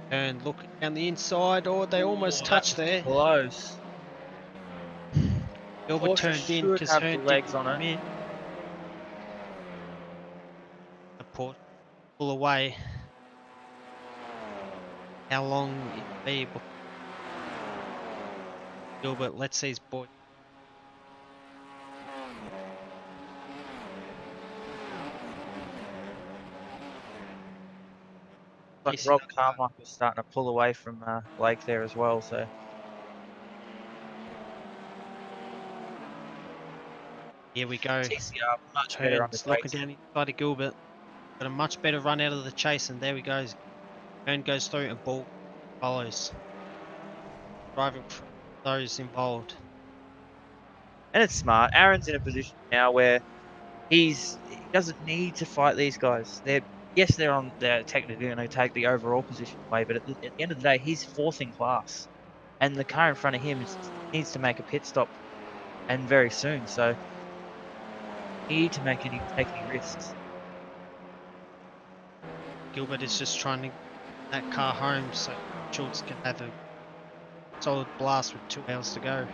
And looking down the inside, or they almost touched there. Close. Gilbert Porsche turned in should because have Hearn the legs didn't on come it. in. The Porsche pull away. How long it be before Gilbert lets these boys. Like Pacing Rob up. Carmichael's starting to pull away from Blake there as well. So Here we go. TCR much better on the Hearn's looking brakes. down inside of Gilbert. Got a much better run out of the chase, and there he goes. Hearn goes through and Ball follows. Driving from those involved. And it's smart. Aaron's in a position now where he doesn't need to fight these guys. They're technically going to take the overall position away, but at the end of the day, he's fourth in class, and the car in front of him needs to make a pit stop, and very soon. So, need to take any risks. Gilbert is just trying to get that car home so Schultz can have a solid blast with 2 hours to go.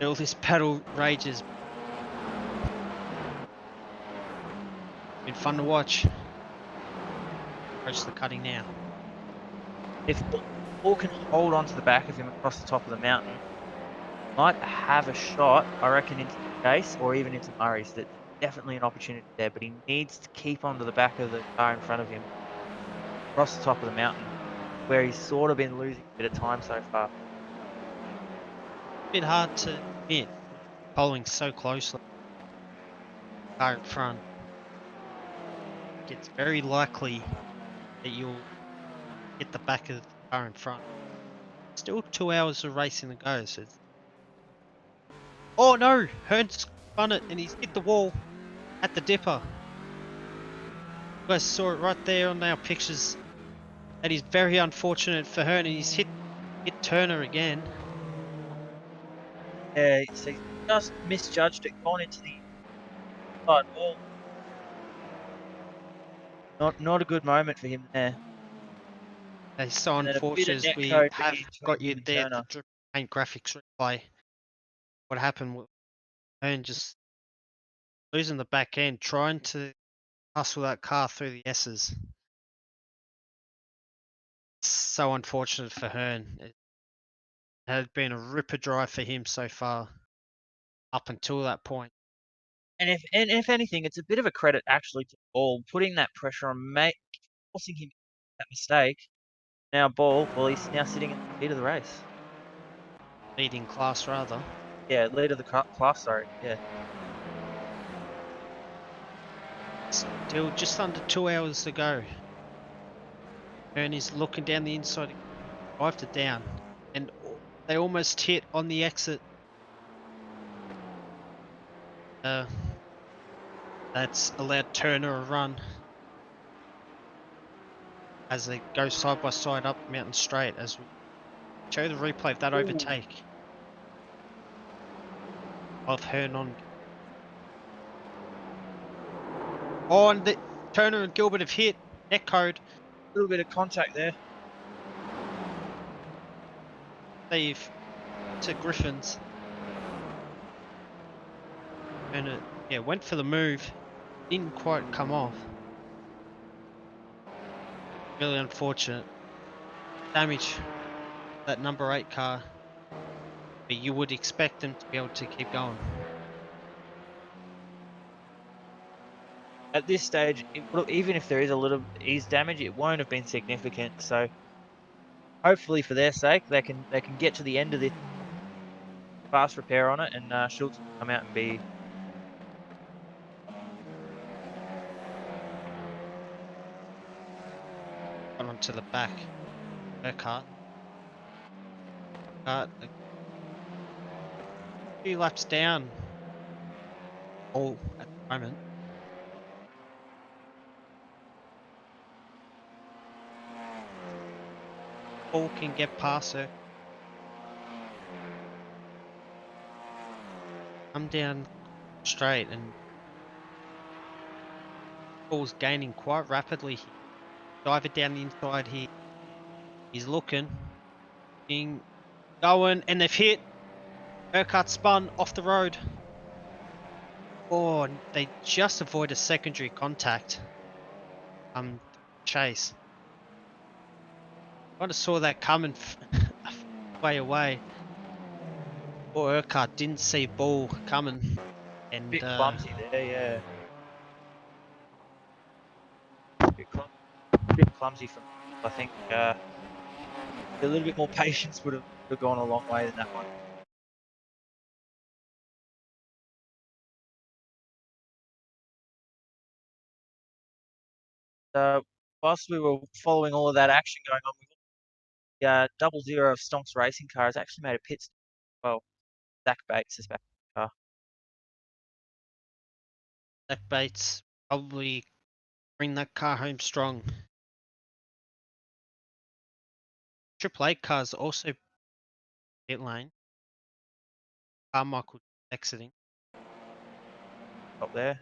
All this battle rages. Been fun to watch. Approach the cutting now. If Paul can hold on to the back of him across the top of the mountain, might have a shot, I reckon, into Chase or even into Murray's. There's definitely an opportunity there, but he needs to keep onto the back of the car in front of him across the top of the mountain, where he's sort of been losing a bit of time so far. Bit hard to admit, following so closely. Car in front. It's very likely that you'll hit the back of the car in front. Still 2 hours of racing to go. So oh no! Hearn's spun it and he's hit the wall at the dipper. You guys saw it right there on our pictures. That is very unfortunate for Hearn, and he's hit Turner again. Yeah, so he's just misjudged it, gone into the side wall. Not a good moment for him there. It's so And then a bit of unfortunate. We netcode have between got you him and there, Turner. the paint graphics replay. What happened with Hearn just losing the back end, trying to hustle that car through the S's. So unfortunate for Hearn. It had been a ripper drive for him so far, up until that point. And if anything, it's a bit of a credit actually to Ball putting that pressure on, forcing him to make that mistake. Now Ball, well, he's now sitting in the lead of the race. Leading class, rather. Yeah, lead of the class. Sorry, yeah. Still just under 2 hours to go. Hearn is looking down the inside, drived it down, and they almost hit on the exit. That's allowed Turner a run as they go side by side up the mountain straight, as we show the replay of that overtake of Hearn on. Oh, and Turner and Gilbert have hit net code. A little bit of contact there. They've to Griffins. And it went for the move. Didn't quite come off. Really unfortunate. Damage that number 8 car. But you would expect them to be able to keep going. At this stage, even if there is a little ease damage, it won't have been significant. So hopefully, for their sake, they can get to the end of this fast repair on it, and Schultz will come out and be. Got onto the back. Her a few laps down. All at the moment. Paul can get past her. Come down straight, and Paul's gaining quite rapidly here. Diver down the inside here. He's looking. Going, and they've hit. Urquhart spun off the road. Oh, they just avoid a secondary contact. Chase. Kind of saw that coming way away. Poor Urquhart didn't see Ball coming. And Bit clumsy there, yeah. Bit clumsy from. I think a little bit more patience would have gone a long way in that one. Whilst we were following all of that action going on, the 00 of Stonks racing car has actually made a pit stop as well. Zach Bates is back in the car. Zach Bates probably bring that car home strong. Triple A cars also pit lane. Carmichael exiting. Up there.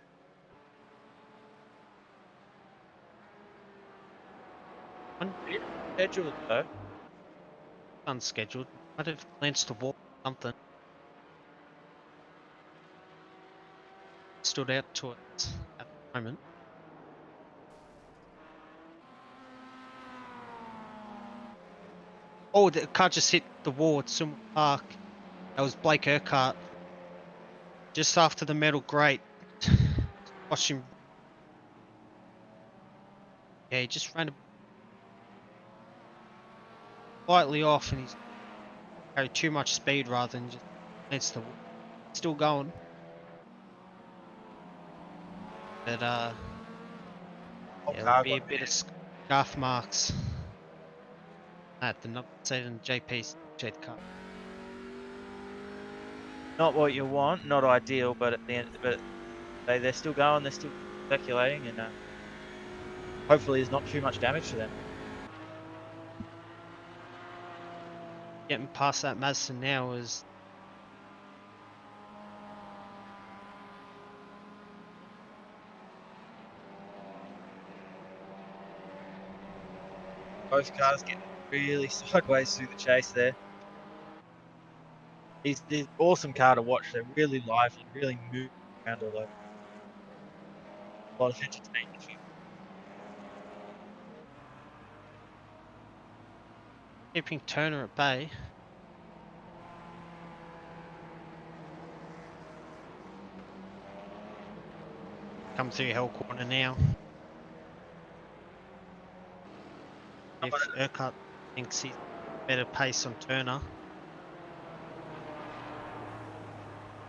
Scheduled though. Unscheduled. Might have glanced to walk something. Stood out to it at the moment. Oh, the car just hit the wall at Summer Park. That was Blake Urquhart. Just after the metal grate. Watch him. Yeah, he just ran slightly off and he's carried too much speed rather than just against the wall. Still going. But yeah, there'll be a bit of scarf marks at the number 7 JP shed car. Not what you want, not ideal, but at the end, but they're still going, they're still circulating, and hopefully there's not too much damage to them. Getting past that Mazda now is Both cars getting really sideways through the chase there. He's an awesome car to watch. They're really lively, really moving around all over. A lot of entertainment. keeping Turner at bay. Come through Hell Corner now. If Urquhart thinks he's better pace on Turner.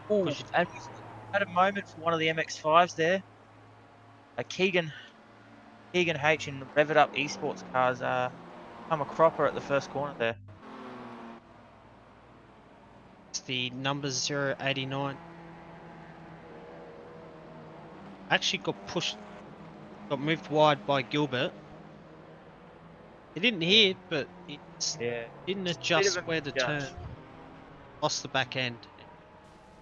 Ooh, and we've had a moment for one of the MX-5s there. Keegan H in Rev It Up Esports cars come a cropper at the first corner there. It's the number 089. Actually got moved wide by Gilbert. He didn't hit, but he didn't Just a bit of adjust a where to misjudge. turn. Lost the back end.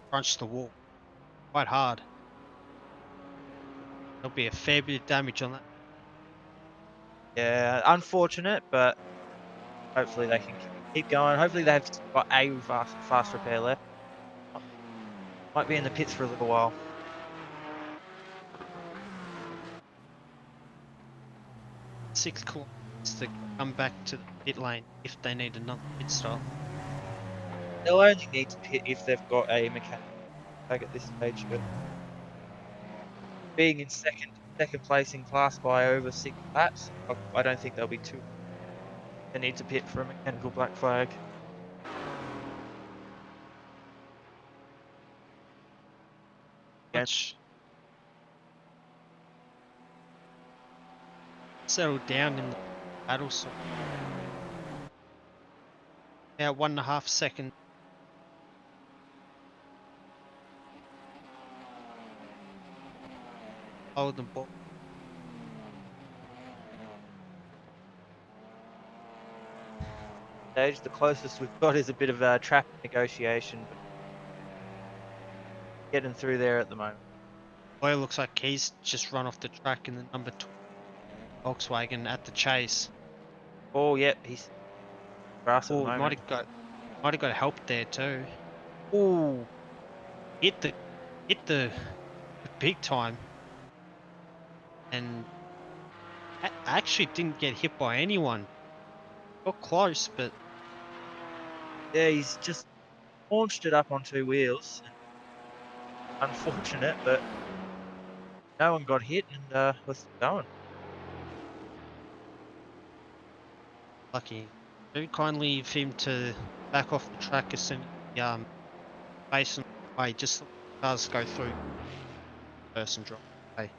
Crunched the wall. Quite hard. There'll be a fair bit of damage on that. Yeah, unfortunate, but hopefully they can keep going. Hopefully they've got a fast repair left. Might be in the pits for a little while. 6 kilometers to come back to the pit lane if they need another pit stop. They'll only need to pit if they've got a mechanic tag at this stage, but being in second place in class by over 6 laps, I don't think they'll be too. They need to pit for a mechanical black flag. Much settled down in the battle, so now 1.5 seconds. Hold the ball. Stage, the closest we've got is a bit of a trap negotiation, but getting through there at the moment. Boy, looks like he's just run off the track in the number 2 Volkswagen at the chase. Oh, yep, he's grass at the Oh, moment. might have got help there too. Ooh, Hit the big time, and actually didn't get hit by anyone. Got close, but yeah, he's just launched it up on 2 wheels. Unfortunate, but no one got hit, and we're still going. lucky. Very kindly leave him to back off the track as soon as the base on the way, just so the cars go through first and drop away.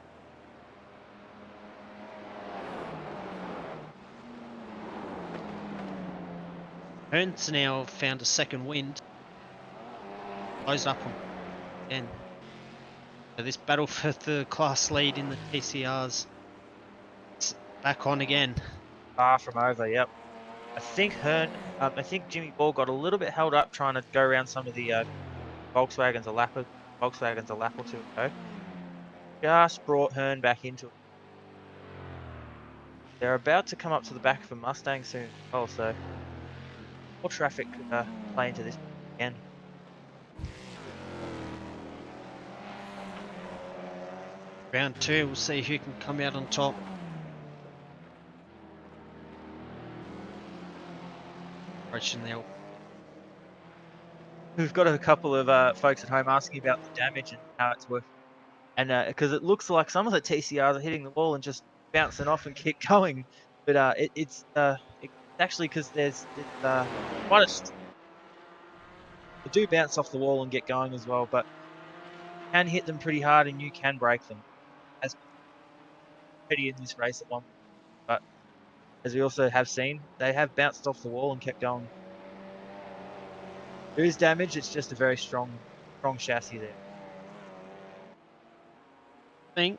Hearn's now found a second wind. closed up on again. So this battle for the class lead in the TCRs is back on again. Far from over. Yep. I think I think Jimmy Ball got a little bit held up trying to go around some of the Volkswagens a lap or two ago. Just brought Hearn back into it. They're about to come up to the back of a Mustang soon as well, so more traffic could play into this again. Round 2, we'll see who can come out on top. Approaching the We've got a couple of folks at home asking about the damage and how it's working. And because it looks like some of the TCRs are hitting the wall and just bouncing off and keep going, but it's actually because there's quite a they do bounce off the wall and get going as well, but you can hit them pretty hard and you can break them. As pretty in this race at one point, but as we also have seen, they have bounced off the wall and kept going. There is damage. It's just a very strong chassis there. thing.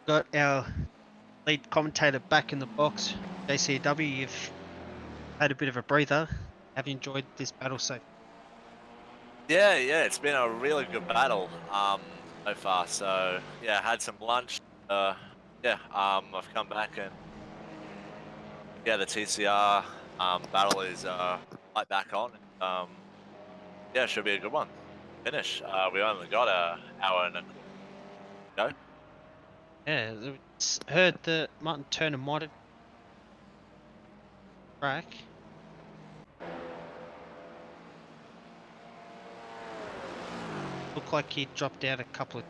Got our lead commentator back in the box. JCW, you've had a bit of a breather. Have you enjoyed this battle so far? Yeah, it's been a really good battle so far. So yeah, had some lunch. I've come back and yeah, the TCR battle is right back on. Yeah, it should be a good one. Finish. We only got an hour and a quarter to go. Yeah, it's heard that Martin Turner might have track. Looked like he dropped out a couple of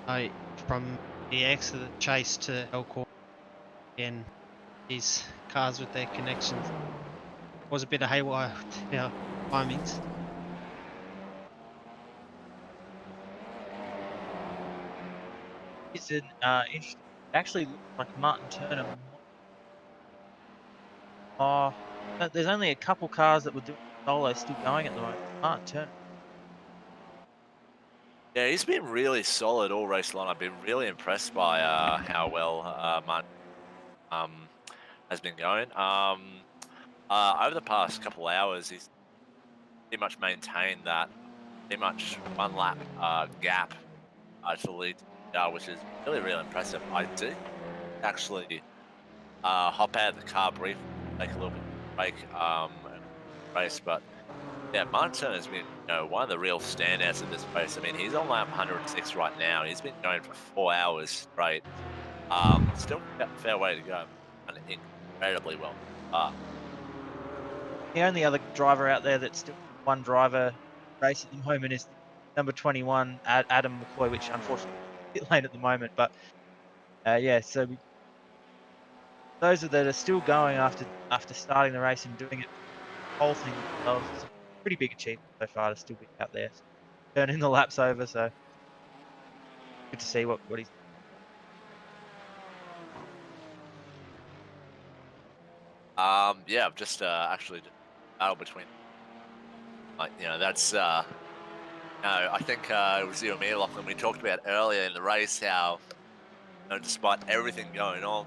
times from the exit of the chase to Elkhorn. Again, these cars with their connections was a bit of haywire with our timings. It's an interesting. Actually, looks like Martin Turner. There's only a couple cars that were doing solo still going at the moment. Martin Turner. Yeah, he's been really solid all race long. I've been really impressed by how well Martin has been going. Over the past couple hours, he's pretty much maintained that pretty much one lap gap to the lead, which is really impressive. I did actually hop out of the car briefly, take a little bit of a break race, but yeah, Martin has been one of the real standouts of this race. I mean, he's on lap 106 right now. He's been going for 4 hours straight. Still got a fair way to go. And incredibly well. The only other driver out there that's still one driver race at the moment is number 21, Adam McCoy, which unfortunately is a bit late at the moment. But yeah, so those that are still going after starting the race and doing it the whole thing themselves is a pretty big achievement so far to still be out there, turning the laps over. So good to see what he's. Yeah, I've just actually just battle between, that's I think it was you and me, Lachlan. We talked about earlier in the race how, despite everything going on,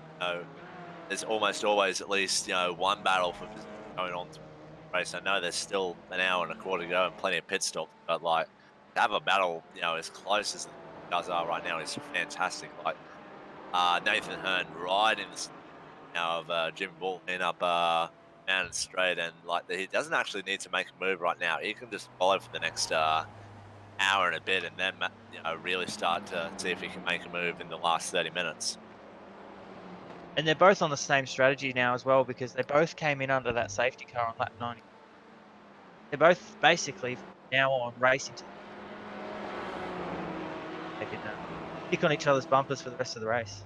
there's almost always at least one battle for position going on through the race. I know there's still an hour and a quarter to go and plenty of pit stops, but like to have a battle, as close as the guys are right now is fantastic. Like Nathan Hearn right in the now of Jim Bull in up Mountain Straight, and like he doesn't actually need to make a move right now. He can just follow for the next hour and a bit, and then really start to see if he can make a move in the last 30 minutes. And they're both on the same strategy now as well, because they both came in under that safety car on lap 90. They're both basically now on racing. They can kick on each other's bumpers for the rest of the race.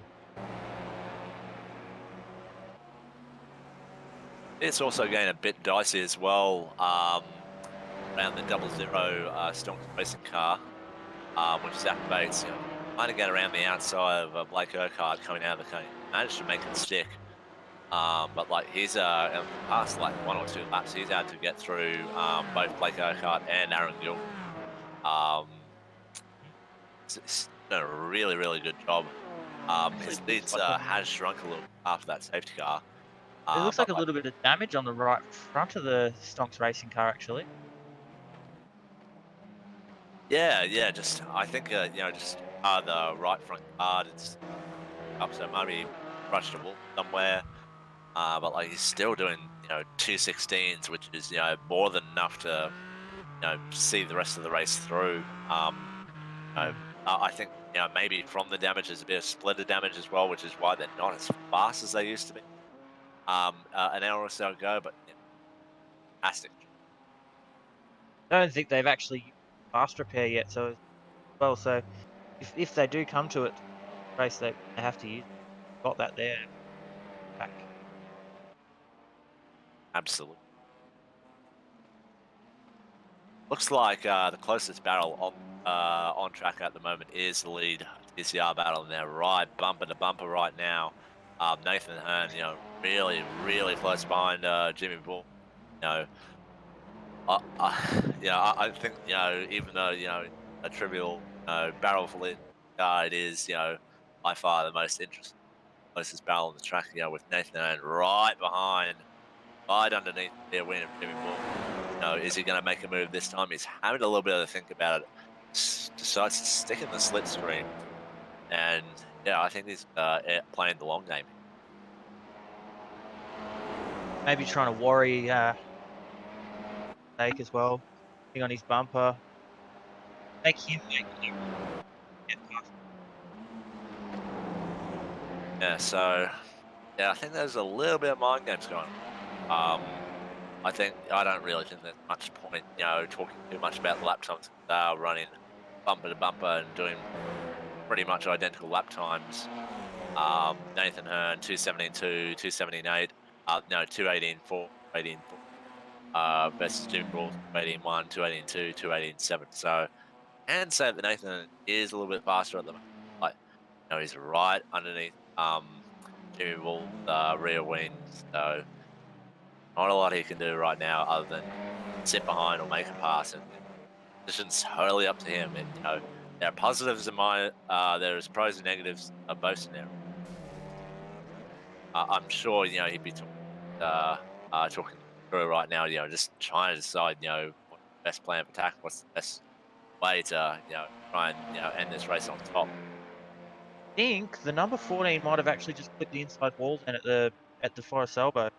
It's also getting a bit dicey as well around the 00 Stonks racing car, which Zach Bates, trying to get around the outside of Blake Urquhart coming out of the car. Managed to make it stick. But like he's in the past like 1 or 2 laps, he's had to get through both Blake Urquhart and Aaron Gill. Um, it's done a really, really good job. Actually His looks leads like has shrunk a little after that safety car. it looks like But a like, little bit of damage on the right front of the Stonks racing car, actually. yeah, just I think just the right front guard it's up, so maybe brushed a wall somewhere. But like he's still doing 216s, which is more than enough to see the rest of the race through. You know, I think maybe from the damage there's a bit of splitter damage as well, which is why they're not as fast as they used to be. An hour or so ago, but fantastic. I don't think they've actually used fast repair yet, so well, so if they do come to it race, they have to use got that there back. Absolutely. Looks like the closest barrel on track at the moment is the lead TCR battle, and they're right bumper to bumper right now. Nathan Hearn, really, really close behind Jimmy Bull. You know, I think even though a trivial barrel for lead, it is by far the most interesting, closest barrel on the track. With Nathan Hearn right underneath their win of Jimmy Bull. Is he going to make a move this time? He's having a little bit of a think about it. Decides to stick in the slipstream, and yeah, I think he's playing the long game. Maybe trying to worry Jake as well, thing on his bumper, make him get past. Yeah, so yeah, I think there's a little bit of mind games going on. I don't really think there's much point, talking too much about lap times. They are running bumper to bumper and doing pretty much identical lap times. Nathan Hearn 2:17.2, 2:17.8, no 2:18.4, 2:18.4, versus Jimmy Bull 2:18.1, 2:18.2, 2:18.7. So, and say that Nathan is a little bit faster at the moment. Like, he's right underneath Jimmy Bull's rear wings. So, not a lot he can do right now other than sit behind or make a pass, and decision's totally up to him. And there are positives in there's pros and negatives of both scenarios. I'm sure he'd be talking through right now. Just trying to decide what's the best plan of attack, what's the best way to try and end this race on top. I think the number 14 might have actually just clipped the inside wall then at the Forest elbow.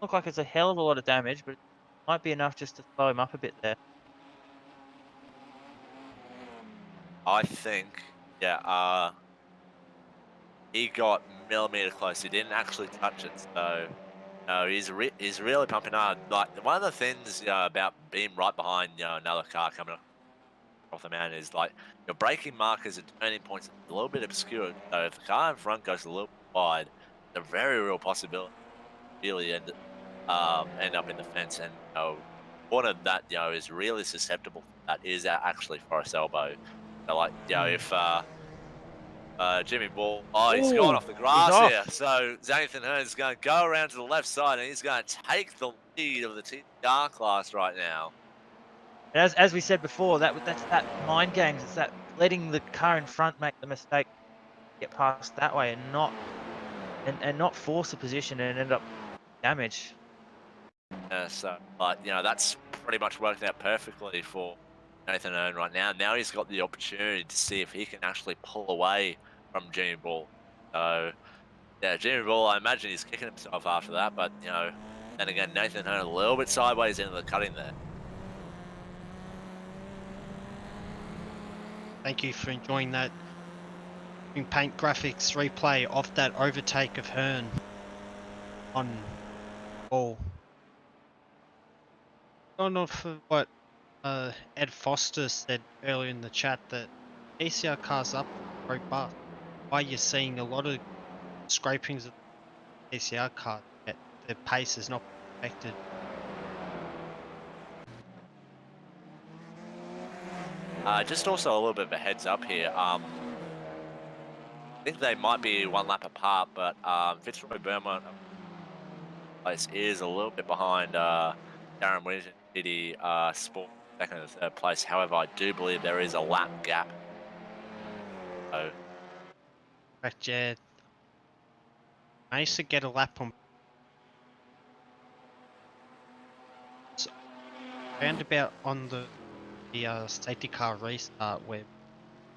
Look like it's a hell of a lot of damage, but it might be enough just to slow him up a bit there. I think he got millimeter close. He didn't actually touch it, so he's really pumping hard. Like one of the things about being right behind another car coming off the mountain is like your braking markers and turning points are a little bit obscured. So if the car in front goes a little wide, it's a very real possibility really end up in the fence. And one of that is really susceptible to that is actually Forest Elbow. So like if Jimmy Bull, he's gone Ooh, off the he's grass here. off. So Nathan Hearn's going to go around to the left side, and he's going to take the lead of the TR class right now. And as we said before, that's that mind games. It's that letting the car in front make the mistake, get past that way, and not force a position and end up damage. So, but that's pretty much worked out perfectly for Nathan Hearn right now. Now he's got the opportunity to see if he can actually pull away from Jimmy Bull. So, yeah, Jimmy Bull, I imagine he's kicking himself after that. But then again, Nathan Hearn a little bit sideways into the cutting there. Thank you for enjoying that paint graphics replay of that overtake of Hearn on ball. Going off of what Ed Foster said earlier in the chat, that ECR cars up robust. Why you're seeing a lot of scrapings of the ECR cars, yet the pace is not affected. Just also a little bit of a heads up here. think they might be one lap apart, but Fitzroy Beaumont place is a little bit behind Darren Winton City Sport second and third place. However, I do believe there is a lap gap. So Correct, yeah. Managed to get a lap on roundabout on the safety car restart where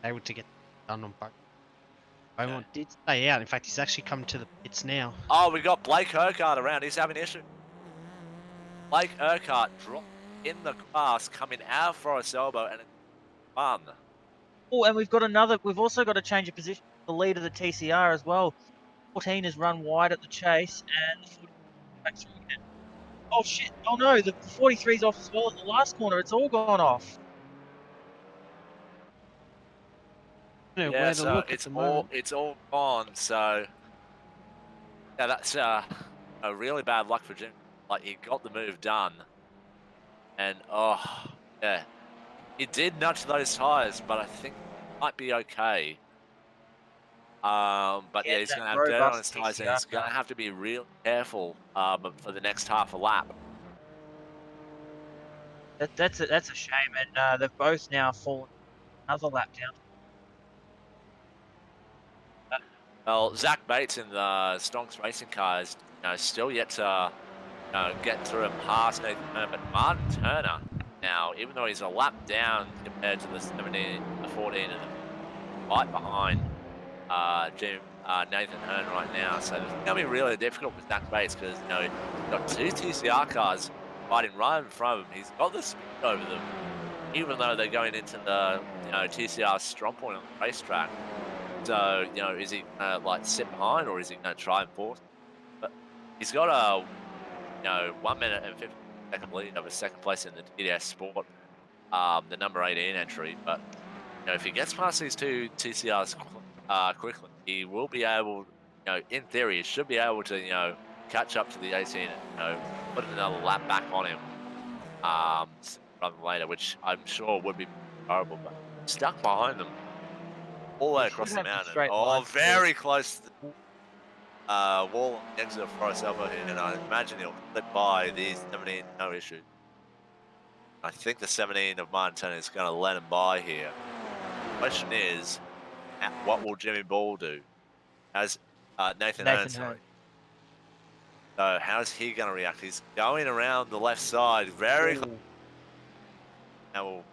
able to get done on both. Beaumont did stay out. In fact, he's actually come to the pits now. oh, we got Blake Urquhart around. He's having issue. Blake Urquhart dropped in the grass coming out of Forest Elbow and it's fun. Oh, and we've also got a change of position. The lead of the TCR as well. 14 has run wide at the chase, and the 40 back through again. Oh shit! Oh no, the 43's off as well at the last corner. It's all gone off. You know, Yeah, where to so look at the moment. it's all gone. So yeah, that's a really bad luck for Jim. Like he got the move done, and oh yeah, he did nudge those tires, but I think it might be okay. But yeah, Again, he's that going to have dirt on his robust tires, and TCR he's going to car. have to be real careful for the next half a lap. That's a shame, and they've both now fallen another lap down. Well, Zach Bates in the Stonks racing car is still yet to get through and pass Nathan Turner, but Martin Turner now, even though he's a lap down compared to the 17, the 14, and the right behind Nathan Hearn right now. So it's going to be really difficult for Zach Bates because he's got two TCR cars fighting right in front of him. He's got the speed over them, even though they're going into the TCR strong point on the racetrack. So is he going to like sit behind or is he going to try and force? But he's got a 1 minute and 50-second lead over second place in the TDS Sport, the number 18 entry. But if he gets past these two TCRs quickly, he will be able, in theory, he should be able to catch up to the 18 and put another lap back on him rather than later, which I'm sure would be horrible. But stuck behind them all the way He across should the have the mountain. straight Oh, line. very close to the wall on the exit of Forest Elbow here, and I imagine he'll flip by these 17, no issue. I think the 17 of Martin Turner is going to let him by here. The question is, what will Jimmy Ball do? As Nathan Hearn, sorry. So how's he going to react? He's going around the left side, very close. Now we'll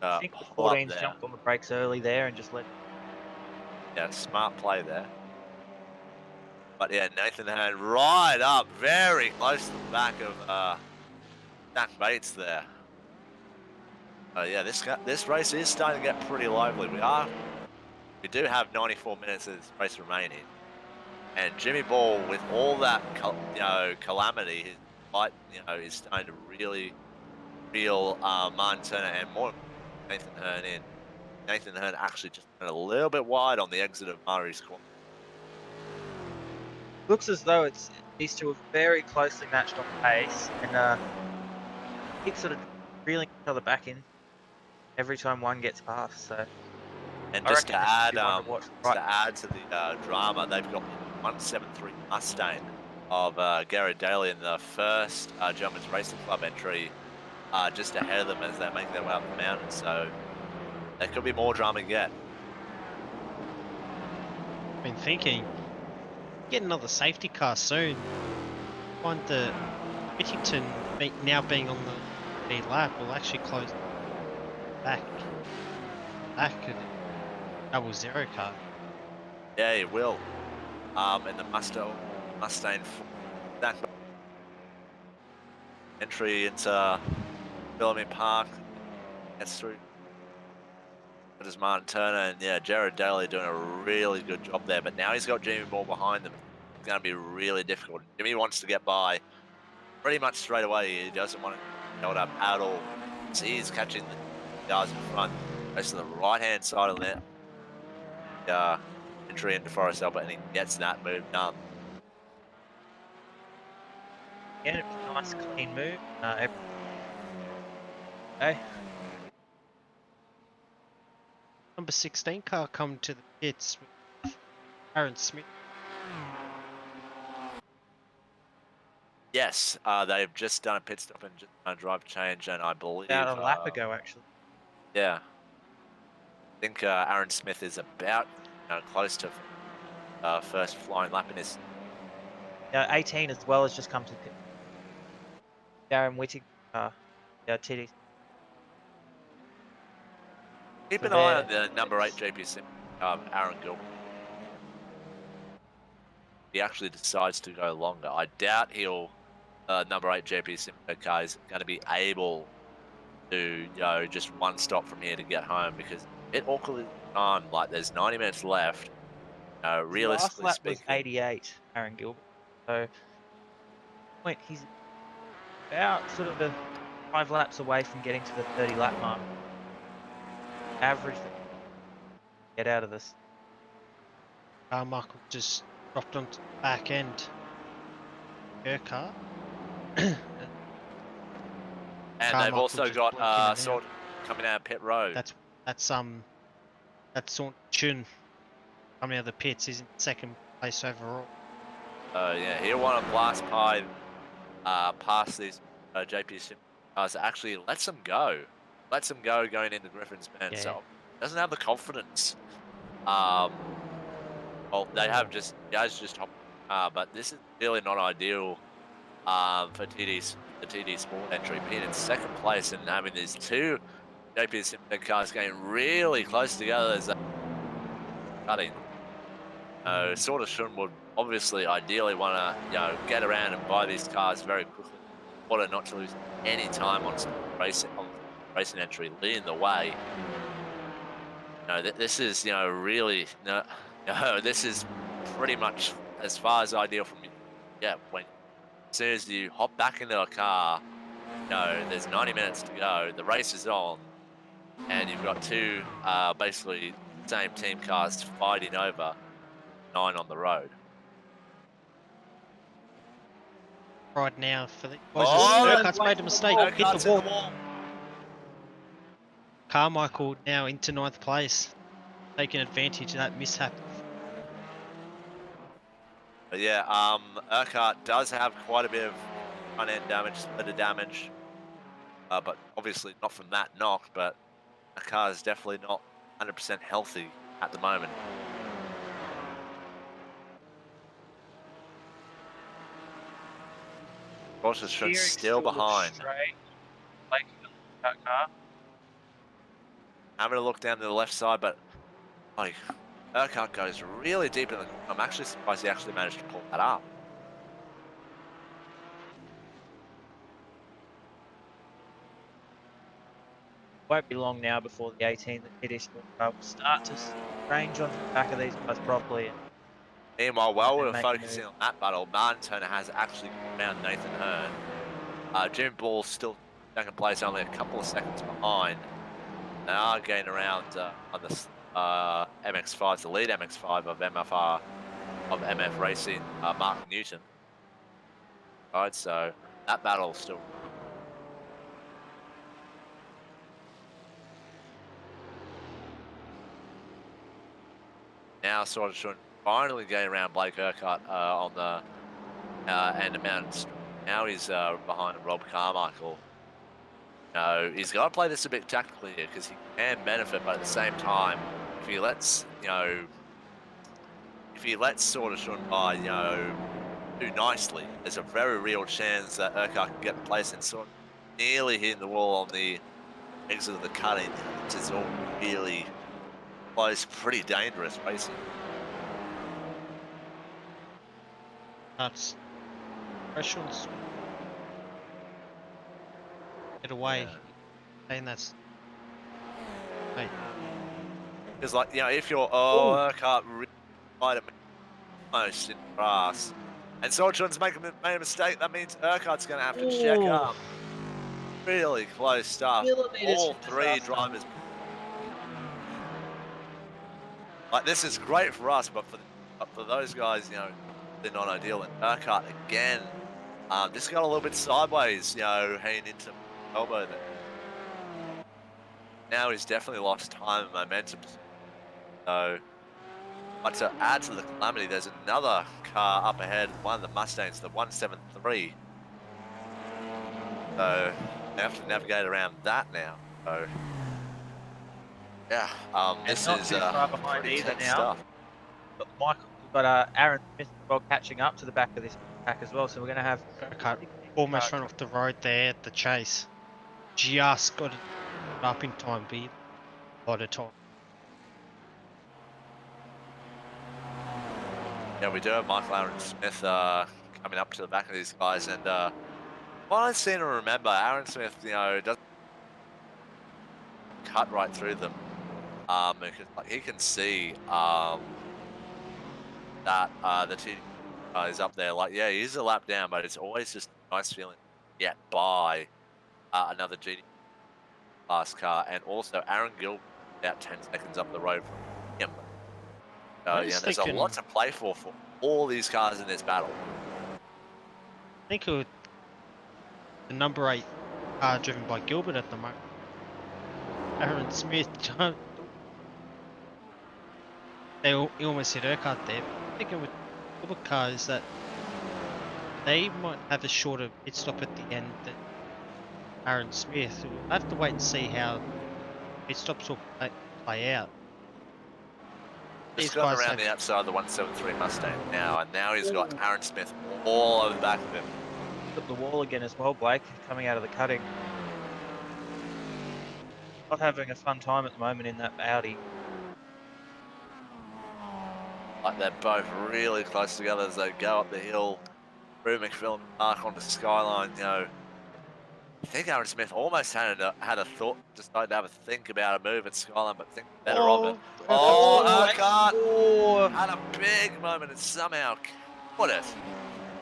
I think the pull up 14's there. jumped on the brakes early there and just let. Yeah, smart play there. But yeah, Nathan Hearn right up, very close to the back of Zach Bates there. Yeah, this race is starting to get pretty lively. We do have 94 minutes of this race remaining, and Jimmy Ball, with all that calamity, his fight is starting to really reel Martin Turner and more Nathan Hearn in. Nathan Hearn actually just went a little bit wide on the exit of Murray's corner. Looks as though these two are very closely matched on pace, and keep sort of reeling each other back in every time one gets past. So, And I just to reckon this add, could be one to watch. Right. to the drama, they've got the 173 Mustang of Garrett Daly in the first Germans Racing Club entry, just ahead of them as they make their way up the mountain. So there could be more drama yet. Been thinking, get another safety car soon. Find the Whittington now being on the lap will actually close back of the 00 car. Yeah, it will. And the Mustang that entry into Bellamy Park gets through. That is Martin Turner, and yeah, Jared Daly doing a really good job there. But now he's got Jimmy Ball behind them. It's going to be really difficult. Jimmy wants to get by pretty much straight away. He doesn't want to be held up at all. So he's catching the guys in front. Goes to the right-hand side of the entry into Forest Elbow, and he gets that move done. Again, it was a nice clean move. Okay. Number 16 car come to the pits with Aaron Smith. Yes, they've just done a pit stop and just done a drive change, and I believe About a lap ago, actually. yeah, I think Aaron Smith is about close to first flying lap in his. 18 as well has just come to pit. Darren Whittig, TD. Keep So an eye on there- the number 8 JP Sim, Aaron Gilbert. He actually decides to go longer. I doubt he'll number 8 JP Simco car is going to be able to just one stop from here to get home because it awkwardly timed. Like there's 90 minutes left. His last Realistically lap was speaking, 88, Aaron Gilbert. So point he's about sort of 5 laps away from getting to the 30 lap mark. Average that get out of this. Carmichael just dropped onto the back end. Urquhart. and they've Carmichael also just broke in and got out. Sword coming out of pit road. That's Saunton Chun coming out of the pits. He's in second place overall. Yeah, he'll want to blast past these JP Sim cars. Actually, lets them go. Lets them go going into Griffin's Bend. Yeah. So doesn't have the confidence. Well, they have just guys just hop, but this is really not ideal for the TD Sport entry. Being in second place and having these two JP Sim cars getting really close together as cutting. Sort of Shun would obviously ideally want to get around and buy these cars very quickly in order not to lose any time on racing entry, leading the way. This is really this is pretty much as far as ideal from when as soon as you hop back into a car, there's 90 minutes to go, the race is on, and you've got two basically same team cars fighting over 9 on the road. Right now for the Urquhart's made a mistake. Hit Urquhart's the in wall. the wall. Carmichael now into 9th place, taking advantage of that mishap. But yeah, Urquhart does have quite a bit of front end damage, splitter damage, but obviously not from that knock. But the car is definitely not 100% healthy at the moment. Ross is still behind. Straight, like that car. Having a look down to the left side, but like Urquhart goes really deep in the. I'm actually surprised he actually managed to pull that up. Won't be long now before the 18 that TD Sport car will start to range onto the back of these guys properly. Meanwhile, while we were make a focusing move. on that battle, Martin Turner has actually found Nathan Hearn. Jim Ball's still second place, only a couple of seconds behind. They are getting around on the MX-5, the lead MX-5 of MF Racing, Mark Newton. Right, so that battle still. Now sort of showing finally getting around Blake Urquhart on the end of Mountain Street. Now he's behind Rob Carmichael. He's got to play this a bit tactically here because he can benefit, but at the same time, if he lets sort of Shun by do nicely, there's a very real chance that Urquhart can get the place and sort of nearly hitting the wall on the exit of the cutting, which is all really close, pretty dangerous racing. That's pressure on the get away. And that's hey. Because if you're Urquhart really right at most in the grass, and Solchun's made a mistake, that means Urquhart's going to have to check up. Really close stuff. All three drivers. This is great for us, but for those guys, they're not ideal. And Urquhart again, just got a little bit sideways, heading into elbow there. Now he's definitely lost time and momentum. So But to add to the calamity, there's another car up ahead, one of the Mustangs, the 173. So they have to navigate around that now. So yeah, And this not is too far behind pretty either tense now. stuff. But we've got Aaron Smith as well catching up to the back of this pack as well. So we're going to have Okay, 16 almost cars. run off the road there at the chase. Just got it up in time, but a lot of time. Yeah, we do have Michael Aaron Smith coming up to the back of these guys, and what I seem to remember, Aaron Smith, doesn't cut right through them, because like he can see that the TD is up there. Like, yeah, he's a lap down, but it's always just a nice feeling to get by another GT class car, and also Aaron Gill about 10 seconds up the road from him. I Yeah, was there's a lot thinking, to play for all these cars in this battle. I think it was the number 8 car driven by Gilbert at the moment. Aaron Smith, he almost hit Urquhart there. I'm thinking with Gilbert cars that they might have a shorter pit stop at the end than Aaron Smith. We'll have to wait and see how pit stops will play out. Just These going guys around have the outside of the 173 Mustang now, and now he's got Aaron Smith all over the back of him. Got the wall again as well, Blake, coming out of the cutting. Not having a fun time at the moment in that Audi. Like, they're both really close together as they go up the hill through McPhillam Park onto Skyline. I think Aaron Smith almost had a thought, decided to have a think about a move at Skyline, but think better of it. Oh, Urquhart Oh, had a big moment and somehow caught it. kept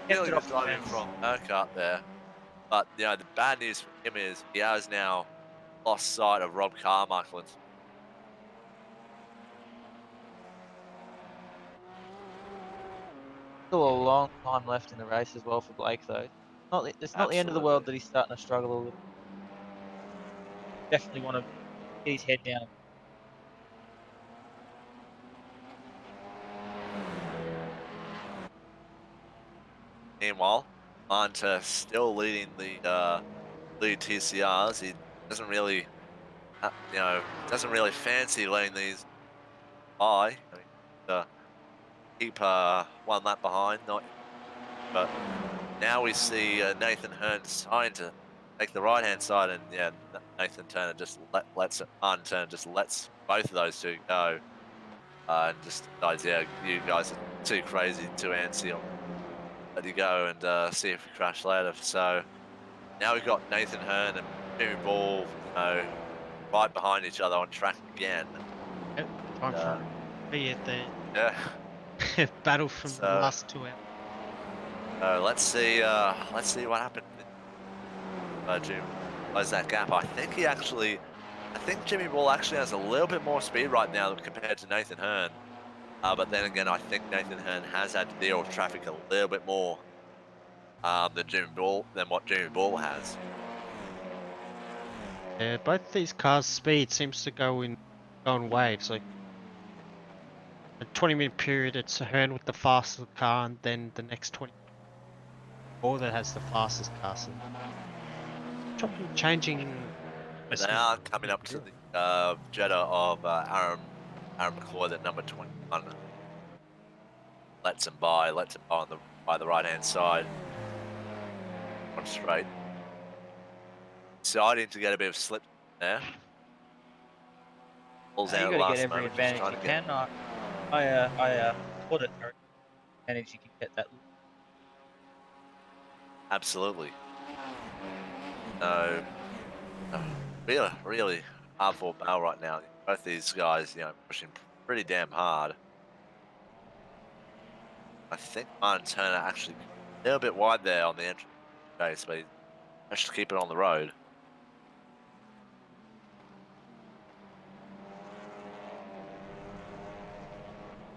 Really it good off the diving fence. from Urquhart there. But, the bad news for him is he has now lost sight of Rob Carmichael. And Still a long time left in the race as well for Blake, though. It's not the end of the world absolutely. that he's starting to struggle a little. Definitely want to get his head down. Meanwhile, Manta still leading the lead TCRs. He doesn't really, doesn't really fancy letting these by. Keep one lap behind. But now we see Nathan Hearn trying to take the right-hand side, and yeah, Nathan Turner just Martin Turner just lets both of those two go, and just decides, yeah, you guys are too crazy, too antsy. I'll let you go and see if we crash later. So now we've got Nathan Hearn and Jimmy Ball, right behind each other on track again. Yep, time for be at the Yeah. battle from the So- last 2 hours. Let's see what happened. Jimmy close that gap. I think Jimmy Ball actually has a little bit more speed right now compared to Nathan Hearn. But then again, I think Nathan Hearn has had to deal with traffic a little bit more than what Jimmy Ball has. Yeah, both these cars' speed seems to go in waves. Like a 20-minute period, it's Hearn with the fastest car, and then the next 20, Ball that has the fastest car. So chopping, changing. But they are coming up to the Jetta of Aaron McCloy, the number 21. Lets him by on the right-hand side. On straight. Deciding to get a bit of slip there. Pulls You out got to last get every moment, just advantage trying you to get. can. I thought it every advantage you can get that. Absolutely. No. Really hard for battle right now. Both these guys, pushing pretty damn hard. I think Martin Turner actually a little bit wide there on the entry base, but he managed to keep it on the road.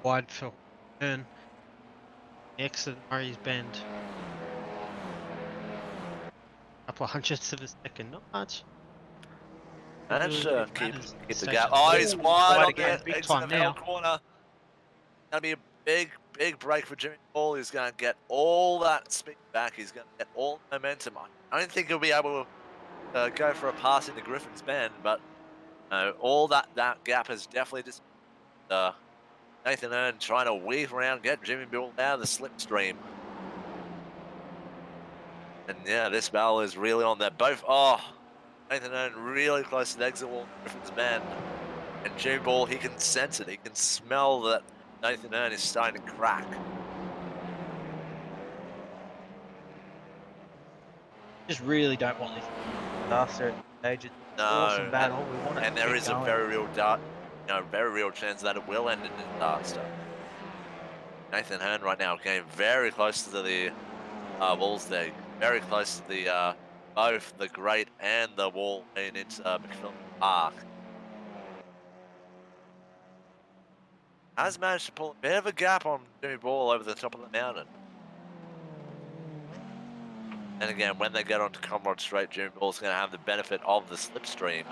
Wide for Hearn. Exit Murray's Bend. Couple of hundredths of a second, not much. Managed Really to keep matters. the Station. gap. Oh, he's wide Wide on again, the big exit time of now. Hell corner. gonna be a big break for Jimmy Ball. He's gonna get all that speed back. He's gonna get all the momentum. I don't think he'll be able to go for a pass into Griffin's Bend, but all that gap has definitely just Nathan Earn trying to weave around, get Jimmy Ball out of the slipstream. And yeah, this battle is really on there. Both, Nathan Earn really close to the exit wall, Griffin's Bend. And Jimmy Ball, he can sense it. He can smell that Nathan Earn is starting to crack. Just really don't want this disaster at this stage. It's an awesome No, battle. We want it and to there keep is a going. very real chance that it will end in disaster. Nathan Hearn right now getting very close to the walls there, very close to the both the grate and the wall leading into McPhillips Park. Has managed to pull a bit of a gap on Jimmy Ball over the top of the mountain. And again, when they get onto Comrade Straight, Jimmy Ball's going to have the benefit of the slipstream.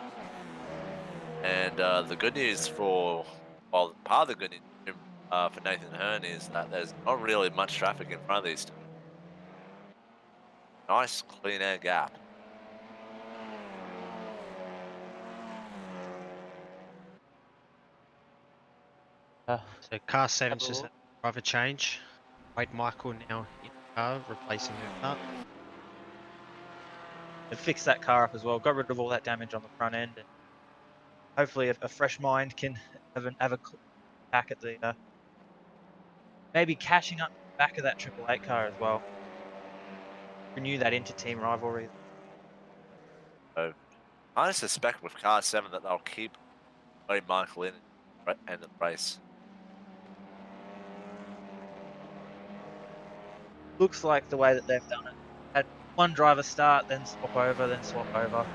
And the good news part of the good news for Nathan Hearn is that there's not really much traffic in front of these two. Nice clean air gap. So car 7's Have a just look. a driver change. Wade Michael now in the car, replacing her car. And fix that car up as well. Got rid of all that damage on the front end, and hopefully a fresh mind can have a back at the maybe cashing up the back of that 888 car as well. Renew that inter-team rivalry. So I suspect with car 7 that they'll keep Wade Michael in at the end of the race. Looks like the way that they've done it. Had one driver start, then swap over, then swap over.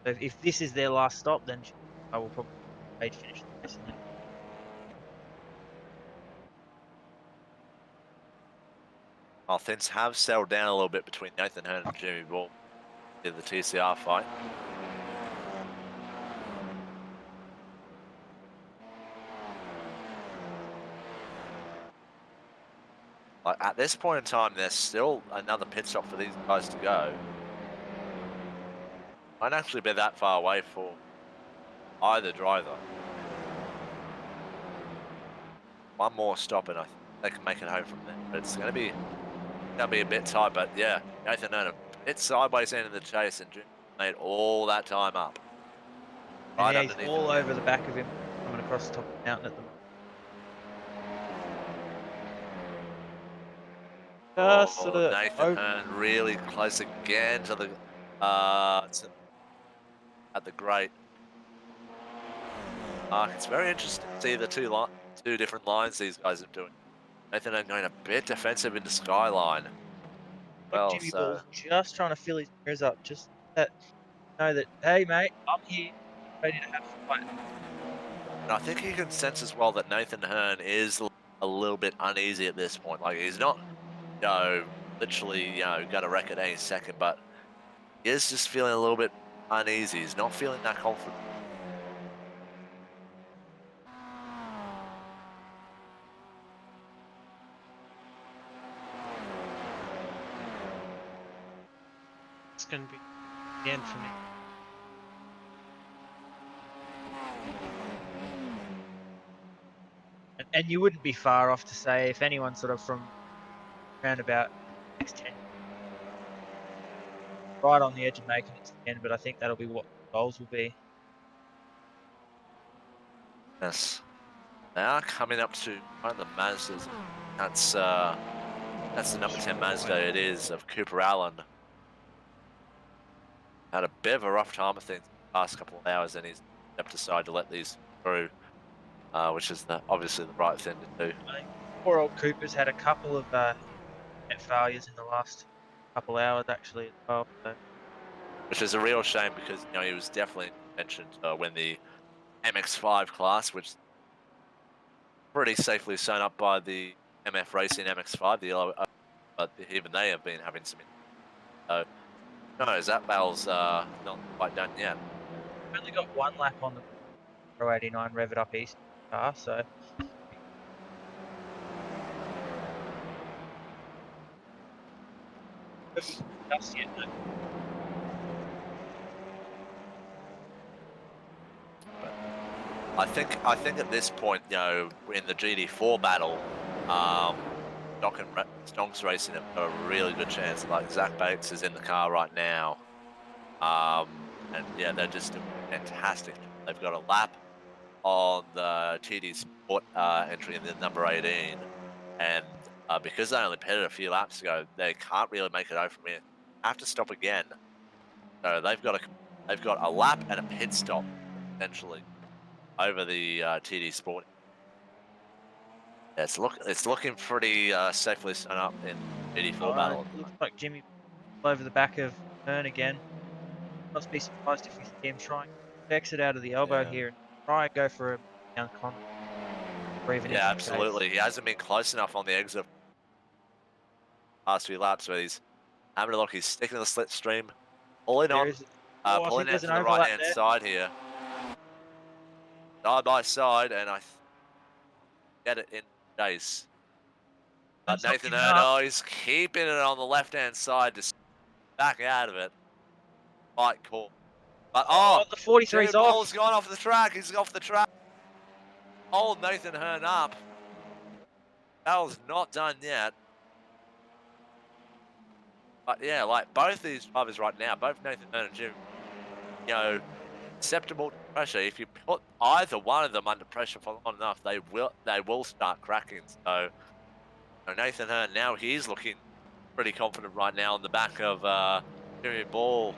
So if this is their last stop, then I will probably finish the race. And then While things have settled down a little bit between Nathan Hearn and Jimmy Ball in the TCR fight. Like at this point in time, there's still another pit stop for these guys to go. Might actually be that far away for either driver. One more stop and I think they can make it home from there. But it's gonna be a bit tight, but yeah, Nathan Earn a bit sideways end of the chase and Jim made all that time up. Right yeah, he's underneath all him. over the back of him, coming across the top of the mountain at the moment. Just sort of Nathan Hearn really close again to the at the grate. It's very interesting to see the two different lines these guys are doing. Nathan Hearn going a bit defensive into Skyline. Well, Jimmy so Ball's just trying to fill his ears up, just that know that, hey mate, I'm here, ready to have a fight. and I think you can sense as well that Nathan Hearn is a little bit uneasy at this point. Like he's not, literally, going to wreck at any second, but he is just feeling a little bit uneasy. He's not feeling that confident. It's going to be the end for me. And you wouldn't be far off to say if anyone sort of from around about next 10, right on the edge of making it to the end, but I think that'll be what the goals will be. Yes. Now coming up to one of the Mazdas. That's the number 10 Mazda it is of Cooper Allen. Had a bit of a rough time of things the past couple of hours, and he's stepped aside to let these through, which is obviously the right thing to do. I think poor old Cooper's had a couple of net failures in the last couple of hours actually as well. So. Which is a real shame because he was definitely mentioned to win the MX5 class, which is pretty safely sewn up by the MF Racing MX5, but even they have been having some. So, no, that battle's not quite done yet. We've only got one lap on the Pro 89 Rev It Up East. car. So just yet. I think at this point, in the GD4 battle, Stonks Racing have got a really good chance. Like Zach Bates is in the car right now, and yeah, they're just doing fantastic. They've got a lap on the TD Sport entry in the number 18, and because they only pitted a few laps ago, they can't really make it over from here. Have to stop again. So they've got a lap and a pit stop essentially over the TD Sport. Yeah, it's looking pretty safely set up in GD4 battle. It looks like Jimmy over the back of Hearn again. Not be surprised if we see him trying to exit out of the elbow Yeah. here and try and go for a down corner or even Yeah, into the chase. absolutely. He hasn't been close enough on the exit past few laps, but he's having a look. He's sticking to the slipstream, pulling There on, is. I pulling think out there's to an the overlap right-hand there. side here, side by side, and I get it in chase. But Hearn's not Nathan giving up. Erno, he's keeping it on the left-hand side to back out of it. Quite cool. But The 43's Jimmy Ball's off. gone off the track. He's off the track. Hold Nathan Hearn up. Battle's not done yet. But yeah, like both these drivers right now, both Nathan Hearn and Jim, acceptable to pressure. If you put either one of them under pressure for long enough, they will start cracking. So Nathan Hearn now he's looking pretty confident right now on the back of Jimmy Ball.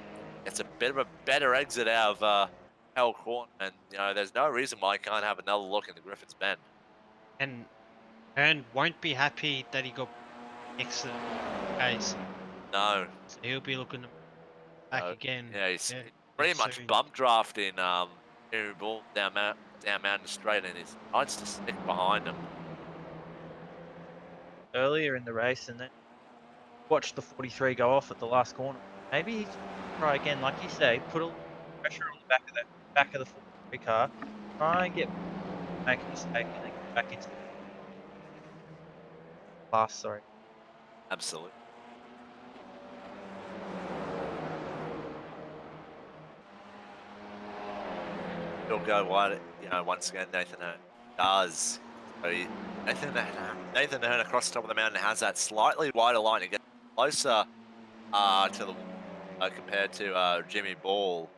It's a bit of a better exit out of Hell Court, and there's no reason why he can't have another look in the Griffiths Bend. And Hearn won't be happy that he got excellent pace. No. So he'll be looking back again. Yeah, he's pretty much soon. bump drafting Jimmy Ball down Mountain Straight, and he decides to stick behind him. Earlier in the race, and then watch the 43 go off at the last corner. Maybe he's try again, like you say, put a little pressure on the back of the 43 car, try and make a mistake, and then get back into the last. Sorry. Absolutely. He'll go wide. Once again, Nathan Hearn does. So Nathan Hearn across the top of the mountain has that slightly wider line. He gets closer to the compared to Jimmy Ball,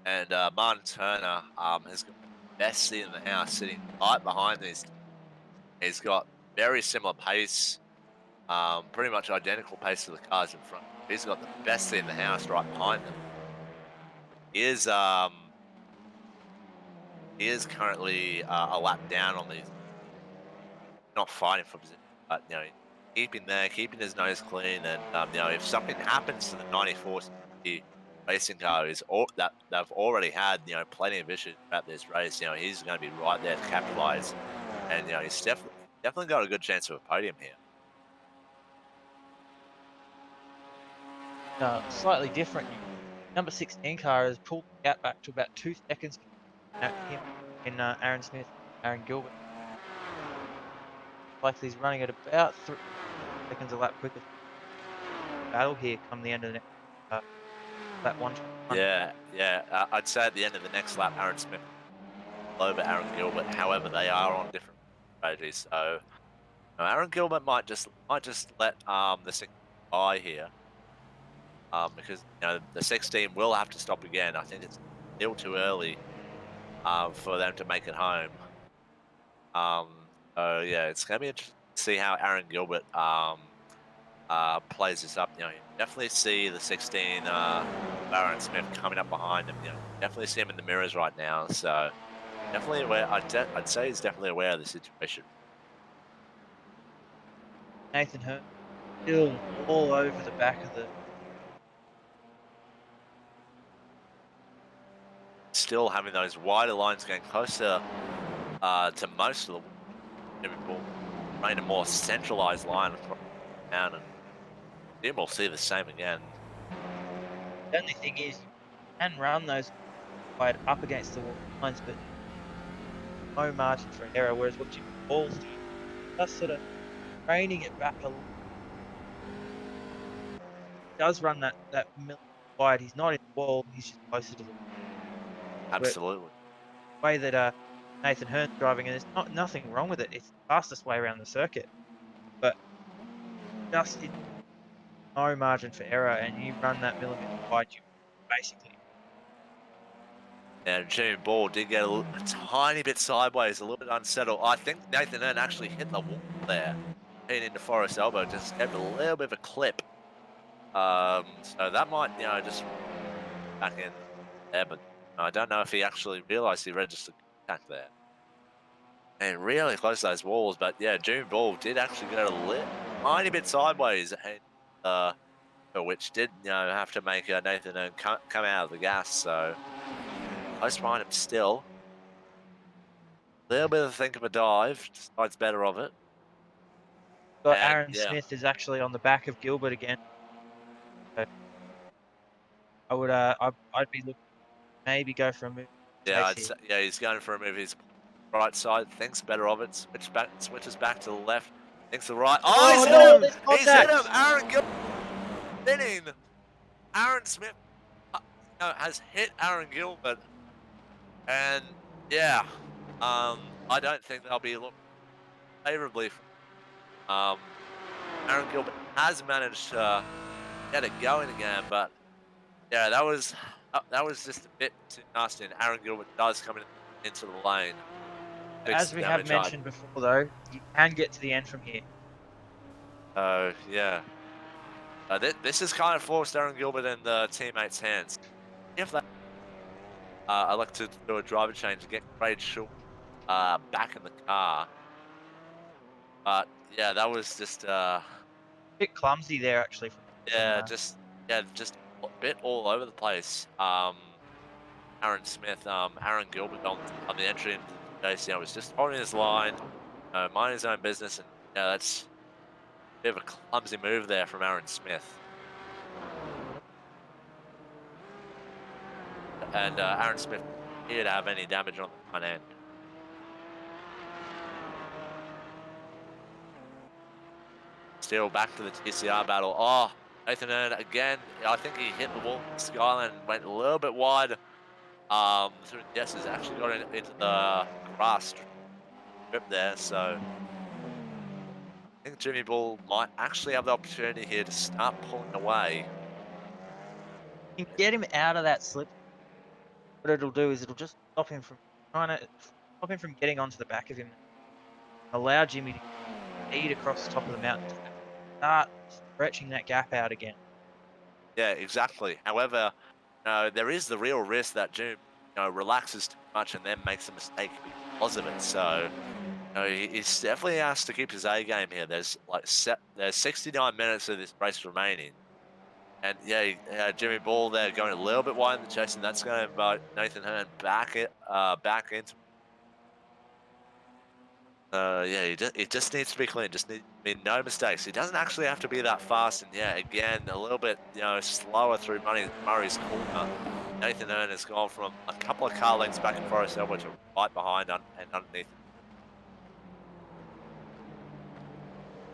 and Martin Turner has got the best seat in the house, sitting right behind these. He's got very similar pace, pretty much identical pace to the cars in front. He's got the best seat in the house right behind them. He is currently a lap down on these. Not fighting for position, but keeping his nose clean, and if something happens to the 94 racing car that they've already had plenty of issues about this race, he's going to be right there to capitalize, and he's definitely got a good chance of a podium here. Slightly different. Number 16 car has pulled the gap back to about 2 seconds at him in Aaron Smith, Aaron Gilbert. Likely he's running at about 3 seconds a lap quicker. Battle here come the end of the next lap 121. Yeah. I'd say at the end of the next lap, Aaron Smith over Aaron Gilbert. However, they are on different strategies, so Aaron Gilbert might just let the 16 by here. Because the 16 will have to stop again. I think it's still too early for them to make it home. So yeah, it's gonna be interesting to see how Aaron Gilbert plays this up. You definitely see the 16 Aaron Smith coming up behind him. Definitely see him in the mirrors right now. So definitely aware. I'd say he's definitely aware of the situation. Nathan Hearn still all over the back of the. Still having those wider lines, getting closer to most of the Liverpool, running a more centralized line across the mountain. Then we'll see the same again. The only thing is, you can run those wide up against the wall lines, but no margin for error. Whereas what Jimmy Ball's doing, just sort of reining it back a little. Does run that millimetre wide. He's not in the wall. He's just closer to the Absolutely. way that Nathan Hearn's driving, and there's nothing wrong with it. It's the fastest way around the circuit, but just it's no margin for error, and you run that millimetre wide, you basically. And Jimmy Ball did get a tiny bit sideways, a little bit unsettled. I think Nathan Hearn actually hit the wall there, heading into Forest Elbow, just gave it a little bit of a clip. So that might, just back in there, but I don't know if he actually realised he registered contact there. And really close to those walls, but yeah, Jimmy Ball did actually go a tiny bit sideways, and which did, have to make Nathan Hearn come out of the gas. So close behind him still. A little bit of think of a dive, decides better of it. Got And Aaron yeah, Smith is actually on the back of Gilbert again. So I would I'd be looking maybe go for a move yeah, chase here. yeah, he's going for a move. He's right side, thinks better of it. Switches back to the left. Thinks the right. Oh, he's Oh hit no, him! there's He's hit contact. him! Aaron Gilbert spinning. Aaron Smith has hit Aaron Gilbert, and yeah, I don't think they'll be looking favourably. Aaron Gilbert has managed to get it going again, but yeah, that was just a bit too nasty. And Aaron Gilbert does come into the lane. Fix As the we have damage up. mentioned before, though, you can get to the end from here. Yeah. This is kind of forced Aaron Gilbert in the teammates' hands. If they I like to do a driver change and get Craig Shaw back in the car. But yeah, that was just Bit clumsy there, actually. yeah, just a bit all over the place. Aaron Smith, Aaron Gilbert on the entry into the chase, was just holding his line, minding his own business, and that's a bit of a clumsy move there from Aaron Smith. And Aaron Smith didn't have any damage on the front end. Still back to the TCR battle. Oh, Nathan Hearn again. I think he hit the wall Skyline and went a little bit wide. Through the Yeses, actually got into the grass strip there. So I think Jimmy Ball might actually have the opportunity here to start pulling away. You can get him out of that slip. What it'll do is it'll just stop him from getting onto the back of him. Allow Jimmy to speed across the top of the mountain. Start stretching that gap out again. Yeah, exactly. However, there is the real risk that Jimmy relaxes too much and then makes a mistake because of it. So he's definitely has to keep his A game here. There's there's 69 minutes of this race remaining. And yeah, Jimmy Ball there going a little bit wide in the chase, and that's going to invite Nathan Hearn back into. Yeah, it just needs to be clean. Just need to be no mistakes. He doesn't actually have to be that fast. And yeah, again, a little bit slower through Murray's corner. Nathan Hearn has gone from a couple of car lengths back in Forest Elbow to right behind and underneath.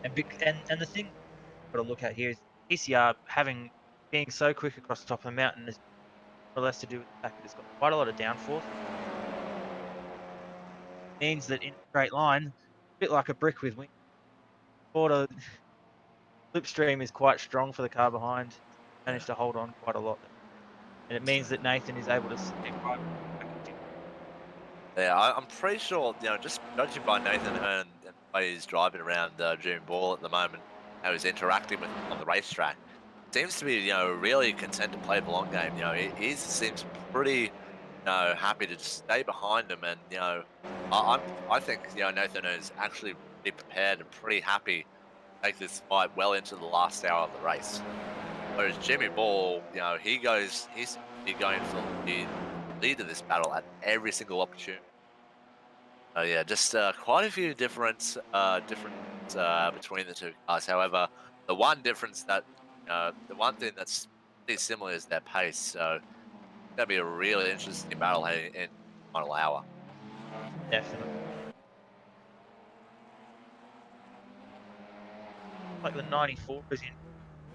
And the thing we've got to look at here is PCR being so quick across the top of the mountain is more or less to do with the fact that it's got quite a lot of downforce. Means that in a straight line, a bit like a brick with wings, quarter slipstream is quite strong for the car behind. Managed to hold on quite a lot, and it means that Nathan is able to stay right. Yeah, I'm pretty sure, just judging by Nathan Hearn and the way he's driving around June Ball at the moment, how he's interacting with him on the racetrack, seems to be, really content to play the long game. He seems pretty, happy to just stay behind him, and I think Nathan is actually pretty prepared and pretty happy to take this fight well into the last hour of the race. Whereas Jimmy Ball, he's going for the lead of this battle at every single opportunity. Yeah, just quite a few difference between the two cars. However, the one difference the one thing that's pretty similar is their pace. So it's gonna be a really interesting battle heading in the final hour. Definitely. Like the 94 is in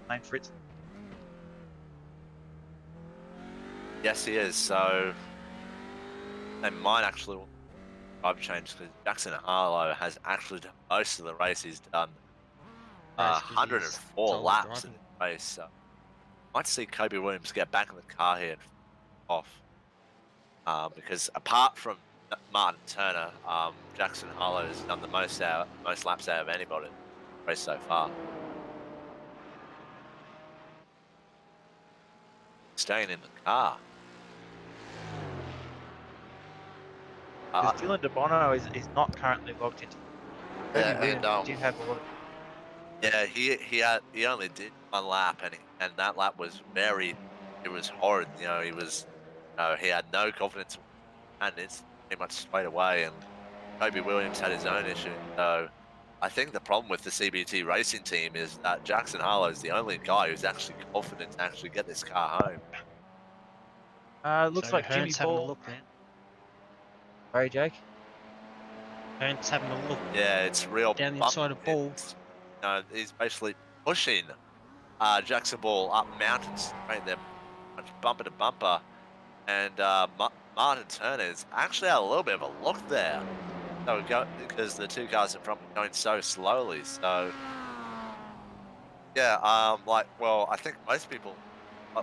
lane for its. Yes, he is. So they might actually want drive change because Jackson Harlow has actually done most of the race. He's done That's 'cause he's 104 solid laps in driving. this race. So might see Kobe Williams get back in the car here and off. Because apart from Martin Turner, Jackson Harlow has done the most laps out of anybody in the race so far. Staying in the car. Because Dylan DeBono is not currently logged into. Yeah, Kobe Williams and did have a lot of. yeah, he only did one lap, and that lap was it was horrid. You know, he had no confidence, and it's pretty much straight away. And Kobe Williams had his own issue. So I think the problem with the CBT racing team is that Jackson Harlow is the only guy who's actually confident to actually get this car home. Looks So like Jimmy Hearn's having a Ball. look now. Sorry, Jake. Hearn's having a look Yeah, it's real down the bump. inside of Ball. He's basically pushing Jackson Ball up mountain straight there, much bumper to bumper. And Martin Turner is actually had a little bit of a look there. So because the two cars in front were going so slowly. So yeah, well, I think most people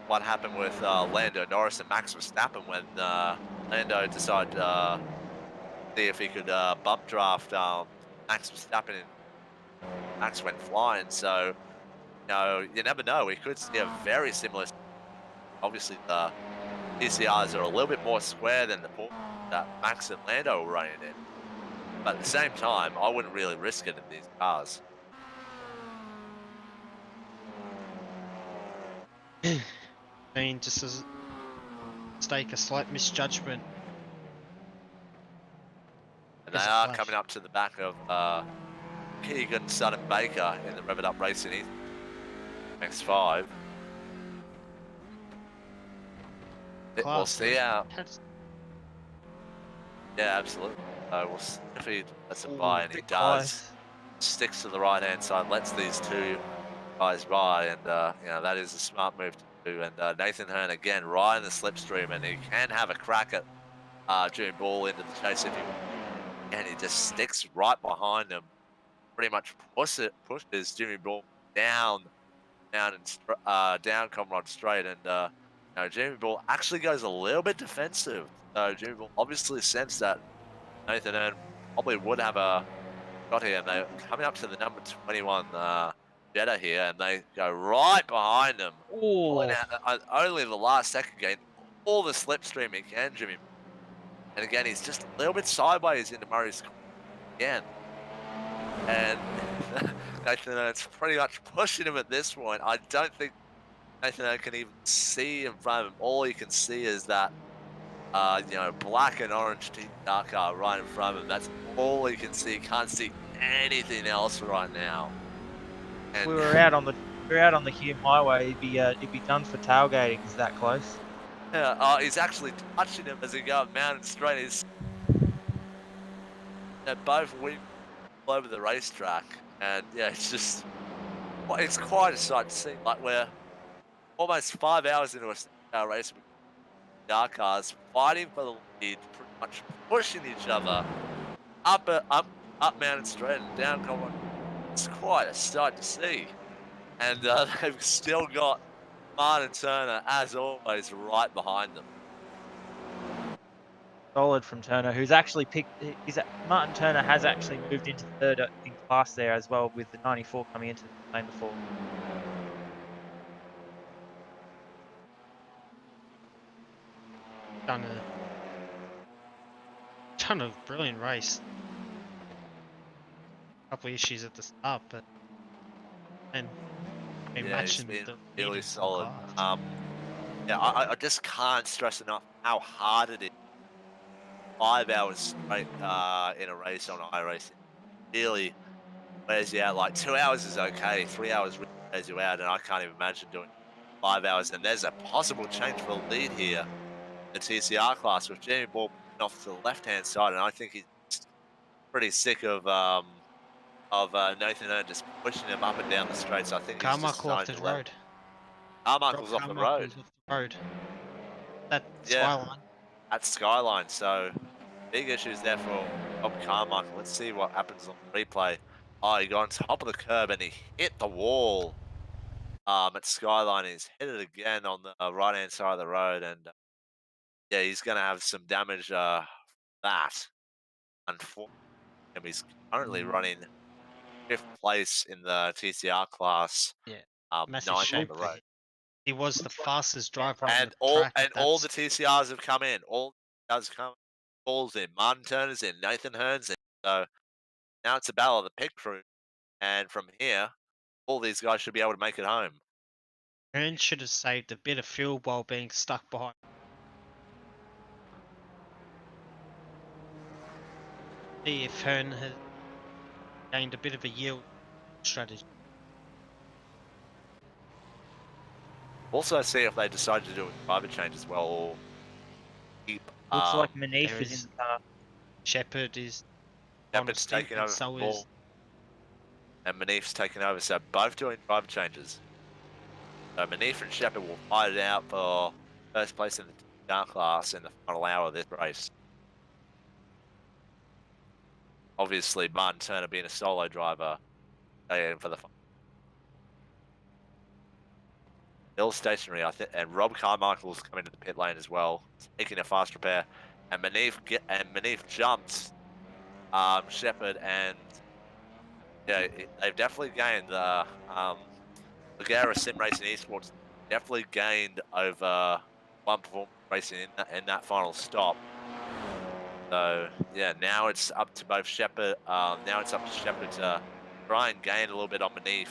what happened with Lando Norris and Max Verstappen when Lando decided to see if he could bump draft Max Verstappen and Max went flying. So you never know. We could see a very similar. Obviously, the PCRs are a little bit more square than the Porsche that Max and Lando were running in. But at the same time, I wouldn't really risk it in these cars. I mean, just as mistake, a slight misjudgment. And they Is a are flash. coming up to the back of Keegan Sutton Baker in the Rev It Up Racing X5. We'll Class, see man. how. Has- Yeah, absolutely. We'll see if he lets it Ooh, by, and he bit does. close. Sticks to the right hand side, lets these two guys by, and that is a smart move to do. And Nathan Hearn again right in the slipstream, and he can have a crack at June Ball into the chase if he wants. And he just sticks right behind him, pretty much pushes Jimmy Ball down Comrade Straight, and Jimmy Ball actually goes a little bit defensive. So Jimmy Ball obviously sensed that Nathan Hearn probably would have a shot here, and they're coming up to the number 21 Jetta here, and they go right behind him. Pulling Oh, out only the last second gain, all the slipstream he can, Jimmy. And again, he's just a little bit sideways into Murray's again. And Nathan Hearn's pretty much pushing him at this point. I don't think Nathan Hearn can even see in front of him. All he can see is that, black and orange TCR car right in front of him. That's all he can see. Can't see anything else right now. if And we were out on the Hume Highway, it'd be done for tailgating. It's that close. yeah, he's actually touching him as he goes up mountain straight. They're both winning all over the racetrack, and yeah, it's quite a sight to see. Like we're almost 5 hours into a race with car cars fighting for the lead, pretty much pushing each other up Mountain Straight and down Colorado. It's quite a sight to see, and they've still got Martin Turner as always right behind them. Solid from Turner, who's actually Martin Turner has actually moved into third in class there as well, with the 94 coming into the lane before. Done a brilliant race. Couple issues at the start, but and Yeah, he's matching been the really leaders in solid. class. I just can't stress enough how hard it is. 5 hours straight in a race on iRacing really wears you out. Like 2 hours is okay, 3 hours really wears you out, and I can't even imagine doing 5 hours. And there's a possible change for the lead here, the TCR class with Jamie Ball off to the left-hand side, and I think he's pretty sick of Nathan Earn just pushing him up and down the straight. So I think he's just Carmichael off decided the to let road. Carmichael's off the road. Carmichael's off the road. That Yeah, skyline. at Skyline. So big issues there for Rob Carmichael. Let's see what happens on the replay. Oh, he got on top of the curb and he hit the wall at Skyline. He's hit it again on the right-hand side of the road. And yeah, he's going to have some damage that. Unfortunately, he's currently running 5th place in the TCR class. Yeah. 9th Massive on shame the for road. him. He was the fastest driver on And the all track. all the TCRs have come in. All the TCRs have come. Paul's in, Martin Turner's in, Nathan Hearn's in. So now it's a battle of the pit crew, and from here, all these guys should be able to make it home. Hearn should have saved a bit of fuel while being stuck behind. See if Hearn has gained a bit of a yield strategy. Also, see if they decide to do a driver change as well, or keep. Looks like Manif there is in is- the car. Shepherd is on a Shepard's stint, taking and over so for Paul, is and Manif's taking over. So both doing driver changes. So Manif and Shepard will fight it out for first place in the TCR class in the final hour of this race. Obviously, Martin Turner being a solo driver, for the Bill stationary, I think, and Rob Carmichael's coming to the pit lane as well, taking a fast repair, and Manif jumps Shepard, and yeah, they've definitely gained the LEGGERA Sim Racing Esports definitely gained over One Performance Racing in that final stop. So yeah, now it's up to both Shepard. Now it's up to Shepard to try and gain a little bit on Manif.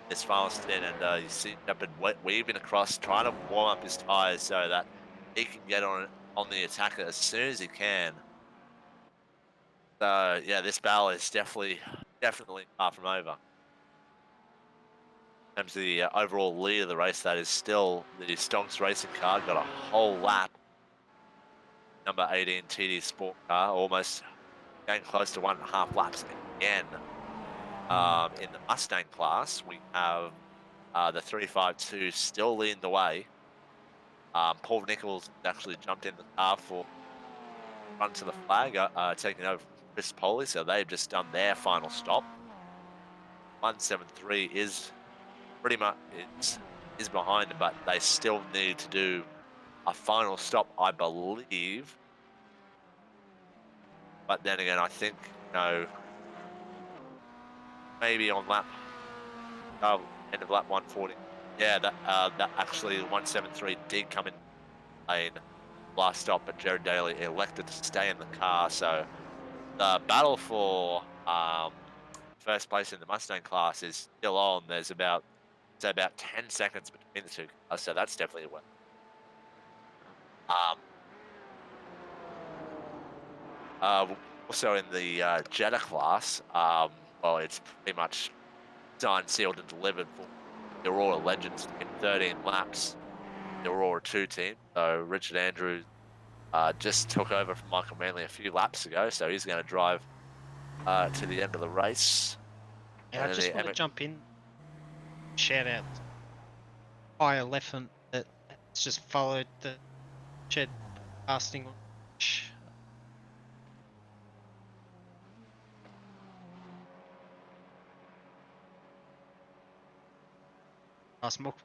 This final stint, and you see Shepard weaving across, trying to warm up his tires so that he can get on the attacker as soon as he can. So yeah, this battle is definitely far from over. In terms of the overall lead of the race, that is still the Stonks Racing car, got a whole lap. Number 18 TD Sport car, almost getting close to 1.5 laps again. In the Mustang class, we have the 352 still leading the way. Paul Nichols actually jumped in the car for run to the flag, taking over from Chris Poley, so they've just done their final stop. 173 is pretty much is behind them, but they still need to do a final stop, I believe. But then again, I think, maybe on lap end of lap 140. Yeah, that actually 173 did come in lane last stop, but Jared Daly elected to stay in the car. So the battle for first place in the Mustang class is still on. There's about 10 seconds between the two cars, so that's definitely a win. Also in the Jetta class, well, it's pretty much signed, sealed, and delivered for the Aurora Legends in 13 laps. The Aurora 2 team. So Richard Andrews just took over from Michael Manley a few laps ago, so he's going to drive to the end of the race. Yeah, I just want to jump in. Shout out High Elephant that has just followed the shed casting on. Nice milk.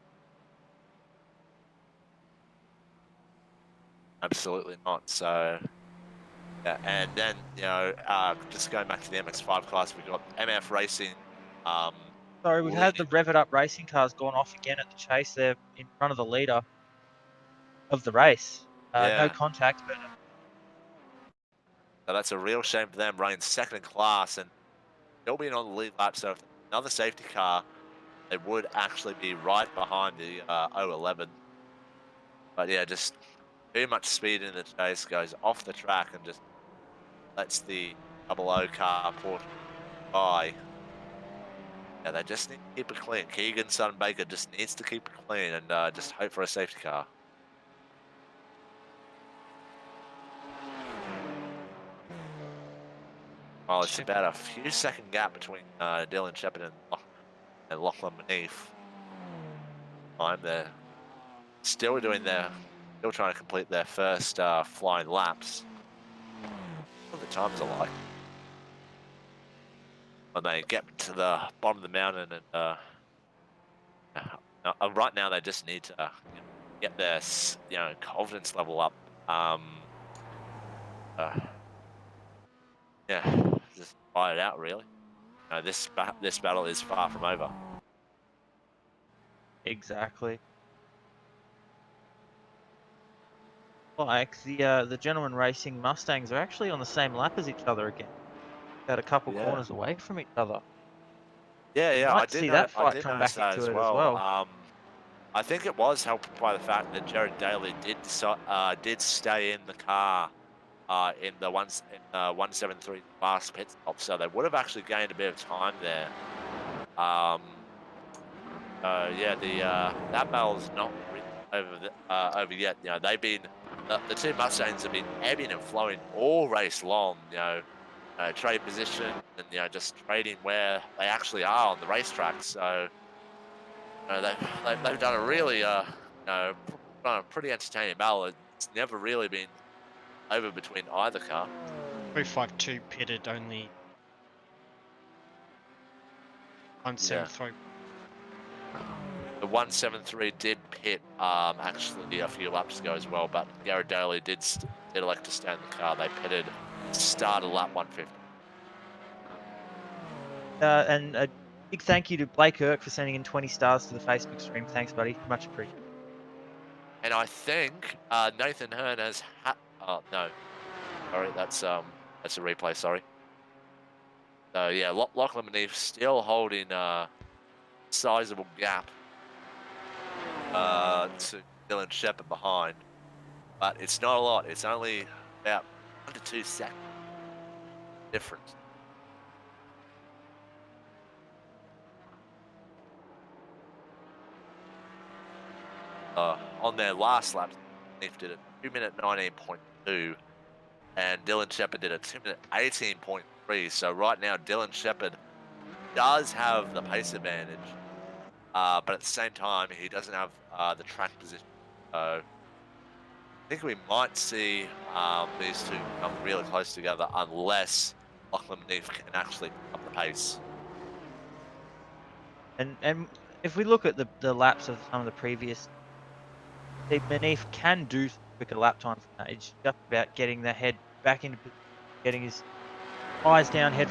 Absolutely not. So, yeah, and then just going back to the MX5 class, we've got MF Racing. Sorry, we've had the Rev It Up racing cars gone off again at the chase. They're in front of the leader of the race. Yeah. No contact, but So that's a real shame for them, running second in class and still being on the lead lap. So if another safety car, they would actually be right behind the 011. But yeah, just too much speed in the chase, goes off the track and just lets the 00 car port by. Yeah, they just need to keep it clean. Keegan Baker just needs to keep it clean and just hope for a safety car. Well, it's Shepard. about a few second gap between Dylan Shepard and Lachlan Beneath. They're still still trying to complete their first flying laps. What the times are like when they get to the bottom of the mountain, and right now they just need to get their confidence level up. Uh, yeah, just try it out really. This battle is far from over. Exactly. Like the gentlemen racing Mustangs are actually on the same lap as each other again. About a couple Yeah. corners away from each other. Yeah, Might see that I fight did come notice back that into as it as well. well. I think it was helped by the fact that Jared Daly did stay in the car in the 173 fast pit stop, so they would have actually gained a bit of time there. Yeah, that battle's not really over yet. They've been the two Mustangs have been ebbing and flowing all race long. Trade position and just trading where they actually are on the racetrack. So they've done a really done a pretty entertaining battle. It's never really been over between either car. 352 pitted only Yeah. 173. The 173 did pit actually a few laps ago as well, but Garrett Daly did elect to stay in the car. They pitted start of lap 150. And a big thank you to Blake Irk for sending in 20 stars to the Facebook stream. Thanks, buddy. Much appreciated. And I think Nathan Hearn has oh no, sorry, that's a replay. Sorry. So yeah, Lachlan Beneath still holding a sizable gap to Dylan Shepard behind, but it's not a lot. It's only about 1 to 2 seconds difference. On their last lap, Beneath did a 2-minute 19.2, and Dylan Shepard did a 2-minute 18.3. So right now, Dylan Shepard does have the pace advantage, but at the same time, he doesn't have the track position. So I think we might see these two come really close together unless Lachlan Beneath can actually pick up the pace. And if we look at the laps of some of the previous, Beneath can do quicker lap time from that. It's just about getting the head back into, getting his eyes down, head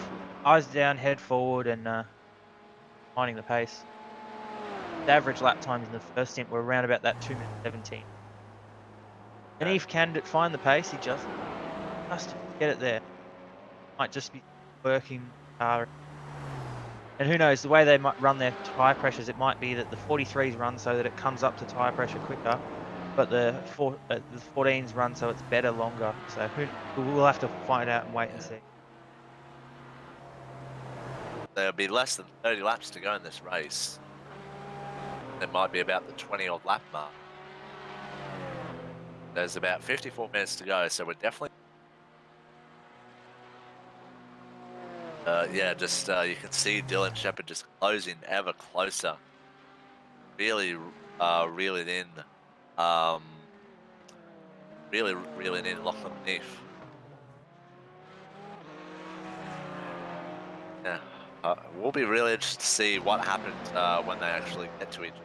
forward, and finding the pace. The average lap times in the first stint were around about that 2 minute 17. Beneath can find the pace. He just get it there. Might just be working car. And who knows, the way they might run their tyre pressures, it might be that the 43s run so that it comes up to tyre pressure quicker, but the 14s run so it's better longer. So we'll have to find out and wait and see. There'll be less than 30 laps to go in this race. It might be about the 20-odd lap mark. There's about 54 minutes to go, so we're definitely... yeah, just you can see Dylan Shepard just closing ever closer. Really reeling in. Really reeling in Lachlan Beneath. Yeah. We'll be really interested to see what happens when they actually get to each other.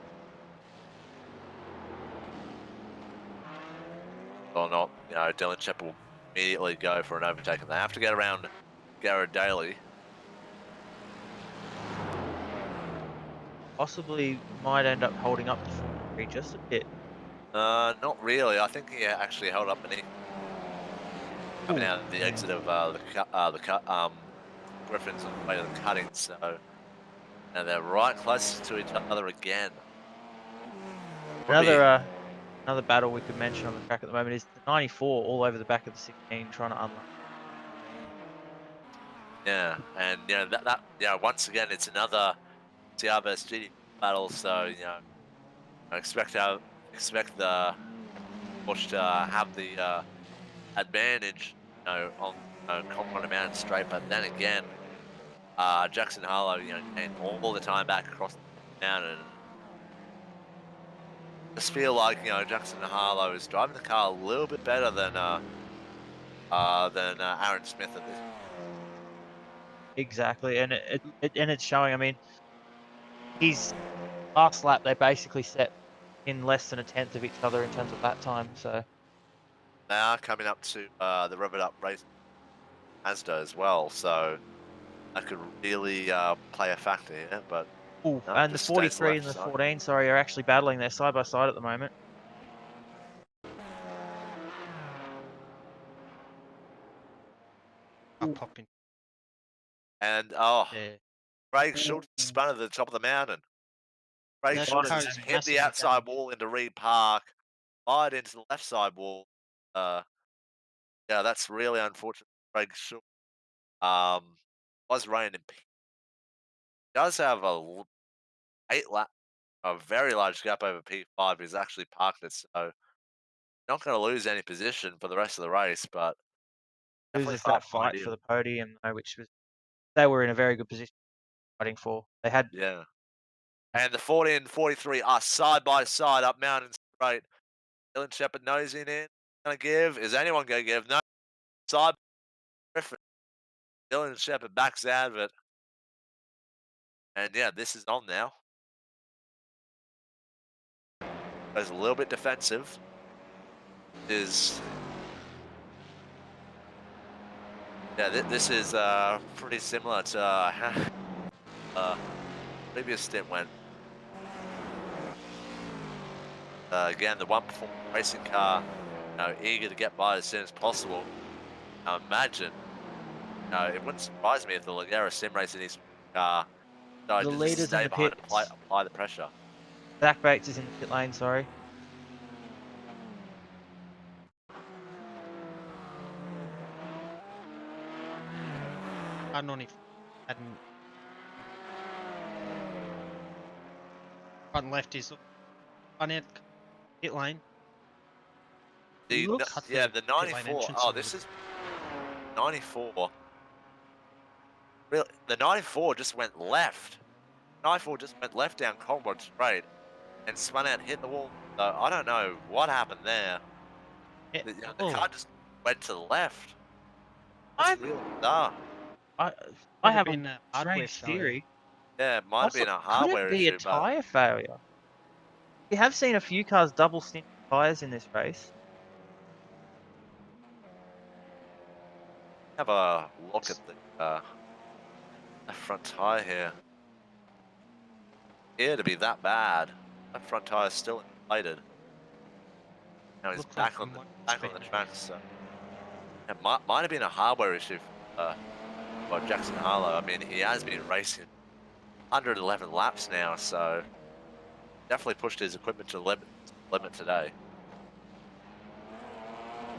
Or not, Dylan Shepard will immediately go for an overtake, and they have to get around Garrett Daly. Possibly might end up holding up the 43 just a bit. Not really. I think he actually held up Beneath coming out of the exit of the Griffins on the way to the cutting. So, and they're right close to each other again. Another battle we could mention on the track at the moment is the 94 all over the back of the 16 trying to unlock. Yeah, and once again it's another CR versus GD battle. So I expect the Porsche to have the advantage on Colorado Mountain Straight. But then again, Jackson Harlow, and all the time back across the mountain. I just feel like Jackson Harlow is driving the car a little bit better than Aaron Smith at this. Exactly, and it's showing. I mean, his last lap they basically set in less than a tenth of each other in terms of lap time. So They are coming up to the Rev It Up race Mazda as well, so that could really play a factor here. But ooh, no, and the just stays 43 left and the side. 14, sorry, are actually battling. They're side by side at the moment. I'll Ooh. pop in And there. Craig Schultz spun at the top of the mountain. Craig That Schultz car has is hit the massively outside damaged. wall into Reed Park, fired into the left side wall. Yeah, that's really unfortunate. Craig Schultz was raining. Does have a very large gap over P5. He's actually parked it, so not going to lose any position for the rest of the race, but definitely Loses far that behind fight for him. the podium, though, which was they were in a very good position fighting for. They had Yeah. And the 40 and 43 are side by side up Mountain Straight. Dylan Shepard nosing in. Going to give. Is anyone going to give? No. Side Griffin. Dylan Shepard backs out of it. And yeah, this is on now. Goes a little bit defensive. This is pretty similar to previous stint when again the one performance racing car, eager to get by as soon as possible. Now imagine, it wouldn't surprise me if the LEGGERA sim race in his car the decided to just leaders in stay the behind and pits. apply the pressure. Zach Bates is in the pit lane. Sorry. I don't know if hadn't front left is front out pit lane. Looks Cut Yeah, the the pit lane 94. entrance a Oh, little this bit. is 94. Really, the 94 just went left. 94 just went left down Colmwood Straight and spun out and hit the wall. So I don't know what happened there. Yeah. The car just went to the left. I That's really bizarre. I Might have have a been a hardware strange failure. theory. Yeah, it might have Also, been a could it hardware be a issue, but tire failure? We have seen a few cars double stint tires in this race. have a look at the front tire here. Yeah, to be that bad. That front tire is still inflated. Now he's Looks like back on the it's been track, so it might have been a hardware issue for Jackson Harlow. I mean, he has been racing 111 laps now, so definitely pushed his equipment to the limit today.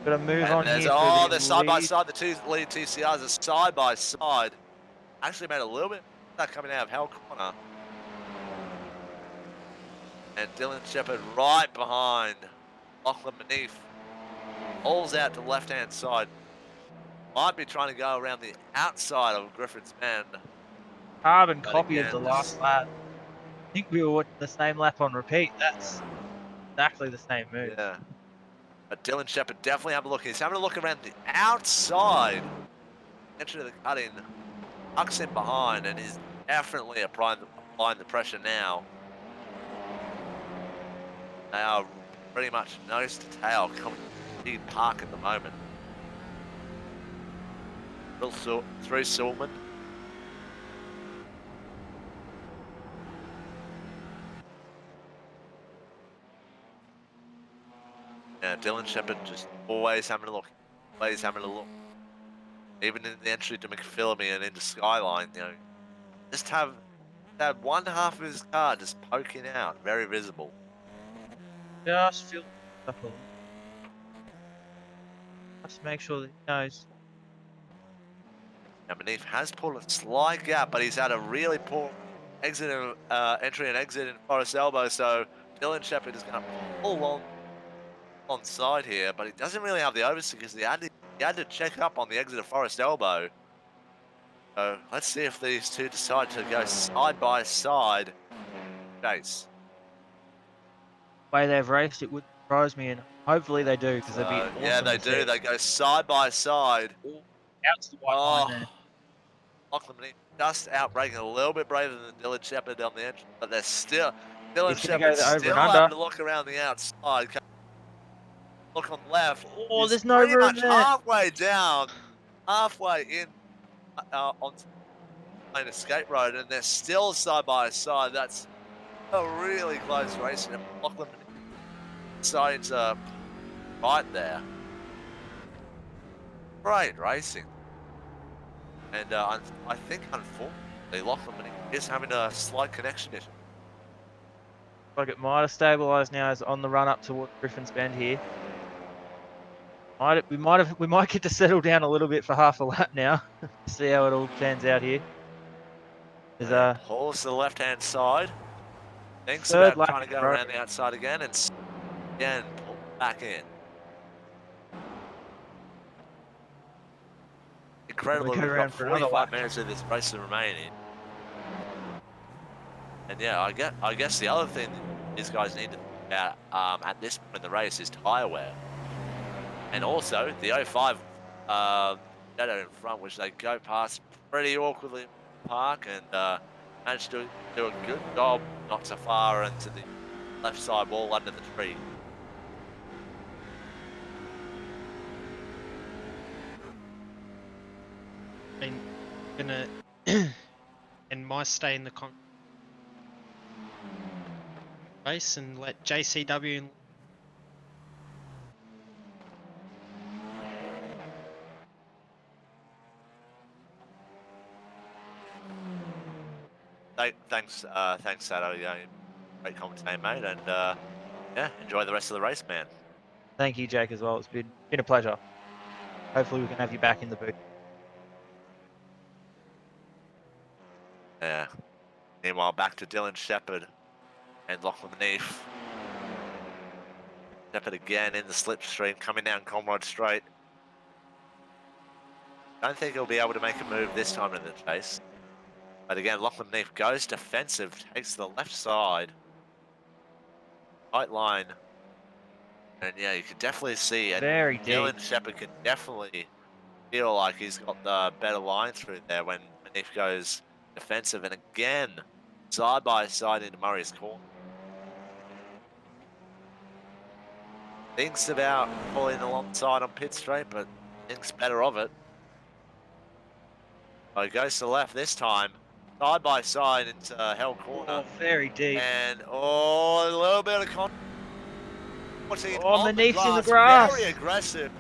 Got to move And on there's here through the they're side by lead. side. The two lead TCRs are side by side. Actually made a little bit of that coming out of Hell Corner. And Dylan Shepard right behind Lachlan Beneath. Pulls out to the left-hand side. Might be trying to go around the outside of Griffin's Bend. Carbon But copy of again, the last lap. I think we were watching the same lap on repeat. That's exactly the same move. yeah. But Dylan Shepard definitely have a look. He's having a look around the outside. Entry to the cut-in. Tucks in behind and is definitely applying the pressure now. They are pretty much nose to tail coming to Reed Park at the moment. Through Silman. Yeah, Dylan Shepard just always having a look. Always having a look. Even in the entry to McPhillamy and into Skyline, just have one half of his car just poking out, very visible. Just feel up a little. Just make sure that he knows. Now Beneath has pulled a slight gap, but he's had a really poor entry and exit in Forest Elbow, so Dylan Shepard is going to pull on side here, but he doesn't really have the oversteer because he had to he had to check up on the exit of Forest Elbow. So let's see if these two decide to go side by side. Chase. The way they've raced, it would surprise me, and hopefully they do, because it'd be awesome Yeah, they to do. see. They go side by side. Out to the white line there. Lachlan Manini just outbraking a little bit braver than Dylan Shepherd on the entrance, but they're still Dylan He's going to go Shepherd over still and under. having to look around the outside. Look on the left. Oh, He's there's no pretty room much there. halfway down, halfway in onto the escape road, and they're still side by side. That's a really close race, and Lachlan deciding to right there. Great racing. And I think, unfortunately, Lachlan is having a slight connection issue. Like it might have stabilised now as on the run up towards Griffin's Bend here. We might get to settle down a little bit for half a lap now. See how it all pans out here. There's Pulls to the left-hand side. Thinks third about lap trying to in go a row. around the outside again, and again pull back in. Incredible. We go We've got around for another 45 lap. minutes of this race remaining. And yeah, I guess the other thing these guys need to think about at this point in the race is tyre wear. And also the 05 Shadow in front, which they go past pretty awkwardly in the park, and managed to do a good job not so far into the left side wall under the tree. I'm gonna and my stay in the race and let JCW. Thanks, Sato. Yeah, great commentating, mate, and yeah, enjoy the rest of the race, man. Thank you, Jake, as well. It's been a pleasure. Hopefully we can have you back in the booth. Yeah. Meanwhile, back to Dylan Shepherd and Lachlan Neef. Shepherd again in the slipstream, coming down Comrade Straight. Don't think he'll be able to make a move this time in the chase. But again, Lachlan Neef goes defensive, takes the left side. Tight line. And yeah, you can definitely see, and Very deep. Dylan Shepherd can definitely feel like he's got the better line through there when Neef goes defensive. And again, side by side into Murray's corner. Thinks about pulling alongside on pit straight, but thinks better of it. So he goes to the left this time, side by side into Hell Corner. Oh, very deep. And a little bit of contact. Oh, Manif's in the grass. Very aggressive.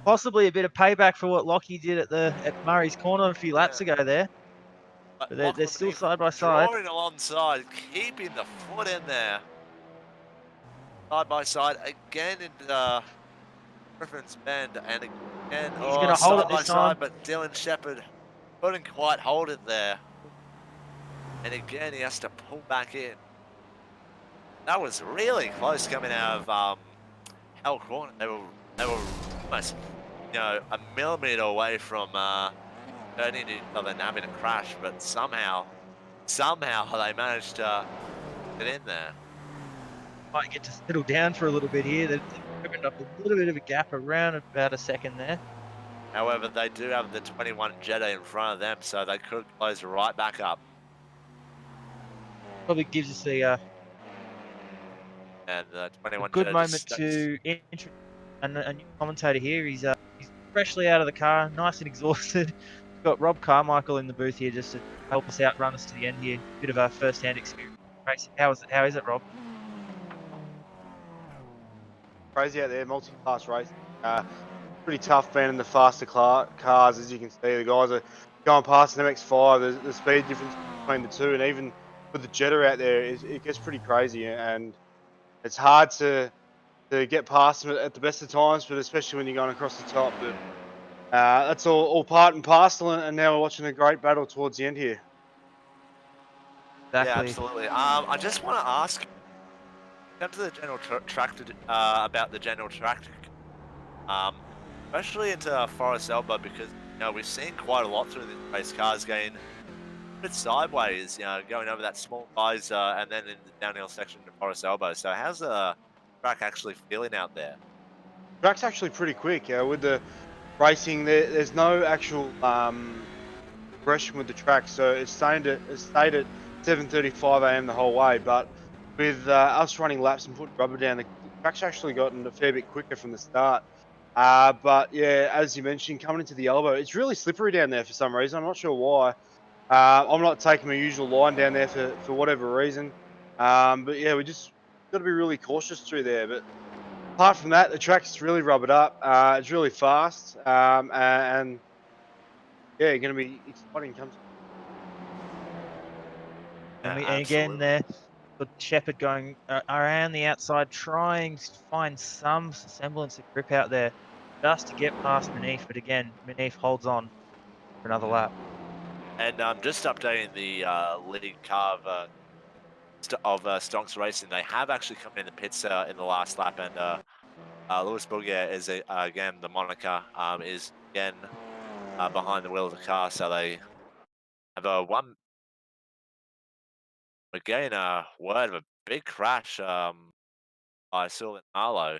Possibly a bit of payback for what Lockie did at Murray's Corner a few laps ago there. But they're still side by side. Drawing alongside, keeping the foot in there. Side by side again into Griffin's Bend, and again He's going to hold it this time. But Dylan Shepherd couldn't quite hold it there. And again, he has to pull back in. That was really close coming out of Hell Corner. They were almost, a millimetre away from turning each other and having a crash, but somehow they managed to get in there. Might get to settle down for a little bit here. They've opened up a little bit of a gap around about a second there. However, they do have the 21 Jetta in front of them, so they could close right back up. Probably gives us a And the 21 good Jetta moment to introduce a new commentator here. He's freshly out of the car, nice and exhausted. We've got Rob Carmichael in the booth here just to help us out, run us to the end here. Bit of a first-hand experience. How is it, Rob? Crazy out there, multi-class race. Pretty tough being in the faster cars, as you can see. The guys are going past the MX-5. The speed difference between the two, and even with the Jetta out there, it gets pretty crazy. And it's hard to get past them at the best of times, but especially when you're going across the top. But that's all part and parcel, and now we're watching a great battle towards the end here. Exactly. Yeah, absolutely. I just want to ask, come to the general track about the general track. especially into Forest Elbow, because we've seen quite a lot through this race. Cars getting a bit sideways, going over that small rise, and then in the downhill section to Forest Elbow. So how's the track actually feeling out there? Track's actually pretty quick. With the racing, there's no actual progression with the track, so it stayed at 7:35 a.m. the whole way. But with us running laps and putting rubber down, the track's actually gotten a fair bit quicker from the start. But yeah, as you mentioned, coming into the elbow, it's really slippery down there for some reason. I'm not sure why. I'm not taking my usual line down there for whatever reason. But yeah, we just got to be really cautious through there. But apart from that, the track's really rubbered up. It's really fast, and yeah, going to be exciting. Comes And Yeah, we and again absolutely. there, the Shepherd going around the outside, trying to find some semblance of grip out there, just to get past Manif. But again, Manif holds on for another lap. And just updating the league car of Stonks Racing, they have actually come in the pits in the last lap, and Lewis Bouguer is again the moniker is again behind the wheel of the car, so they have a one again word of a big crash by Sullivan Arlo.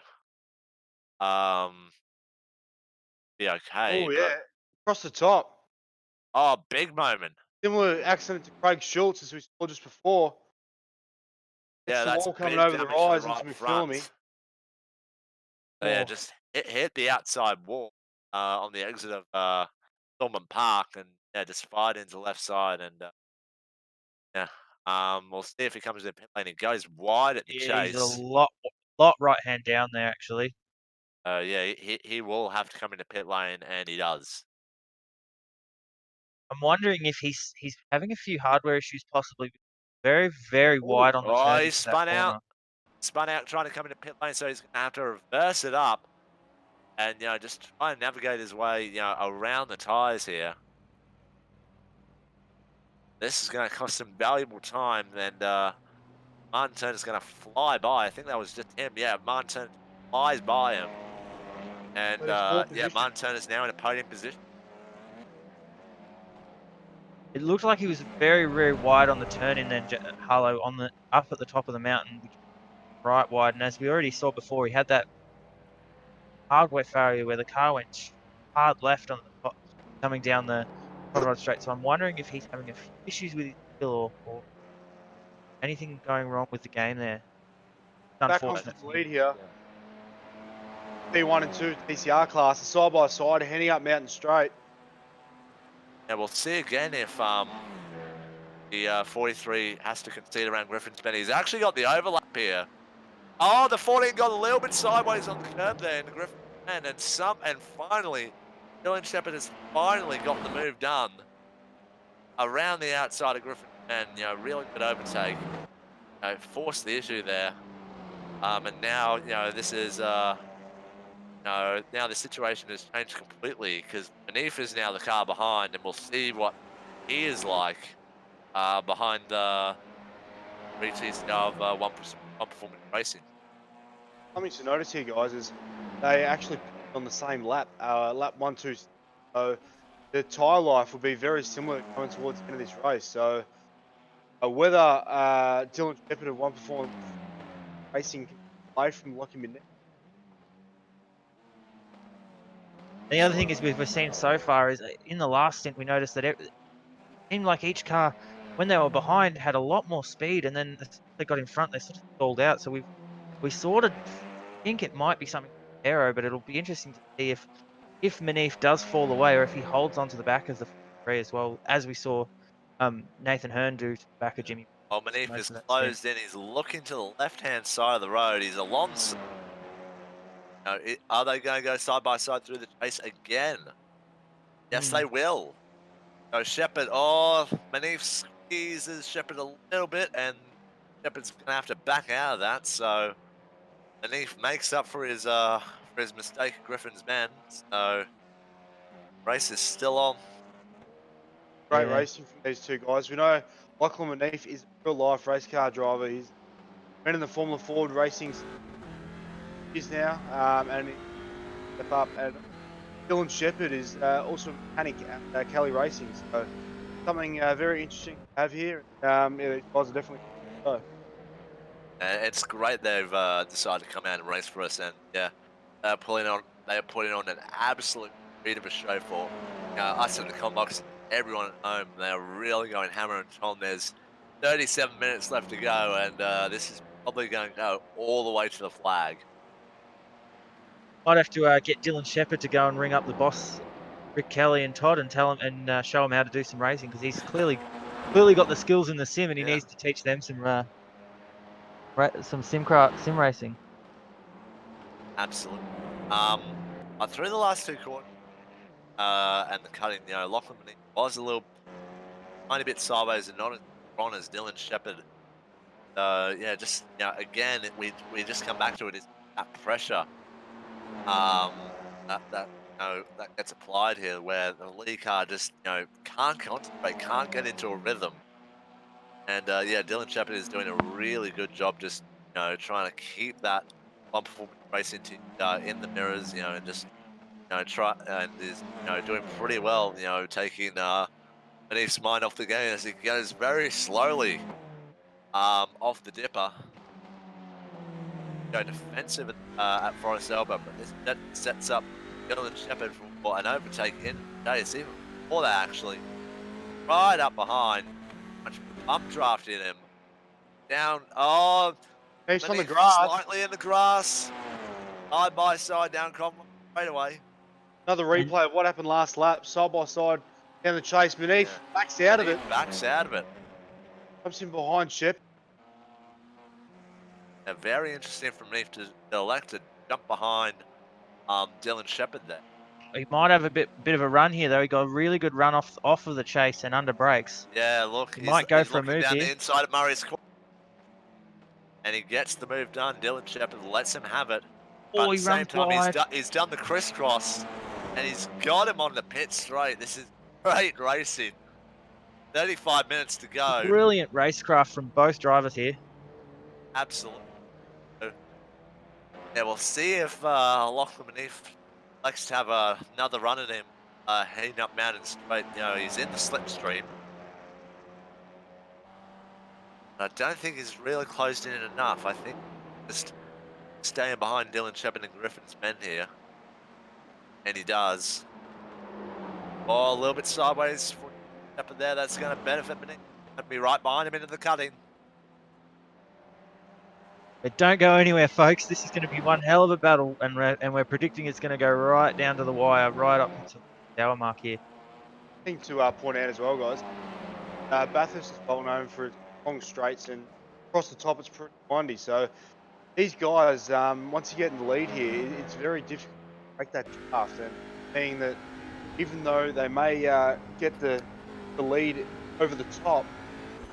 Be okay, oh but yeah, across the top. oh, big moment. Similar accident to Craig Schultz as we saw just before. That's Yeah, the that's wall coming big over the damage to the rise right into McPhillamy. front. So yeah, Oh, just hit the outside wall on the exit of Thornton Park, and yeah, just fired into the left side, and yeah, we'll see if he comes to the pit lane. He goes wide at the Yeah, he's a chase. lot right hand down there actually. Yeah, he will have to come into pit lane, and he does. I'm wondering if he's having a few hardware issues, possibly. Very, very ooh, wide on the Oh, turn he into that corner. spun out trying to come into pit lane, so he's gonna have to reverse it up, and just try and navigate his way, around the tires here. This is gonna cost him valuable time, and Martin Turner's gonna fly by. I think that was just him. Yeah, Martin Turner flies by him, and there's pole yeah, position. Martin Turner's now in a podium position. It looked like he was very, very wide on the turn in then, Harlow, on the up at the top of the mountain, which right wide. And as we already saw before, he had that hardware failure where the car went hard left on the top, coming down the Colorado Straight. So I'm wondering if he's having a few issues with his wheel or anything going wrong with the game there. It's Back onto unfortunate the for lead him. here. P1 and 2 TCR classes side by side, heading up Mountain Straight. And we'll see again if the 43 has to concede around Griffin's Bend. He's actually got the overlap here. Oh, the 14 got a little bit sideways on the curb there in the Griffin Bend, and finally, Dylan Shepard has finally got the move done around the outside of Griffin Bend. Really good overtake. Forced the issue there. And now, this is now the situation has changed completely, because Manif is now the car behind, and we'll see what he is like behind the retest of one performance racing. Something to notice here, guys, is they actually pitted on the same lap, lap 1, 2. So the tyre life will be very similar going towards the end of this race. So whether Dylan Shepard of One Performance Racing can play from Lockie Minette. The other thing is we've seen so far is in the last stint we noticed that it seemed like each car, when they were behind, had a lot more speed, and then as they got in front, they sort of stalled out. So we sort of think it might be something aero, but it'll be interesting to see if Manif does fall away or if he holds onto the back of the three as well, as we saw Nathan Hearn do to the back of Jimmy Oh, Manif most is of that stint. closed in. He's looking to the left-hand side of the road. He's along. Are they going to go side by side through the chase again? Yes, Hmm. they will. So Shepard, oh, Manif squeezes Shepard a little bit, and Shepard's going to have to back out of that. So Manif makes up for his mistake at Griffin's Bend. So race is still on. Great Yeah. racing from these two guys. We know Lachlan Manif is a real life race car driver. He's been in the Formula Ford racing years now, and he step up and Dylan Shepherd is also a mechanic at Kelly Racing. So something very interesting to have here. Yeah, these guys are definitely. So. It's great they've decided to come out and race for us, and yeah, they are putting on an absolute beat of a show for us in the combox, everyone at home. They're really going hammer and tong. There's 37 minutes left to go, and this is probably going to go all the way to the flag. Might have to get Dylan Shepherd to go and ring up the boss, Rick Kelly and Todd, and tell him and show him how to do some racing, because he's clearly got the skills in the sim, and he Yeah. needs to teach them some sim racing. Absolutely. Through the last two quarters, and the cutting, Lachlan Manning was a little tiny bit sideways and not as strong as Dylan Shepherd. Yeah, just again, we just come back to it is that pressure, that gets applied here, where the lead car just can't concentrate, can't get into a rhythm, and yeah, Dylan Shepherd is doing a really good job just trying to keep that one performance race in the mirrors, and just try and is doing pretty well, taking Manif's mind off the game as he goes very slowly off the dipper. Go defensive at Forest Elba, but that sets up Dylan Shepherd for an overtake in the chase, even before that actually. Right up behind, much bump draft in him. Down, He's on the Manif grass. slightly in the grass. Side by side down Cromwell straight away. Another replay of what happened last lap, side by side down the chase. Manif backs out of it. Backs out of it. Jumps in behind Shep. Very interesting for Manif to elect to jump behind Dylan Shepherd there. He might have a bit of a run here though. He got a really good run off of the chase and under brakes. Yeah, look, He he's, might go he's for a looking move down here. the inside of Murray's corner. And he gets the move done. Dylan Shepherd lets him have it. But Oh, at he the same runs time, wide. he's done the crisscross. And he's got him on the pit straight. This is great racing. 35 minutes to go. Brilliant racecraft from both drivers here. Absolutely. Yeah, we'll see if Lachlan Manif likes to have another run at him heading up Mountain Straight. He's in the slipstream. I don't think he's really closed in enough. I think just staying behind Dylan Shepherd and Griffin's men here. And he does. Oh, a little bit sideways for Shepherd there. That's going to benefit Manif. Going to be right behind him into the cutting. But don't go anywhere, folks. This is going to be one hell of a battle, and we're predicting it's going to go right down to the wire, right up until the hour mark here. Thing to point out as well, guys. Bathurst is well known for its long straights, and across the top it's pretty windy. So these guys, once you get in the lead here, it's very difficult to break that draft. And being that even though they may get the lead over the top,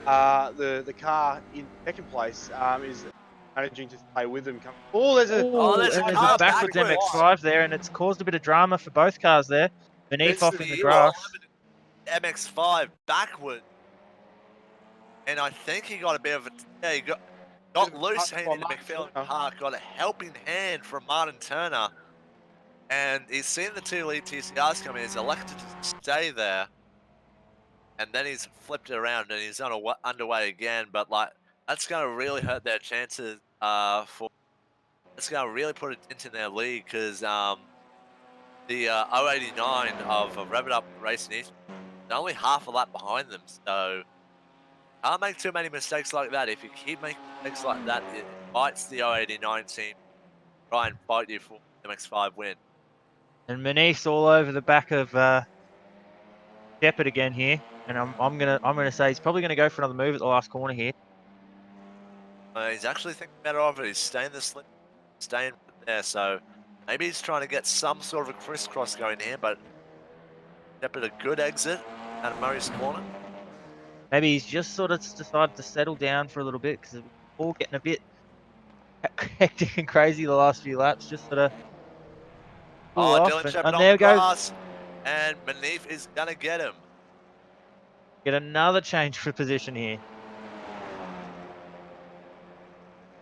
the car in second place is managing to stay with them. there's a There's car a backwards backwards. MX-5 there, and it's caused a bit of drama for both cars there. Manif It's off in the the grass. MX-5 backward. And I think he got a bit of he got loose hand in the McPhail Park, got a helping hand from Martin Turner. And he's seen the two lead TCRs come in, he's elected to stay there. And then he's flipped it around and he's underway again. But that's going to really hurt their chances it's going to really put a dent in their lead, because the 089 of Rev It Up Racing East is only half a lap behind them. So can't make too many mistakes like that. If you keep making mistakes like that, it bites the 089 team. Try and fight you for the MX-5 win. And Manif's all over the back of Shepherd again here, and I'm gonna say he's probably gonna go for another move at the last corner here. He's actually thinking better of it. He's staying the slip, staying there. So maybe he's trying to get some sort of a crisscross going here, but Shepherd a good exit out of Murray's corner. Maybe he's just sort of decided to settle down for a little bit, because it's all getting a bit hectic and crazy the last few laps. Just sort of cool off, Dylan Shepherd and on there the goes. grass, and Manif is gonna get him. Get another change for position here.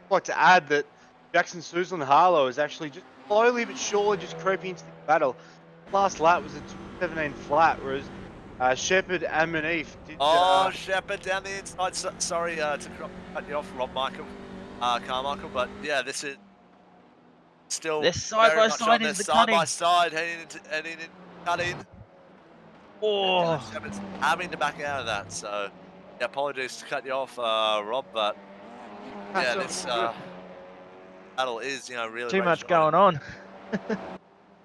I'd like to add that Jackson Suzlin Harlow is actually just slowly but surely just creeping into the battle. last lap was a 2:17 flat, whereas Shepherd and Manif did. Oh, Shepard down the inside. Sorry to cut you off, Rob Michael, Carmichael, but yeah, this is still This side very by much on side this is the side by cutting. side, heading into cutting. Oh, Dylan Shepard's having to back out of that. So, yeah, apologies to cut you off, Rob, but yeah, this battle is really too much raging on. going on.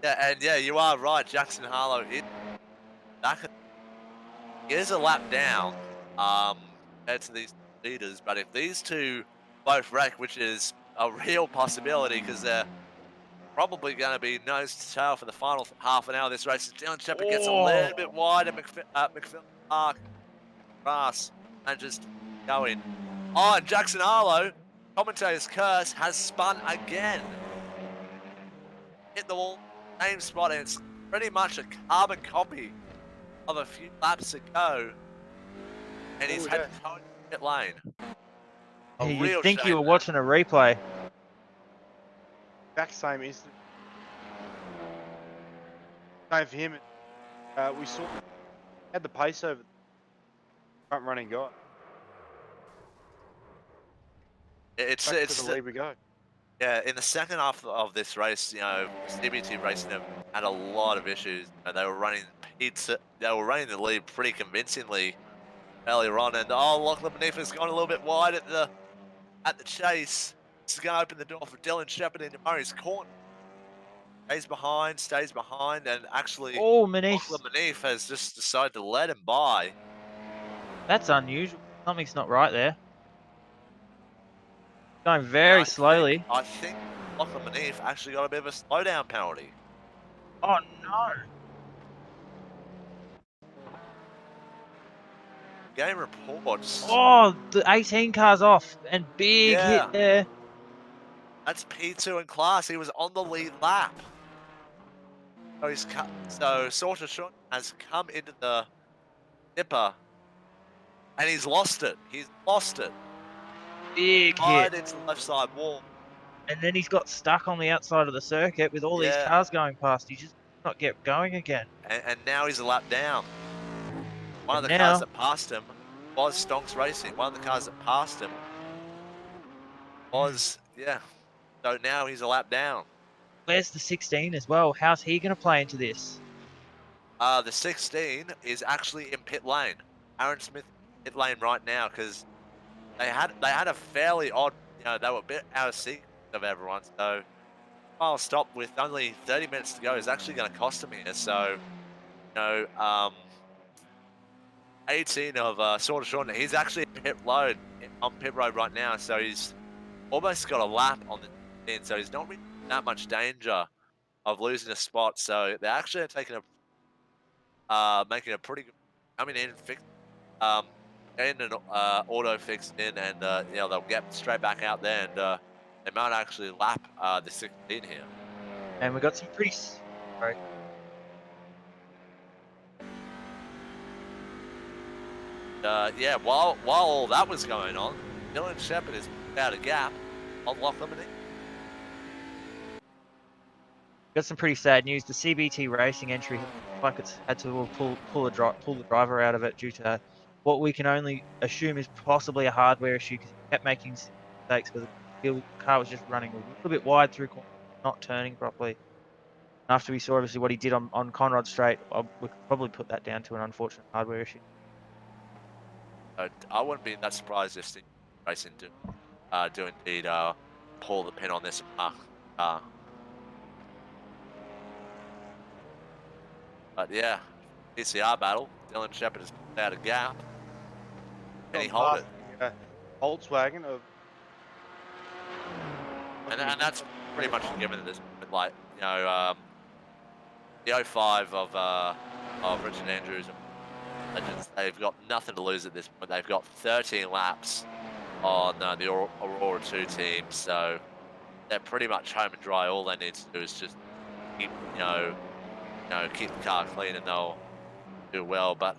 Yeah, and yeah, you are right. Jackson Harlow is back. He is a lap down compared to these leaders, but if these two both wreck, which is a real possibility because they're probably going to be nose to tail for the final half an hour of this race, Dylan Shepard gets a little bit wide at McPhillan Park. Grass and just going. Oh, and Jackson Harlow, commentator's curse, has spun again. Hit the wall, same spot, and it's pretty much a carbon copy of a few laps ago. And he's had to go to pit lane. A real You'd think shame you were there. watching a replay. Exact same instant. Same for him. We saw had the pace over the front running guy. It's Back to the lead we go. yeah. In the second half of this race, CBT Racing have had a lot of issues. They were running pizza. They were running the lead pretty convincingly earlier on, and Lachlan Beneath gone a little bit wide at the chase. This is going to open the door for Dylan Shepard into Murray's corner. Stays behind, and actually, Oh, Manif. Lachlan Beneath has just decided to let him by. That's unusual. Something's not right there. Going very slowly. I think Lachlan Beneath actually got a bit of a slowdown penalty. Oh no. Game reports. Oh, the 18 car's off and big hit Yeah. there. That's P2 in class. He was on the lead lap. So Sorter Short has come into the dipper and he's lost it. He's lost it. Big Right hit. into the left side wall. And then he's got stuck on the outside of the circuit with all these Yeah. cars going past. He just not get going again. And now he's a lap down. One of the And cars now- that passed him was Stonks Racing. One of the cars that passed him was, yeah. So now he's a lap down. Where's the 16 as well? How's he going to play into this? The 16 is actually in pit lane. Aaron Smith pit lane right now because they had a fairly odd, they were a bit out of sync of everyone. So final stop with only 30 minutes to go is actually going to cost him here. So, 18 of Sorter Short, he's actually on pit road right now. So he's almost got a lap on the end. So he's not really in that much danger of losing a spot. So they're actually taking making a pretty good coming in, getting an auto fixed in, and they'll get straight back out there, and they might actually lap the 16 here. And we got some pretty... Sorry. Yeah, while all that was going on, Dylan Shepard is out a gap on Lachlan Beneath. Got some pretty sad news. The CBT Racing entry looks like it's had to pull the driver out of it due to what we can only assume is possibly a hardware issue because he kept making mistakes because the car was just running a little bit wide through corners, not turning properly. After we saw obviously what he did on Conrod Straight, we could probably put that down to an unfortunate hardware issue. I wouldn't be that surprised if CBT Racing do indeed pull the pin on this car. But yeah, PCR battle. Dylan Shepard has put out a gap. Can he hold it? Volkswagen of. And that's pretty much a given at this point. Like, the 05 of Richard Andrews and Legends, they've got nothing to lose at this point. They've got 13 laps on the Aurora 2 team, so they're pretty much home and dry. All they need to do is just keep, keep the car clean and they'll do well. But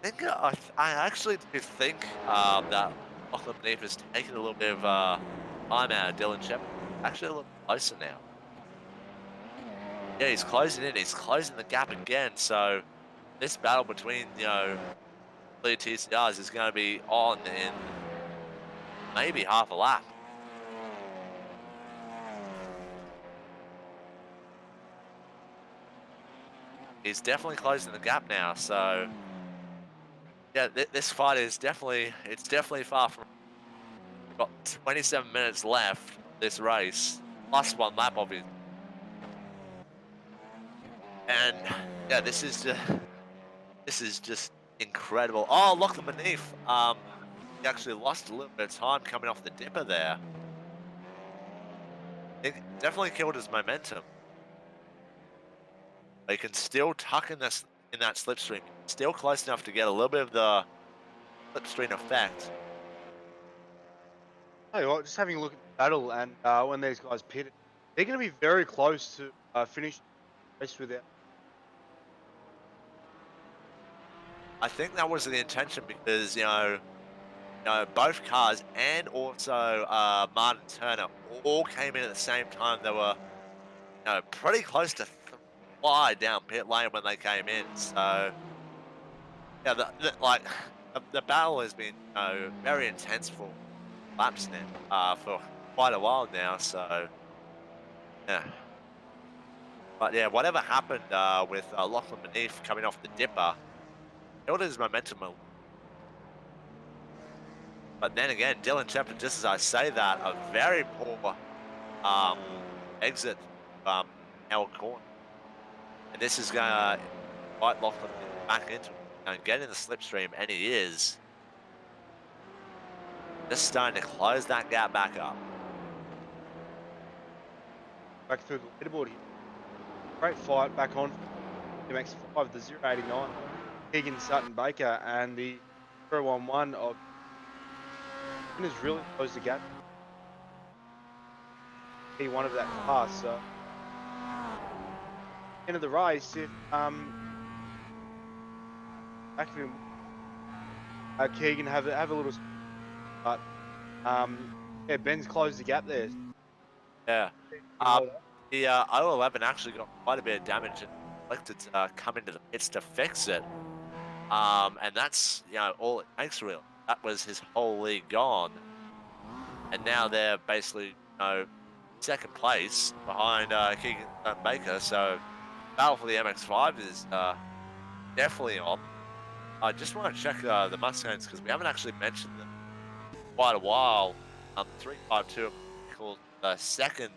I actually do think that Lachlan Beneath has taken a little bit of time out of Dylan Shepard. Actually a little closer now. Yeah, he's closing in. He's closing the gap again. So this battle between, clear TCRs is going to be on in maybe half a lap. He's definitely closing the gap now. So yeah, this fight is it's definitely far from. Got 27 minutes left this race, plus 1 lap, obviously. And yeah, this is just incredible. Oh, Lachlan beneath. He actually lost a little bit of time coming off the dipper there. It definitely killed his momentum. But he can still tuck in that slipstream. Still close enough to get a little bit of the slipstream effect. Tell you what, just having a look at the battle and when these guys pitted, they're going to be very close to finish the race without. I think that was the intention because both cars and also Martin Turner all came in at the same time. They were pretty close to fly down pit lane when they came in. So yeah, the battle has been very intense for laps now, for quite a while now. So yeah, but yeah, whatever happened with Lachlan beneath coming off the dipper, killed his momentum. But then again, Dylan Shepard, just as I say that, a very poor exit our corner. And this is going to invite Lachlan back into it and get in the slipstream, and he is. Just starting to close that gap back up. Back through the leaderboard here. Great fight back on MX5, the 089, Keegan Sutton Baker, and the 011 of has really closed the gap. Be one of that class. So end of the race, if back of him, Keegan have a little, but yeah, Ben's closed the gap there. Yeah. The 011 actually got quite a bit of damage and elected to come into the pits to fix it. And that's all it takes really. That was his whole league gone, and now they're basically second place behind Keegan Baker. So battle for the MX5 is definitely on. I just want to check the Mustangs because we haven't actually mentioned them in quite a while. 352 called the second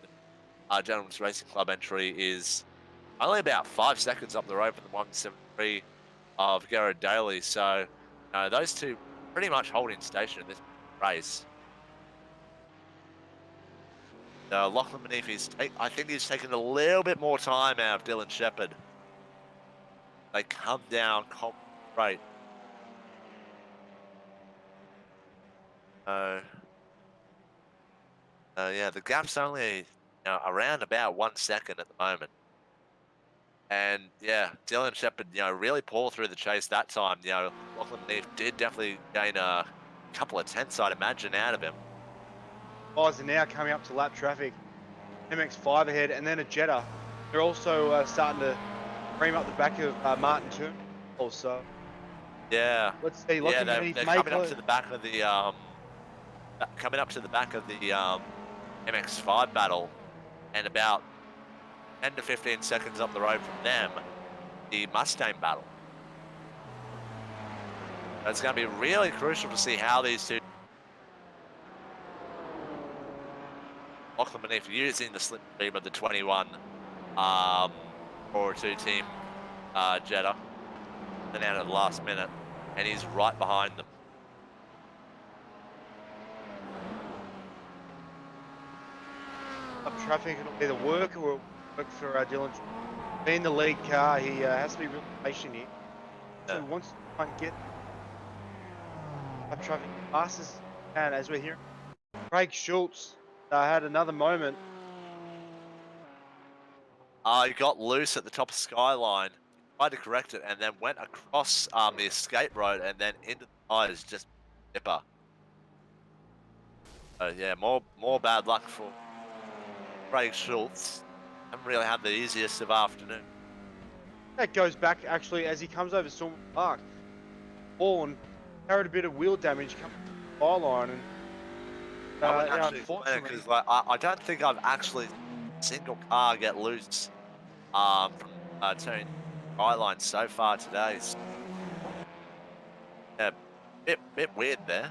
Gentlemen's Racing Club entry is only about 5 seconds up the road from the 173 of Garrett Daly. So those two pretty much holding station in this race. Lachlan beneath I think he's taken a little bit more time out of Dylan Shepard. They come down right. Yeah, the gap's only around about 1 second at the moment. And yeah, Dylan Shepard, really pull through the chase that time. Lachlan beneath did definitely gain a couple of tenths, I'd imagine, out of him. Guys are now coming up to lap traffic. MX5 ahead, and then a Jetta. They're also starting to cream up the back of Martin Turner. Also, yeah, let's see. Yeah, they're coming up to the back of the MX5 battle, and about 10 to 15 seconds up the road from them, the Mustang battle. It's going to be really crucial to see how these two. Lachlan beneath using the slipstream of the 21 or 2 team Jetta, and out at the last minute, and he's right behind them. Up traffic, it'll be the work or work for Dylan. Being the lead car, he has to be really patient here. So he wants to try and get up traffic fast as he can, as we're hearing. Craig Schultz had another moment. He got loose at the top of Skyline, tried to correct it, and then went across the escape road and then into the tires, just dipper. Yeah, more bad luck for Craig Schultz. haven't really had the easiest of afternoon. That goes back actually as he comes over Storm Park. Born carried a bit of wheel damage coming to the byline, and I would yeah, actually explain it unfortunately, because like I don't think I've actually seen a single car get loose from turning right line so far today. So, yeah, bit weird there.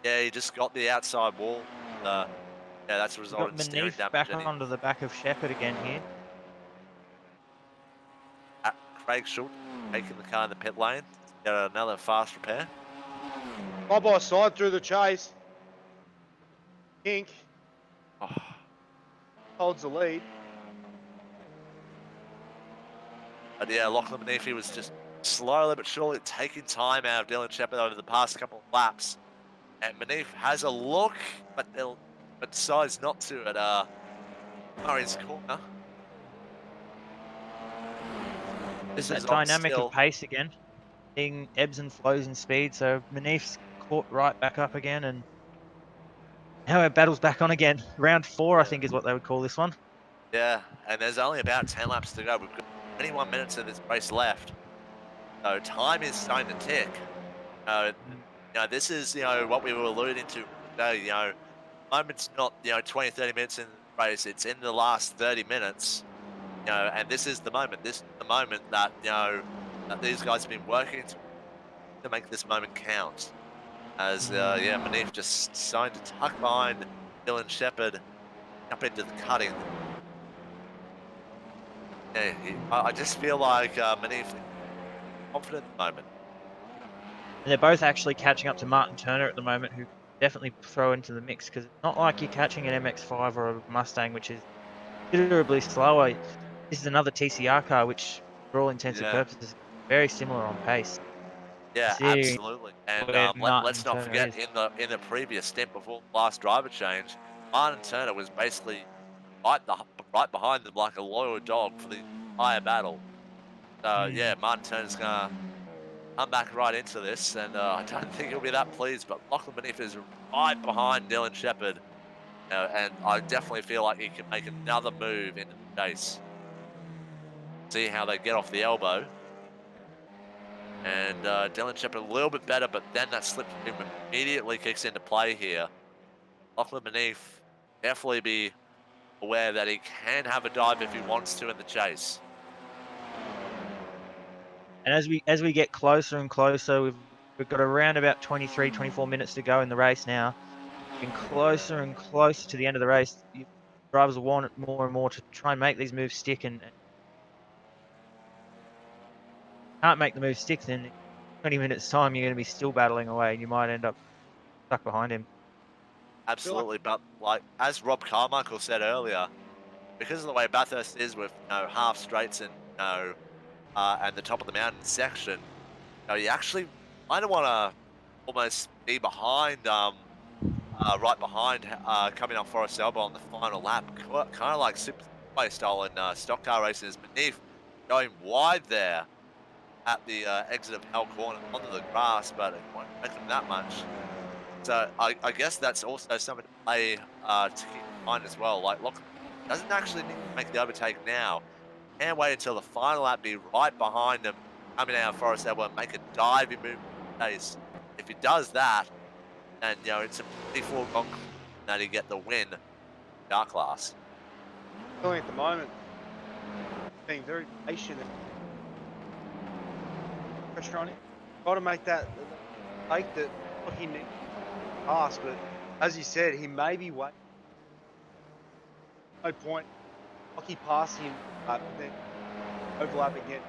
Yeah, he just got the outside wall. Yeah, that's We've got resulted in steering Manif damage. back And onto the back of Shepherd again here. Craig Schultz taking the car in the pit lane. Got another fast repair. side by side through the chase. Kink Oh, holds the lead. but yeah, Lachlan Beneath was just slowly but surely taking time out of Dylan Shepherd over the past couple of laps. And Beneath has a look, but decides not to at Murray's corner. There's This is that on dynamic of still. pace again, seeing ebbs and flows in speed. So Manif's caught right back up again, and now our battle's back on again. Round 4, I think, is what they would call this one. Yeah, and there's only about 10 laps to go. We've got 21 minutes of this race left. So time is starting to tick. This is, what we were alluding to today, moment's not, 20, 30 minutes in the race. It's in the last 30 minutes, and this is the moment. This is the moment that, that these guys have been working to make this moment count. As, Manif just starting to tuck behind Dylan Shepherd up into the cutting. Yeah, I just feel like Manif is confident at the moment. And they're both actually catching up to Martin Turner at the moment, who definitely throw into the mix, because it's not like you're catching an MX-5 or a Mustang, which is considerably slower. This is another TCR car, which, for all intents and Yeah. purposes, is very similar on pace. Yeah, Seeing absolutely. And where Martin let's not Turner forget is. in the previous stint before the last driver change, Martin Turner was basically right behind them like a loyal dog for the entire battle. So yeah, Martin Turner's gonna come back right into this, and I don't think he'll be that pleased. But Lachlan Beneath is right behind Dylan Shepherd, and I definitely feel like he can make another move into the chase. See how they get off the elbow. And Dylan Shepherd a little bit better, but then that slip immediately kicks into play here. Lachlan Beneath definitely be aware that he can have a dive if he wants to in the chase. And as we get closer and closer, we've got around about 23, 24 minutes to go in the race now. Getting closer and closer to the end of the race, drivers will want it more and more to try and make these moves stick, and can't make the move stick, then in 20 minutes time you're going to be still battling away, and you might end up stuck behind him. Absolutely, but like as Rob Carmichael said earlier, because of the way Bathurst is with half straights and and the top of the mountain section, you actually kind of want to almost be behind, right behind, coming up Forest Elbow on the final lap, kind of like super speedway style in stock car races. Beneath going wide there at the exit of Hell Corner onto the grass, but it won't make them that much. So I guess that's also something to play to keep in mind as well. Like, look, doesn't actually need to make the overtake now. Can't wait until the final lap, be right behind him, coming out of Forest Elbow and make a diving move pace. If he does that, then it's a pretty foregone that he get the win in our class. Feeling at the moment, being very patient and pressure on him. Got to make that take that what he needs to pass, but as you said, he may be waiting. No point. Lucky passing him, then overlap again.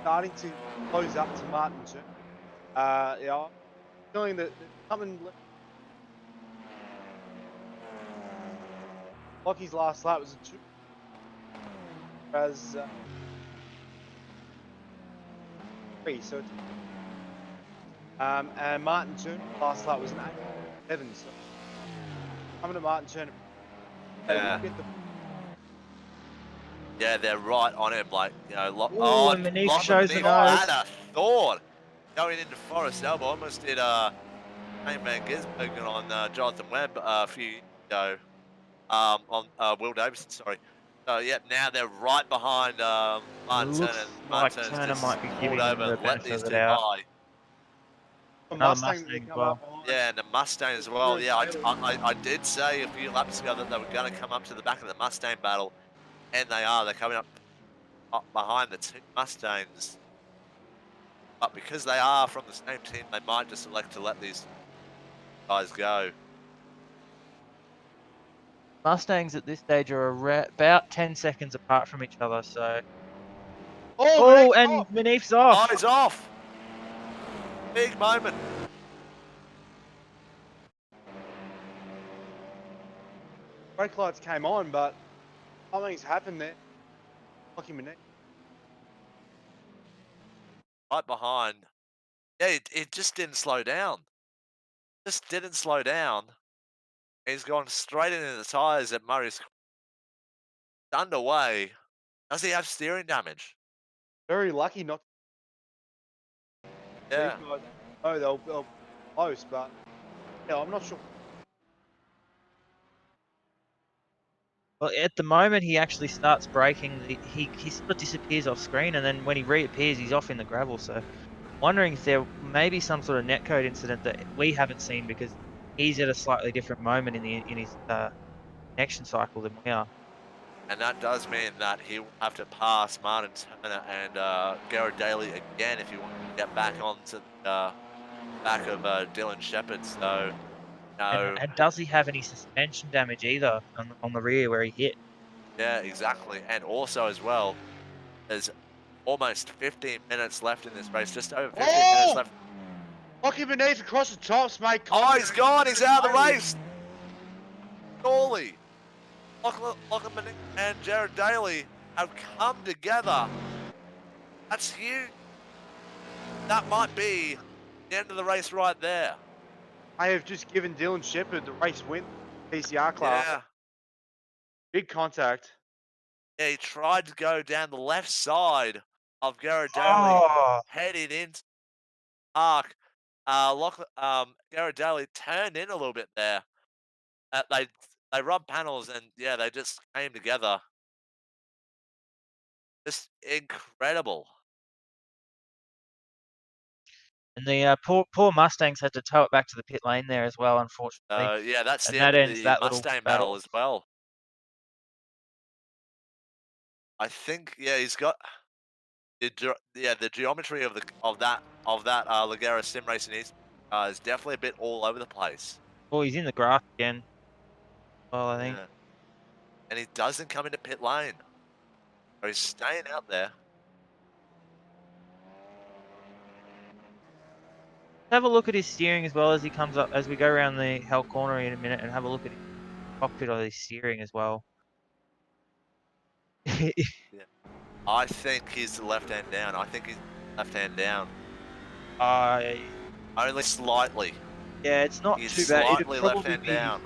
Starting to close up to Martin Turner. I'm feeling that something. Lockie's last lap was a 2. Whereas 3, so it's, and Martin Turner last lap was an 8-7. So coming to Martin Turner, they will get the. Yeah, they're right on him. Like, and Manif shows the I nose. had a thought going into Forest Elbow. Almost did Shane Van Gisbergen on Jonathan Webb a few years ago. On Will Davison, sorry. So yeah, now they're right behind Martin Turner. Looks And like Martin Turner's Turner just might be pulled giving them over the and let benefit these of the two doubt. by. A Another Mustang that Mustang as come well. up behind. Yeah, and the Mustang as well. Yeah, I did say a few laps ago that they were going to come up to the back of the Mustang battle, and they are. They're coming up behind the two Mustangs. But because they are from the same team, they might just elect to let these guys go. Mustangs at this stage are about 10 seconds apart from each other, so. Oh, Oh, Manek's and off. Manif's Oh, off. he's off. Big moment. Brake lights came on, but something's happened there. Lucky Manek. Right behind. Yeah, it just didn't slow down. Just didn't slow down. He's gone straight into the tyres at Murray's underway. Does he have steering damage? Very lucky not. Yeah. These guys, oh, they'll close, but yeah, I'm not sure. Well, at the moment, he actually starts braking. He sort of disappears off screen, and then when he reappears, he's off in the gravel. So, wondering if there may be some sort of netcode incident that we haven't seen because he's at a slightly different moment in his connection cycle than we are. And that does mean that he will have to pass Martin Turner and Garrett Daly again if he wants to get back onto the back of Dylan Shepherd. So, no. And does he have any suspension damage either on the rear where he hit? Yeah, exactly. And also, as well, there's almost 15 minutes left in this race, just over 15 minutes Oh! left. Lucky Manek across the tops, mate. Oh, he's gone. He's out of the race. Surely. Lachlan and Jared Daly have come together. That's huge. That might be the end of the race right there. I have just given Dylan Shepherd the race win, PCR class. Yeah. Big contact. Yeah, he tried to go down the left side of Garrett Daly, Oh, heading into Park. Garrett Daly turned in a little bit there. They rubbed panels and yeah, they just came together. Just incredible. and the poor Mustangs had to tow it back to the pit lane there as well, unfortunately. Yeah, that's And the that end of ends the that little Mustang battle battle. as well. I think yeah, he's got the geometry of that LEGGERA sim racing is definitely a bit all over the place. Oh, he's in the grass again. Well, I think. Yeah. And he doesn't come into pit lane. So he's staying out there. Have a look at his steering as well as he comes up as we go around the hell corner in a minute, and have a look at his cockpit of his steering as well. Yeah. I think he's the left hand down. I think he's left hand down. Only slightly. Yeah, it's not He's too bad. It'd slightly left hand down.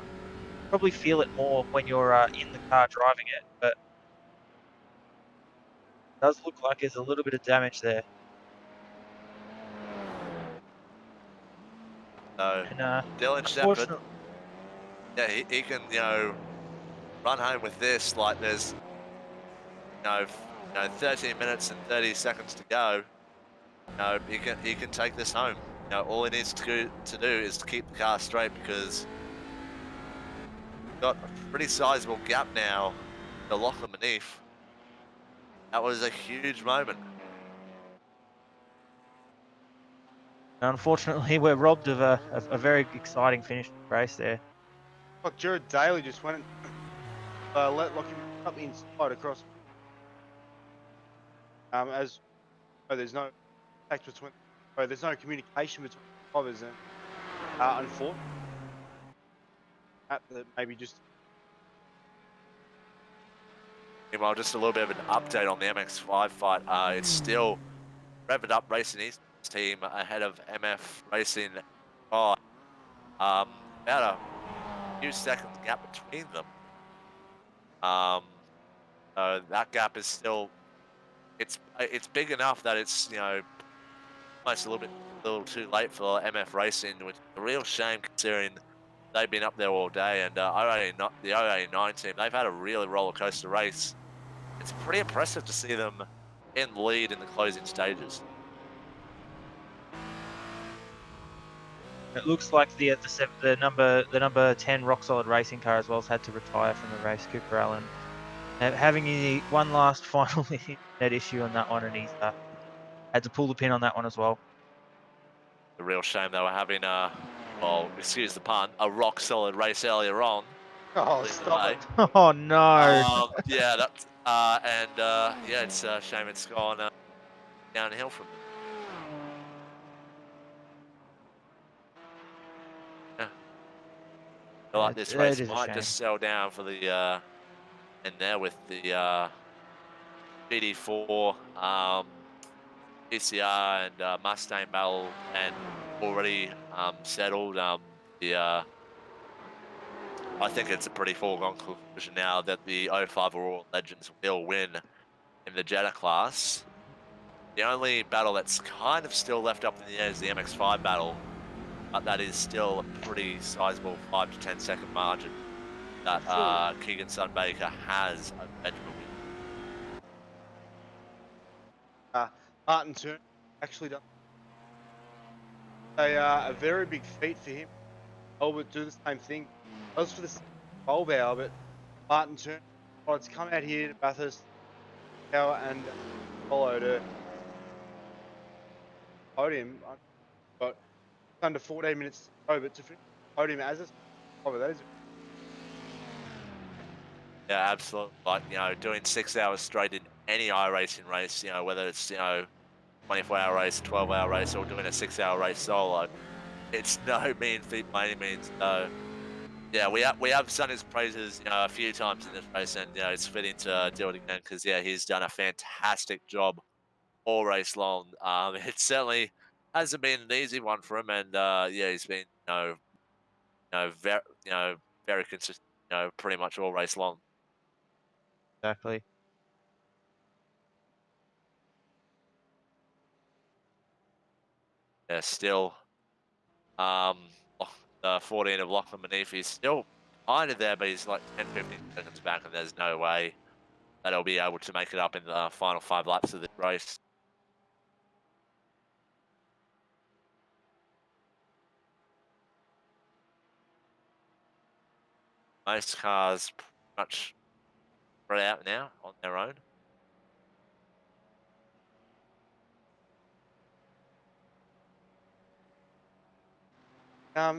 probably feel it more when you're in the car driving it, but it does look like there's a little bit of damage there. So And Dylan Shepherd, unfortunately, yeah, he can run home with this. Like there's 13 minutes and 30 seconds to go. He can take this home. All he needs to do is to keep the car straight because he's got a pretty sizable gap now to Lachlan Manif. That was a huge moment. unfortunately, we're robbed of a very exciting finish to the race there. Like Jared Daly just went and let Lucky Manek up inside across. As there's no contact between, there's no communication between drivers, and unfortunately, that maybe just Meanwhile, just a little bit of an update on the MX-5 fight. It's still Rev It Up Racing East team ahead of MF Racing 5. About a few seconds gap between them. So that gap is still it's big enough that it's almost a little too late for MF Racing, which is a real shame considering they've been up there all day. And not the 089 team, they've had a really roller coaster race. It's pretty impressive to see them in lead in the closing stages. It looks like the number 10 Rock Solid racing car as well has had to retire from the race. Cooper Allen having one last final net issue on that one, and he's had to pull the pin on that one as well. A real shame they were having well, excuse the pun, a rock solid race earlier on. Oh, Lead the stop way. it. Oh no! Yeah, that's yeah, it's a shame it's gone downhill from. Yeah, I feel like this race It is a might shame. just sell down for the in there with the GD4 PCR and Mustang battle and already settled. The I think it's a pretty foregone conclusion now that the 05 Royal Legends will win in the Jetta class. The only battle that's kind of still left up in the air is the MX5 battle, but that is still a pretty sizable 5 to 10 second margin that Keegan Sunbaker has over Benjamin Williams. Martin Turner actually done a very big feat for him. Albert do the same thing. That was for the 12 hour, but Martin Turner wanted to come out here to Bathurst and followed her podium. Got under 14 minutes to go, but to finish the podium as a that is Yeah, absolutely. Like, doing 6 hours straight in any iRacing race, whether it's, 24-hour race, 12-hour race, or doing a 6-hour race solo, it's no mean feat by any means. So, yeah, we have sung his praises, a few times in this race, and it's fitting to do it again because he's done a fantastic job all race long. It certainly hasn't been an easy one for him, and he's been very very consistent, pretty much all race long. Exactly. Yeah, still the 14 of Lachlan Manife is still kind of there, but he's like 10, 15 seconds back, and there's no way that he'll be able to make it up in the final 5 laps of this race. Most cars pretty much spread out now on their own.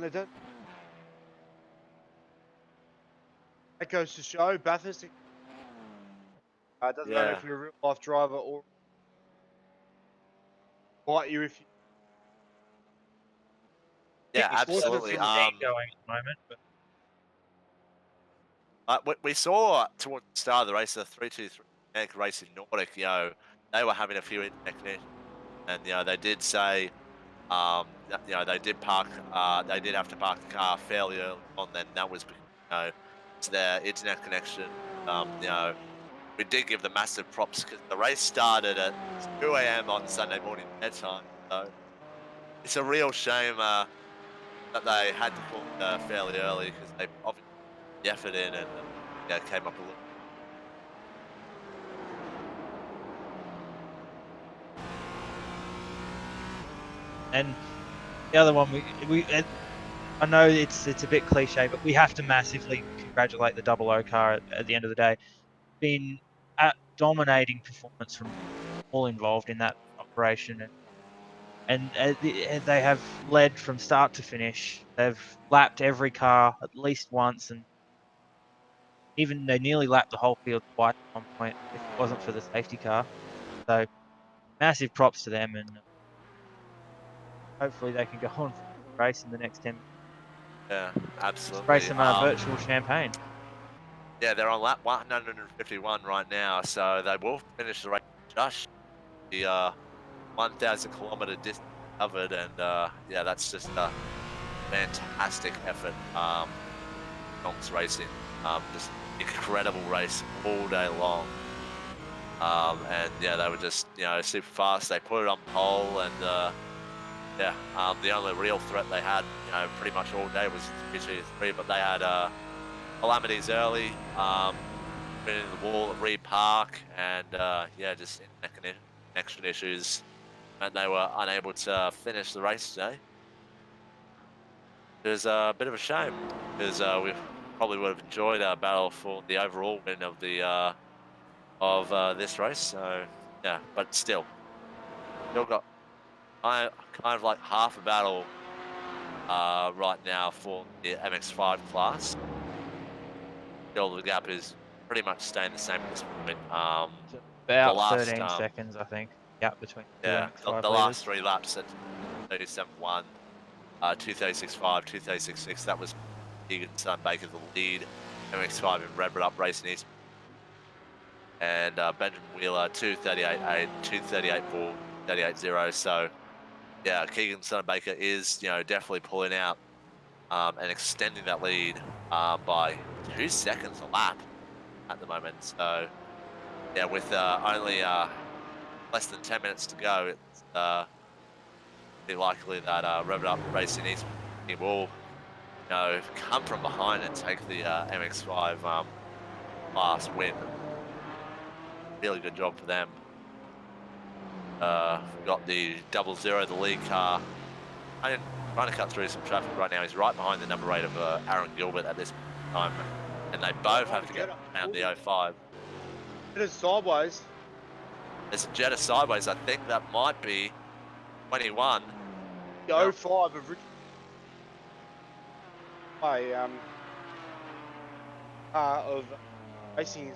they don't. That goes to show Bathurst. Doesn't matter Yeah, if you're a real life driver or bite you if you. yeah, It's also absolutely. 15 going at the moment, but We saw towards the start of the race, the 323 Mechanic Racing Nordic, they were having a few internet connections, and they did say, they did park, they did have to park the car fairly early on. Then that was because it's their internet connection. We did give them massive props because the race started at 2 a.m. on Sunday morning their time. So it's a real shame that they had to call it fairly early because they obviously put the effort in and came up a little. and the other one I know it's a bit cliche, but we have to massively congratulate the 00 car at the end of the day. Been a dominating performance from all involved in that operation, and they have led from start to finish. They've lapped every car at least once, and even they nearly lapped the whole field twice at one point if it wasn't for the safety car. So massive props to them, and hopefully they can go on for the race in the next 10 minutes. Yeah, Spray absolutely. some virtual champagne. Yeah, they're on lap 151 right now, so they will finish the race just the 1,000 kilometer distance covered, and that's just a fantastic effort. Tom's racing, just incredible race all day long. And they were just super fast. They put it on pole, and yeah, the only real threat they had, pretty much all day was 3-2-3, but they had calamities early, winning the wall at Reed Park, and yeah, just internet connection issues, and they were unable to finish the race today. It was a bit of a shame because we probably would have enjoyed our battle for the overall win of the this race. So yeah, but still got kind of like half a battle right now for the MX5 class. Still, the gap is pretty much staying the same at this point. It's The about last 13 seconds, I think. Gap between two yeah, MX5 the leaders. last 3 laps at 37.1, 236.5, 236.6. That was Egan Son Baker the lead. MX5 in Red Up Racing East, and Benjamin Wheeler 238.8, 238.4, 38.0. So yeah, Keegan Son Baker is definitely pulling out and extending that lead by 2 seconds a lap at the moment. So yeah, with only less than 10 minutes to go, it's be likely that Rev It Up Racing East team will come from behind and take the MX5 class win. Really good job for them. We've got the 00, the lead car. I'm trying to cut through some traffic right now. He's right behind the number 8 of Aaron Gilbert at this time, and they both have to get around the 05. It is sideways. There's a Jetta sideways. I think that might be 21. The Well, 05 of Richard. Of racing.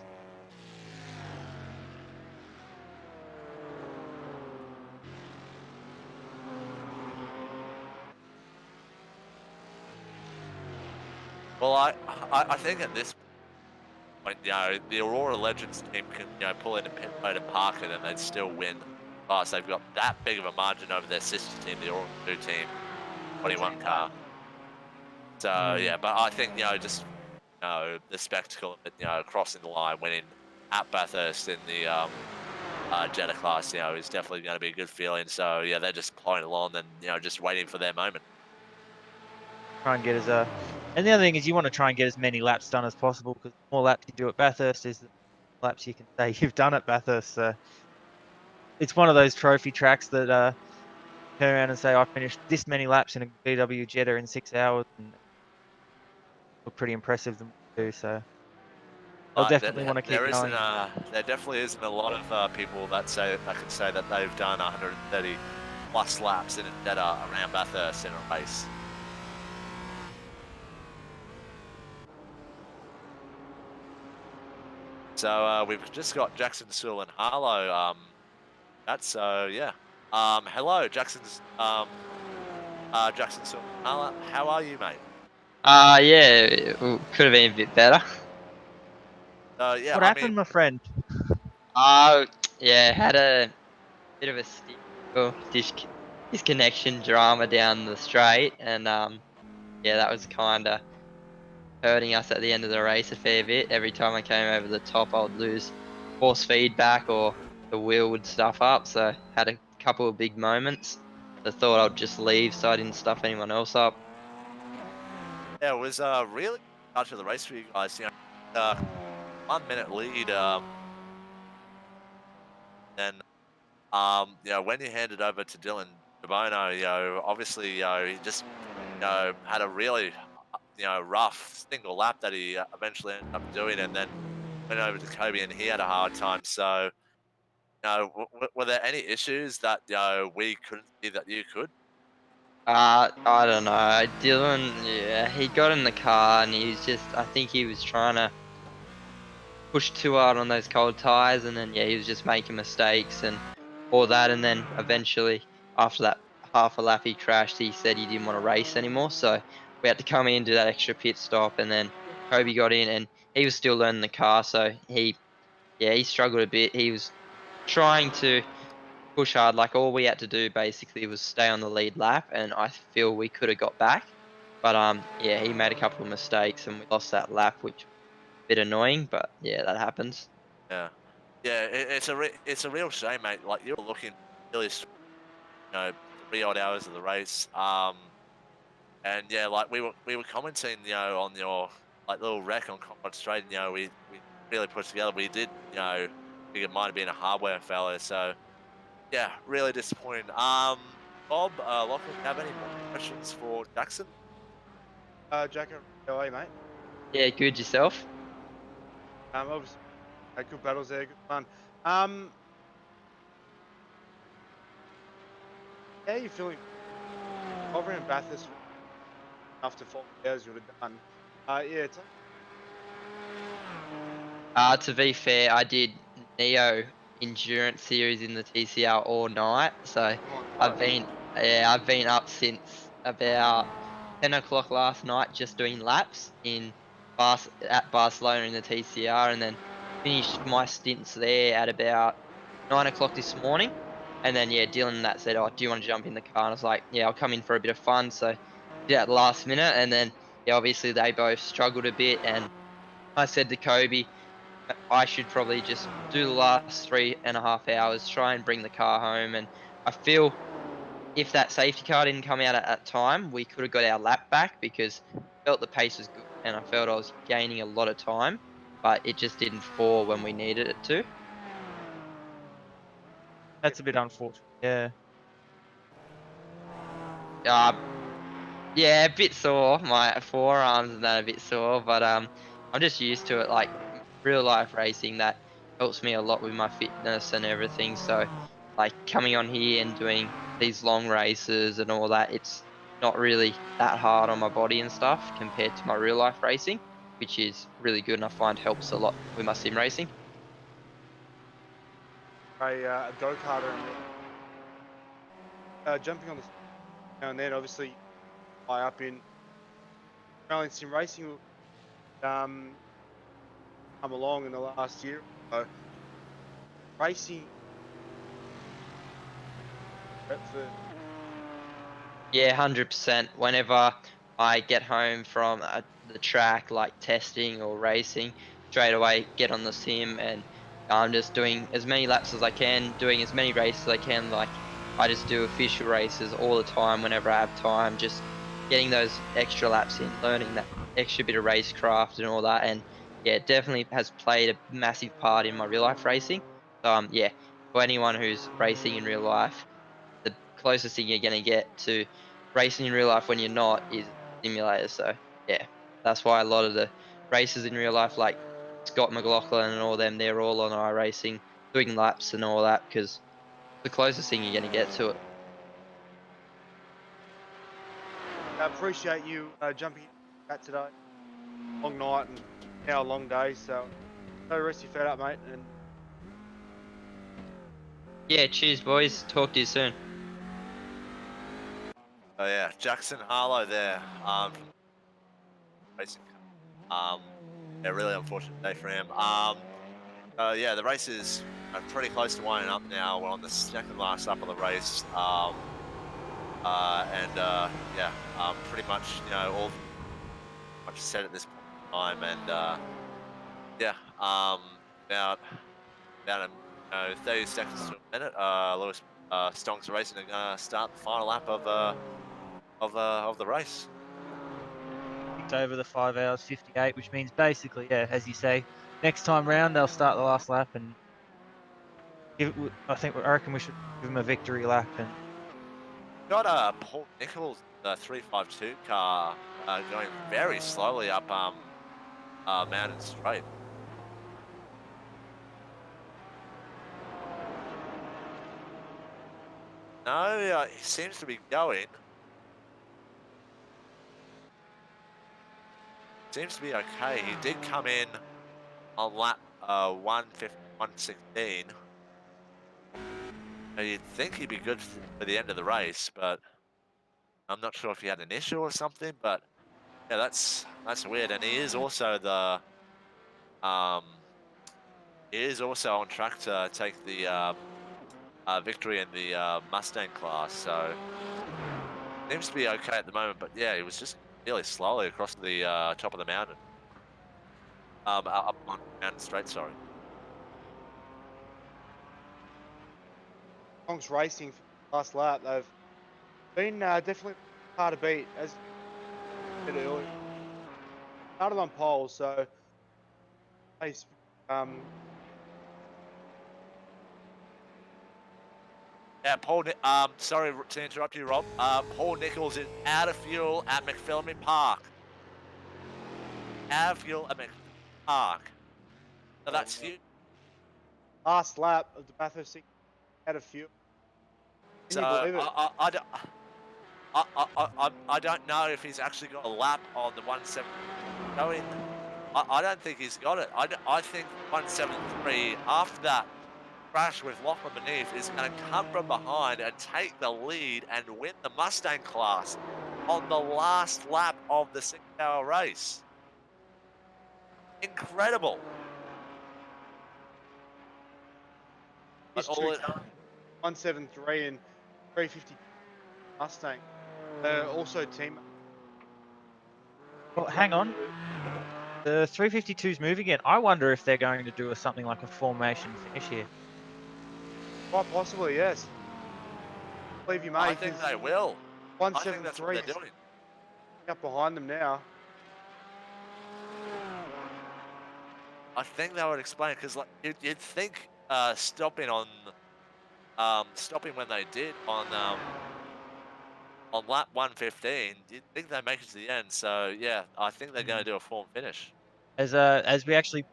well, I think at this point, the Aurora Legends team can pull in a pit road and park it, and they'd still win. Plus, they've got that big of a margin over their sister team, the Aurora 2 team, 21 car. So yeah, but I think just the spectacle of it, crossing the line, winning at Bathurst in the Jetta class, is definitely going to be a good feeling. So yeah, they're just plodding along and just waiting for their moment. Try and get and the other thing is you want to try and get as many laps done as possible, because the more laps you do at Bathurst is the more laps you can say you've done at Bathurst. So it's one of those trophy tracks that turn around and say I finished this many laps in a VW Jetta in 6 hours, and look pretty impressive them too. So I'll definitely want to keep going. There definitely isn't a lot of people that can say that they've done 130 plus laps in a Jetta around Bathurst in a race. So we've just got Jackson Sewell and Harlow. Yeah. Hello, Jackson Sewell and Harlow. How are you, mate? Yeah, could have been a bit better. Yeah, What happened, my friend? Yeah, had a bit of a disconnection drama down the straight, and yeah, that was kind of hurting us at the end of the race a fair bit. Every time I came over the top, I would lose force feedback or the wheel would stuff up. So had a couple of big moments. I thought I'd just leave so I didn't stuff anyone else up. Yeah, it was really start to the race for you guys. 1 minute lead. Then when you handed over to Dylan DeBono, obviously, he just had a really rough single lap that he eventually ended up doing, and then went over to Kobe, and he had a hard time. So, were there any issues that we couldn't see that you could? I don't know. Dylan, yeah, he got in the car and I think he was trying to push too hard on those cold tires, and then yeah, he was just making mistakes and all that, and then eventually after that half a lap he crashed. He said he didn't want to race anymore, so we had to come in, do that extra pit stop, and then Kobe got in and he was still learning the car, so he struggled a bit. He was trying to push hard. Like all we had to do basically was stay on the lead lap, and I feel we could have got back. But yeah, he made a couple of mistakes, and we lost that lap, which was a bit annoying. But yeah, that happens. Yeah, yeah, it's a real shame, mate. Like, you're looking really, strong, 3 odd hours of the race. And yeah, like we were commenting, on your like little wreck on Combat Straight. We really pushed together. We did, think it might have been a hardware failure. So yeah, really disappointing. Bob, Lachlan, do you have any more questions for Jackson? Jacko, how are you, mate? Yeah, good yourself. Obviously, good battles there, good fun. How are you feeling? Over in Bathurst after 4 hours you would have done. Yeah, To be fair, I did Neo Endurance Series in the TCR all night, so I've been I've been up since about 10 o'clock last night just doing laps at Barcelona in the TCR, and then finished my stints there at about 9 o'clock this morning. And then yeah, Dylan and that said, "Oh, do you want to jump in the car?" And I was like, "Yeah, I'll come in for a bit of fun." So did at the last minute, and then yeah, obviously they both struggled a bit, and I said to Kobe, I should probably just do the last 3.5 hours, try and bring the car home. And I feel if that safety car didn't come out at that time, we could have got our lap back because I felt the pace was good and I felt I was gaining a lot of time, but it just didn't fall when we needed it to. That's a bit unfortunate. Yeah. Uh, yeah, a bit sore. My forearms and that a bit sore, but I'm just used to it. Like real life racing, that helps me a lot with my fitness and everything. So, like coming on here and doing these long races and all that, it's not really that hard on my body and stuff compared to my real life racing, which is really good and I find helps a lot with my sim racing. a go-karter and jumping on the now and then, obviously, high up in Australian sim racing, um, come along in the last year. So racing for Yeah, 100%. Whenever I get home from the track, like testing or racing, straight away get on the sim and I'm just doing as many laps as I can, doing as many races as I can. Like I just do official races all the time whenever I have time, just getting those extra laps in, learning that extra bit of racecraft and all that. And yeah, it definitely has played a massive part in my real life racing. So yeah, for anyone who's racing in real life, the closest thing you're going to get to racing in real life when you're not is simulators. So yeah, that's why a lot of the races in real life, like Scott McLaughlin and all them, they're all on iRacing, doing laps and all that, because the closest thing you're going to get to it. I appreciate you jumping in that today. Long night and now a long day, so no rest your fed up, mate. And Yeah, cheers, boys. Talk to you soon. Oh yeah, Jackson Harlow there. From racing. Yeah, really unfortunate day for him. Yeah, the race is pretty close to winding up now. We're on the second last lap of the race. Yeah, pretty much, all much said at this point in time. And yeah, about 30 seconds to a minute. Lewis Stonks Racing are gonna start the final lap of the race. Picked over the 5 hours 58, which means basically, yeah, as you say, next time round they'll start the last lap and I reckon we should give them a victory lap. And Got Paul Nichols, the 352 car, going very slowly up Mountain Straight. No, he seems to be going. Seems to be okay. He did come in on lap 150, 116. And you'd think he'd be good for the end of the race, but I'm not sure if he had an issue or something. But yeah, that's weird. And um he is also on track to take the victory in the Mustang class. So seems to be okay at the moment. But yeah, he was just really slowly across the top of the mountain. Up on Mountain Straight. Sorry. Tonks Racing for the last lap, they've Been definitely hard to beat, as you said earlier. Started on pole, so pace, Yeah, sorry to interrupt you, Rob. Paul Nichols is out of fuel at McPhillamy Park. Out of fuel at McPhillamy Park. So that's huge. last lap of the Bathurst 6 out of fuel. Can So you believe it? I don't know if he's actually got a lap on the 170 going. I don't think he's got it. I think 173 after that crash with Lachlan beneath is going to come from behind and take the lead and win the Mustang class on the last lap of the 6-hour race. Incredible. But History 173 and 350 Mustang. Also team. Well, hang on. The 352's move again. I wonder if they're going to do something like a formation finish here. Quite possibly, yes. Believe you, mate. I think they will. I think that's what 173 they're doing. up behind them now. I think that would explain because like you'd think stopping when they did on lap 115, you'd think they make it to the end. So yeah, I think they're going to do a form finish. As we actually,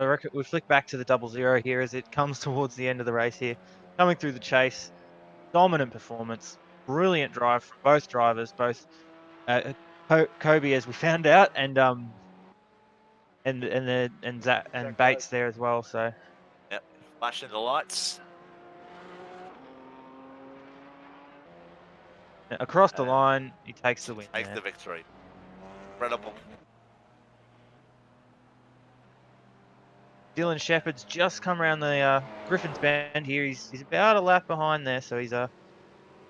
I reckon we flick back to the 00 here as it comes towards the end of the race here, coming through the chase, dominant performance, brilliant drive from both drivers, both Kobe as we found out, and Zach and Bates there as well. So Yep, flashing the lights. across the line, he takes the win. Take the victory. Incredible. Dylan Shepherd's just come around the Griffin's Bend here. He's about a lap behind there, so he's a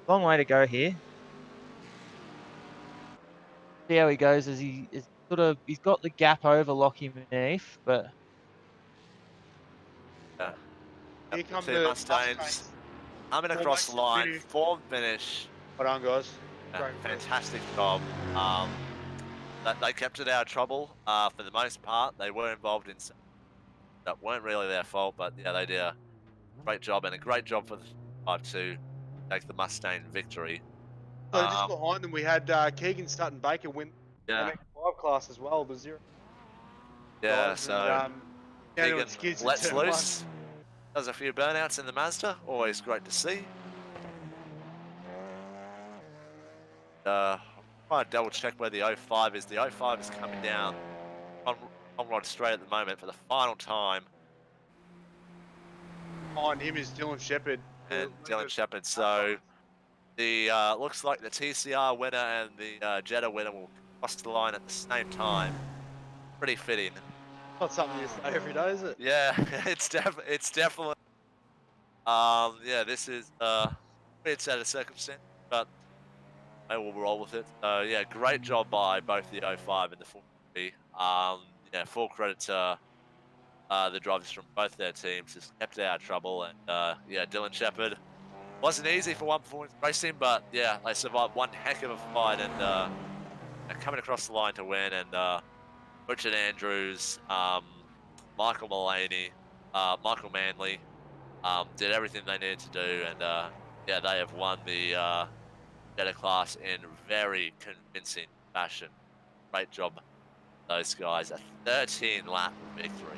long way to go here. See how he goes as he's got the gap over Lockie beneath, but Yeah. Here Yep, come two the Mustangs coming across the line. finish. Form finish. Well done, guys. Yeah, Great finish. fantastic job. They kept it out of trouble for the most part. They were involved in some that weren't really their fault, but yeah, they did a great job and a great job for the 5 to take the Mustang victory. So just behind them, we had Keegan Sutton Baker win the Yeah, MX5 class as well, the 0. yeah. guys, So down to Keegan its skids in lets turn 1. loose. Does a few burnouts in the Mazda. Always great to see. Trying to double check where the 05 is. The 05 is coming down on Rod Straight at the moment for the final time. Behind him is Dylan Shepherd. And Dylan Shepherd. So the looks like the TCR winner and the Jetta winner will cross the line at the same time. Pretty fitting. Not something you say every day, is it? Yeah, it's definitely. Yeah, this is weird set of circumstance, but I will roll with it. Yeah, great job by both the 05 and the 43. Yeah, full credit to the drivers from both their teams. Just kept out of trouble, and yeah, Dylan Shepherd wasn't easy for One Performance Racing, but yeah, they survived one heck of a fight and coming across the line to win. And Richard Andrews, Michael Mullaney, Michael Manley did everything they needed to do, and yeah, they have won the Jetta class in very convincing fashion. Great job, those guys. A 13-lap victory.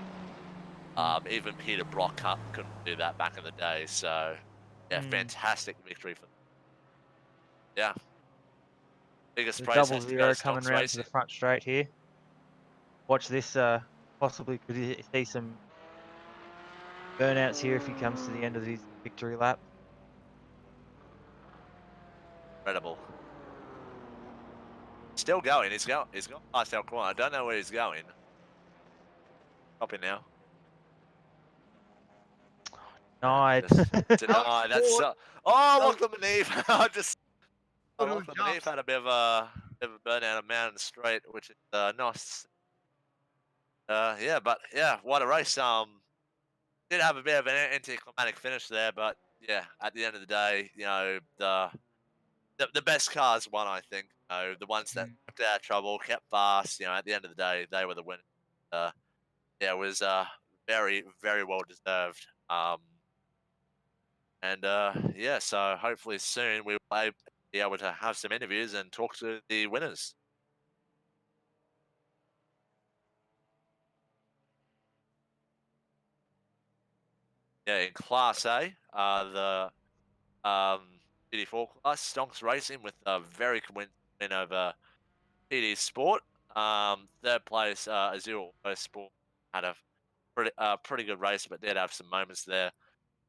Even Peter Brock couldn't do that back in the day. So, yeah, fantastic victory for them. Yeah. Biggest the praise has to go 00 to coming Stocks around to Racing. the front straight here. Watch this. Possibly could see some burnouts here if he comes to the end of his victory lap. Incredible. Still going. He's got past our corner. I don't know where he's going. Stopping now. Denied. Deny. That's oh, look the beneath. I just Little look the beneath had a bit of a burnout of Mountain Straight, which is nice. Yeah, but yeah, what a race. Did have a bit of an anticlimactic finish there, but yeah, at the end of the day, you know, the best cars won, I think. The ones that took out trouble, kept fast. At the end of the day, they were the winners. Yeah, it was very, very well deserved. And yeah, so hopefully soon we will be able to have some interviews and talk to the winners. Yeah, in Class A, the GT4 class, Stonks Racing with a very convincing win over PD Sport. Third place, Azure Auto Sport had a pretty good race, but did have some moments there.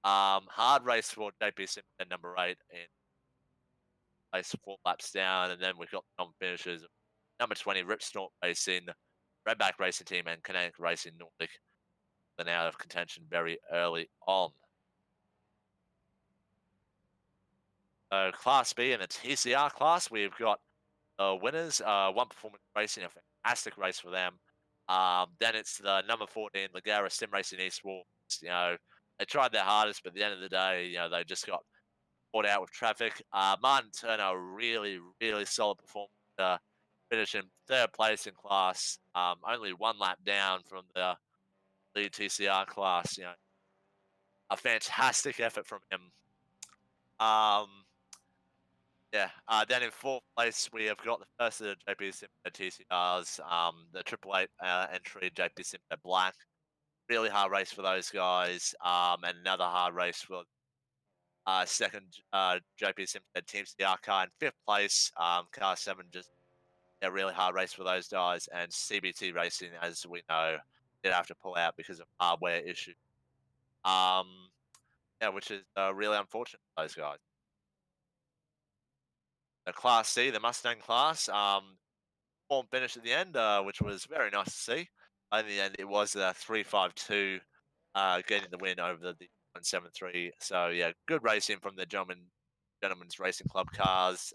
Hard race for JP Simpson, number 8, in place 4 laps down, and then we've got non-finishers. Number 20, Rip Snort Racing, Redback Racing Team, and Kinetic Racing Nordic. They're out of contention very early on. So Class B in the TCR class, we've got winners. One Performance Racing, a fantastic race for them. Then it's the number 14, LEGGERA Sim Racing Esports. They tried their hardest, but at the end of the day, they just got caught out with traffic. Martin Turner, really, really solid performance. Finishing third place in class, only 1 lap down from the lead TCR class. A fantastic effort from him. Yeah. Then in fourth place, we have got the first of the JP Simper TCRs, the Triple Eight entry JP Simper Black. Really hard race for those guys. And another hard race for second JP Simper Team CR car in fifth place. Car 7, just a really hard race for those guys. And CBT Racing, as we know, did have to pull out because of hardware issues. Yeah, which is really unfortunate for those guys. The Class C, the Mustang class, form finish at the end, which was very nice to see. In the end, it was a 352, getting the win over the 173. So yeah, good racing from the Gentlemen's Racing Club cars.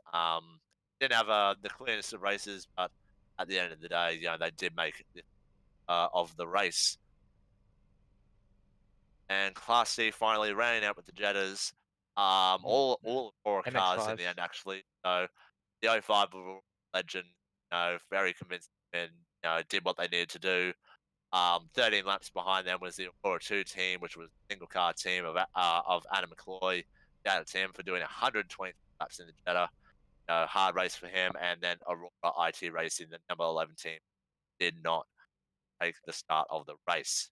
Didn't have the cleanest of races, but at the end of the day, they did make it of the race. And Class C finally ran out with the Jettas. All the 4 cars in the MX-5s. end, actually. So the 05 was legend, very convincing, and did what they needed to do. 13 laps behind them was the Aurora 2 team, which was a single car team of Adam McCloy. Shout out to him for doing 120 laps in the Jetta. Hard race for him. And then Aurora IT Racing, the number 11 team, did not take the start of the race.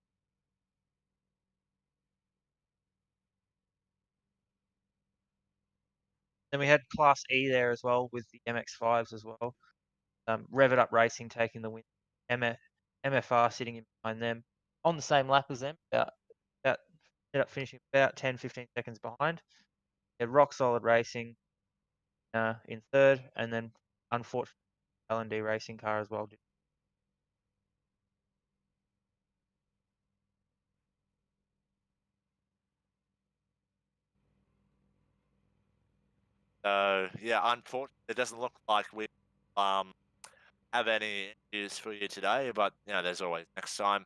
Then we had Class E there as well with the MX-5s as well. Rev It Up Racing taking the win. MFR sitting in behind them on the same lap as them, about ended up finishing about 10-15 seconds behind. They had Rock Solid Racing in third, and then unfortunately L&D Racing car as well. So yeah, unfortunately, it doesn't look like we have any news for you today, but there's always next time.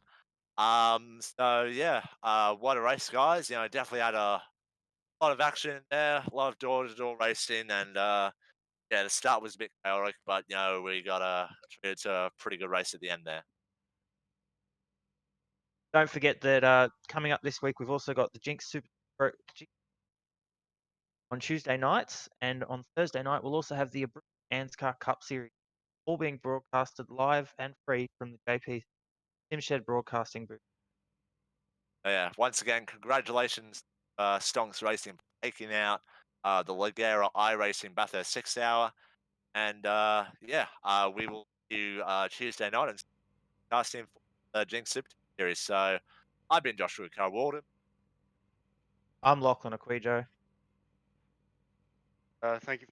So yeah, what a race, guys! Definitely had a lot of action there, a lot of door-to-door racing, and yeah, the start was a bit chaotic, but we got it's a pretty good race at the end there. Don't forget that coming up this week, we've also got the Jinx Super on Tuesday nights, and on Thursday night, we'll also have the Anscar Cup Series, all being broadcasted live and free from the JP Simshed Broadcasting booth. Yeah, once again, congratulations, Stonks Racing, for taking out the LEGGERA iRacing Bathurst 6 hour. And yeah, we will see you Tuesday night and casting for the Jinx Super Series. So I've been Joshua Carr-Walden. I'm Lachlan Aquijo. Thank you.